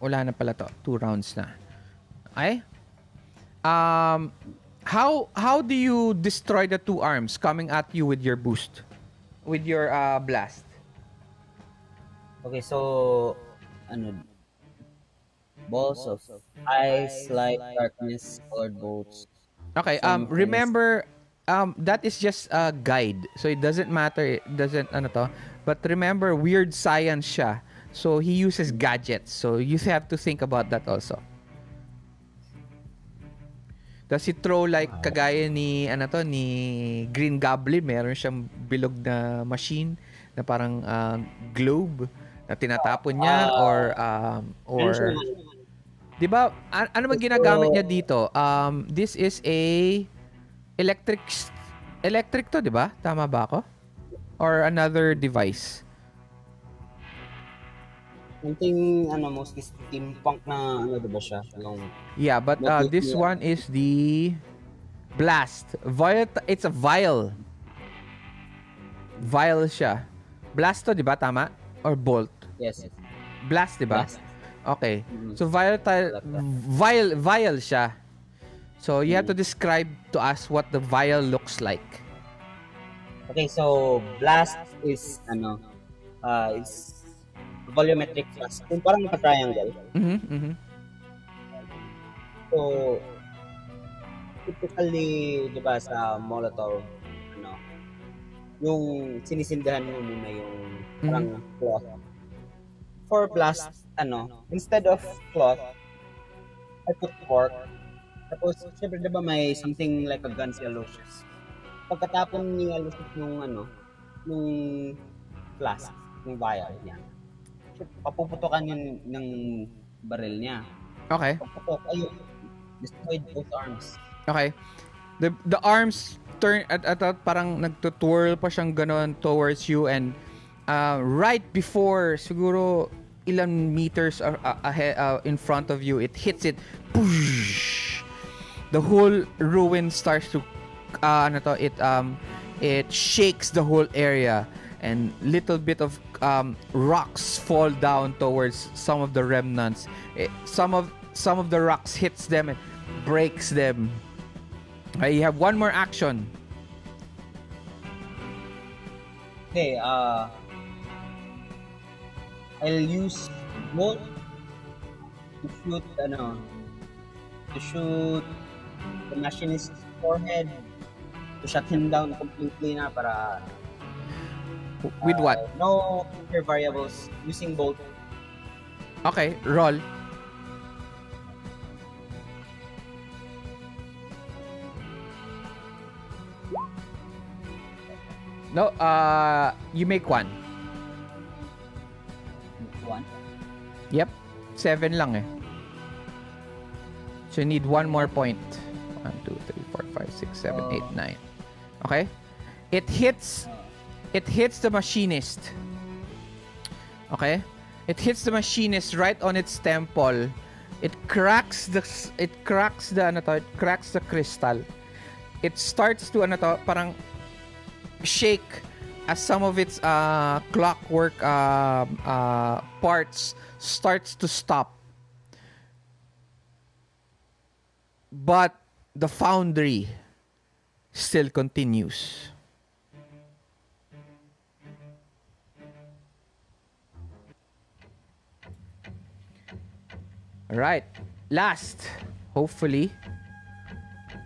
Wala na pala to. 2 rounds na. Okay? Um, how do you destroy the 2 arms coming at you with your boost? With your blast? Okay, so ano, balls of ice, light, darkness, colored bolts. Okay, Some things. remember, that is just a guide. So it doesn't matter, it doesn't, ano to. But remember, weird science siya. So he uses gadgets. So you have to think about that also. Does he throw like kagaya ni, ano to, ni Green Goblin? Meron siyang bilog na machine na parang globe na tinatapon niya Meron siya or naman. 'di ba ano ba ginagamit niya dito? This is a electric to, 'di ba? Tama ba ako? Or another device? Something, mostly steampunk na, diba siya? Yung, Yeah, but this nuclear. one is the blast. It's a vial. Vial siya. Blast to, 'di ba? Tama? Or bolt? Yes. Blast, 'di ba? Blast. Okay. Mhm. So vial siya. So you have to describe to us what the vial looks like. Okay, so blast is is volumetric blast. Kung parang naka-triangle. Mhm, mhm. So typically, 'di ba, sa Molotov, yung sinisindahan mo muna yung parang cloth. For blast, instead of cloth, I put cork. Tapos, syempre, 'di ba, may something like a gun si Aloysius. Pagkatapon ni Aloysius nung flask, yung vial niya, papuputokan yun ng baril niya. Okay. Pagputok, ayun, destroyed both arms. Okay. The arms turn at parang nagtutwirl pa siyang ganon towards you, and right before siguro ilang meters ahead, in front of you, it hits it. Push! The whole ruin starts to it shakes the whole area, and little bit of rocks fall down towards some of the remnants. Some of the rocks hits them and breaks them. You have one more action. Okay, I'll use bolt to shoot the machinist's forehead, to shut him down completely na para With what? no other variables, using bolt. Okay, roll. No, you make one. One. Yep. 7 lang eh. So you need one more point. 1, 2, 3, 4, 5, 6, 7, 8, 9. Okay? It hits the machinist. Okay? It hits the machinist right on its temple. It cracks the crystal. It starts to parang shake as some of its clockwork parts starts to stop. But the foundry still continues. Alright. Last, hopefully,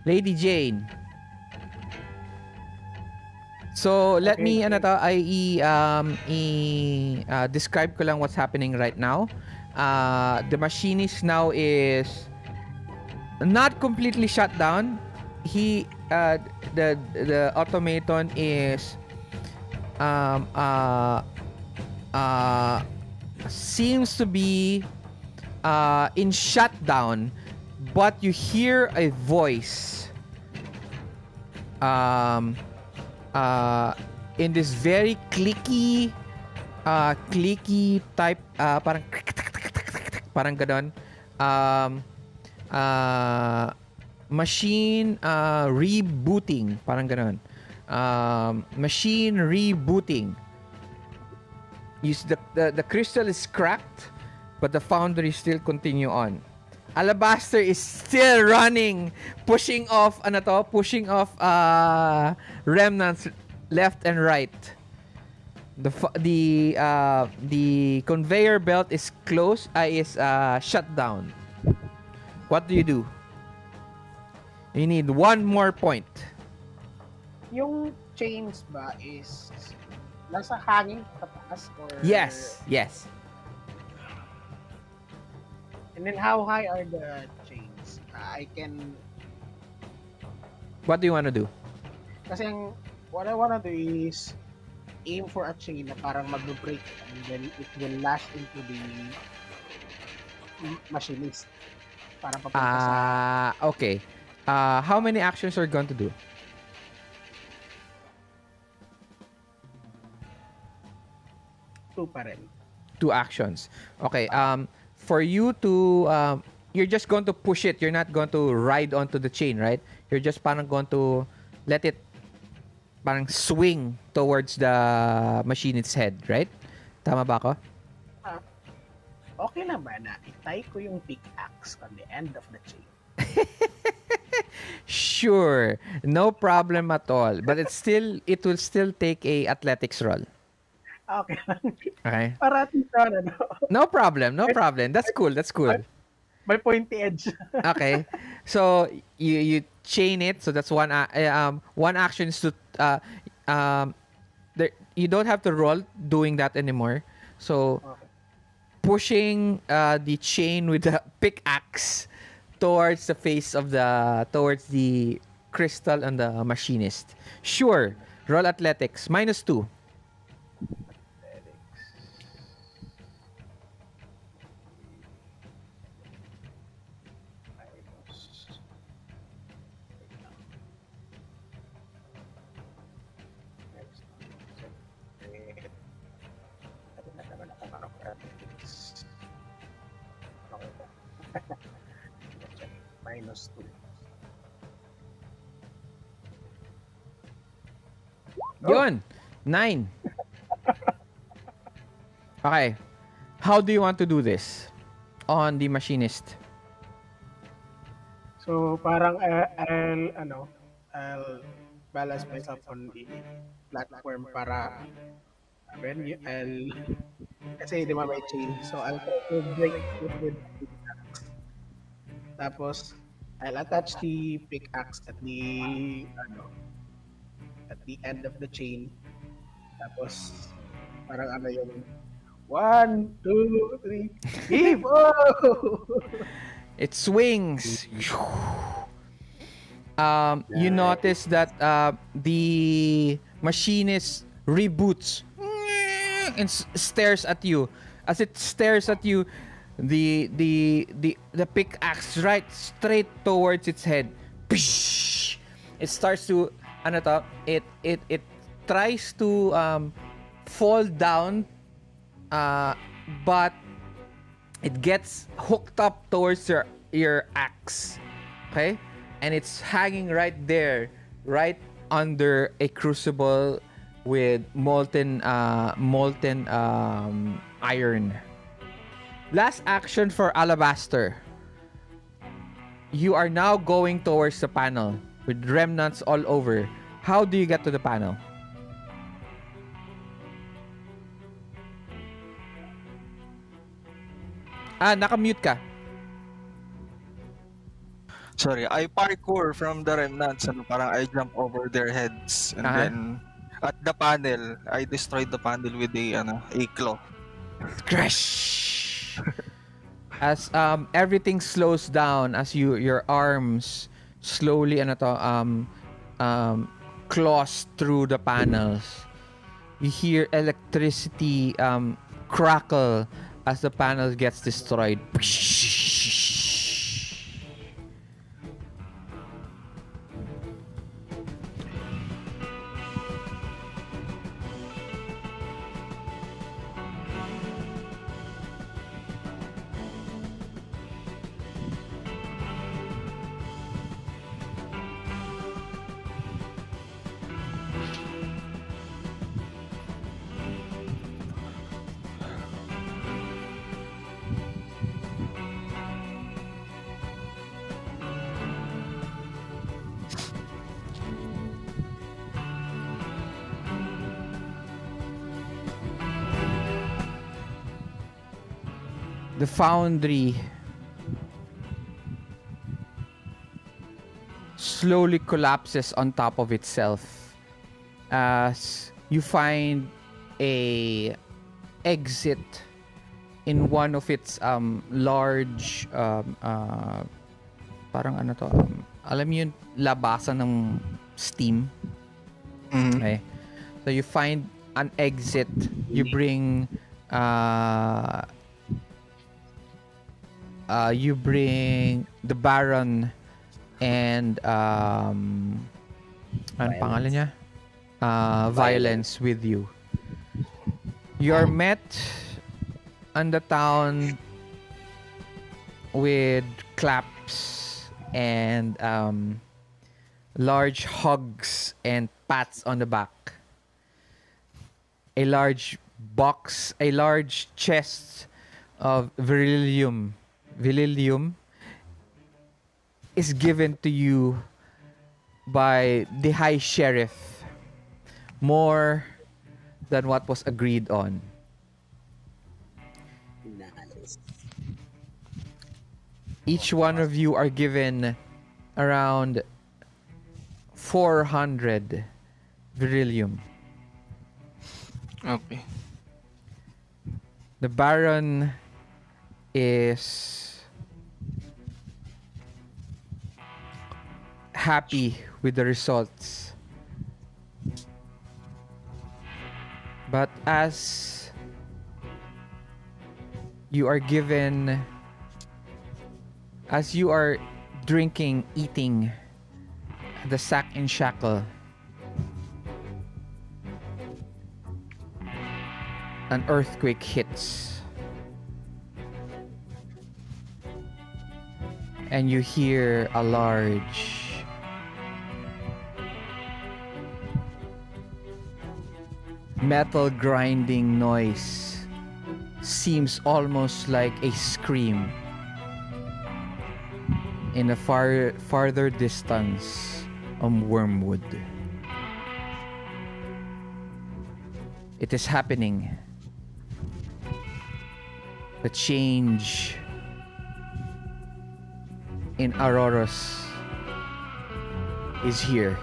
Lady Jayne. So let me describe ko lang what's happening right now. The machinist now is not completely shut down. The automaton is seems to be in shutdown, but you hear a voice in this very clicky clicky type, parang parang ganon. Um, machine rebooting, parang ganon. Machine rebooting. The crystal is cracked, but the foundry still continue on. Alabaster is still running, pushing off remnants left and right. The conveyor belt is closed, is shut down. What do you do? You need one more point. Yung chains ba is nasa hangin sa taas or... Yes. And then how high are the chains? I can... What do you want to do? Kasi what I wanna do is aim for a chain na parang mag-break and then it will lash into the machinist para papunta sa Okay. How many actions are you going to do? 2 pa rin. 2 actions. Okay. For you to you're just going to push it. You're not going to ride onto the chain, right? You're just parang going to let it parang swing towards the machine's head, right? Tama ba ako? Okay na ba na itie ko yung pickaxe on the end of the chain? Sure. No problem at all. But it will still take a athletics roll. Okay. Okay. Para at least ano. No problem. That's cool. May pointy edge. Okay. So you chain it. So that's one action is to you don't have to roll doing that anymore. So Okay. pushing the chain with the pickaxe towards towards the crystal and the machinist. Sure. Roll athletics -2. -2. Yun. 9. Okay. How do you want to do this on the machinist? So parang I'll balance myself on the platform para I'll kasi di ba may chain, so I'll try to break it with the pickaxe. Tapos I'll attach the pickaxe at the end of the chain. Tapos parang yung 1, 2, 3, give! Oh! It swings. You notice that the machinist reboots and stares at you. As it stares at you, the pickaxe right straight towards its head. It starts to it tries to fall down, but it gets hooked up towards your axe. Okay? And it's hanging right there, right under a crucible with molten iron. Last action for Alabaster. You are now going towards the panel with remnants all over. How do you get to the panel? Naka-mute ka. Sorry, I parkour from the remnants. Parang I jump over their heads. And then, at the panel, I destroyed the panel with a claw. Crash! As everything slows down, as your arms slowly claws through the panels. You hear electricity crackle as the panel gets destroyed. the foundry slowly collapses on top of itself as you find a exit in one of its large parang ano to alam mo yung labasan ng steam. Mhm. Okay, so you find an exit, you bring the Baron and ano pangalan niya? Violence with you. You're met on the town with claps and large hugs and pats on the back. A large chest of Vermilium is given to you by the High Sheriff, more than what was agreed on. Nice. Each one of you are given around 400 Vermilium. Okay. The Baron is happy with the results. But as you are drinking, eating the sack and shackle, an earthquake hits. And you hear a large metal grinding noise. Seems almost like a scream in a farther distance on Wormwood. It is happening. The change in Auroros is here.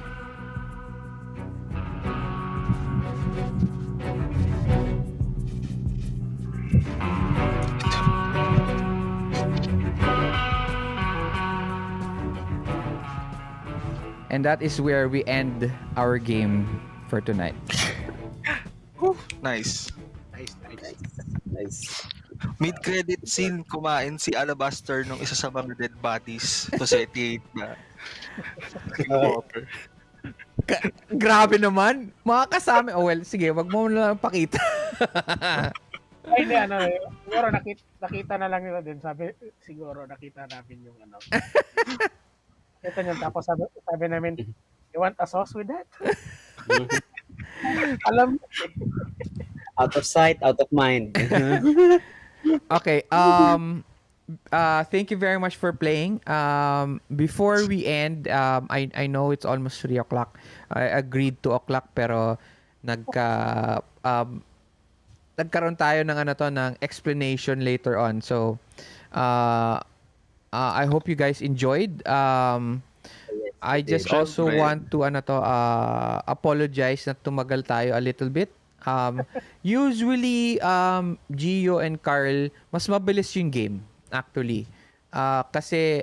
And that is where we end our game for tonight. Nice. Nice, nice. Nice. Mid-credit scene, kumain si Alabaster nung isa sa mga dead bodies to satiate na water. Grabe naman. Mga kasama. Oh well, sige, wag mo na lang pakita. Ay, hindi, ano, siguro nakita na lang nila din. Siguro nakita namin yung ano. Ito yun, tapos sabi namin, you want a sauce with that? Alam mo, Out of sight, out of mind. Okay. Thank you very much for playing. Before we end, I know it's almost 3 o'clock. I agreed 2 o'clock pero nagkaroon tayo ng ng explanation later on. So, I hope you guys enjoyed. I just did. also Syempre. want to apologize na tumagal tayo a little bit. Usually, Gio and Carl, mas mabilis yung game, actually. Kasi,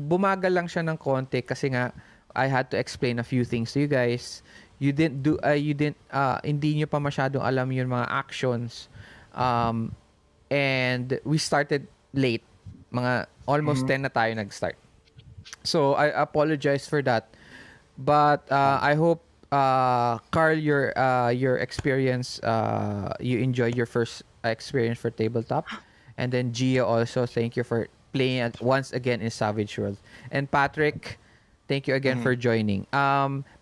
bumagal lang siya ng konti kasi nga, I had to explain a few things to you guys. Hindi nyo pa masyadong alam yung mga actions. And we started late. Mga almost 10 na tayo nag-start. So, I apologize for that. But, I hope Carl, your experience, you enjoyed your first experience for tabletop, and then Gia also, thank you for playing once again in Savage World, and Patrick, thank you again for joining.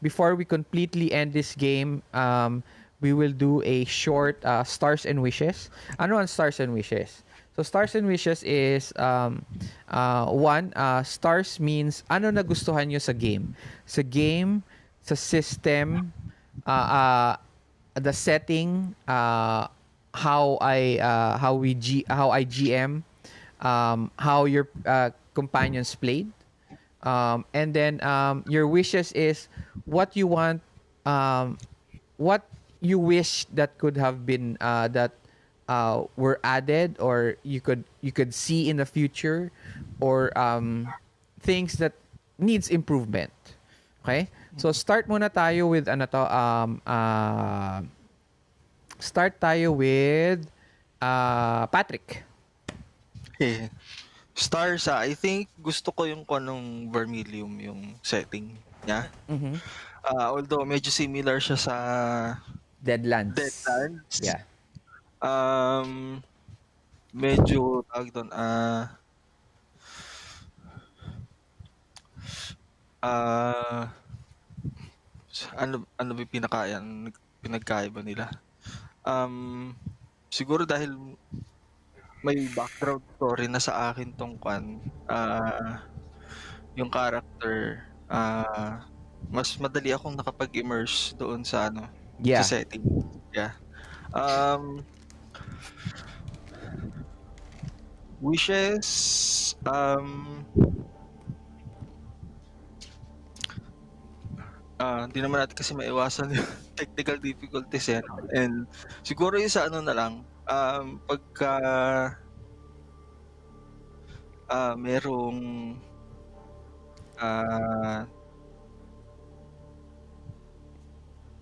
Before we completely end this game, we will do a short stars and wishes. Ano ang stars and wishes? So stars and wishes is stars means ano nagustuhan nyo sa game. Sa game, sa system, the setting, how I GM, how your companions played, and then your wishes is what you want, um, what you wish that could have been that were added, or you could see in the future, or things that needs improvement. Okay? So start muna tayo with ano to, start tayo with Patrick. Eh, Stars, I think gusto ko yung kanong Vermilium yung setting niya. Mm-hmm. Although medyo similar siya sa Deadlands. Deadlands. Yeah. Um, medyo tawag doon, ah, ano ba yung pinagkaiba nila? Um, siguro dahil may background story na sa akin tong yung character, mas madali akong nakapag-immerse doon sa sa Yeah. setting. Yeah. Um, wishes, hindi naman natin kasi maiwasan yung technical difficulties eh, no? And siguro yung sa ano na lang, pagka merong ah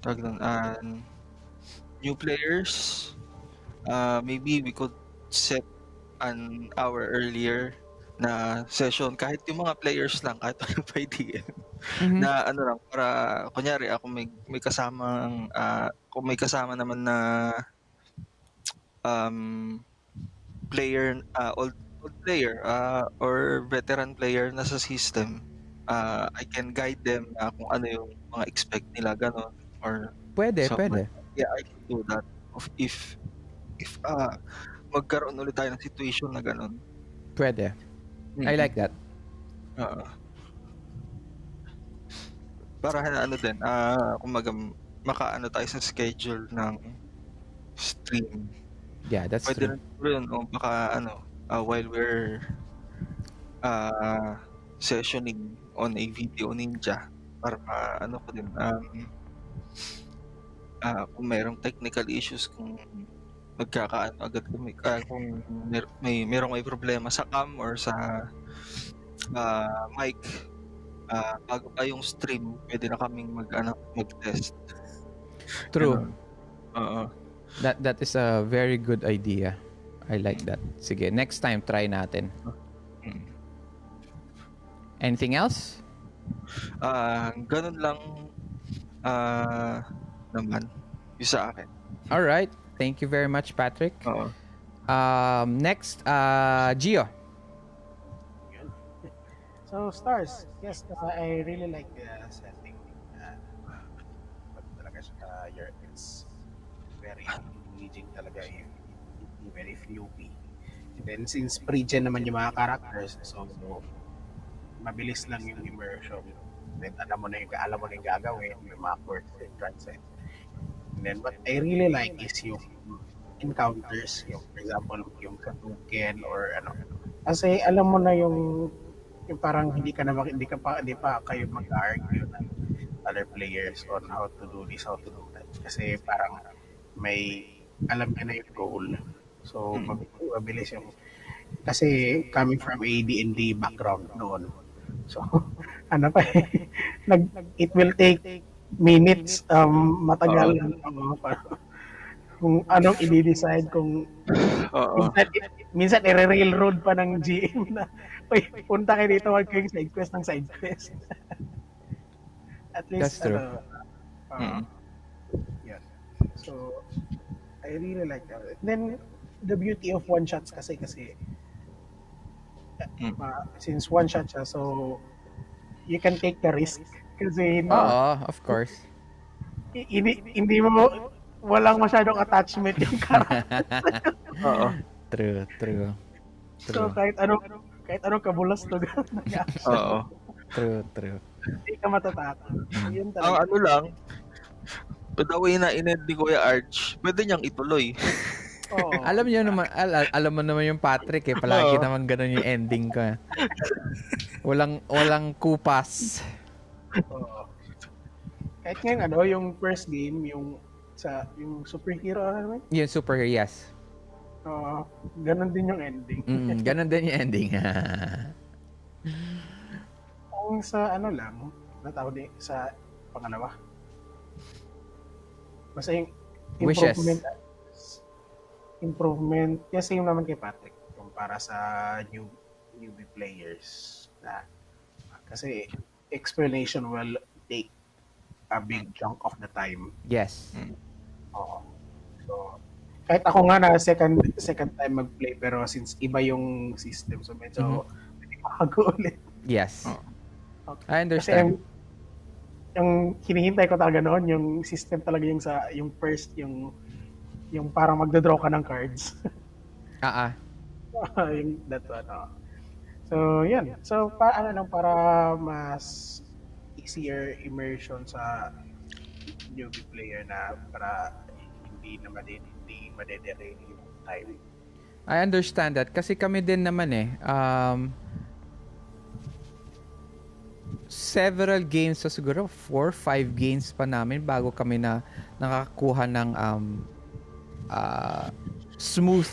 tawag doon, new players, maybe we could set an hour earlier na session kahit yung mga players lang, kahit ano pa DM Mm-hmm. na ano lang, para kunyari ako may kasamang kung may kasama naman na um, player, old player, or veteran player na sa system, I can guide them na kung ano yung mga expect nila, gano'n, or Pwede, something like pwede. that. Yeah, I can do that of if magkaroon ulit tayo ng situation na gano'n. Pwede. I Mm. like that. Oo. Para ano din, kumbaga makaano tayo sa schedule ng stream. Yeah, that's Pwede true. rin siguro yun, o baka while we're sessioning on a video ninja, para ano ko din, kung merong technical issues, kung magkakaano agad kami, kung merong may problema sa cam or sa mic, bago pa yung stream, pwede na kaming mag-test. True. Ganun. Oo. That is a very good idea. I like that. Sige, next time try natin. Mm. Anything else? Ganun lang naman yung sa akin. All right. Thank you very much, Patrick. Oo. Next, Gio. Yun. So, stars. Yes, I really like the setting. But talaga siya, it's very engaging talaga. Very floopy. And then, since pre-gen naman yung mga characters, so mabilis lang yung immersion. Then, alam mo na yung gagawin, yung mga quirks and transcend. And then, what I really like is yung encounters, yung, for example, yung katuken or ano. Kasi alam mo na yung parang hindi pa kayo mag-argue ng other players on how to do this, how to do that. Kasi parang may alam ka na yung goal. So, mabilis yung kasi coming from a D&D background noon. So, ano pa eh, it will take minutes, matagal, kung anong i-decide, kung Oo. minsan i-railroad pa ng GM na, uy, punta kayo dito, wag kayong side quest ng side quest. At That's least, true. yun. So, I really like that. Then, the beauty of one-shots kasi, since one-shot siya, so, you can take the risk. Kasi, Of course. hindi mo, walang masyadong attachment yung character. Oo. True. So, kahit anong kabulastugan nag-action, Oo. True. hindi ka matatakot. So, yun Ang talaga. lang, the way na inend ni Kuya Arch, pwede niyang ituloy. Oo. Alam niyo naman, alam mo naman yung Patrick eh, palagi Oo. naman ganun yung ending ko. Walang kupas. Oo. Kahit ngayon, yung first game, yung superhero, ano naman? Yung super, yes. Ganon din yung ending. Ganun din yung ending. Kung sa ano lang, natawag din sa pangalawa. Basta yung improvement, Wishes. improvement, yes, same naman kay Patrick. Yung para sa newbie players na kasi explanation will take a big chunk of the time. Yes. Oo. So, kahit ako nga na second time mag-play pero since iba yung system so medyo hindi makago ulit. Yes. Oo. I Kasi understand. yung hinihintay ko talaga noon yung system talaga yung first yung parang magdo-draw ka ng cards. Yung that one. So, yan. So, ano lang para mas easier immersion sa newbie player na para hindi madederail yung time. I understand that. Kasi kami din naman eh. Several games so siguro 4-5 games pa namin bago kami na nakakuha ng smooth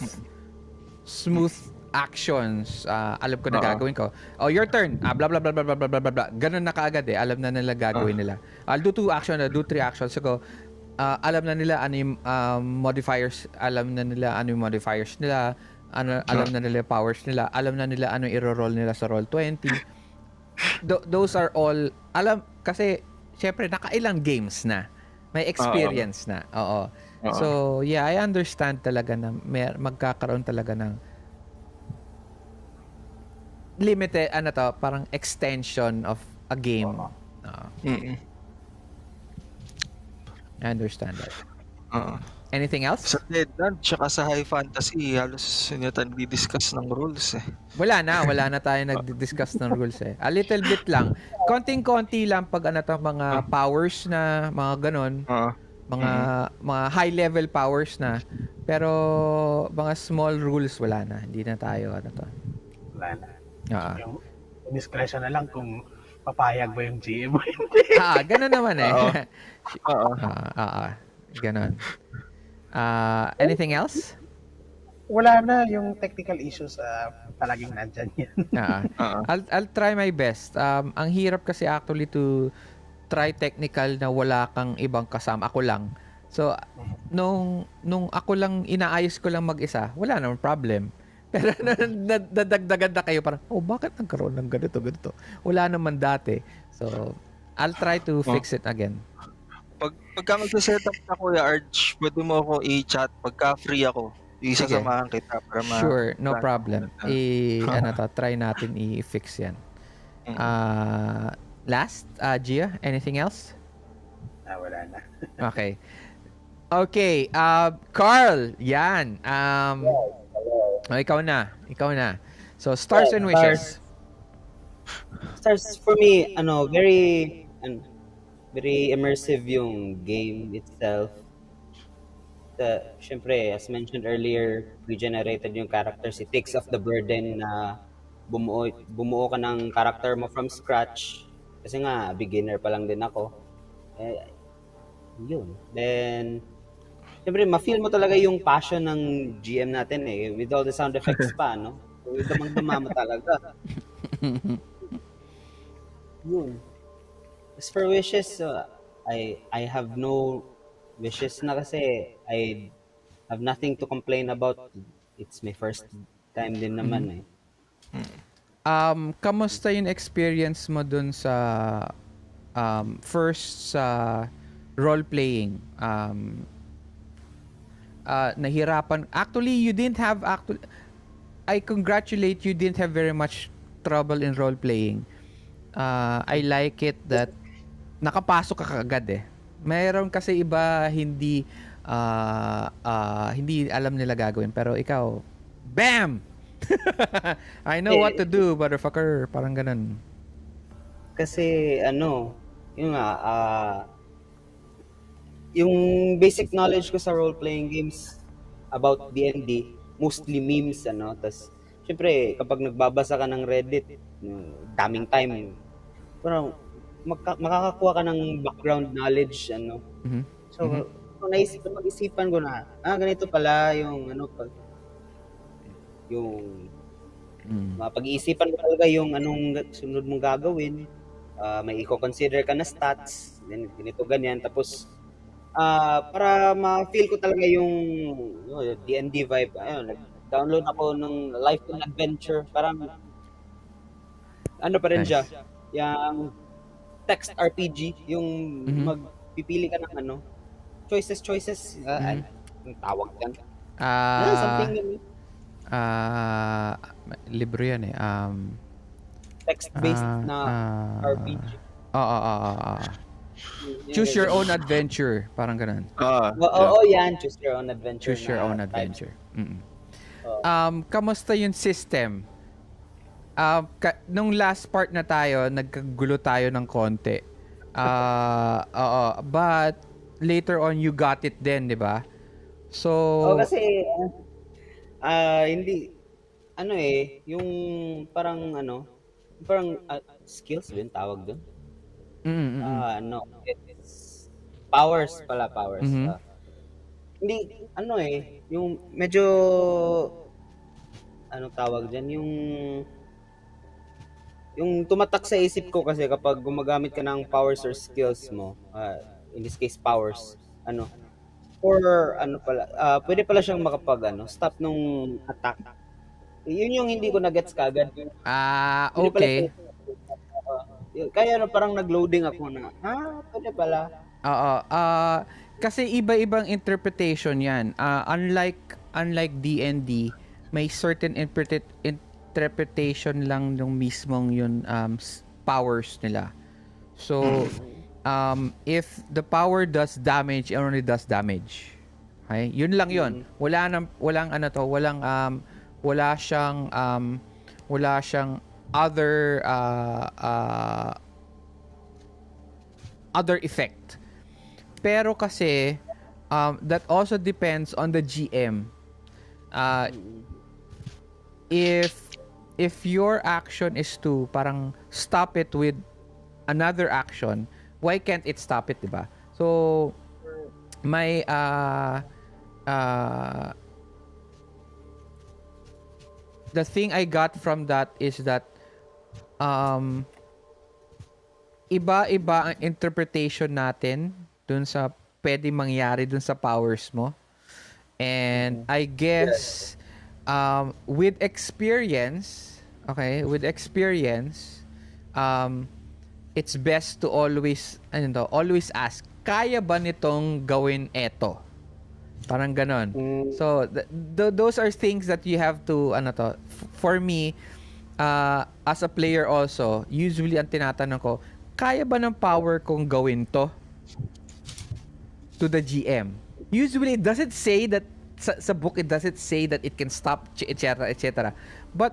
actions. Alam ko na gagawin ko. Oh, your turn. Blah blah blah blah blah blah blah blah. Ganun na kaagad eh. Alam na nila gagawin nila. I'll do 2 action, I'll do 3 actions. So, alam na nila ano yung modifiers. Alam na nila ano yung modifiers nila. Alam na nila yung powers nila. Alam na nila ano yung iro-roll nila sa roll 20. Those are all alam kasi syempre nakailang games na may experience na so yeah, I understand talaga na magkakaroon talaga ng limited parang extension of a game. I understand that. Anything else? Sa Deadland, tsaka sa High Fantasy, halos hindi tayo discuss ng rules eh. Wala na tayo nag-discuss ng rules eh. A little bit lang. Konting-konti lang pag mga powers na, mga ganon. Mga high level powers na. Pero mga small rules wala na. Hindi na tayo Wala na. Yung discretion na lang kung papayag ba yung GM. Ganon naman eh. Ganon. Anything else? Wala na yung technical issues palaging nandyan yan. I'll try my best. Ang hirap kasi actually to try technical na wala kang ibang kasama. Ako lang. So, nung ako lang, inaayos ko lang mag-isa, wala namang problem. Pero nadagdagan na kayo parang, bakit nagkaroon ng ganito? Wala naman dati. So, I'll try to fix it again. Pagka mag-setup na Kuya Arch, pwede mo ako i-chat pagka free ako. Isasamahan kita para Sure, no problem. Try natin i-fix yan. Last, Gia, anything else? Wala na. Okay, Carl, yan. Ikaw na. So, stars and wishes. Stars for me, very immersive yung game itself. Syempre, as mentioned earlier, regenerated yung characters. It takes off the burden na bumuo ka ng character mo from scratch. Kasi nga, beginner pa lang din ako. Yun. Then, syempre, ma-feel mo talaga yung passion ng GM natin eh. With all the sound effects pa, no? With damang-dama mo talaga. Yun. As for wishes, I have no wishes na kasi I have nothing to complain about. It's my first time din naman eh. Kamusta yung experience mo dun sa first sa role-playing? Nahirapan. Actually, I congratulate you didn't have very much trouble in role-playing. I like it that nakapasok ka kagad eh. Mayroon kasi iba hindi alam nila gagawin pero ikaw bam. I know what to do, motherfucker, parang ganun. Kasi yung basic knowledge ko sa role playing games about D&D, mostly memes, ano. Tas, syempre, kapag nagbabasa ka ng Reddit, daming time, parang makakakuha ka ng background knowledge, ano. Mhm. Mhm. So, pag-isipan ko na, ganito pala yung, ano, yung, Mm. pag-iisipan mo talaga yung anong sunod mong gagawin. May i-consider ka na stats, then ganito, ganyan. Tapos, para ma-feel ko talaga yung D&D vibe, ayun, nag-download ako ng Life in Adventure. Parang, ano pa rin siya, Nice. yung text RPG, yung Mhm. magpipili ka ng ano, choices, Mhm. ang tawag yan. Something Ah, yun, ah, libro yan eh. text-based na Ah. RPG. Oo, oo, oo, oo. Yung Choose your ganyan. own adventure. Parang ganun. Oo, Yeah. yan, choose your own adventure Choose your own na type. adventure. Mm. Oo. Kamusta yung system? Nung last part na tayo, nagkagulo tayo ng konti. Oo, but later on you got it then, 'di ba? So, Kasi, hindi, ano yung parang skills ba yung tawag doon? mm, mm, mm. No, it's powers pala, powers. Mhm. Hindi, yung medyo, anong tawag dyan, yung tumatak sa isip ko kasi kapag gumagamit ka ng powers or skills mo, in this case powers, ano, or ano pala, pwede pala siyang stop nung attack. Yun yung hindi ko na-gets kagad. Pwede pala Okay. siyang, kaya parang nag-loading ako na, pwede pala. Oo, kasi iba-ibang interpretation 'yan. Unlike D&D, may certain interpretation lang ng mismong yun powers nila. So, if the power does damage, it only does damage. Okay? Yun lang yun. Mm. Walang ano to, wala siyang wala siyang other other effect. Pero kasi that also depends on the GM. Uh, if your action is to parang stop it with another action, why can't it stop it, 'di ba? So may the thing I got from that is that um iba-iba ang interpretation natin dun sa pwede mangyari dun sa powers mo. And I guess with experience, okay, with experience, it's best to always ask, kaya ba nitong gawin eto? Parang ganon. So, those are things that you have to, for me, as a player also, usually ang tinatanong ko, kaya ba ng power kong gawin to? To the GM. Usually, it doesn't say that, sa book, it doesn't say that it can stop, etc., etc. But,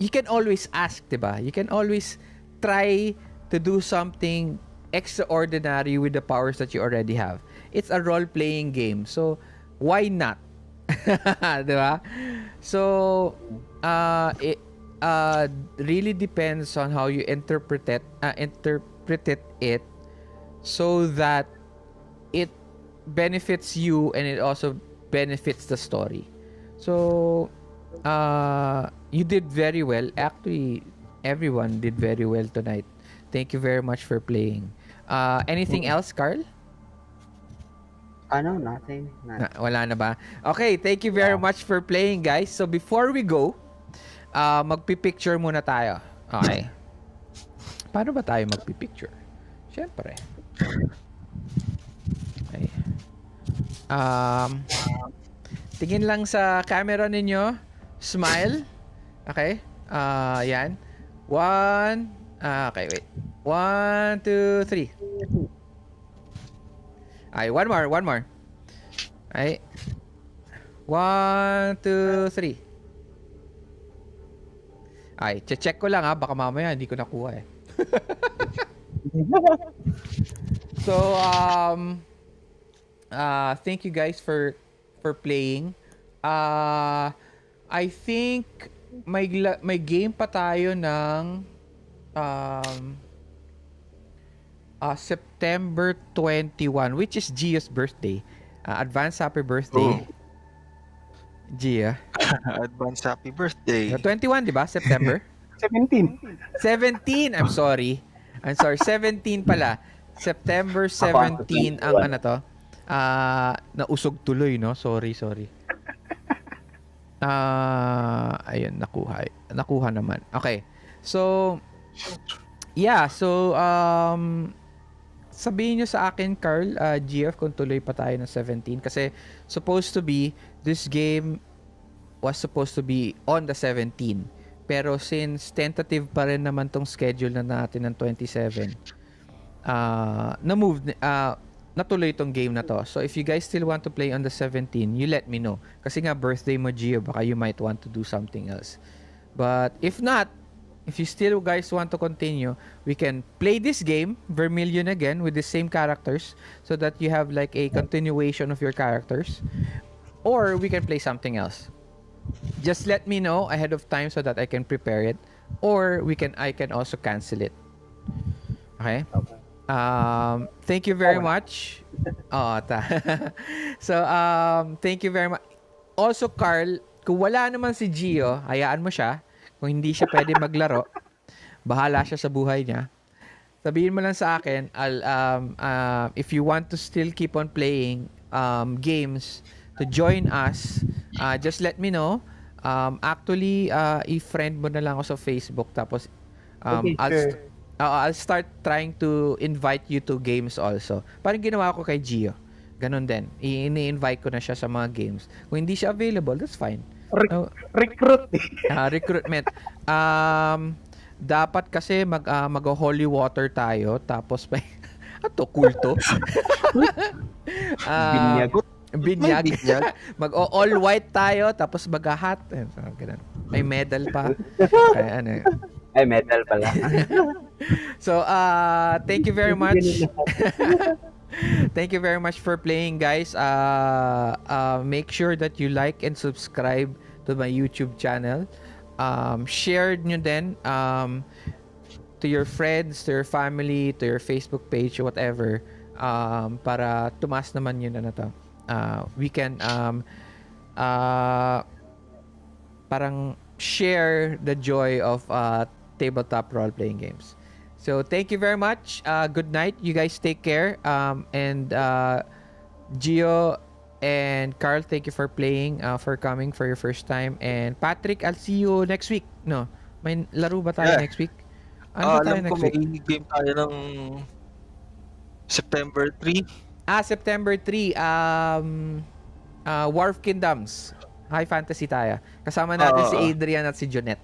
you can always ask, diba? You can always try to do something extraordinary with the powers that you already have. It's a role-playing game. So, why not? Diba? So, it really depends on how you interpret it so that it benefits you and it also benefits the story. So, you did very well. Actually, everyone did very well tonight. Thank you very much for playing. Anything else, Carl? Nothing. Wala na ba? Okay, thank you very much for playing, guys. So before we go, magpipicture muna tayo. Okay. Paano ba tayo magpipicture? Siyempre. Okay. Tingin lang sa camera ninyo. Smile. Okay. Yan. Okay, wait. 1, 2, 3. Ay, one more. Ay. 1, 2, 3. Ay, check ko lang baka mamaya hindi ko nakuha eh. So, thank you guys for playing. Ah, I think may game pa tayo ng um September 21, which is Gia's birthday. Advance happy birthday, Oh, Gia. advance happy birthday. 21, 'di ba? September 17. 17. I'm sorry, 17 pala. September Ako ang 17 ang 21. ano to. Nausog tuloy, no? Sorry, sorry. Ayun, nakuha. Nakuha naman. Okay. So, yeah. So, sabihin nyo sa akin, Carl, GF, kung tuloy pa tayo ng 17. Kasi, supposed to be, this game was supposed to be on the 17. Pero since tentative pa rin naman tong schedule na natin ng 27, na-move, natuloy tong game na to. So if you guys still want to play on the 17, you let me know. Kasi nga birthday mo, Gio, baka you might want to do something else. But if not, if you still guys want to continue, we can play this game, Vermilion again, with the same characters so that you have like a continuation of your characters. Or we can play something else. Just let me know ahead of time so that I can prepare it. Or I can also cancel it. Okay? Okay. Thank you very much. So, thank you very much. Also, Carl, kung wala naman si Gio, hayaan mo siya. Kung hindi siya pwede maglaro, bahala siya sa buhay niya. Sabihin mo lang sa akin, if you want to still keep on playing games to join us, just let me know. Actually, i-friend mo na lang ako sa Facebook. Tapos, Okay, sure. I'll start trying to invite you to games also. Parang ginawa ko kay Gio. Ganon din. Ini-invite ko na siya sa mga games. Kung hindi siya available, that's fine. No, Recruit. recruitment. Dapat kasi mag-holy water tayo. Tapos may... Ato, kulto. Binyag. Binyag. May binyag. Mag-all white tayo. Tapos mag-hat. Ganun. May medal pa. Kaya ano. Ay, metal pala. So, thank you very much. Thank you very much for playing, guys. Make sure that you like and subscribe to my YouTube channel. Share nyo din to your friends, to your family, to your Facebook page, whatever. Para tumas naman yun na to. We can parang share the joy of tabletop role-playing games. So, thank you very much. Good night. You guys take care. And Gio and Carl, thank you for playing, for coming for your first time. And Patrick, I'll see you next week. No? May laro ba tayo Yeah. next week? Ano ba tayo Alam ko next may week? game tayo ng September 3. September 3. War of Kingdoms. High fantasy tayo. Kasama natin si Adrian at si Jonette.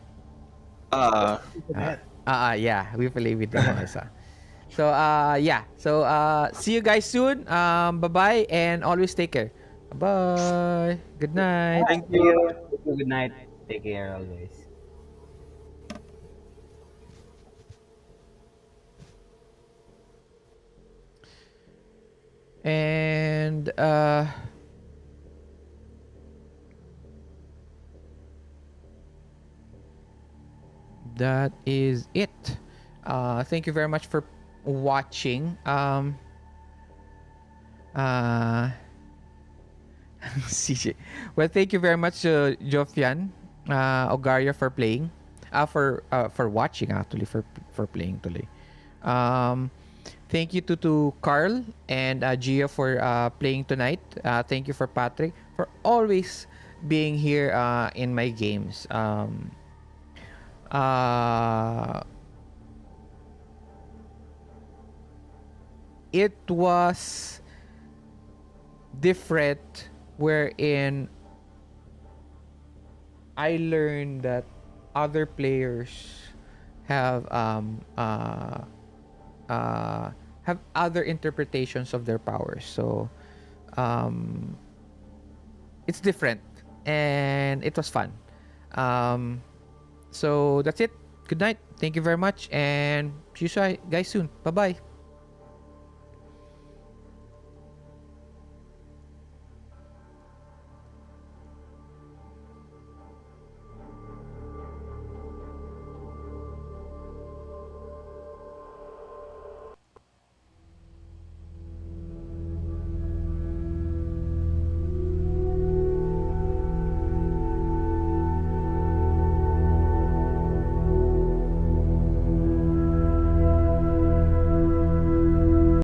Yeah, we play with them also. So, yeah. So, see you guys soon. Bye-bye and always take care. Bye. Good night. Thank you. Good night. Take care always. And that is it. Thank you very much for watching. CJ. Well, thank you very much, Jofian, Ogaria, for playing. For watching, actually, for playing tuloy. Thank you to Carl and Gia for playing tonight. Thank you for Patrick for always being here in my games. It was different wherein I learned that other players have other interpretations of their powers. So it's different and it was fun. So that's it. Good night. Thank you very much and see you guys soon. Bye bye.